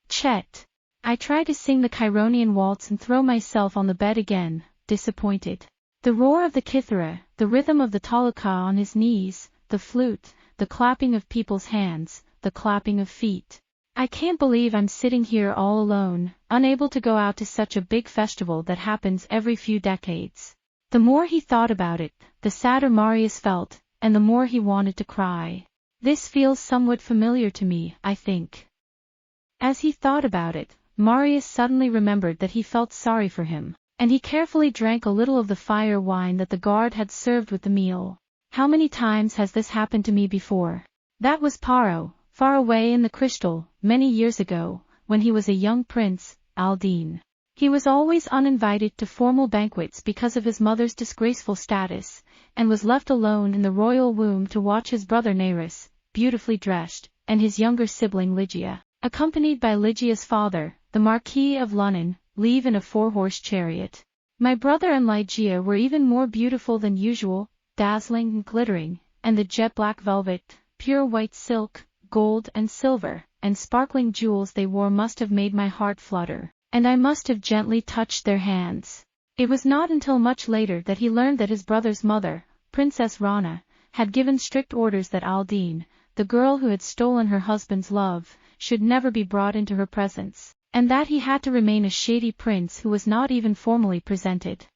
Chet. I try to sing the Chironian waltz and throw myself on the bed again, disappointed. The roar of the kithara, the rhythm of the talukah on his knees, the flute, the clapping of people's hands, the clapping of feet. I can't believe I'm sitting here all alone, unable to go out to such a big festival that happens every few decades. The more he thought about it, the sadder Marius felt, and the more he wanted to cry. This feels somewhat familiar to me, I think. As he thought about it, Marius suddenly remembered that he felt sorry for him, and he carefully drank a little of the fire wine that the guard had served with the meal. How many times has this happened to me before? That was Paro, far away in the crystal, many years ago, when he was a young prince, Aldine. He was always uninvited to formal banquets because of his mother's disgraceful status, and was left alone in the royal womb to watch his brother Neris, beautifully dressed, and his younger sibling Lygia, accompanied by Lygia's father, the Marquis of Lunnon, leave in a 4-horse chariot. My brother and Lygia were even more beautiful than usual, dazzling and glittering, and the jet-black velvet, pure white silk, gold and silver, and sparkling jewels they wore must have made my heart flutter, and I must have gently touched their hands. It was not until much later that he learned that his brother's mother, Princess Rana, had given strict orders that Aldine, the girl who had stolen her husband's love, should never be brought into her presence, and that he had to remain a shady prince who was not even formally presented.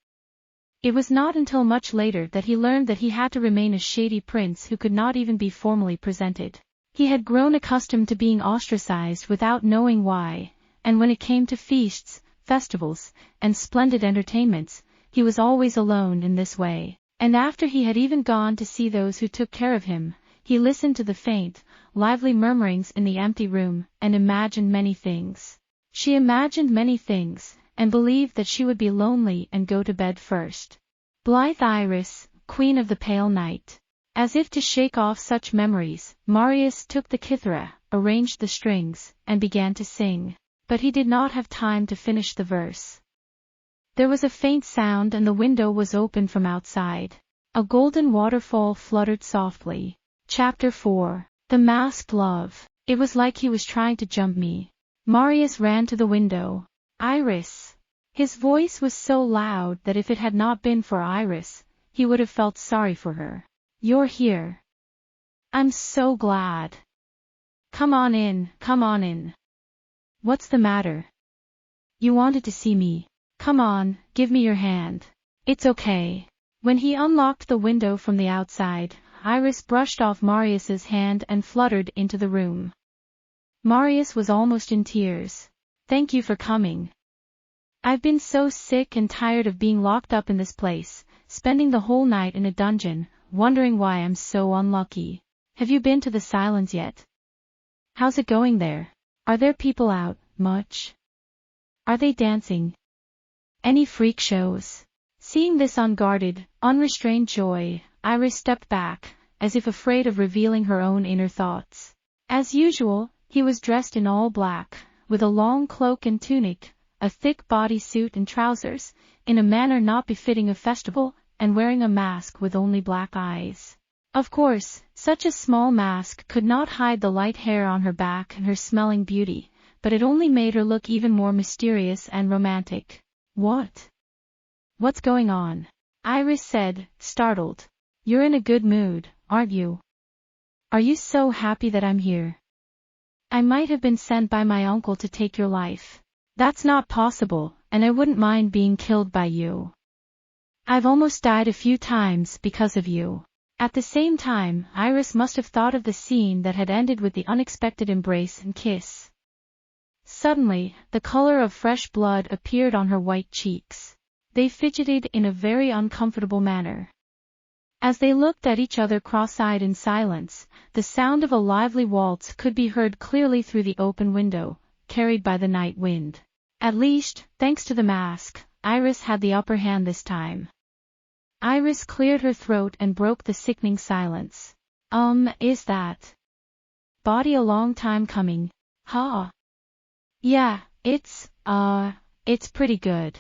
It was not until much later that he learned that he had to remain a shady prince who could not even be formally presented. He had grown accustomed to being ostracized without knowing why, and when it came to feasts, festivals, and splendid entertainments, he was always alone in this way, and after he had even gone to see those who took care of him, he listened to the faint, lively murmurings in the empty room, and imagined many things. She imagined many things, and believed that she would be lonely and go to bed first. Blithe Iris, queen of the pale night. As if to shake off such memories, Marius took the kithara, arranged the strings, and began to sing. But he did not have time to finish the verse. There was a faint sound and the window was open from outside. A golden waterfall fluttered softly. Chapter 4. The Masked Love. It was like he was trying to jump me. Marius ran to the window. Iris. His voice was so loud that if it had not been for Iris, he would have felt sorry for her. You're here. I'm so glad. Come on in, come on in. What's the matter? You wanted to see me. Come on, give me your hand. It's okay. When he unlocked the window from the outside, Iris brushed off Marius's hand and fluttered into the room. Marius was almost in tears. Thank you for coming. I've been so sick and tired of being locked up in this place, spending the whole night in a dungeon, wondering why I'm so unlucky. Have you been to the Silence yet? How's it going there? Are there people out, much? Are they dancing? Any freak shows? Seeing this unguarded, unrestrained joy, Iris stepped back, as if afraid of revealing her own inner thoughts. As usual, he was dressed in all black, with a long cloak and tunic, a thick bodysuit and trousers, in a manner not befitting a festival, and wearing a mask with only black eyes. Of course, such a small mask could not hide the light hair on her back and her smelling beauty, but it only made her look even more mysterious and romantic. What? What's going on? Iris said, startled. You're in a good mood, aren't you? Are you so happy that I'm here? I might have been sent by my uncle to take your life. That's not possible, and I wouldn't mind being killed by you. I've almost died a few times because of you. At the same time, Iris must have thought of the scene that had ended with the unexpected embrace and kiss. Suddenly, the color of fresh blood appeared on her white cheeks. They fidgeted in a very uncomfortable manner. As they looked at each other cross-eyed in silence, the sound of a lively waltz could be heard clearly through the open window, carried by the night wind. At least, thanks to the mask, Iris had the upper hand this time. Iris cleared her throat and broke the sickening silence. Is that body a long time coming? Huh? Yeah, it's pretty good.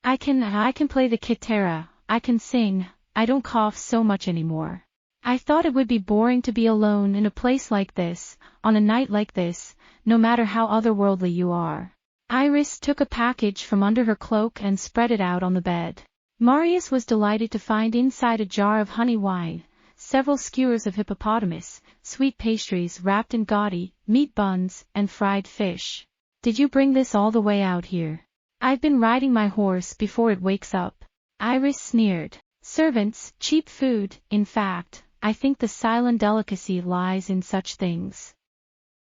I can play the guitar, I can sing, I don't cough so much anymore. I thought it would be boring to be alone in a place like this, on a night like this, no matter how otherworldly you are. Iris took a package from under her cloak and spread it out on the bed. Marius was delighted to find inside a jar of honey wine, several skewers of hippopotamus, sweet pastries wrapped in gaudy, meat buns, and fried fish. Did you bring this all the way out here? I've been riding my horse before it wakes up. Iris sneered. Servants, cheap food, in fact, I think the silent delicacy lies in such things.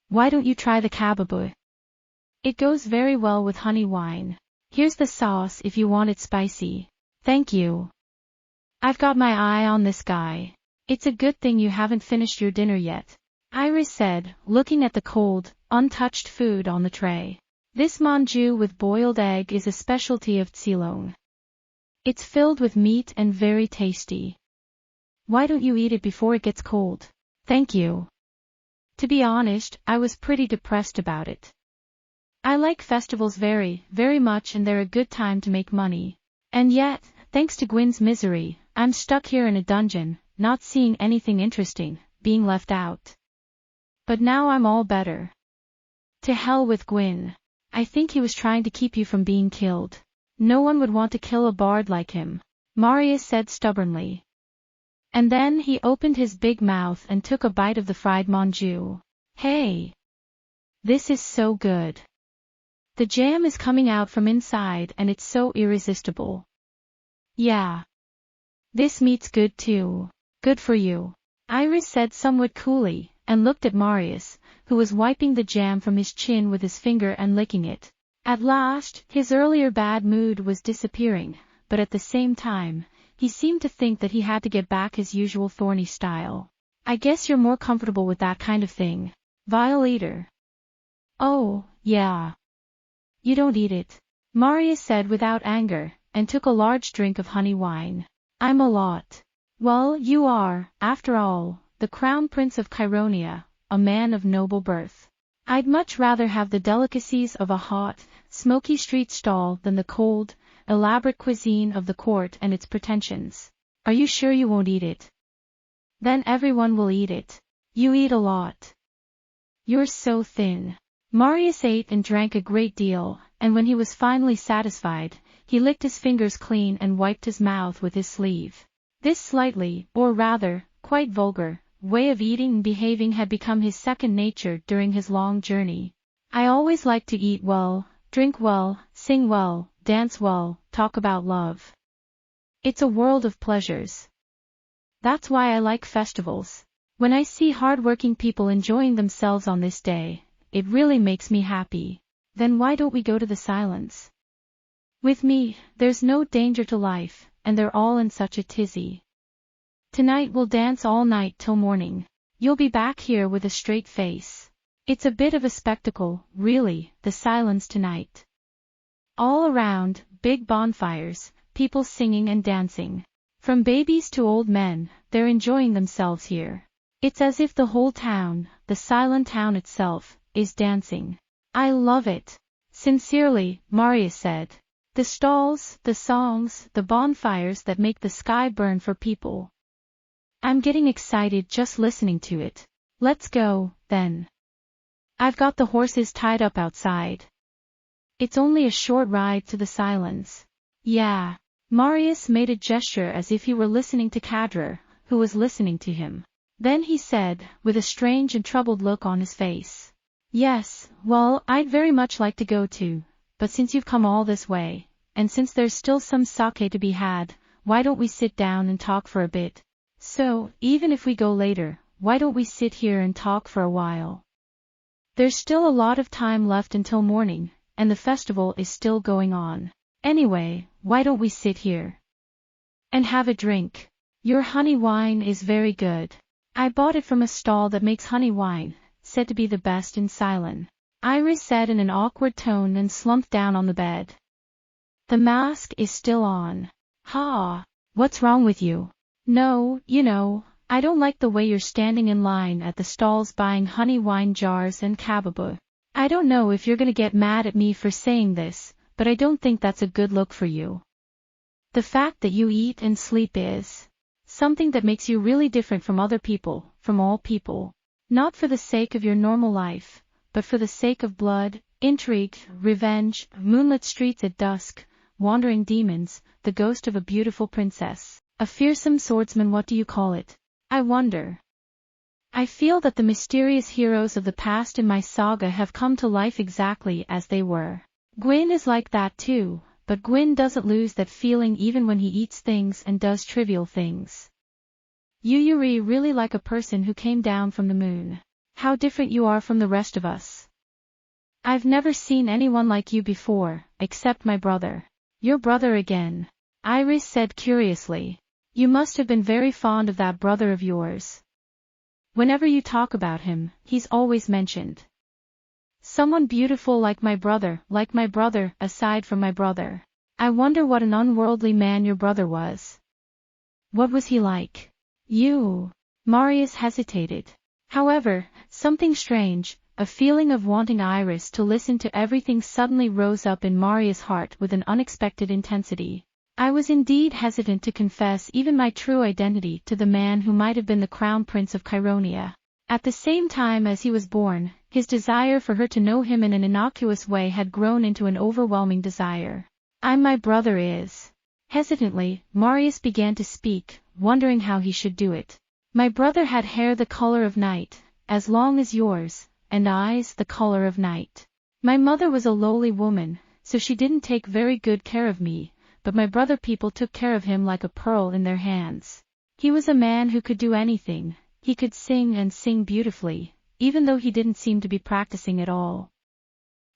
Why don't you try the kababoo? It goes very well with honey wine. Here's the sauce if you want it spicy. Thank you. I've got my eye on this guy. It's a good thing you haven't finished your dinner yet, Iris said, looking at the cold, untouched food on the tray. This manju with boiled egg is a specialty of Ceylon. It's filled with meat and very tasty. Why don't you eat it before it gets cold? Thank you. To be honest, I was pretty depressed about it. I like festivals very, very much, and they're a good time to make money. And yet, thanks to Guin's misery, I'm stuck here in a dungeon, not seeing anything interesting, being left out. But now I'm all better. To hell with Guin. I think he was trying to keep you from being killed. No one would want to kill a bard like him, Marius said stubbornly. And then he opened his big mouth and took a bite of the fried manju. Hey! This is so good. The jam is coming out from inside and it's so irresistible. Yeah. This meat's good too. Good for you, Iris said somewhat coolly, and looked at Marius, who was wiping the jam from his chin with his finger and licking it. At last, his earlier bad mood was disappearing, but at the same time, he seemed to think that he had to get back his usual thorny style. I guess you're more comfortable with that kind of thing, vile eater. Oh, yeah. You don't eat it, Marius said without anger, and took a large drink of honey wine. I'm a lot. Well, you are, after all, the crown prince of Chironia, a man of noble birth. I'd much rather have the delicacies of a hot, smoky street stall than the cold, elaborate cuisine of the court and its pretensions. Are you sure you won't eat it? Then everyone will eat it. You eat a lot. You're so thin. Marius ate and drank a great deal, and when he was finally satisfied, he licked his fingers clean and wiped his mouth with his sleeve. This slightly, or rather, quite vulgar, way of eating and behaving had become his second nature during his long journey. I always like to eat well, drink well, sing well, dance well, talk about love. It's a world of pleasures. That's why I like festivals. When I see hard-working people enjoying themselves on this day, it really makes me happy. Then why don't we go to the silence? With me, there's no danger to life, and they're all in such a tizzy. Tonight we'll dance all night till morning. You'll be back here with a straight face. It's a bit of a spectacle, really, the silence tonight. All around, big bonfires, people singing and dancing. From babies to old men, they're enjoying themselves here. It's as if the whole town, the silent town itself, is dancing. I love it. Sincerely, Marius said. The stalls, the songs, the bonfires that make the sky burn for people. I'm getting excited just listening to it. Let's go, then. I've got the horses tied up outside. It's only a short ride to the silence. Yeah. Marius made a gesture as if he were listening to Kadra, who was listening to him. Then he said, with a strange and troubled look on his face. Yes, well, I'd very much like to go too, but since you've come all this way, and since there's still some sake to be had, why don't we sit down and talk for a bit? So, even if we go later, why don't we sit here and talk for a while? There's still a lot of time left until morning, and the festival is still going on. Anyway, why don't we sit here and have a drink? Your honey wine is very good. I bought it from a stall that makes honey wine, said to be the best in Ceylon. Iris said in an awkward tone and slumped down on the bed. The mask is still on. Ha! What's wrong with you? No, I don't like the way you're standing in line at the stalls buying honey wine jars and kababu. I don't know if you're gonna get mad at me for saying this, but I don't think that's a good look for you. The fact that you eat and sleep is something that makes you really different from other people, from all people. Not for the sake of your normal life, but for the sake of blood, intrigue, revenge, moonlit streets at dusk, wandering demons, the ghost of a beautiful princess, a fearsome swordsman. What do you call it? I wonder. I feel that the mysterious heroes of the past in my saga have come to life exactly as they were. Guin is like that too, but Guin doesn't lose that feeling even when he eats things and does trivial things. You really like a person who came down from the moon. How different you are from the rest of us. I've never seen anyone like you before, except my brother. Your brother again? Iris said curiously. You must have been very fond of that brother of yours. Whenever you talk about him, he's always mentioned. Someone beautiful like my brother, aside from my brother. I wonder what an unworldly man your brother was. What was he like? You. Marius hesitated. However, something strange, a feeling of wanting Iris to listen to everything suddenly rose up in Marius' heart with an unexpected intensity. I was indeed hesitant to confess even my true identity to the man who might have been the crown prince of Chironia. At the same time as he was born, his desire for her to know him in an innocuous way had grown into an overwhelming desire. My brother is. Hesitantly, Marius began to speak, wondering how he should do it. My brother had hair the color of night, as long as yours, and eyes the color of night. My mother was a lowly woman, so she didn't take very good care of me, but my brother people took care of him like a pearl in their hands. He was a man who could do anything. He could sing and sing beautifully, even though he didn't seem to be practicing at all.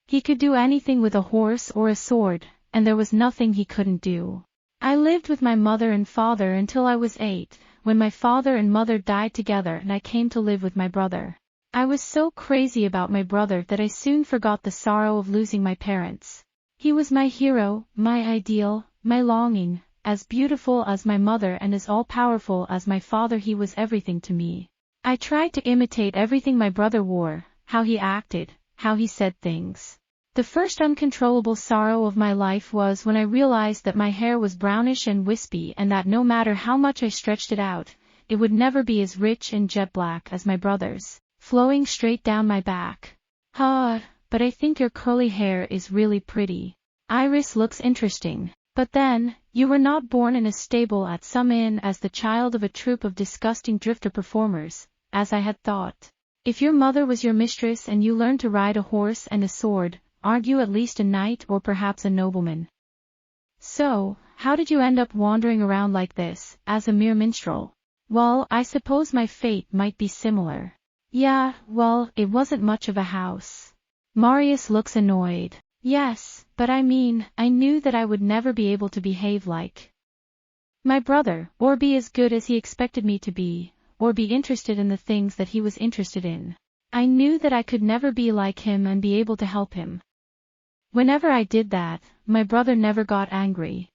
He could do anything with a horse or a sword, and there was nothing he couldn't do. I lived with my mother and father until I was 8, when my father and mother died together and I came to live with my brother. I was so crazy about my brother that I soon forgot the sorrow of losing my parents. He was my hero, my ideal, my longing. As beautiful as my mother and as all-powerful as my father, he was everything to me. I tried to imitate everything my brother wore, how he acted, how he said things. The first uncontrollable sorrow of my life was when I realized that my hair was brownish and wispy and that no matter how much I stretched it out, it would never be as rich and jet black as my brother's, flowing straight down my back. But I think your curly hair is really pretty. Iris looks interesting. But then, you were not born in a stable at some inn as the child of a troupe of disgusting drifter performers, as I had thought. If your mother was your mistress and you learned to ride a horse and a sword, aren't you at least a knight or perhaps a nobleman? So, how did you end up wandering around like this, as a mere minstrel? Well, I suppose my fate might be similar. Yeah, well, it wasn't much of a house. Marius looks annoyed. Yes, but I mean, I knew that I would never be able to behave like my brother, or be as good as he expected me to be, or be interested in the things that he was interested in. I knew that I could never be like him and be able to help him. Whenever I did that, my brother never got angry.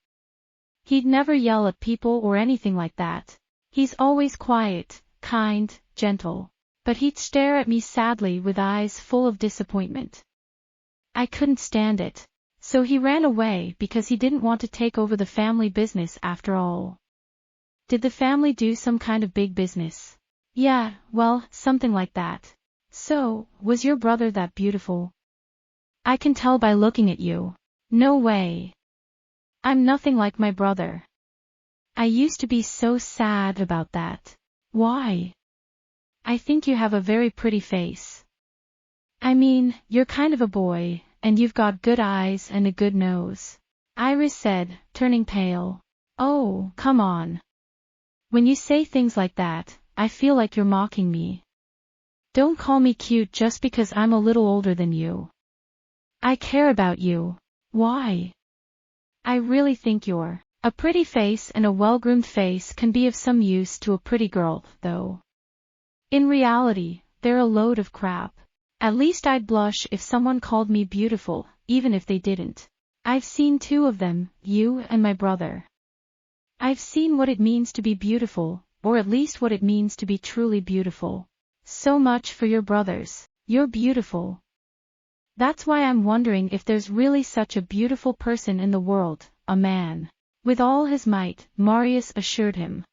He'd never yell at people or anything like that. He's always quiet, kind, gentle. But he'd stare at me sadly with eyes full of disappointment. I couldn't stand it. So he ran away because he didn't want to take over the family business after all. Did the family do some kind of big business? Yeah, well, something like that. So, was your brother that beautiful? I can tell by looking at you. No way. I'm nothing like my brother. I used to be so sad about that. Why? I think you have a very pretty face. I mean, you're kind of a boy, and you've got good eyes and a good nose. Iris said, turning pale. Oh, come on. When you say things like that, I feel like you're mocking me. Don't call me cute just because I'm a little older than you. I care about you. Why? I really think a pretty face and a well-groomed face can be of some use to a pretty girl, though. In reality, they're a load of crap. At least I'd blush if someone called me beautiful, even if they didn't. I've seen two of them, you and my brother. I've seen what it means to be beautiful, or at least what it means to be truly beautiful. So much for your brothers. You're beautiful. That's why I'm wondering if there's really such a beautiful person in the world, a man. With all his might, Marius assured him.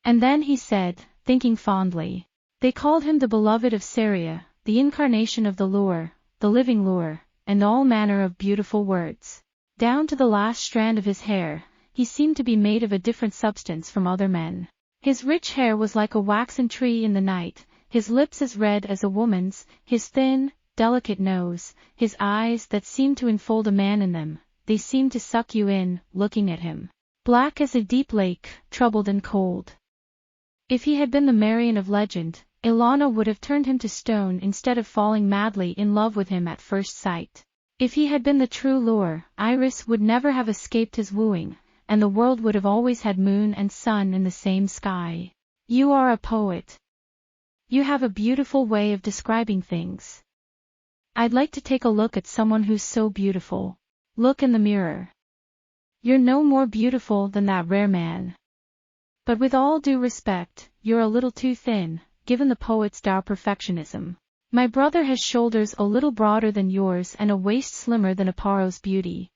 And then he said, thinking fondly. They called him the beloved of Syria, the incarnation of the lure, the living lure, and all manner of beautiful words. Down to the last strand of his hair, he seemed to be made of a different substance from other men. His rich hair was like a waxen tree in the night, his lips as red as a woman's, his thin, delicate nose, his eyes that seemed to enfold a man in them, they seemed to suck you in, looking at him. Black as a deep lake, troubled and cold. If he had been the Marion of legend, Ilana would have turned him to stone instead of falling madly in love with him at first sight. If he had been the true lure, Iris would never have escaped his wooing, and the world would have always had moon and sun in the same sky. You are a poet. You have a beautiful way of describing things. I'd like to take a look at someone who's so beautiful. Look in the mirror. You're no more beautiful than that rare man. But with all due respect, you're a little too thin, given the poet's dour perfectionism. My brother has shoulders a little broader than yours and a waist slimmer than Apparo's beauty.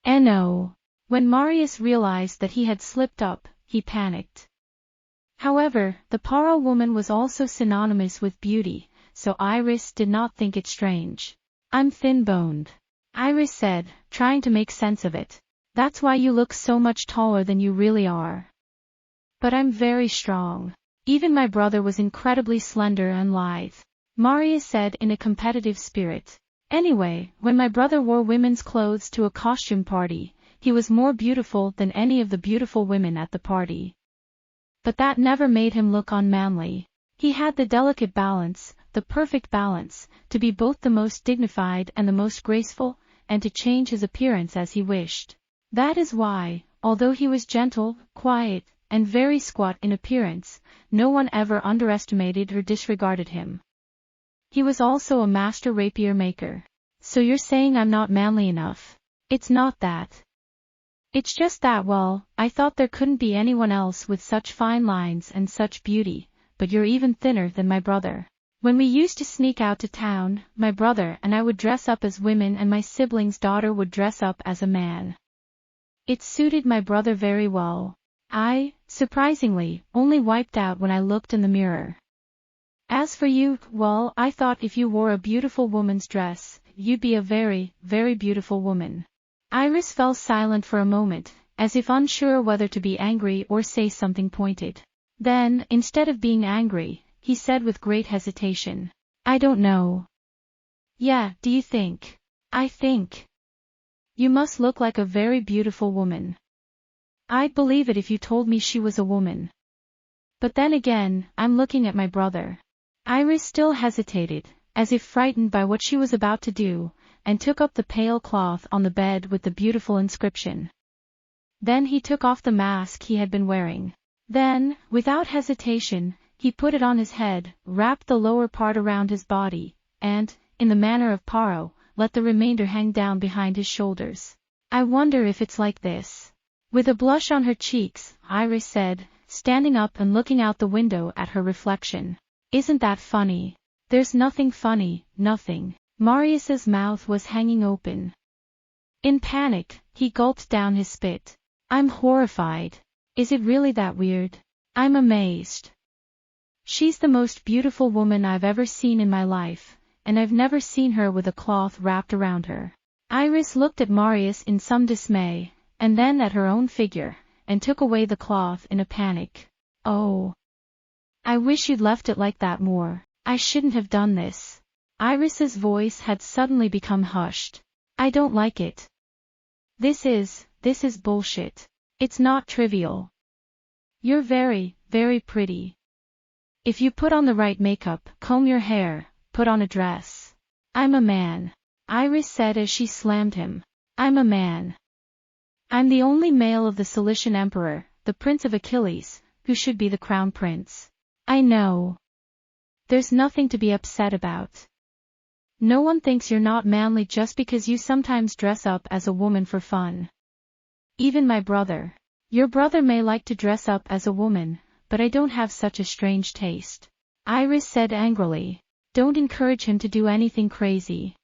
No. When Marius realized that he had slipped up, he panicked. However, the Paro woman was also synonymous with beauty, so Iris did not think it strange. I'm thin-boned, Iris said, trying to make sense of it. That's why you look so much taller than you really are. But I'm very strong. Even my brother was incredibly slender and lithe, Marius said in a competitive spirit. Anyway, when my brother wore women's clothes to a costume party, he was more beautiful than any of the beautiful women at the party. But that never made him look unmanly. He had the delicate balance, the perfect balance, to be both the most dignified and the most graceful, and to change his appearance as he wished. That is why, although he was gentle, quiet, and very squat in appearance, no one ever underestimated or disregarded him. He was also a master rapier maker. So you're saying I'm not manly enough? It's not that. It's just that, well, I thought there couldn't be anyone else with such fine lines and such beauty, but you're even thinner than my brother. When we used to sneak out to town, my brother and I would dress up as women and my sibling's daughter would dress up as a man. It suited my brother very well. I, surprisingly, only wiped out when I looked in the mirror. As for you, well, I thought if you wore a beautiful woman's dress, you'd be a very, very beautiful woman. Iris fell silent for a moment, as if unsure whether to be angry or say something pointed. Then, instead of being angry, he said with great hesitation, I don't know. Yeah, do you think? I think you must look like a very beautiful woman. I'd believe it if you told me she was a woman. But then again, I'm looking at my brother. Iris still hesitated, as if frightened by what she was about to do, and took up the pale cloth on the bed with the beautiful inscription. Then he took off the mask he had been wearing. Then, without hesitation, he put it on his head, wrapped the lower part around his body, and, in the manner of Paro, let the remainder hang down behind his shoulders. I wonder if it's like this. With a blush on her cheeks, Iris said, standing up and looking out the window at her reflection. Isn't that funny? There's nothing funny, nothing. Marius's mouth was hanging open. In panic, he gulped down his spit. I'm horrified. Is it really that weird? I'm amazed. She's the most beautiful woman I've ever seen in my life, and I've never seen her with a cloth wrapped around her. Iris looked at Marius in some dismay, and then at her own figure, and took away the cloth in a panic. Oh. I wish you'd left it like that more. I shouldn't have done this. Iris's voice had suddenly become hushed. I don't like it. This is bullshit. It's not trivial. You're very, very pretty. If you put on the right makeup, comb your hair, put on a dress. I'm a man. Iris said as she slammed him. I'm a man. I'm the only male of the Cilician Emperor, the Prince of Achilles, who should be the crown prince. I know. There's nothing to be upset about. No one thinks you're not manly just because you sometimes dress up as a woman for fun. Even my brother. Your brother may like to dress up as a woman, but I don't have such a strange taste. Iris said angrily. Don't encourage him to do anything crazy.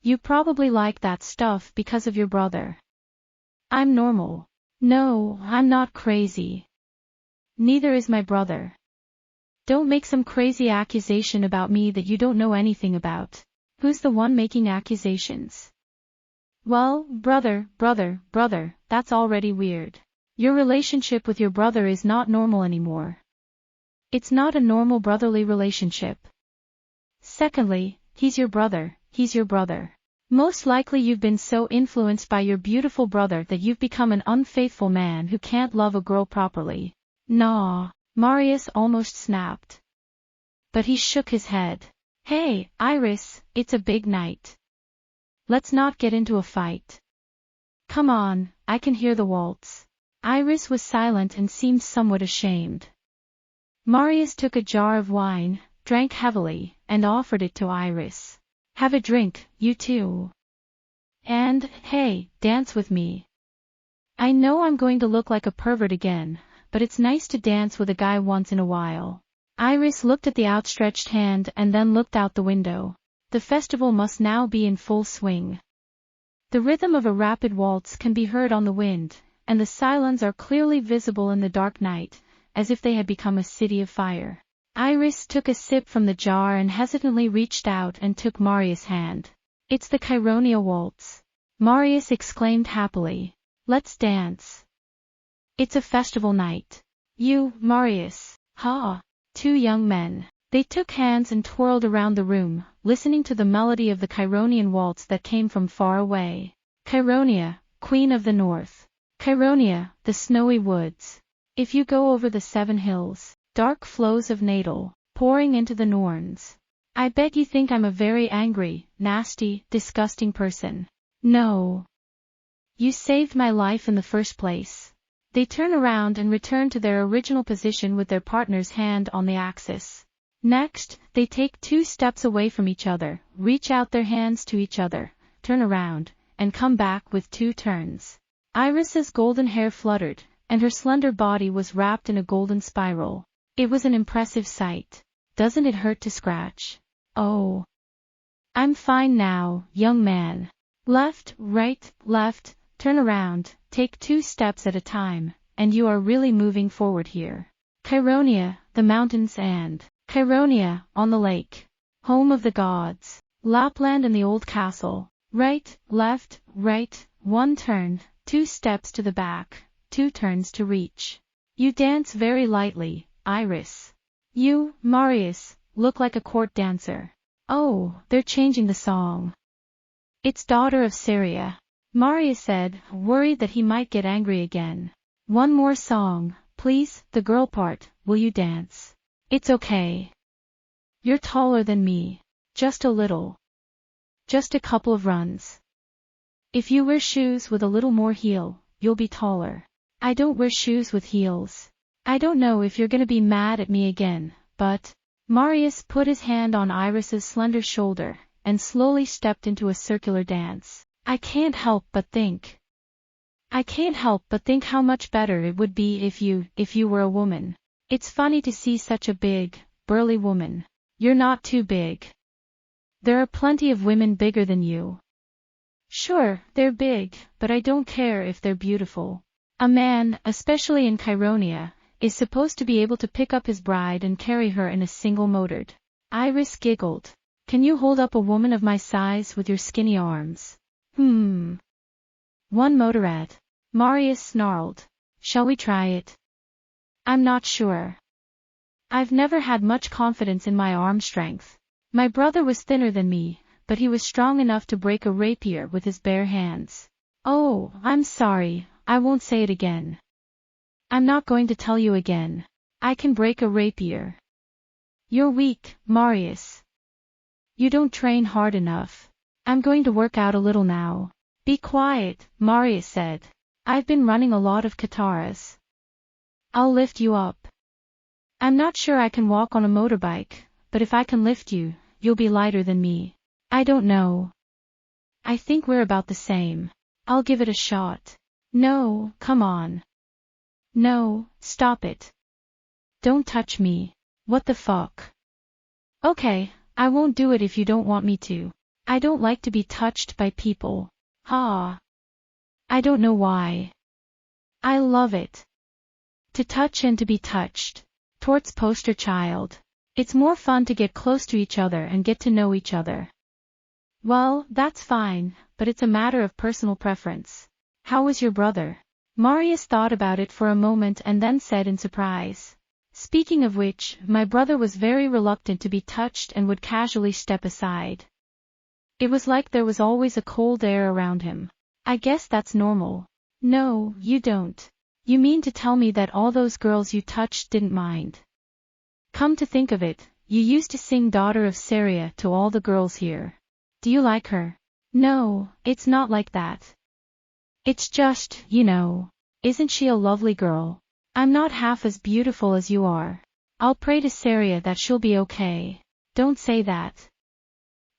You probably like that stuff because of your brother. I'm normal. No, I'm not crazy. Neither is my brother. Don't make some crazy accusation about me that you don't know anything about. Who's the one making accusations? Well, brother, that's already weird. Your relationship with your brother is not normal anymore. It's not a normal brotherly relationship. Secondly, he's your brother. Most likely you've been so influenced by your beautiful brother that you've become an unfaithful man who can't love a girl properly. Nah, Marius almost snapped. But he shook his head. Hey, Iris, it's a big night. Let's not get into a fight. Come on, I can hear the waltz. Iris was silent and seemed somewhat ashamed. Marius took a jar of wine, drank heavily, and offered it to Iris. Have a drink, you too. And, hey, dance with me. I know I'm going to look like a pervert again, but it's nice to dance with a guy once in a while. Iris looked at the outstretched hand and then looked out the window. The festival must now be in full swing. The rhythm of a rapid waltz can be heard on the wind, and the Cylons are clearly visible in the dark night, as if they had become a city of fire. Iris took a sip from the jar and hesitantly reached out and took Marius' hand. It's the Chironia waltz. Marius exclaimed happily. Let's dance. It's a festival night. You, Marius, ha! Two young men. They took hands and twirled around the room, listening to the melody of the Chironian waltz that came from far away. Chironia, Queen of the North. Chironia, the snowy woods. If you go over the 7 hills, dark flows of Nadal, pouring into the Norns. I bet you think I'm a very angry, nasty, disgusting person. No. You saved my life in the first place. They turn around and return to their original position with their partner's hand on the axis. Next, they take 2 steps away from each other, reach out their hands to each other, turn around, and come back with 2 turns. Iris's golden hair fluttered, and her slender body was wrapped in a golden spiral. It was an impressive sight. Doesn't it hurt to scratch? Oh. I'm fine now, young man. Left, right, left, turn around, take 2 steps at a time, and you are really moving forward here. Chironia, the mountains, and Chironia, on the lake. Home of the gods. Lapland and the old castle. Right, left, right, 1 turn, 2 steps to the back, 2 turns to reach. You dance very lightly, Iris. You, Marius, look like a court dancer. Oh, they're changing the song. It's Daughter of Syria. Marius said, worried that he might get angry again. 1 more song, please, the girl part, will you dance? It's okay. You're taller than me. Just a little. Just a couple of runs. If you wear shoes with a little more heel, you'll be taller. I don't wear shoes with heels. I don't know if you're gonna be mad at me again, but... Marius put his hand on Iris's slender shoulder, and slowly stepped into a circular dance. I can't help but think how much better it would be if you were a woman. It's funny to see such a big, burly woman. You're not too big. There are plenty of women bigger than you. Sure, they're big, but I don't care if they're beautiful. A man, especially in Chironia, is supposed to be able to pick up his bride and carry her in a single motored. Iris giggled. Can you hold up a woman of my size with your skinny arms? One motorette. Marius snarled. Shall we try it? I'm not sure. I've never had much confidence in my arm strength. My brother was thinner than me, but he was strong enough to break a rapier with his bare hands. Oh, I'm sorry, I won't say it again. I'm not going to tell you again. I can break a rapier. You're weak, Marius. You don't train hard enough. I'm going to work out a little now. Be quiet, Marius said. I've been running a lot of kataras. I'll lift you up. I'm not sure I can walk on a motorbike, but if I can lift you, you'll be lighter than me. I don't know. I think we're about the same. I'll give it a shot. No, come on. No, stop it. Don't touch me. What the fuck? Okay, I won't do it if you don't want me to. I don't like to be touched by people. Ha. I don't know why. I love it. To touch and to be touched. Tort's poster child. It's more fun to get close to each other and get to know each other. Well, that's fine, but it's a matter of personal preference. How was your brother? Marius thought about it for a moment and then said in surprise. Speaking of which, my brother was very reluctant to be touched and would casually step aside. It was like there was always a cold air around him. I guess that's normal. No, you don't. You mean to tell me that all those girls you touched didn't mind? Come to think of it, you used to sing Daughter of Syria to all the girls here. Do you like her? No, it's not like that. It's just, isn't she a lovely girl? I'm not half as beautiful as you are. I'll pray to Syria that she'll be okay. Don't say that.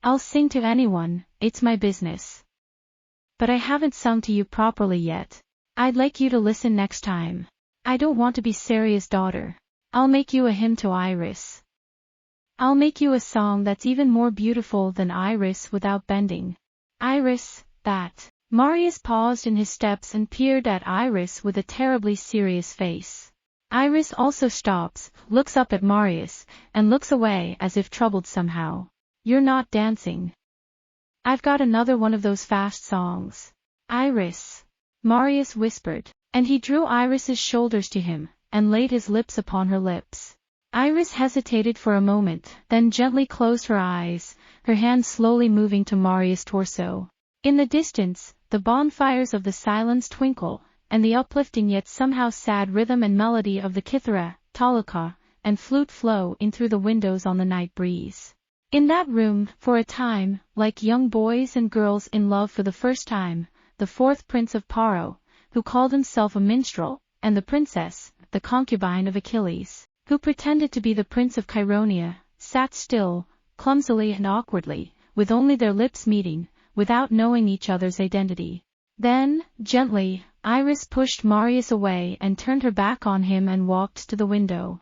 I'll sing to anyone, it's my business. But I haven't sung to you properly yet. I'd like you to listen next time. I don't want to be Syria's daughter. I'll make you a hymn to Iris. I'll make you a song that's even more beautiful than Iris without bending. Iris, that. Marius paused in his steps and peered at Iris with a terribly serious face. Iris also stops, looks up at Marius, and looks away as if troubled somehow. You're not dancing. I've got another one of those fast songs. Iris. Marius whispered, and he drew Iris's shoulders to him, and laid his lips upon her lips. Iris hesitated for a moment, then gently closed her eyes, her hand slowly moving to Marius' torso. In the distance, the bonfires of the silence twinkle, and the uplifting yet somehow sad rhythm and melody of the kithara, talaka, and flute flow in through the windows on the night breeze. In that room, for a time, like young boys and girls in love for the first time, the fourth prince of Paro, who called himself a minstrel, and the princess, the concubine of Achilles, who pretended to be the prince of Chironia, sat still, clumsily and awkwardly, with only their lips meeting, without knowing each other's identity. Then, gently, Iris pushed Marius away and turned her back on him and walked to the window.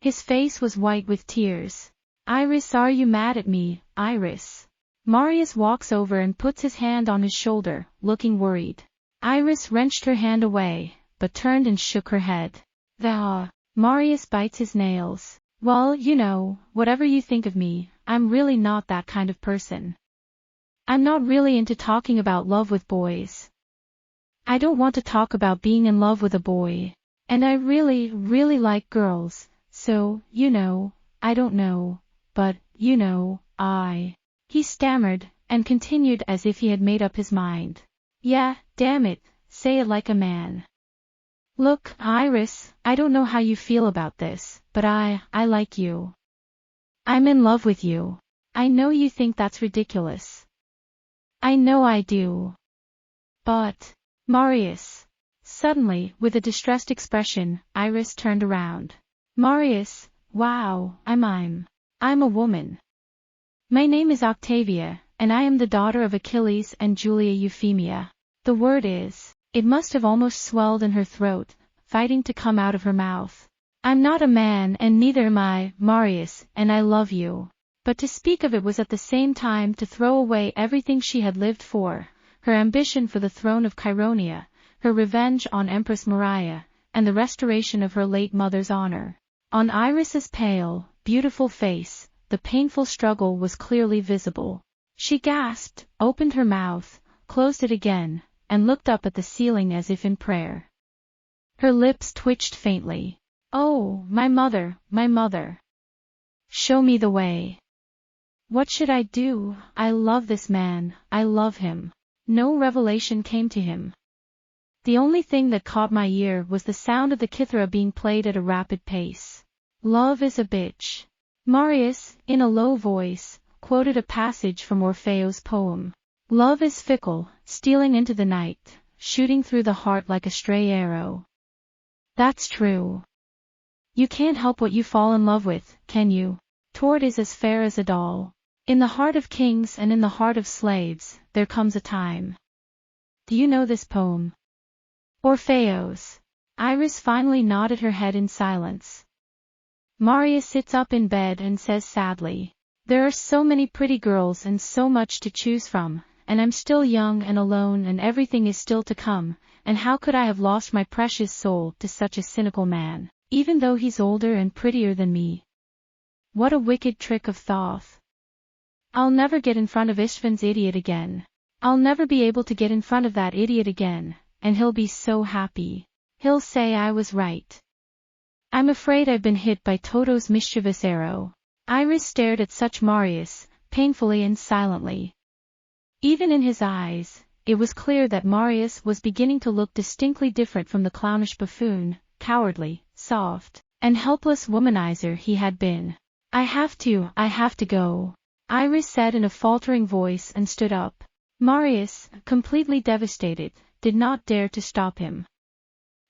His face was white with tears. Iris, are you mad at me, Iris? Marius walks over and puts his hand on his shoulder, looking worried. Iris wrenched her hand away, but turned and shook her head. Marius bites his nails. Well, whatever you think of me, I'm really not that kind of person. I'm not really into talking about love with boys. I don't want to talk about being in love with a boy. And I really, really like girls, so, I don't know, but, He stammered, and continued as if he had made up his mind. Yeah, damn it, say it like a man. Look, Iris, I don't know how you feel about this, but I like you. I'm in love with you. I know you think that's ridiculous. I know I do. But, Marius. Suddenly, with a distressed expression, Iris turned around. Marius, wow, I'm a woman. My name is Octavia, and I am the daughter of Achilles and Julia Euphemia. The word is, it must have almost swelled in her throat, fighting to come out of her mouth. I'm not a man and neither am I, Marius, and I love you. But to speak of it was at the same time to throw away everything she had lived for, her ambition for the throne of Cheironia, her revenge on Empress Maria, and the restoration of her late mother's honor. On Iris's pale, beautiful face, the painful struggle was clearly visible. She gasped, opened her mouth, closed it again, and looked up at the ceiling as if in prayer. Her lips twitched faintly. Oh, my mother, my mother. Show me the way. What should I do? I love this man, I love him. No revelation came to him. The only thing that caught my ear was the sound of the kithara being played at a rapid pace. Love is a bitch. Marius, in a low voice, quoted a passage from Orfeo's poem. Love is fickle, stealing into the night, shooting through the heart like a stray arrow. That's true. You can't help what you fall in love with, can you? Tord is as fair as a doll. In the heart of kings and in the heart of slaves, there comes a time. Do you know this poem? Orfeo's. Iris finally nodded her head in silence. Marius sits up in bed and says sadly, there are so many pretty girls and so much to choose from, and I'm still young and alone and everything is still to come, and how could I have lost my precious soul to such a cynical man, even though he's older and prettier than me? What a wicked trick of Thoth. I'll never get in front of Istvan's idiot again. I'll never be able to get in front of that idiot again, and he'll be so happy. He'll say I was right. I'm afraid I've been hit by Toto's mischievous arrow. Iris stared at such Marius, painfully and silently. Even in his eyes, it was clear that Marius was beginning to look distinctly different from the clownish buffoon, cowardly, soft, and helpless womanizer he had been. I have to go, Iris said in a faltering voice and stood up. Marius, completely devastated, did not dare to stop him.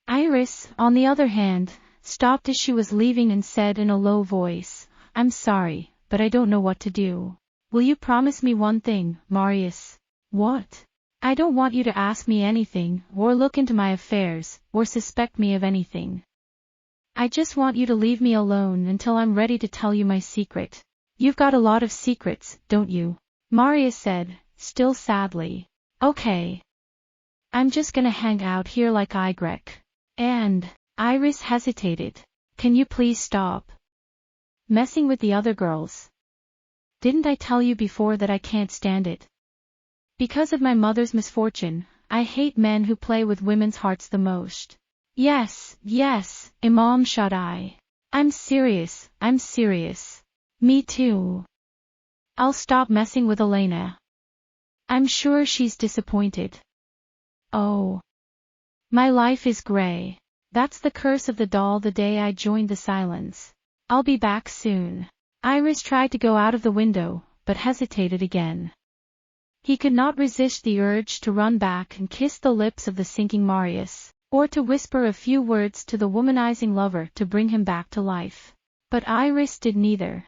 Iris, on the other hand, stopped as she was leaving and said in a low voice, I'm sorry, but I don't know what to do. Will you promise me one thing, Marius? What? I don't want you to ask me anything, or look into my affairs, or suspect me of anything. I just want you to leave me alone until I'm ready to tell you my secret. You've got a lot of secrets, don't you? Marius said, still sadly. Okay. I'm just gonna hang out here like Igrek. And, Iris hesitated. Can you please stop messing with the other girls? Didn't I tell you before that I can't stand it? Because of my mother's misfortune, I hate men who play with women's hearts the most. Yes, Imam Shaddai. I'm serious. Me too. I'll stop messing with Elena. I'm sure she's disappointed. Oh. My life is gray. That's the curse of the doll the day I joined the Silence. I'll be back soon. Iris tried to go out of the window, but hesitated again. He could not resist the urge to run back and kiss the lips of the sinking Marius, or to whisper a few words to the womanizing lover to bring him back to life. But Iris did neither.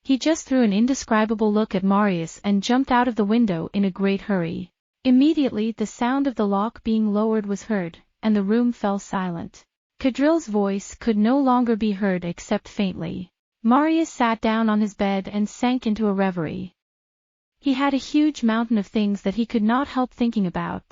He just threw an indescribable look at Marius and jumped out of the window in a great hurry. Immediately the sound of the lock being lowered was heard, and the room fell silent. Kadril's voice could no longer be heard except faintly. Marius sat down on his bed and sank into a reverie. He had a huge mountain of things that he could not help thinking about,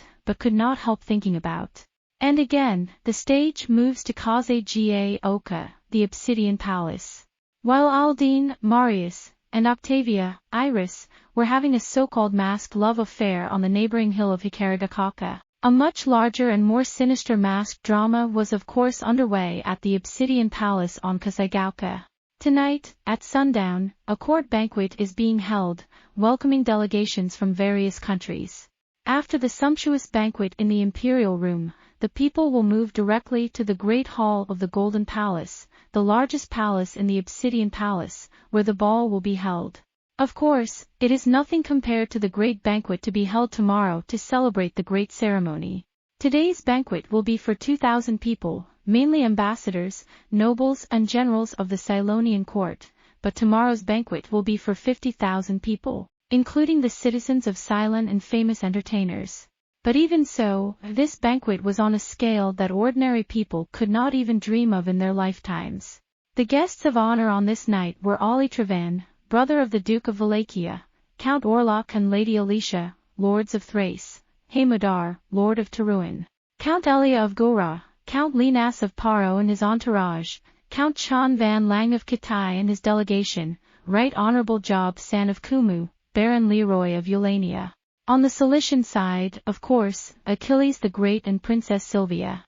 And again, the stage moves to Kaze Oka, the Obsidian Palace. While Aldine, Marius, and Octavia, Iris, were having a so-called masked love affair on the neighboring hill of Hikarigakaka, a much larger and more sinister masked drama was of course underway at the Obsidian Palace on Kasagauka. Tonight, at sundown, a court banquet is being held, welcoming delegations from various countries. After the sumptuous banquet in the Imperial Room, the people will move directly to the Great Hall of the Golden Palace, the largest palace in the Obsidian Palace, where the ball will be held. Of course, it is nothing compared to the great banquet to be held tomorrow to celebrate the great ceremony. Today's banquet will be for 2,000 people, mainly ambassadors, nobles and generals of the Cylonian court, but tomorrow's banquet will be for 50,000 people, including the citizens of Cylon and famous entertainers. But even so, this banquet was on a scale that ordinary people could not even dream of in their lifetimes. The guests of honor on this night were Olli Trevan, brother of the Duke of Wallachia, Count Orlok and Lady Alicia, lords of Thrace, Haemudar, lord of Teruin, Count Elia of Gora, Count Linas of Paro and his entourage, Count Chan van Lang of Kitai and his delegation, Right Honorable Job San of Kumu, Baron Leroy of Eulania. On the Cilician side, of course, Achilles the Great and Princess Sylvia.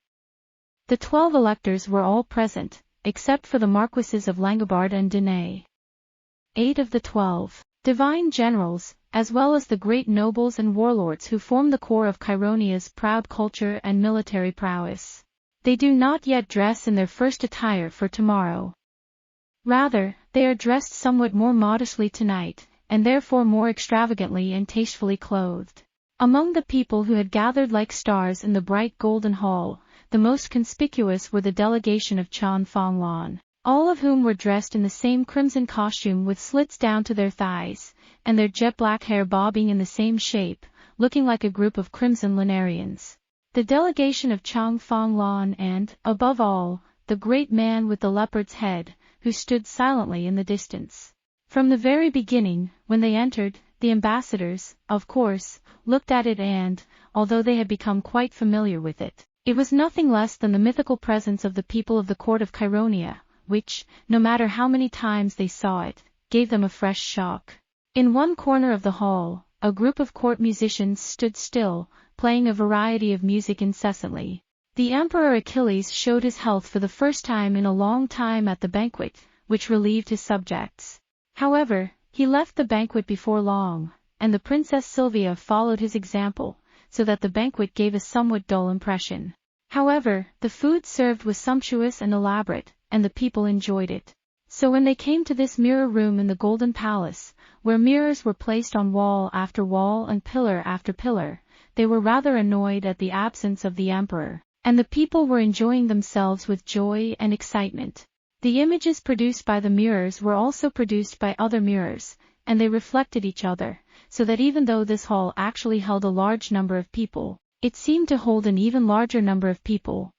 The 12 electors were all present, except for the Marquises of Langobard and Denay. 8 of the 12 divine generals, as well as the great nobles and warlords who form the core of Chironia's proud culture and military prowess. They do not yet dress in their first attire for tomorrow. Rather, they are dressed somewhat more modestly tonight, and therefore more extravagantly and tastefully clothed. Among the people who had gathered like stars in the bright golden hall, the most conspicuous were the delegation of Chan Fong Lan, all of whom were dressed in the same crimson costume with slits down to their thighs, and their jet-black hair bobbing in the same shape, looking like a group of crimson lunarians. The delegation of Chang Fong Lan and, above all, the great man with the leopard's head, who stood silently in the distance. From the very beginning, when they entered, the ambassadors, of course, looked at it and, although they had become quite familiar with it, it was nothing less than the mythical presence of the people of the court of Chironia, which, no matter how many times they saw it, gave them a fresh shock. In one corner of the hall, a group of court musicians stood still, playing a variety of music incessantly. The Emperor Achilles showed his health for the first time in a long time at the banquet, which relieved his subjects. However, he left the banquet before long, and the Princess Sylvia followed his example, so that the banquet gave a somewhat dull impression. However, the food served was sumptuous and elaborate, and the people enjoyed it. So when they came to this mirror room in the Golden Palace, where mirrors were placed on wall after wall and pillar after pillar, they were rather annoyed at the absence of the emperor, and the people were enjoying themselves with joy and excitement. The images produced by the mirrors were also produced by other mirrors, and they reflected each other, so that even though this hall actually held a large number of people, it seemed to hold an even larger number of people.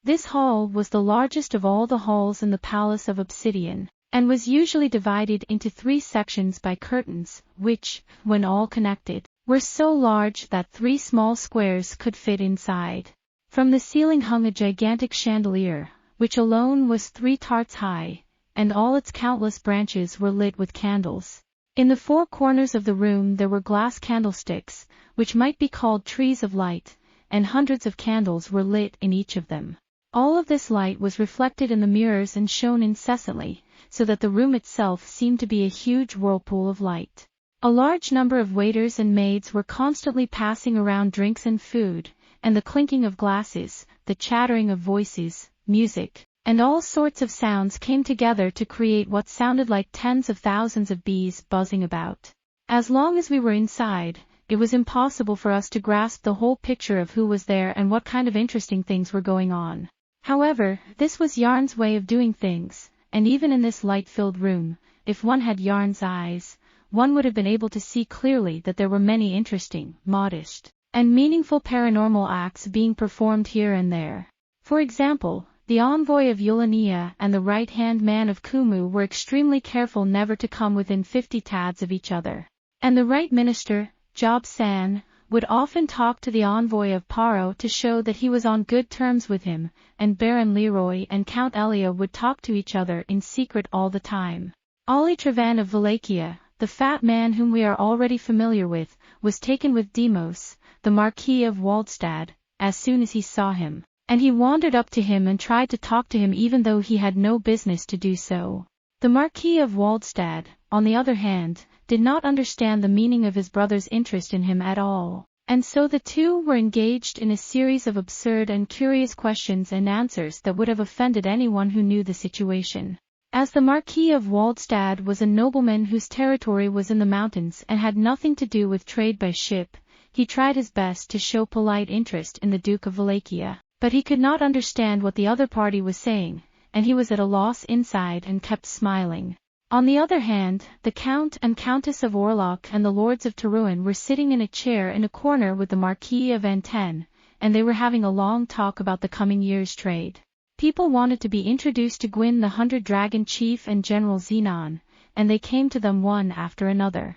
This hall was the largest of all the halls in the Palace of Obsidian, and was usually divided into 3 sections by curtains, which, when all connected, were so large that 3 small squares could fit inside. From the ceiling hung a gigantic chandelier, which alone was 3 tarts high, and all its countless branches were lit with candles. In the 4 corners of the room there were glass candlesticks, which might be called trees of light, and hundreds of candles were lit in each of them. All of this light was reflected in the mirrors and shone incessantly, so that the room itself seemed to be a huge whirlpool of light. A large number of waiters and maids were constantly passing around drinks and food, and the clinking of glasses, the chattering of voices, music, and all sorts of sounds came together to create what sounded like tens of thousands of bees buzzing about. As long as we were inside, it was impossible for us to grasp the whole picture of who was there and what kind of interesting things were going on. However, this was Yarn's way of doing things, and even in this light-filled room, if one had Yarn's eyes, one would have been able to see clearly that there were many interesting, modest, and meaningful paranormal acts being performed here and there. For example, the envoy of Eulania and the right-hand man of Kumu were extremely careful never to come within 50 tads of each other. And the right minister, Job San, would often talk to the envoy of Paro to show that he was on good terms with him, and Baron Leroy and Count Elia would talk to each other in secret all the time. Olli Trevan of Wallachia, the fat man whom we are already familiar with, was taken with Demos, the Marquis of Waldstad, as soon as he saw him, and he wandered up to him and tried to talk to him even though he had no business to do so. The Marquis of Waldstad, on the other hand, did not understand the meaning of his brother's interest in him at all, and so the two were engaged in a series of absurd and curious questions and answers that would have offended anyone who knew the situation. As the Marquis of Waldstad was a nobleman whose territory was in the mountains and had nothing to do with trade by ship, he tried his best to show polite interest in the Duke of Wallachia, but he could not understand what the other party was saying, and he was at a loss inside and kept smiling. On the other hand, the Count and Countess of Orlok and the Lords of Teruel were sitting in a chair in a corner with the Marquis of Anten, and they were having a long talk about the coming year's trade. People wanted to be introduced to Guin the 100-Dragon Chief and General Xenon, and they came to them one after another.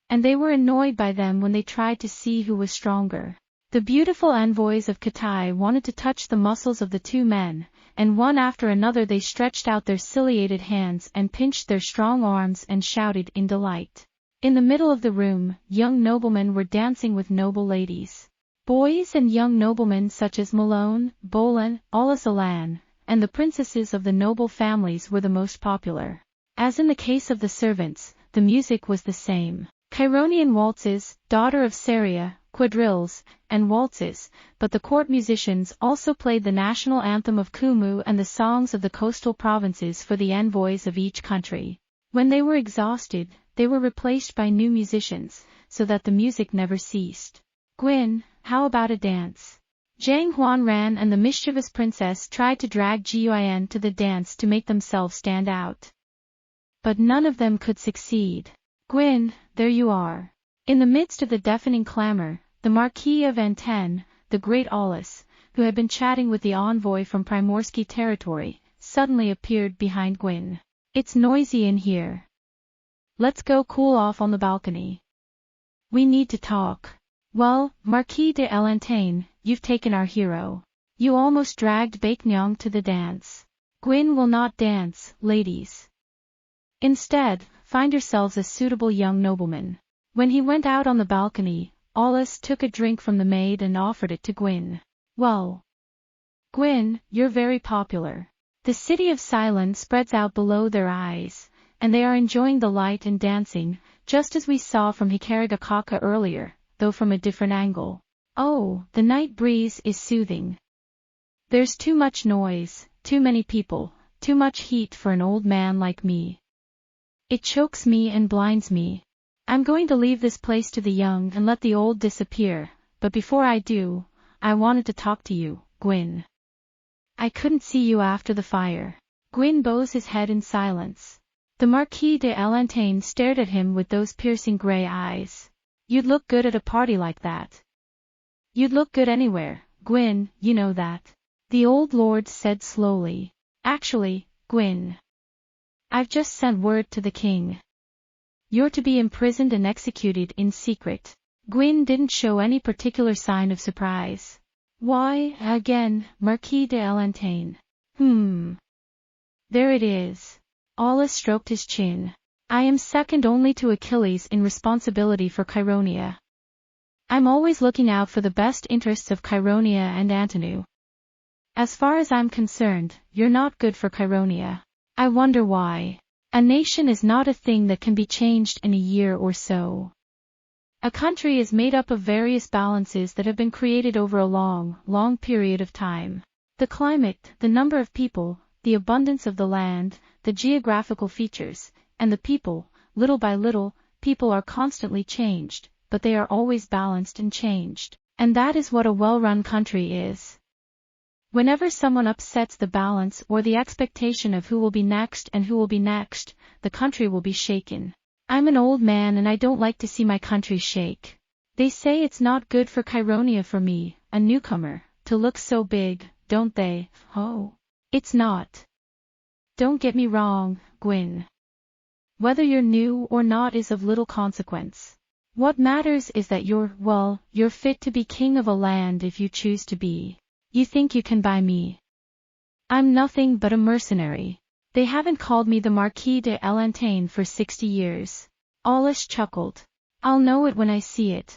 And they were annoyed by them when they tried to see who was stronger. The beautiful envoys of Katai wanted to touch the muscles of the two men, and one after another they stretched out their ciliated hands and pinched their strong arms and shouted in delight. In the middle of the room, young noblemen were dancing with noble ladies. Boys and young noblemen such as Malone, Bolan, Olasalan, and the princesses of the noble families were the most popular. As in the case of the servants, the music was the same. Chironian waltzes, daughter of Saria, quadrilles, and waltzes, but the court musicians also played the national anthem of Kumu and the songs of the coastal provinces for the envoys of each country. When they were exhausted, they were replaced by new musicians, so that the music never ceased. Guin, how about a dance? Zhang Huanran and the mischievous princess tried to drag Guin to the dance to make themselves stand out. But none of them could succeed. Guin, there you are. In the midst of the deafening clamor, the Marquis of Anten, the great Aulus, who had been chatting with the envoy from Primorsky territory, suddenly appeared behind Guin. It's noisy in here. Let's go cool off on the balcony. We need to talk. Well, Marquis de Elantane, you've taken our hero. You almost dragged Baeknyang to the dance. Guin will not dance, ladies. Instead, find yourselves a suitable young nobleman. When he went out on the balcony, Aulus took a drink from the maid and offered it to Guin. Well, Guin, you're very popular. The city of Ceylon spreads out below their eyes, and they are enjoying the light and dancing, just as we saw from Hikarigakaka earlier, though from a different angle. Oh, the night breeze is soothing. There's too much noise, too many people, too much heat for an old man like me. It chokes me and blinds me. I'm going to leave this place to the young and let the old disappear, but before I do, I wanted to talk to you, Guin. I couldn't see you after the fire. Guin bows his head in silence. The Marquis de Elantane stared at him with those piercing gray eyes. You'd look good at a party like that. You'd look good anywhere, Guin, you know that. The old lord said slowly. Actually, Guin, I've just sent word to the king. You're to be imprisoned and executed in secret. Guin didn't show any particular sign of surprise. Why, again, Marquis de Elantane? There it is. Aulus stroked his chin. I am second only to Achilles in responsibility for Chironia. I'm always looking out for the best interests of Chironia and Antonu. As far as I'm concerned, you're not good for Chironia. I wonder why. A nation is not a thing that can be changed in a year or so. A country is made up of various balances that have been created over a long, long period of time. The climate, the number of people, the abundance of the land, the geographical features, and the people, little by little, people are constantly changed, but they are always balanced and changed. And that is what a well-run country is. Whenever someone upsets the balance or the expectation of who will be next and who will be next, the country will be shaken. I'm an old man and I don't like to see my country shake. They say it's not good for Chironia for me, a newcomer, to look so big, don't they? Oh, it's not. Don't get me wrong, Guin. Whether you're new or not is of little consequence. What matters is that you're fit to be king of a land if you choose to be. You think you can buy me? I'm nothing but a mercenary. They haven't called me the Marquis de Elantane for 60 years. Aulus chuckled. I'll know it when I see it.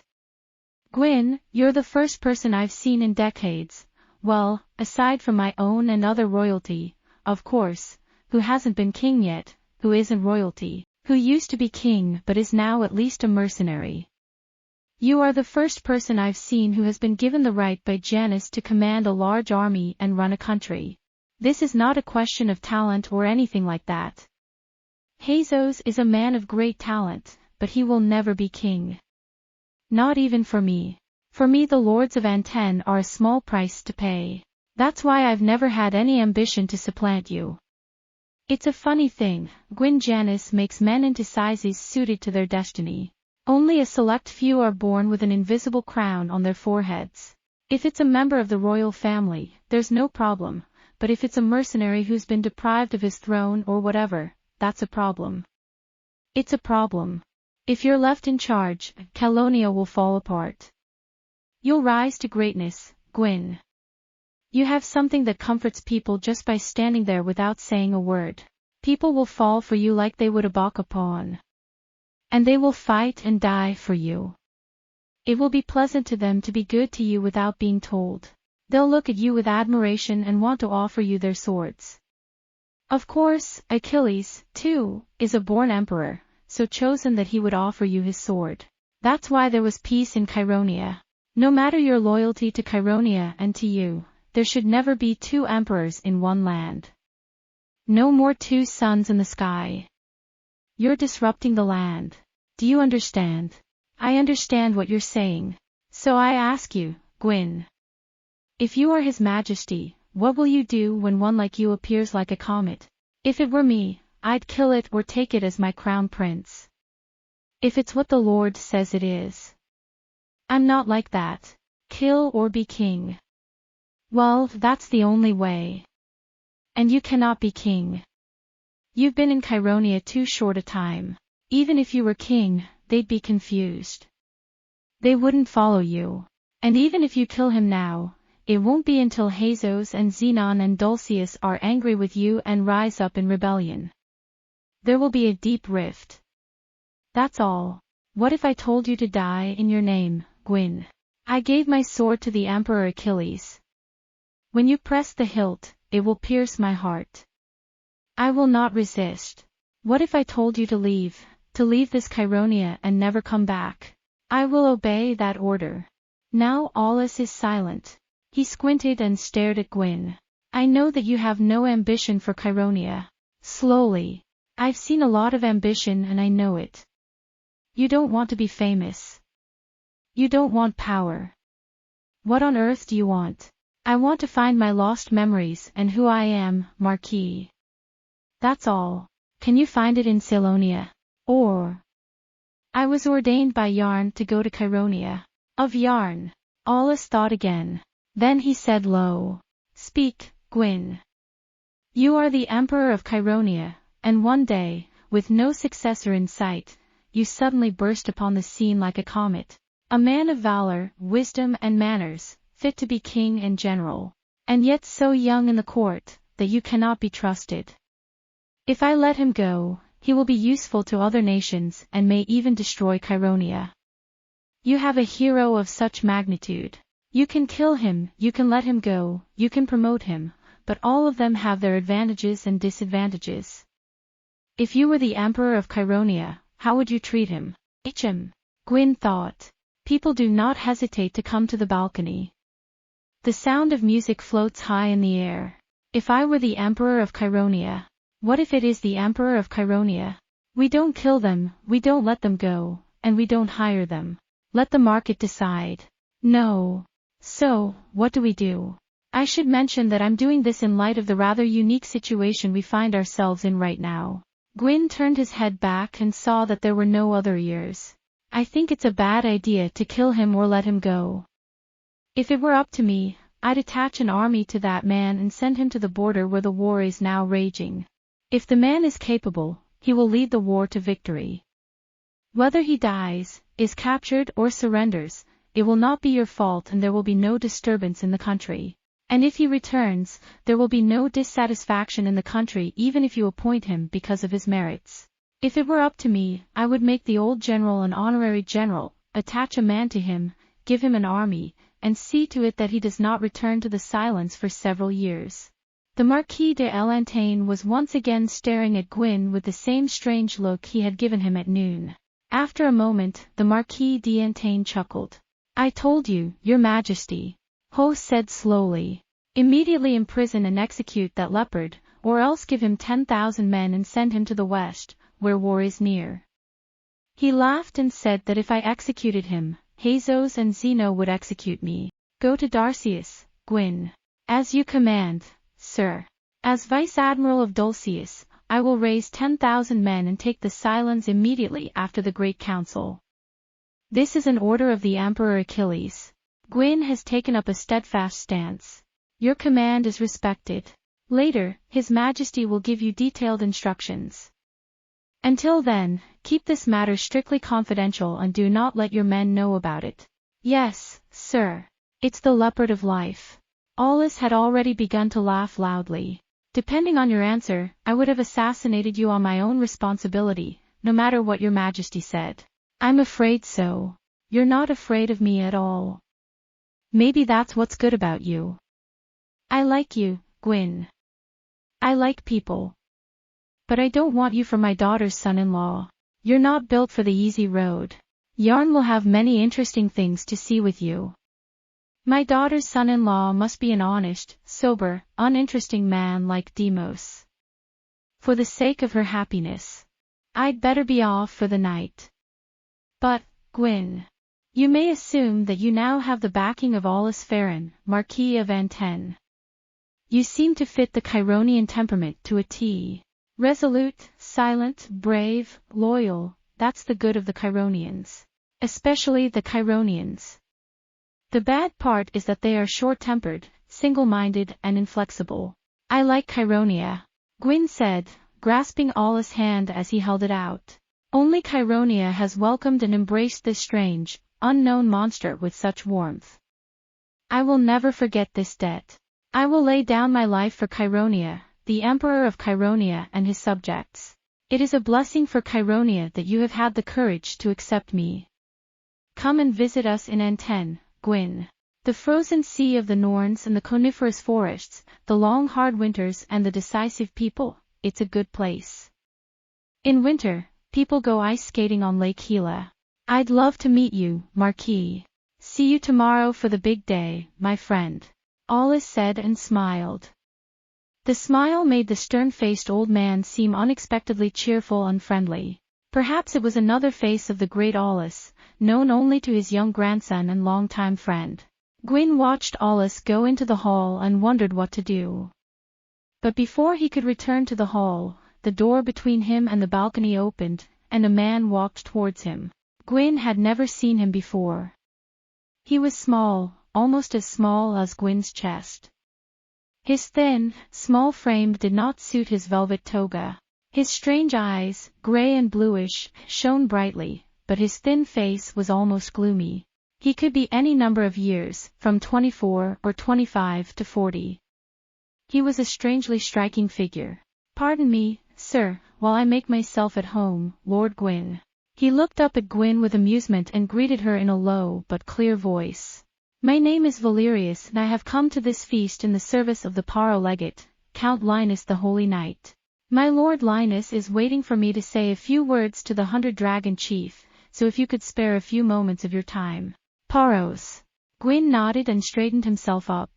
Guin, you're the first person I've seen in decades, well, aside from my own and other royalty, of course, who hasn't been king yet, who isn't royalty, who used to be king but is now at least a mercenary. You are the first person I've seen who has been given the right by Janus to command a large army and run a country. This is not a question of talent or anything like that. Jesus is a man of great talent, but he will never be king. Not even for me. For me the lords of Anten are a small price to pay. That's why I've never had any ambition to supplant you. It's a funny thing, Guin Janus makes men into sizes suited to their destiny. Only a select few are born with an invisible crown on their foreheads. If it's a member of the royal family, there's no problem, but if it's a mercenary who's been deprived of his throne or whatever, that's a problem. It's a problem. If you're left in charge, Calonia will fall apart. You'll rise to greatness, Guin. You have something that comforts people just by standing there without saying a word. People will fall for you like they would a baka pawn. And they will fight and die for you. It will be pleasant to them to be good to you without being told. They'll look at you with admiration and want to offer you their swords. Of course, Achilles, too, is a born emperor, so chosen that he would offer you his sword. That's why there was peace in Cheironia. No matter your loyalty to Cheironia and to you, there should never be two emperors in one land. No more two suns in the sky. You're disrupting the land. Do you understand? I understand what you're saying. So I ask you, Guin. If you are His Majesty, what will you do when one like you appears like a comet? If it were me, I'd kill it or take it as my crown prince. If it's what the Lord says it is. I'm not like that. Kill or be king. Well, that's the only way. And you cannot be king. You've been in Cheironia too short a time. Even if you were king, they'd be confused. They wouldn't follow you. And even if you kill him now, it won't be until Jesus and Zenon and Dulcius are angry with you and rise up in rebellion. There will be a deep rift. That's all. What if I told you to die in your name, Guin? I gave my sword to the Emperor Achilles. When you press the hilt, it will pierce my heart. I will not resist. What if I told you to leave this Cheironia and never come back? I will obey that order. Now Aulus is silent. He squinted and stared at Guin. I know that you have no ambition for Cheironia. Slowly. I've seen a lot of ambition and I know it. You don't want to be famous. You don't want power. What on earth do you want? I want to find my lost memories and who I am, Marquis. That's all. Can you find it in Ceylonia? Or? I was ordained by Yarn to go to Cheironia. Of Yarn. Aulus thought again. Then he said low. Speak, Guin. You are the Emperor of Cheironia, and one day, with no successor in sight, you suddenly burst upon the scene like a comet. A man of valor, wisdom and manners, fit to be king and general. And yet so young in the court, that you cannot be trusted. If I let him go, he will be useful to other nations and may even destroy Cheironia. You have a hero of such magnitude. You can kill him, you can let him go, you can promote him, but all of them have their advantages and disadvantages. If you were the Emperor of Cheironia, how would you treat him? Guin thought. People do not hesitate to come to the balcony. The sound of music floats high in the air. If I were the Emperor of Cheironia. What if it is the Emperor of Cheironia? We don't kill them, we don't let them go, and we don't hire them. Let the market decide. No. So, what do we do? I should mention that I'm doing this in light of the rather unique situation we find ourselves in right now. Guin turned his head back and saw that there were no other ears. I think it's a bad idea to kill him or let him go. If it were up to me, I'd attach an army to that man and send him to the border where the war is now raging. If the man is capable, he will lead the war to victory. Whether he dies, is captured or surrenders, it will not be your fault and there will be no disturbance in the country. And if he returns, there will be no dissatisfaction in the country even if you appoint him because of his merits. If it were up to me, I would make the old general an honorary general, attach a man to him, give him an army, and see to it that he does not return to the silence for several years. The Marquis de L'Antaine was once again staring at Guin with the same strange look he had given him at noon. After a moment, the Marquis d'Antaine chuckled. I told you, Your Majesty. Ho said slowly. Immediately imprison and execute that leopard, or else give him 10,000 men and send him to the west, where war is near." He laughed and said that if I executed him, Hazos and Zeno would execute me. "Go to Darcius, Guin." "As you command, sir." "As Vice-Admiral of Dulcius, I will raise 10,000 men and take the Silons immediately after the great council. This is an order of the Emperor Achilles. Guin has taken up a steadfast stance. Your command is respected. Later, His Majesty will give you detailed instructions. Until then, keep this matter strictly confidential and do not let your men know about it." "Yes, sir. It's the leopard of life." Aulus had already begun to laugh loudly. "Depending on your answer, I would have assassinated you on my own responsibility, no matter what your Majesty said." "I'm afraid so." "You're not afraid of me at all. Maybe that's what's good about you." "I like you, Guin. I like people. But I don't want you for my daughter's son-in-law. You're not built for the easy road. Yarn will have many interesting things to see with you. My daughter's son-in-law must be an honest, sober, uninteresting man like Demos. For the sake of her happiness, I'd better be off for the night." "But, Guin, you may assume that you now have the backing of Aulus Pharon, Marquis of Antenne. You seem to fit the Chironian temperament to a T. Resolute, silent, brave, loyal, that's the good of the Chironians. Especially the Chironians. The bad part is that they are short-tempered, single-minded and inflexible." "I like Chironia," Guin said, grasping Aulus' hand as he held it out. "Only Chironia has welcomed and embraced this strange, unknown monster with such warmth. I will never forget this debt. I will lay down my life for Chironia, the Emperor of Chironia and his subjects. It is a blessing for Chironia that you have had the courage to accept me. Come and visit us in Antenne, Guin. The frozen sea of the Norns and the coniferous forests, the long hard winters and the decisive people, it's a good place. In winter, people go ice skating on Lake Gila. I'd love to meet you, Marquis. See you tomorrow for the big day, my friend," Aulus said and smiled. The smile made the stern-faced old man seem unexpectedly cheerful and friendly. Perhaps it was another face of the great Aulus, known only to his young grandson and longtime friend. Guin watched Aulus go into the hall and wondered what to do. But before he could return to the hall, the door between him and the balcony opened, and a man walked towards him. Guin had never seen him before. He was small, almost as small as Guin's chest. His thin, small frame did not suit his velvet toga. His strange eyes, gray and bluish, shone brightly, but his thin face was almost gloomy. He could be any number of years, from 24 or 25 to 40. He was a strangely striking figure. "Pardon me, sir, while I make myself at home, Lord Guin." He looked up at Guin with amusement and greeted her in a low but clear voice. "My name is Valerius and I have come to this feast in the service of the Paro legate, Count Linus the Holy Knight. My Lord Linus is waiting for me to say a few words to the 100-dragon chief, so if you could spare a few moments of your time." "Paros." Guin nodded and straightened himself up.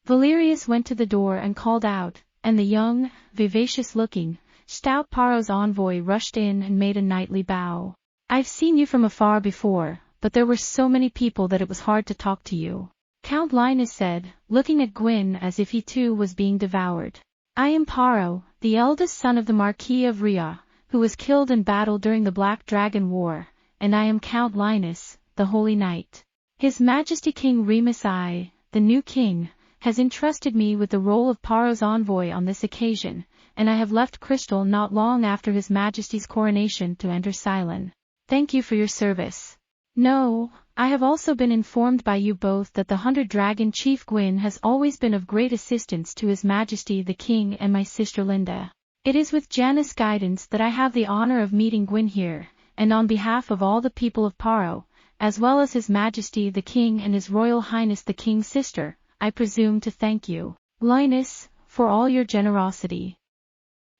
Valerius went to the door and called out, and the young, vivacious-looking, stout Paros envoy rushed in and made a knightly bow. "I've seen you from afar before, but there were so many people that it was hard to talk to you," Count Linus said, looking at Guin as if he too was being devoured. "I am Paro, the eldest son of the Marquis of Aurra, who was killed in battle during the Black Dragon War, and I am Count Linus, the Holy Knight. His Majesty King Remus I, the new king, has entrusted me with the role of Paro's envoy on this occasion, and I have left Crystal not long after His Majesty's coronation to enter Ceylon. Thank you for your service. No, I have also been informed by you both that the 100-dragon chief Guin has always been of great assistance to His Majesty the King and my sister Linda. It is with Janus' guidance that I have the honor of meeting Guin here, and on behalf of all the people of Paro, as well as His Majesty the King and His Royal Highness the King's sister, I presume to thank you, Linus, for all your generosity.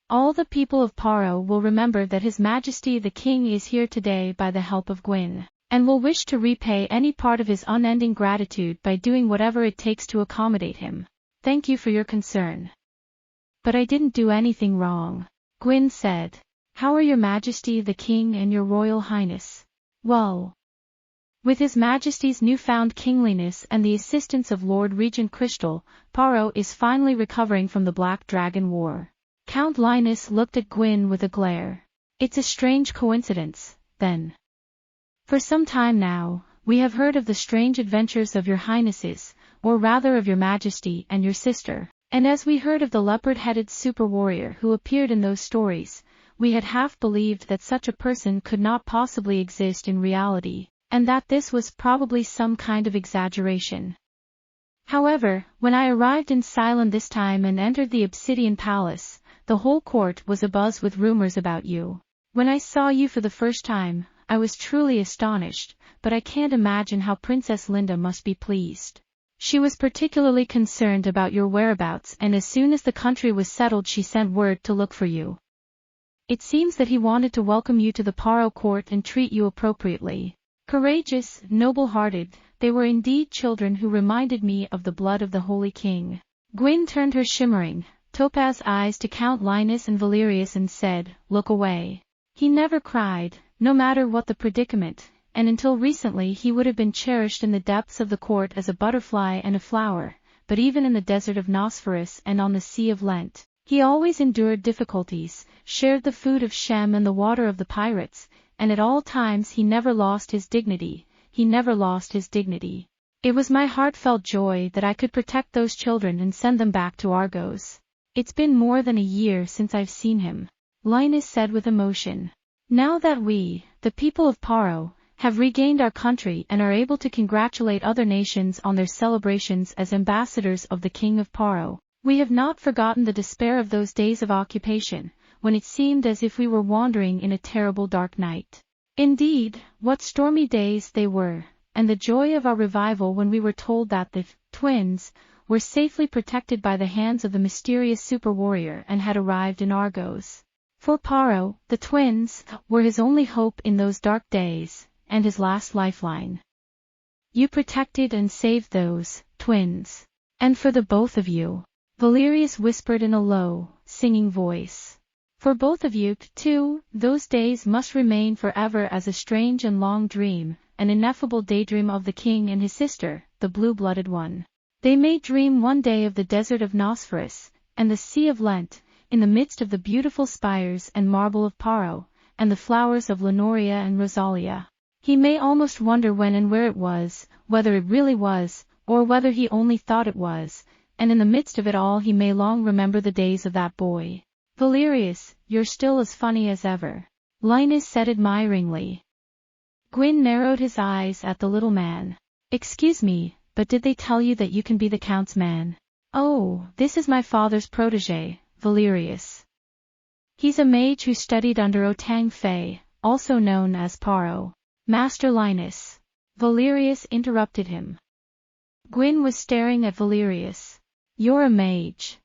All the people of Paro will remember that His Majesty the King is here today by the help of Guin, and will wish to repay any part of his unending gratitude by doing whatever it takes to accommodate him. Thank you for your concern. But I didn't do anything wrong. Guin said. How are your Majesty the King and your Royal Highness? Well. With His Majesty's newfound kingliness and the assistance of Lord Regent Crystal, Paro is finally recovering from the Black Dragon War. Count Linus looked at Guin with a glare. It's a strange coincidence, then. For some time now, we have heard of the strange adventures of your Highnesses, or rather of your Majesty and your sister, and as we heard of the leopard-headed super-warrior who appeared in those stories, we had half believed that such a person could not possibly exist in reality, and that this was probably some kind of exaggeration. However, when I arrived in Ceylon this time and entered the Obsidian Palace, the whole court was abuzz with rumors about you. When I saw you for the first time, I was truly astonished, but I can't imagine how Princess Linda must be pleased. She was particularly concerned about your whereabouts, and as soon as the country was settled she sent word to look for you. It seems that he wanted to welcome you to the Paro court and treat you appropriately. Courageous, noble-hearted, they were indeed children who reminded me of the blood of the Holy King. Guin turned her shimmering, topaz eyes to Count Linus and Valerius and said, Look away. He never cried, no matter what the predicament, and until recently he would have been cherished in the depths of the court as a butterfly and a flower, but even in the desert of Nosferus and on the Sea of Lent, he always endured difficulties, shared the food of Shem and the water of the pirates, and at all times he never lost his dignity, It was my heartfelt joy that I could protect those children and send them back to Argos. It's been more than a year since I've seen him, Linus said with emotion. Now that we, the people of Paro, have regained our country and are able to congratulate other nations on their celebrations as ambassadors of the King of Paro, we have not forgotten the despair of those days of occupation, when it seemed as if we were wandering in a terrible dark night. Indeed, what stormy days they were, and the joy of our revival when we were told that the twins were safely protected by the hands of the mysterious super-warrior and had arrived in Argos. For Paro, the twins were his only hope in those dark days, and his last lifeline. You protected and saved those twins. And for the both of you, Valerius whispered in a low, singing voice. For both of you, too, those days must remain forever as a strange and long dream, an ineffable daydream of the king and his sister, the blue-blooded one. They may dream one day of the desert of Nosferus, and the Sea of Lent, in the midst of the beautiful spires and marble of Paro, and the flowers of Lenoria and Rosalia. He may almost wonder when and where it was, whether it really was, or whether he only thought it was, and in the midst of it all he may long remember the days of that boy. Valerius, you're still as funny as ever, Linus said admiringly. Guin narrowed his eyes at the little man. Excuse me, but did they tell you that you can be the Count's man? Oh, this is my father's protégé, Valerius. He's a mage who studied under Otang Fei, also known as Paro. Master Linus. Valerius interrupted him. Guin was staring at Valerius. You're a mage.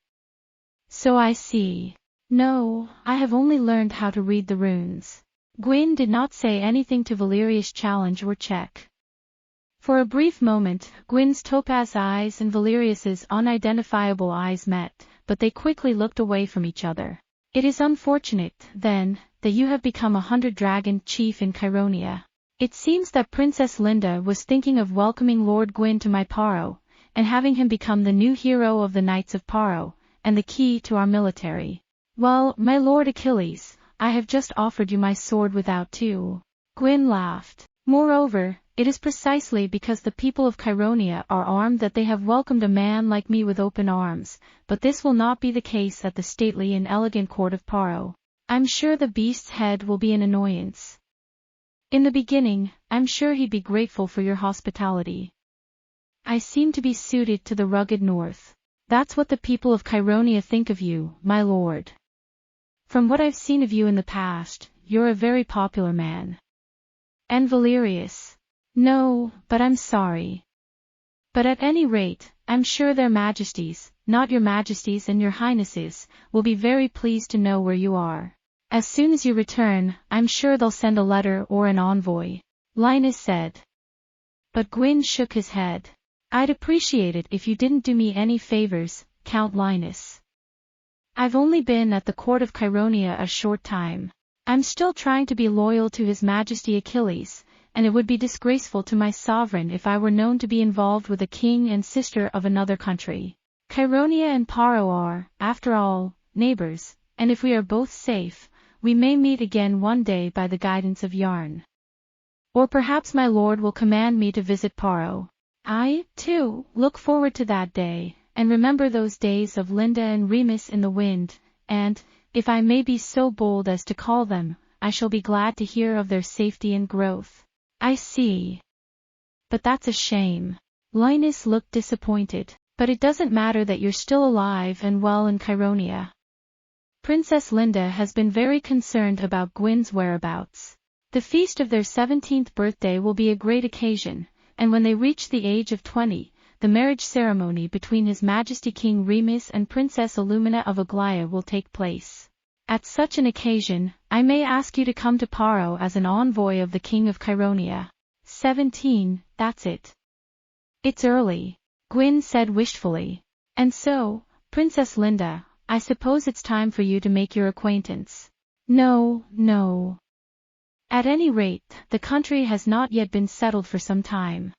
So I see. No, I have only learned how to read the runes. Guin did not say anything to Valerius' challenge or check. For a brief moment, Guin's topaz eyes and Valerius's unidentifiable eyes met, but they quickly looked away from each other. It is unfortunate, then, that you have become a 100-dragon chief in Chironia. It seems that Princess Linda was thinking of welcoming Lord Guin to my Paro, and having him become the new hero of the Knights of Paro, and the key to our military. Well, my Lord Achilles, I have just offered you my sword without two. Guin laughed. Moreover, it is precisely because the people of Chironia are armed that they have welcomed a man like me with open arms, but this will not be the case at the stately and elegant court of Paro. I'm sure the beast's head will be an annoyance. In the beginning, I'm sure he'd be grateful for your hospitality. I seem to be suited to the rugged north. That's what the people of Chironia think of you, my lord. From what I've seen of you in the past, you're a very popular man. And Valerius? No, but I'm sorry. But at any rate, I'm sure their majesties, not your majesties and your highnesses, will be very pleased to know where you are. As soon as you return, I'm sure they'll send a letter or an envoy, Linus said. But Guin shook his head. I'd appreciate it if you didn't do me any favors, Count Linus. I've only been at the court of Chironia a short time. I'm still trying to be loyal to His Majesty Achilles, and it would be disgraceful to my sovereign if I were known to be involved with a king and sister of another country. Chironia and Paro are, after all, neighbors, and if we are both safe, we may meet again one day by the guidance of Yarn. Or perhaps my lord will command me to visit Paro. I, too, look forward to that day, and remember those days of Linda and Remus in the wind, and, if I may be so bold as to call them, I shall be glad to hear of their safety and growth. I see. But that's a shame. Linus looked disappointed. But it doesn't matter that you're still alive and well in Chironia. Princess Linda has been very concerned about Gwyn's whereabouts. The feast of their 17th birthday will be a great occasion, and when they reach the age of 20, the marriage ceremony between His Majesty King Remus and Princess Illumina of Aglaia will take place. At such an occasion, I may ask you to come to Paro as an envoy of the King of Chironia. 17, that's it. It's early, Guin said wishfully. And so, Princess Linda, I suppose it's time for you to make your acquaintance. No. At any rate, the country has not yet been settled for some time.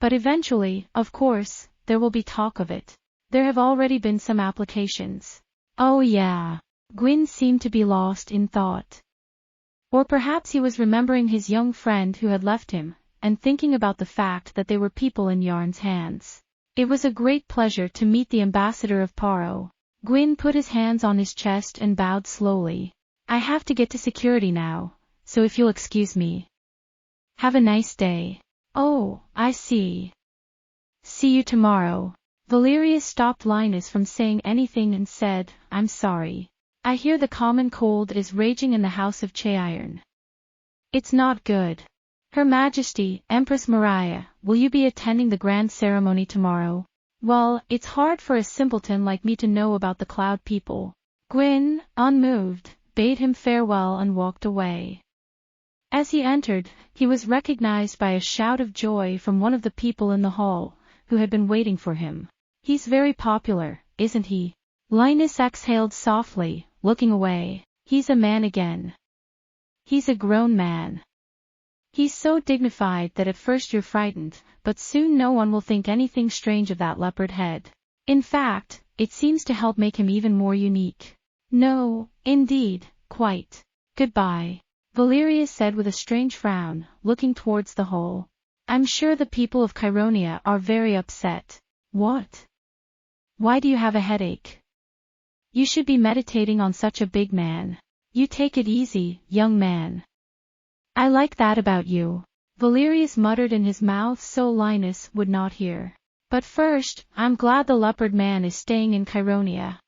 But eventually, of course, there will be talk of it. There have already been some applications. Oh yeah. Guin seemed to be lost in thought. Or perhaps he was remembering his young friend who had left him, and thinking about the fact that they were people in Yarn's hands. It was a great pleasure to meet the ambassador of Paro. Guin put his hands on his chest and bowed slowly. I have to get to security now, so if you'll excuse me. Have a nice day. Oh, I see. See you tomorrow. Valerius stopped Linus from saying anything and said, I'm sorry. I hear the common cold is raging in the house of Cheiron. It's not good. Her Majesty, Empress Maria, will you be attending the grand ceremony tomorrow? Well, it's hard for a simpleton like me to know about the Cloud people. Guin, unmoved, bade him farewell and walked away. As he entered, he was recognized by a shout of joy from one of the people in the hall, who had been waiting for him. He's very popular, isn't he? Linus exhaled softly, looking away. He's a man again. He's a grown man. He's so dignified that at first you're frightened, but soon no one will think anything strange of that leopard head. In fact, it seems to help make him even more unique. No, indeed, quite. Goodbye, Valerius said with a strange frown, looking towards the hole. I'm sure the people of Chironia are very upset. What? Why do you have a headache? You should be meditating on such a big man. You take it easy, young man. I like that about you. Valerius muttered in his mouth so Linus would not hear. But first, I'm glad the leopard man is staying in Chironia.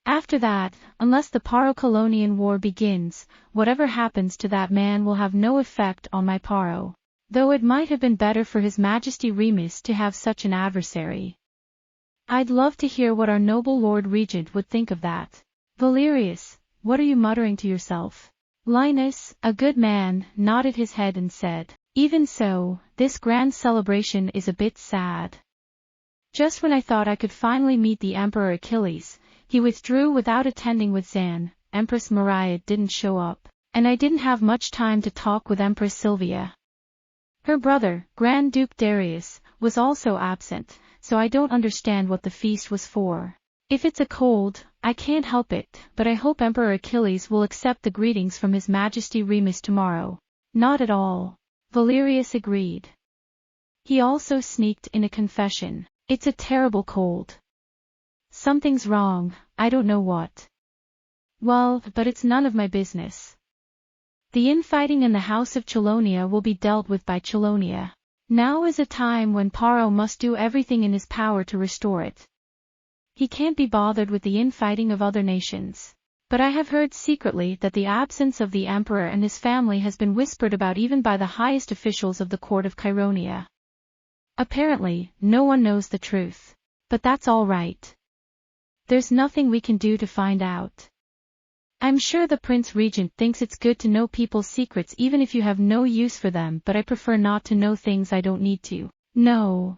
After that, unless the Paro-Colonian War begins, whatever happens to that man will have no effect on my Paro. Though it might have been better for His Majesty Remus to have such an adversary. I'd love to hear what our noble Lord Regent would think of that. Valerius, what are you muttering to yourself? Linus, a good man, nodded his head and said, even so, this grand celebration is a bit sad. Just when I thought I could finally meet the Emperor Achilles, he withdrew without attending with Zan. Empress Maria didn't show up, and I didn't have much time to talk with Empress Sylvia. Her brother, Grand Duke Darius, was also absent, so I don't understand what the feast was for. If it's a cold, I can't help it, but I hope Emperor Achilles will accept the greetings from His Majesty Remus tomorrow. Not at all. Valerius agreed. He also sneaked in a confession. It's a terrible cold. Something's wrong, I don't know what. Well, but it's none of my business. The infighting in the house of Chelonia will be dealt with by Chelonia. Now is a time when Paro must do everything in his power to restore it. He can't be bothered with the infighting of other nations. But I have heard secretly that the absence of the emperor and his family has been whispered about even by the highest officials of the court of Chironia. Apparently, no one knows the truth. But that's all right. There's nothing we can do to find out. I'm sure the Prince Regent thinks it's good to know people's secrets even if you have no use for them, but I prefer not to know things I don't need to. No.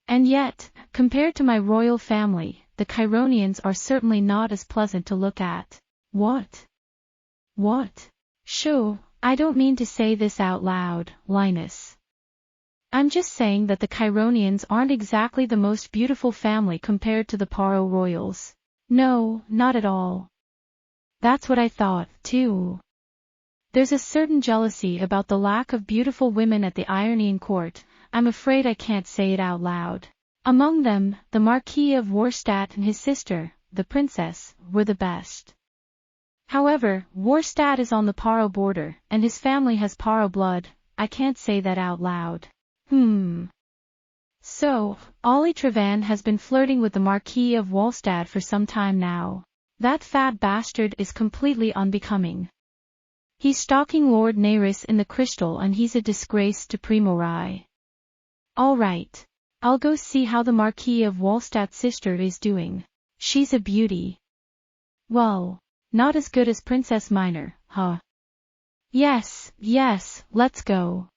And yet, compared to my royal family, the Chironians are certainly not as pleasant to look at. What? What? Shoo, I don't mean to say this out loud, Linus. I'm just saying that the Chironians aren't exactly the most beautiful family compared to the Paro royals. No, not at all. That's what I thought, too. There's a certain jealousy about the lack of beautiful women at the Ionian court. I'm afraid I can't say it out loud. Among them, the Marquis of Worstadt and his sister, the princess, were the best. However, Worstadt is on the Paro border, and his family has Paro blood. I can't say that out loud. So, Ollie Trevan has been flirting with the Marquis of Worstadt for some time now. That fat bastard is completely unbecoming. He's stalking Lord Naris in the crystal and he's a disgrace to Primorai. All right. I'll go see how the Marquis of Worstadt's sister is doing. She's a beauty. Well, not as good as Princess Minor, huh? Yes, let's go.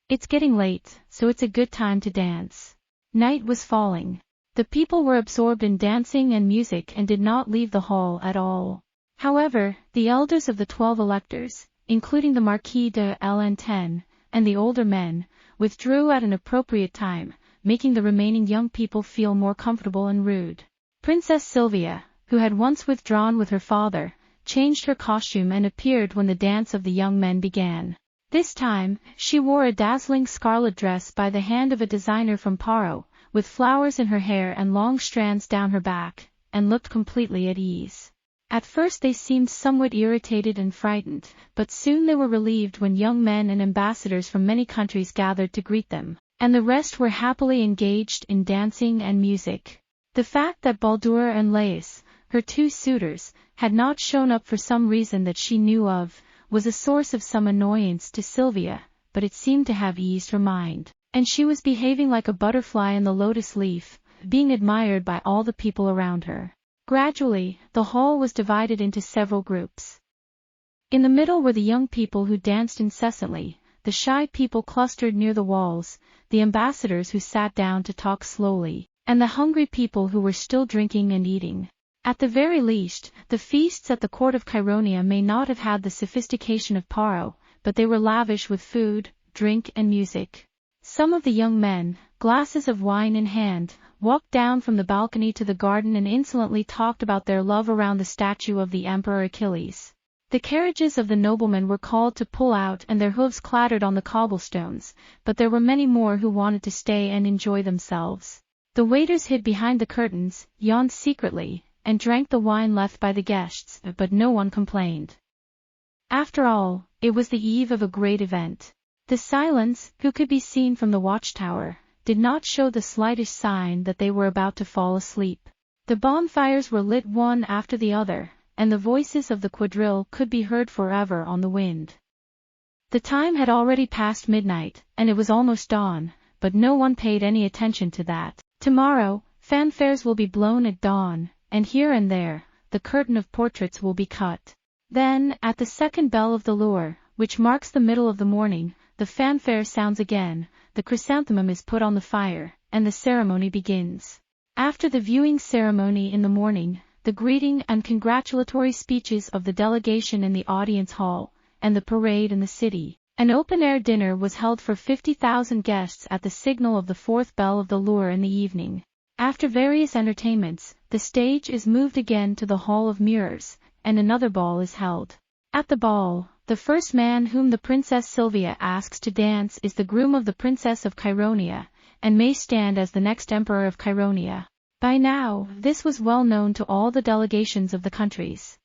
It's getting late, so it's a good time to dance. Night was falling. The people were absorbed in dancing and music and did not leave the hall at all. However, the elders of the 12 electors, including the Marquis de Ln10, and the older men, withdrew at an appropriate time, making the remaining young people feel more comfortable and rude. Princess Sylvia, who had once withdrawn with her father, changed her costume and appeared when the dance of the young men began. This time, she wore a dazzling scarlet dress by the hand of a designer from Paro, with flowers in her hair and long strands down her back, and looked completely at ease. At first they seemed somewhat irritated and frightened, but soon they were relieved when young men and ambassadors from many countries gathered to greet them, and the rest were happily engaged in dancing and music. The fact that Baldur and Lais, her two suitors, had not shown up for some reason that she knew of, was a source of some annoyance to Sylvia, but it seemed to have eased her mind, and she was behaving like a butterfly in the lotus leaf, being admired by all the people around her. Gradually, the hall was divided into several groups. In the middle were the young people who danced incessantly, the shy people clustered near the walls, the ambassadors who sat down to talk slowly, and the hungry people who were still drinking and eating. At the very least, the feasts at the court of Chironia may not have had the sophistication of Paro, but they were lavish with food, drink and music. Some of the young men, glasses of wine in hand, walked down from the balcony to the garden and insolently talked about their love around the statue of the Emperor Achilles. The carriages of the noblemen were called to pull out and their hooves clattered on the cobblestones, but there were many more who wanted to stay and enjoy themselves. The waiters hid behind the curtains, yawned secretly, and drank the wine left by the guests, but no one complained. After all, it was the eve of a great event. The silence, who could be seen from the watchtower, did not show the slightest sign that they were about to fall asleep. The bonfires were lit one after the other, and the voices of the quadrille could be heard forever on the wind. The time had already passed midnight, and it was almost dawn, but no one paid any attention to that. Tomorrow, fanfares will be blown at dawn, and here and there, the curtain of portraits will be cut. Then, at the second bell of the lure, which marks the middle of the morning, the fanfare sounds again, the chrysanthemum is put on the fire, and the ceremony begins. After the viewing ceremony in the morning, the greeting and congratulatory speeches of the delegation in the audience hall, and the parade in the city, an open-air dinner was held for 50,000 guests at the signal of the fourth bell of the lure in the evening. After various entertainments, the stage is moved again to the Hall of Mirrors, and another ball is held. At the ball, the first man whom the Princess Sylvia asks to dance is the groom of the Princess of Chironia, and may stand as the next Emperor of Chironia. By now, this was well known to all the delegations of the countries.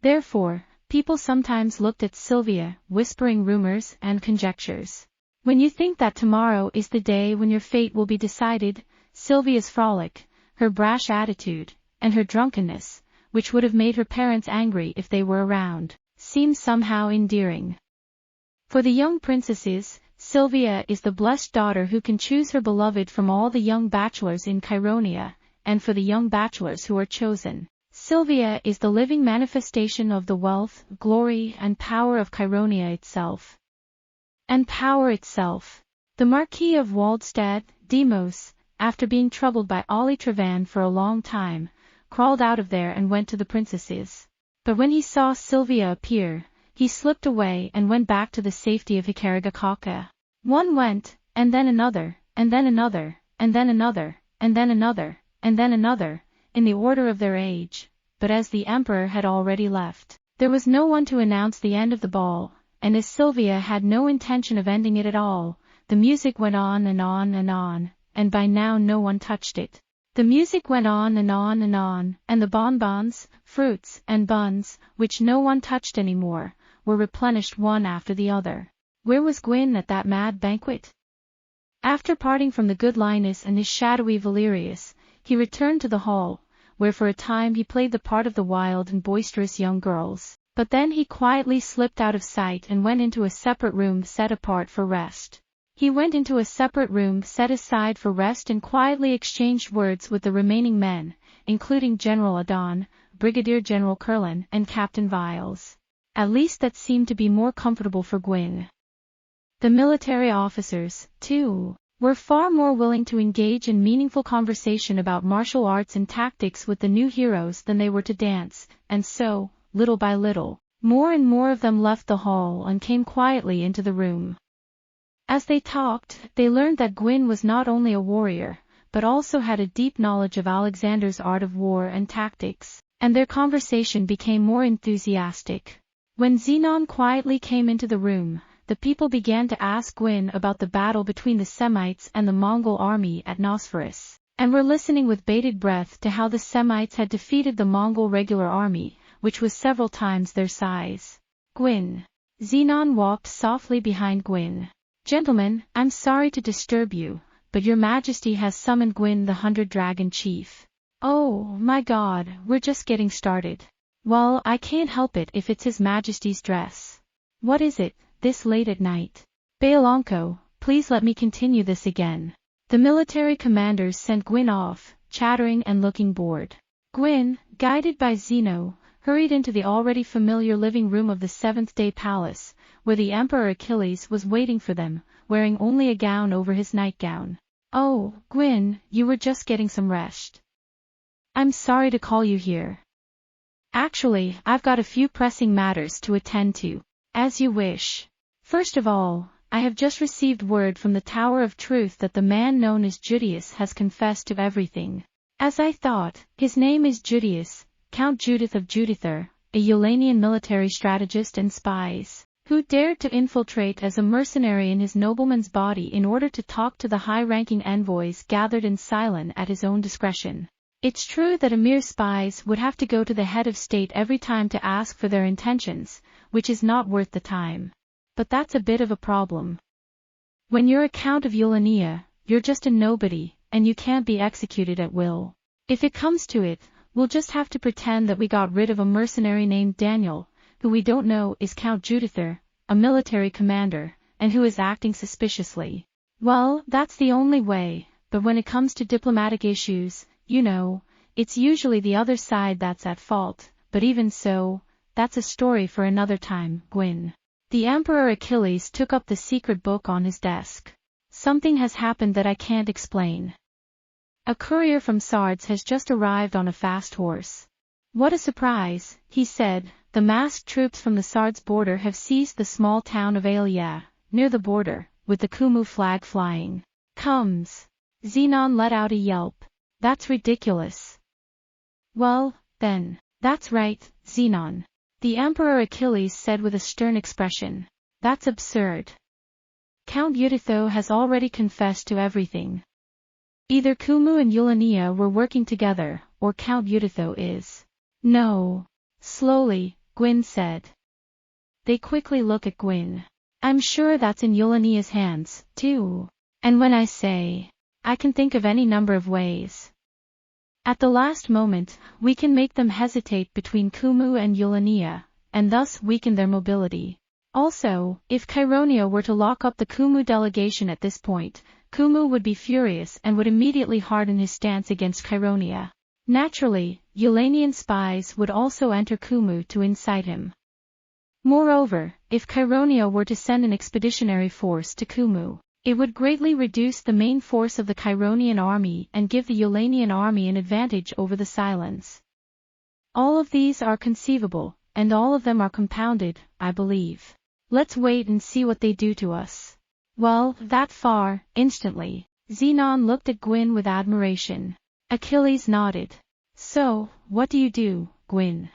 Therefore, people sometimes looked at Sylvia, whispering rumors and conjectures. When you think that tomorrow is the day when your fate will be decided, Sylvia's frolic, her brash attitude, and her drunkenness, which would have made her parents angry if they were around, seems somehow endearing. For the young princesses, Sylvia is the blessed daughter who can choose her beloved from all the young bachelors in Chironia, and for the young bachelors who are chosen, Sylvia is the living manifestation of the wealth, glory, and power of Chironia itself. And power itself. The Marquis of Waldstadt, Demos, after being troubled by Ollie Trevan for a long time, crawled out of there and went to the princesses. But when he saw Sylvia appear, he slipped away and went back to the safety of Hikarigakaka. One went, and then another, and then another, and then another, and then another, and then another, in the order of their age, but as the emperor had already left, there was no one to announce the end of the ball, and as Sylvia had no intention of ending it at all, the music went on and on and on, and by now no one touched it. The music went on and on and on, and the bonbons, fruits, and buns, which no one touched anymore, were replenished one after the other. Where was Guin at that mad banquet? After parting from the good Linus and his shadowy Valerius, he returned to the hall, where for a time he played the part of the wild and boisterous young girls, but then he quietly slipped out of sight and went into a separate room set apart for rest. He went into a separate room set aside for rest and quietly exchanged words with the remaining men, including General Adon, Brigadier General Curlin, and Captain Viles. At least that seemed to be more comfortable for Guin. The military officers, too, were far more willing to engage in meaningful conversation about martial arts and tactics with the new heroes than they were to dance, and so, little by little, more and more of them left the hall and came quietly into the room. As they talked, they learned that Guin was not only a warrior, but also had a deep knowledge of Alexander's art of war and tactics, and their conversation became more enthusiastic. When Zenon quietly came into the room, the people began to ask Guin about the battle between the Semites and the Mongol army at Nosferus, and were listening with bated breath to how the Semites had defeated the Mongol regular army, which was several times their size. Guin. Zenon walked softly behind Guin. "Gentlemen, I'm sorry to disturb you, but your majesty has summoned Guin the 100-Dragon Chief." "Oh, my God, we're just getting started." "Well, I can't help it if it's his majesty's dress." "What is it, this late at night?" "Bailonko, please let me continue this again." The military commanders sent Guin off, chattering and looking bored. Guin, guided by Zeno, hurried into the already familiar living room of the Seventh-day Palace, where the Emperor Achilles was waiting for them, wearing only a gown over his nightgown. "Oh, Guin, you were just getting some rest. I'm sorry to call you here. Actually, I've got a few pressing matters to attend to." "As you wish." "First of all, I have just received word from the Tower of Truth that the man known as Judæus has confessed to everything." "As I thought, his name is Judæus, Count Judith of Judither, a Eulanian military strategist and spies, who dared to infiltrate as a mercenary in his nobleman's body in order to talk to the high-ranking envoys gathered in Ceylon at his own discretion. It's true that Emir spies would have to go to the head of state every time to ask for their intentions, which is not worth the time. But that's a bit of a problem. When you're a Count of Eulania, you're just a nobody, and you can't be executed at will. If it comes to it, we'll just have to pretend that we got rid of a mercenary named Daniel, who we don't know is Count Judither, a military commander, and who is acting suspiciously. Well, that's the only way, but when it comes to diplomatic issues, you know, it's usually the other side that's at fault, but even so, that's a story for another time, Guin." The Emperor Achilles took up the secret book on his desk. "Something has happened that I can't explain. A courier from Sardes has just arrived on a fast horse." "What a surprise," he said. "The masked troops from the Sardes border have seized the small town of Aelia, near the border, with the Kumu flag flying." "Comes." Zenon let out a yelp. "That's ridiculous." "Well, then, that's right, Zenon," the Emperor Achilles said with a stern expression. "That's absurd. Count Euthytho has already confessed to everything. Either Kumu and Eulania were working together, or Count Euthytho is." "No." Slowly, Guin said. They quickly look at Guin. "I'm sure that's in Eulania's hands, too. And when I say, I can think of any number of ways. At the last moment, we can make them hesitate between Kumu and Eulania, and thus weaken their mobility. Also, if Cheironia were to lock up the Kumu delegation at this point, Kumu would be furious and would immediately harden his stance against Cheironia. Naturally, Eulanian spies would also enter Kumu to incite him. Moreover, if Cheironia were to send an expeditionary force to Kumu, It would greatly reduce the main force of the Chironian army and give the Eulanian army an advantage over the Silence. All of these are conceivable, and all of them are compounded, I believe. Let's wait and see what they do to us. Well, that far, instantly. Zenon looked at Guin with admiration. Achilles nodded. So, what do you do, Guin?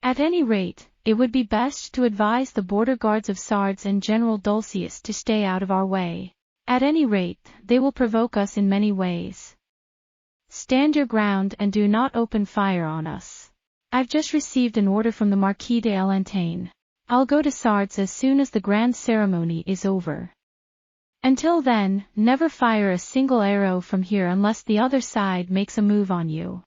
At any rate, it would be best to advise the border guards of Sardes and General Dulcius to stay out of our way. At any rate, they will provoke us in many ways. Stand your ground and do not open fire on us. I've just received an order from the Marquis de Elantane. I'll go to Sardes as soon as the grand ceremony is over. Until then, never fire a single arrow from here unless the other side makes a move on you.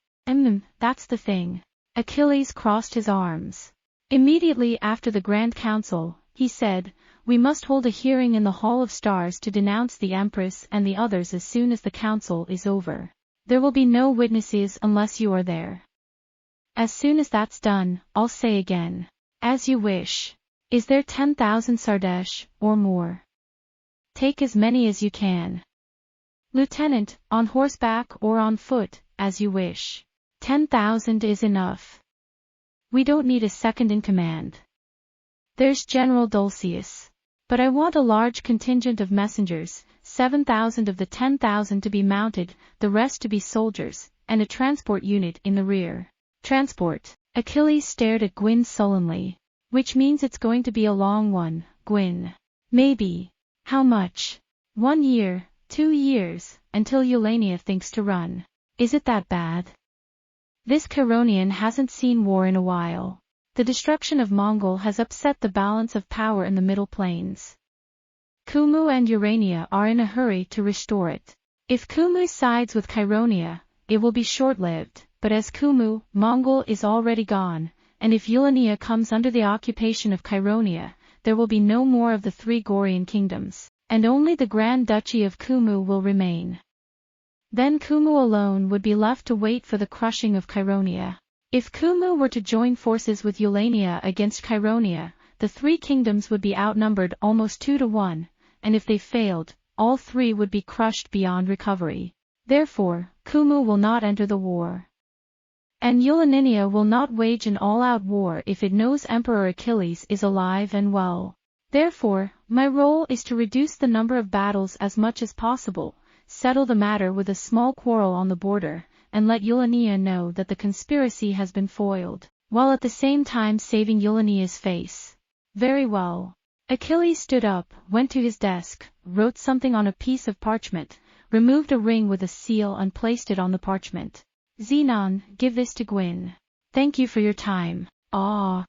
That's the thing. Achilles crossed his arms. Immediately after the Grand Council, he said, we must hold a hearing in the Hall of Stars to denounce the Empress and the others as soon as the council is over. There will be no witnesses unless you are there. As soon as that's done, I'll say again. As you wish. Is there 10,000 Sardesh, or more? Take as many as you can. Lieutenant, on horseback or on foot, as you wish. 10,000 is enough. We don't need a second in command. There's General Dulcius. But I want a large contingent of messengers, 7,000 of the 10,000 to be mounted, the rest to be soldiers, and a transport unit in the rear. Transport. Achilles stared at Guin sullenly. Which means it's going to be a long one, Guin. Maybe. How much? 1 year, 2 years, until Eulania thinks to run. Is it that bad? This Chironian hasn't seen war in a while. The destruction of Mongol has upset the balance of power in the Middle Plains. Kumu and Urania are in a hurry to restore it. If Kumu sides with Chironia, it will be short-lived, but as Kumu, Mongol is already gone, and if Eulania comes under the occupation of Chironia, there will be no more of the 3 Gorian kingdoms, and only the Grand Duchy of Kumu will remain. Then Kumu alone would be left to wait for the crushing of Chironia. If Kumu were to join forces with Eulania against Chironia, the 3 kingdoms would be outnumbered almost 2 to 1, and if they failed, all 3 would be crushed beyond recovery. Therefore, Kumu will not enter the war. And Eulania will not wage an all-out war if it knows Emperor Achilles is alive and well. Therefore, my role is to reduce the number of battles as much as possible, settle the matter with a small quarrel on the border, and let Eulania know that the conspiracy has been foiled, while at the same time saving Eulania's face. Very well. Achilles stood up, went to his desk, wrote something on a piece of parchment, removed a ring with a seal and placed it on the parchment. Zenon, give this to Guin. Thank you for your time. Ah.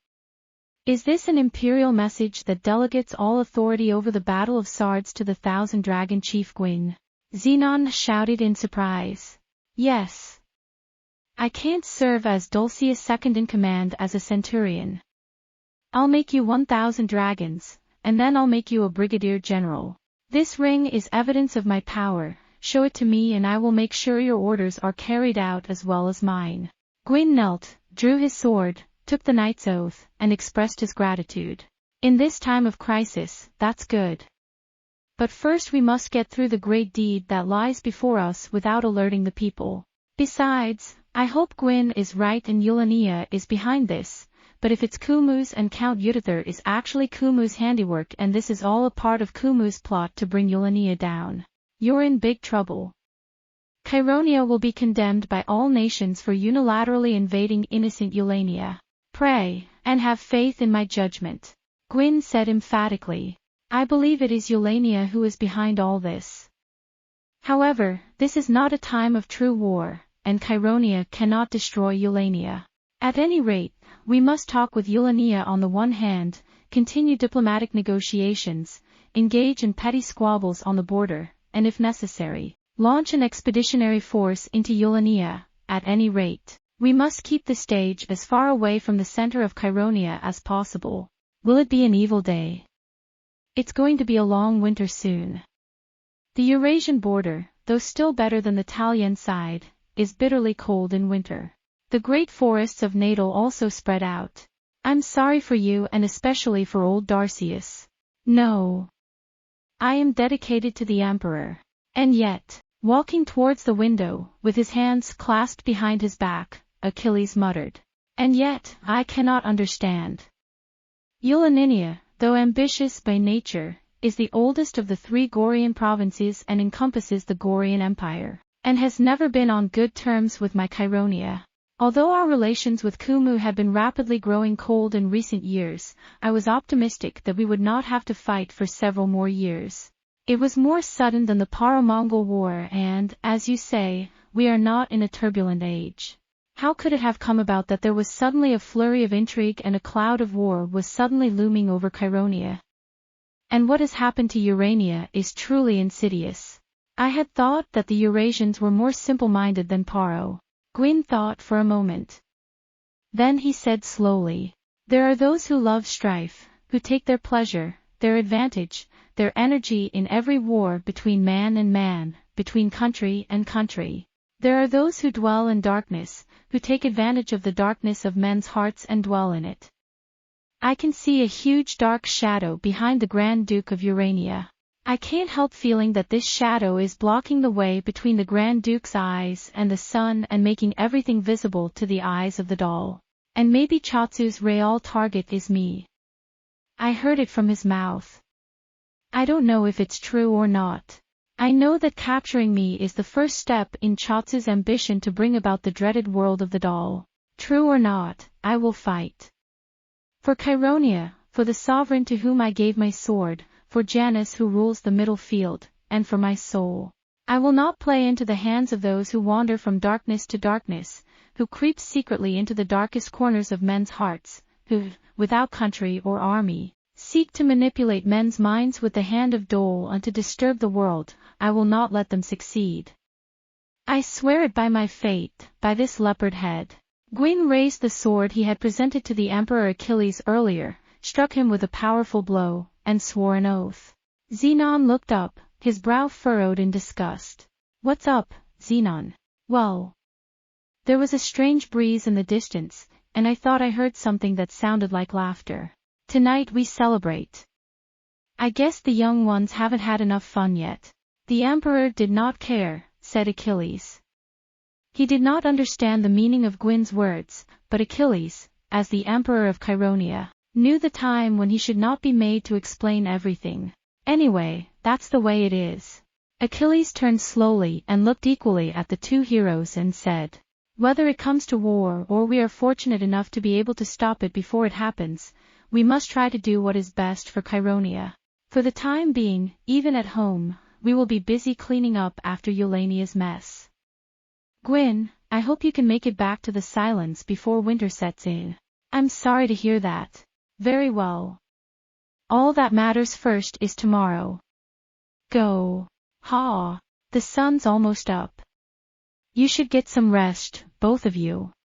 Is this an imperial message that delegates all authority over the Battle of Sardes to the 1,000 Dragon Chief Guin? Zenon shouted in surprise. Yes. I can't serve as Dulcius second in command as a centurion. I'll make you 1,000 dragons, and then I'll make you a brigadier general. This ring is evidence of my power, show it to me and I will make sure your orders are carried out as well as mine. Guin knelt, drew his sword, took the knight's oath, and expressed his gratitude. In this time of crisis, that's good. But first we must get through the great deed that lies before us without alerting the people. Besides, I hope Guin is right and Eulania is behind this, but if it's Kumu's and Count Euthyther is actually Kumu's handiwork and this is all a part of Kumu's plot to bring Eulania down, you're in big trouble. Chironia will be condemned by all nations for unilaterally invading innocent Eulania. Pray, and have faith in my judgment. Guin said emphatically. I believe it is Eulania who is behind all this. However, this is not a time of true war, and Chironia cannot destroy Eulania. At any rate, we must talk with Eulania on the one hand, continue diplomatic negotiations, engage in petty squabbles on the border, and if necessary, launch an expeditionary force into Eulania. At any rate, we must keep the stage as far away from the center of Chironia as possible. Will it be an evil day? It's going to be a long winter soon. The Eurasian border, though still better than the Talian side, is bitterly cold in winter. The great forests of Nadal also spread out. I'm sorry for you and especially for old Darcius. No. I am dedicated to the Emperor. And yet, walking towards the window, with his hands clasped behind his back, Achilles muttered. And yet, I cannot understand. Ulaninia, though ambitious by nature, is the oldest of the 3 Gorian provinces and encompasses the Gorian Empire, and has never been on good terms with my Cheironia. Although our relations with Kumu had been rapidly growing cold in recent years, I was optimistic that we would not have to fight for several more years. It was more sudden than the Paro-Mongol War and, as you say, we are not in a turbulent age. How could it have come about that there was suddenly a flurry of intrigue and a cloud of war was suddenly looming over Cheironia? And what has happened to Urania is truly insidious. I had thought that the Eurasians were more simple-minded than Paro. Guin thought for a moment. Then he said slowly, there are those who love strife, who take their pleasure, their advantage, their energy in every war between man and man, between country and country. There are those who dwell in darkness, who take advantage of the darkness of men's hearts and dwell in it. I can see a huge dark shadow behind the Grand Duke of Urania. I can't help feeling that this shadow is blocking the way between the Grand Duke's eyes and the sun and making everything visible to the eyes of the doll. And maybe Chatsu's real target is me. I heard it from his mouth. I don't know if it's true or not. I know that capturing me is the first step in Chatsu's ambition to bring about the dreaded world of the doll. True or not, I will fight. For Cheironia, for the sovereign to whom I gave my sword, for Janus who rules the middle field, and for my soul. I will not play into the hands of those who wander from darkness to darkness, who creep secretly into the darkest corners of men's hearts, who, without country or army, seek to manipulate men's minds with the hand of dole and to disturb the world. I will not let them succeed. I swear it by my fate, by this leopard head. Guin raised the sword he had presented to the Emperor Achilles earlier, struck him with a powerful blow, and swore an oath. Zenon looked up, his brow furrowed in disgust. What's up, Zenon? Well. There was a strange breeze in the distance, and I thought I heard something that sounded like laughter. Tonight we celebrate. I guess the young ones haven't had enough fun yet. The Emperor did not care, said Achilles. He did not understand the meaning of Guin's words, but Achilles, as the Emperor of Cheironia, knew the time when he should not be made to explain everything. Anyway, that's the way it is. Achilles turned slowly and looked equally at the 2 heroes and said, whether it comes to war or we are fortunate enough to be able to stop it before it happens, we must try to do what is best for Cheironia. For the time being, even at home, we will be busy cleaning up after Eulania's mess. Guin, I hope you can make it back to the Silence before winter sets in. I'm sorry to hear that. Very well. All that matters first is tomorrow. Go. Ha! The sun's almost up. You should get some rest, both of you.